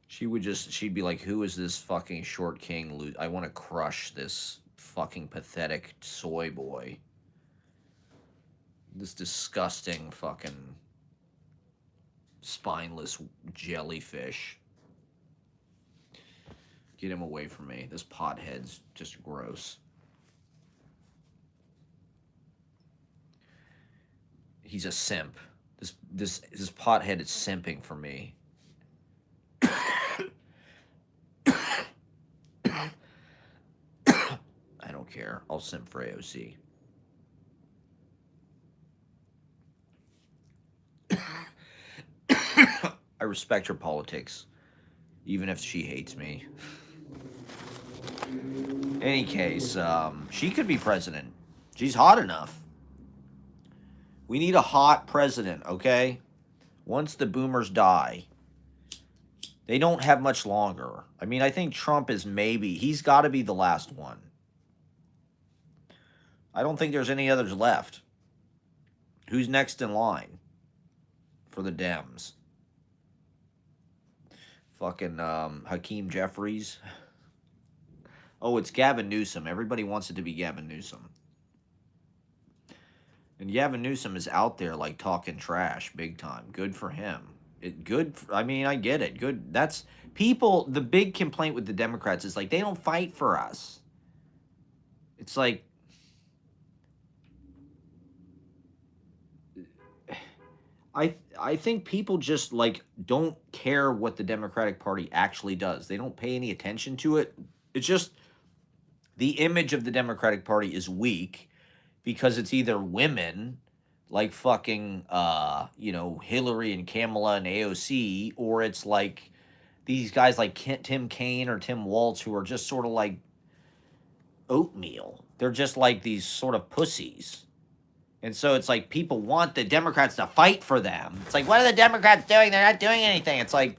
She'd be like, who is this fucking short king? I want to crush this fucking pathetic soy boy. This disgusting fucking spineless jellyfish. Get him away from me. This pothead's just gross. He's a simp. This pothead is simping for me. I don't care. I'll simp for AOC. I respect her politics, even if she hates me. Any case, she could be president. She's hot enough. We need a hot president, okay? Once the boomers die, they don't have much longer. I mean, I think Trump is he's got to be the last one. I don't think there's any others left. Who's next in line for the Dems? Fucking Hakeem Jeffries. Oh, it's Gavin Newsom. Everybody wants it to be Gavin Newsom. And Gavin Newsom is out there like talking trash big time. Good for him. I mean, I get it. Good. That's people. The big complaint with the Democrats is like they don't fight for us. It's like I think people just like don't care what the Democratic Party actually does. They don't pay any attention to it. It's just the image of the Democratic Party is weak because it's either women like fucking Hillary and Kamala and AOC, or it's like these guys like Tim Kaine or Tim Walz who are just sort of like oatmeal. They're just like these sort of pussies. And so it's like people want the Democrats to fight for them. It's like, what are the Democrats doing? They're not doing anything. It's like,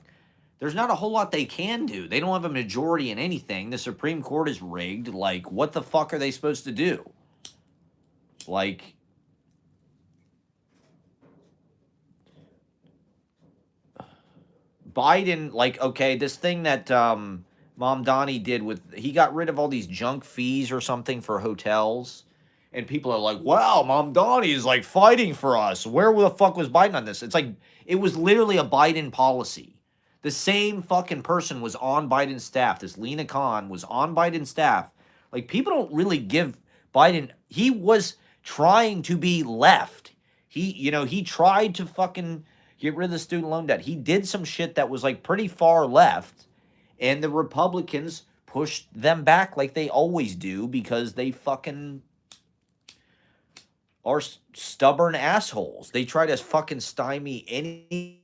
there's not a whole lot they can do. They don't have a majority in anything. The Supreme Court is rigged. Like, what the fuck are they supposed to do? Like, Biden, like, okay, this thing that Mamdani did he got rid of all these junk fees or something for hotels. And people are like, wow, Mamdani is like fighting for us. Where the fuck was Biden on this? It's like, it was literally a Biden policy. The same fucking person was on Biden's staff. This Lena Khan was on Biden's staff. Like, people don't really give Biden, he was trying to be left. He tried to fucking get rid of the student loan debt. He did some shit that was like pretty far left. And the Republicans pushed them back like they always do because they fucking are stubborn assholes. They try to fucking stymie any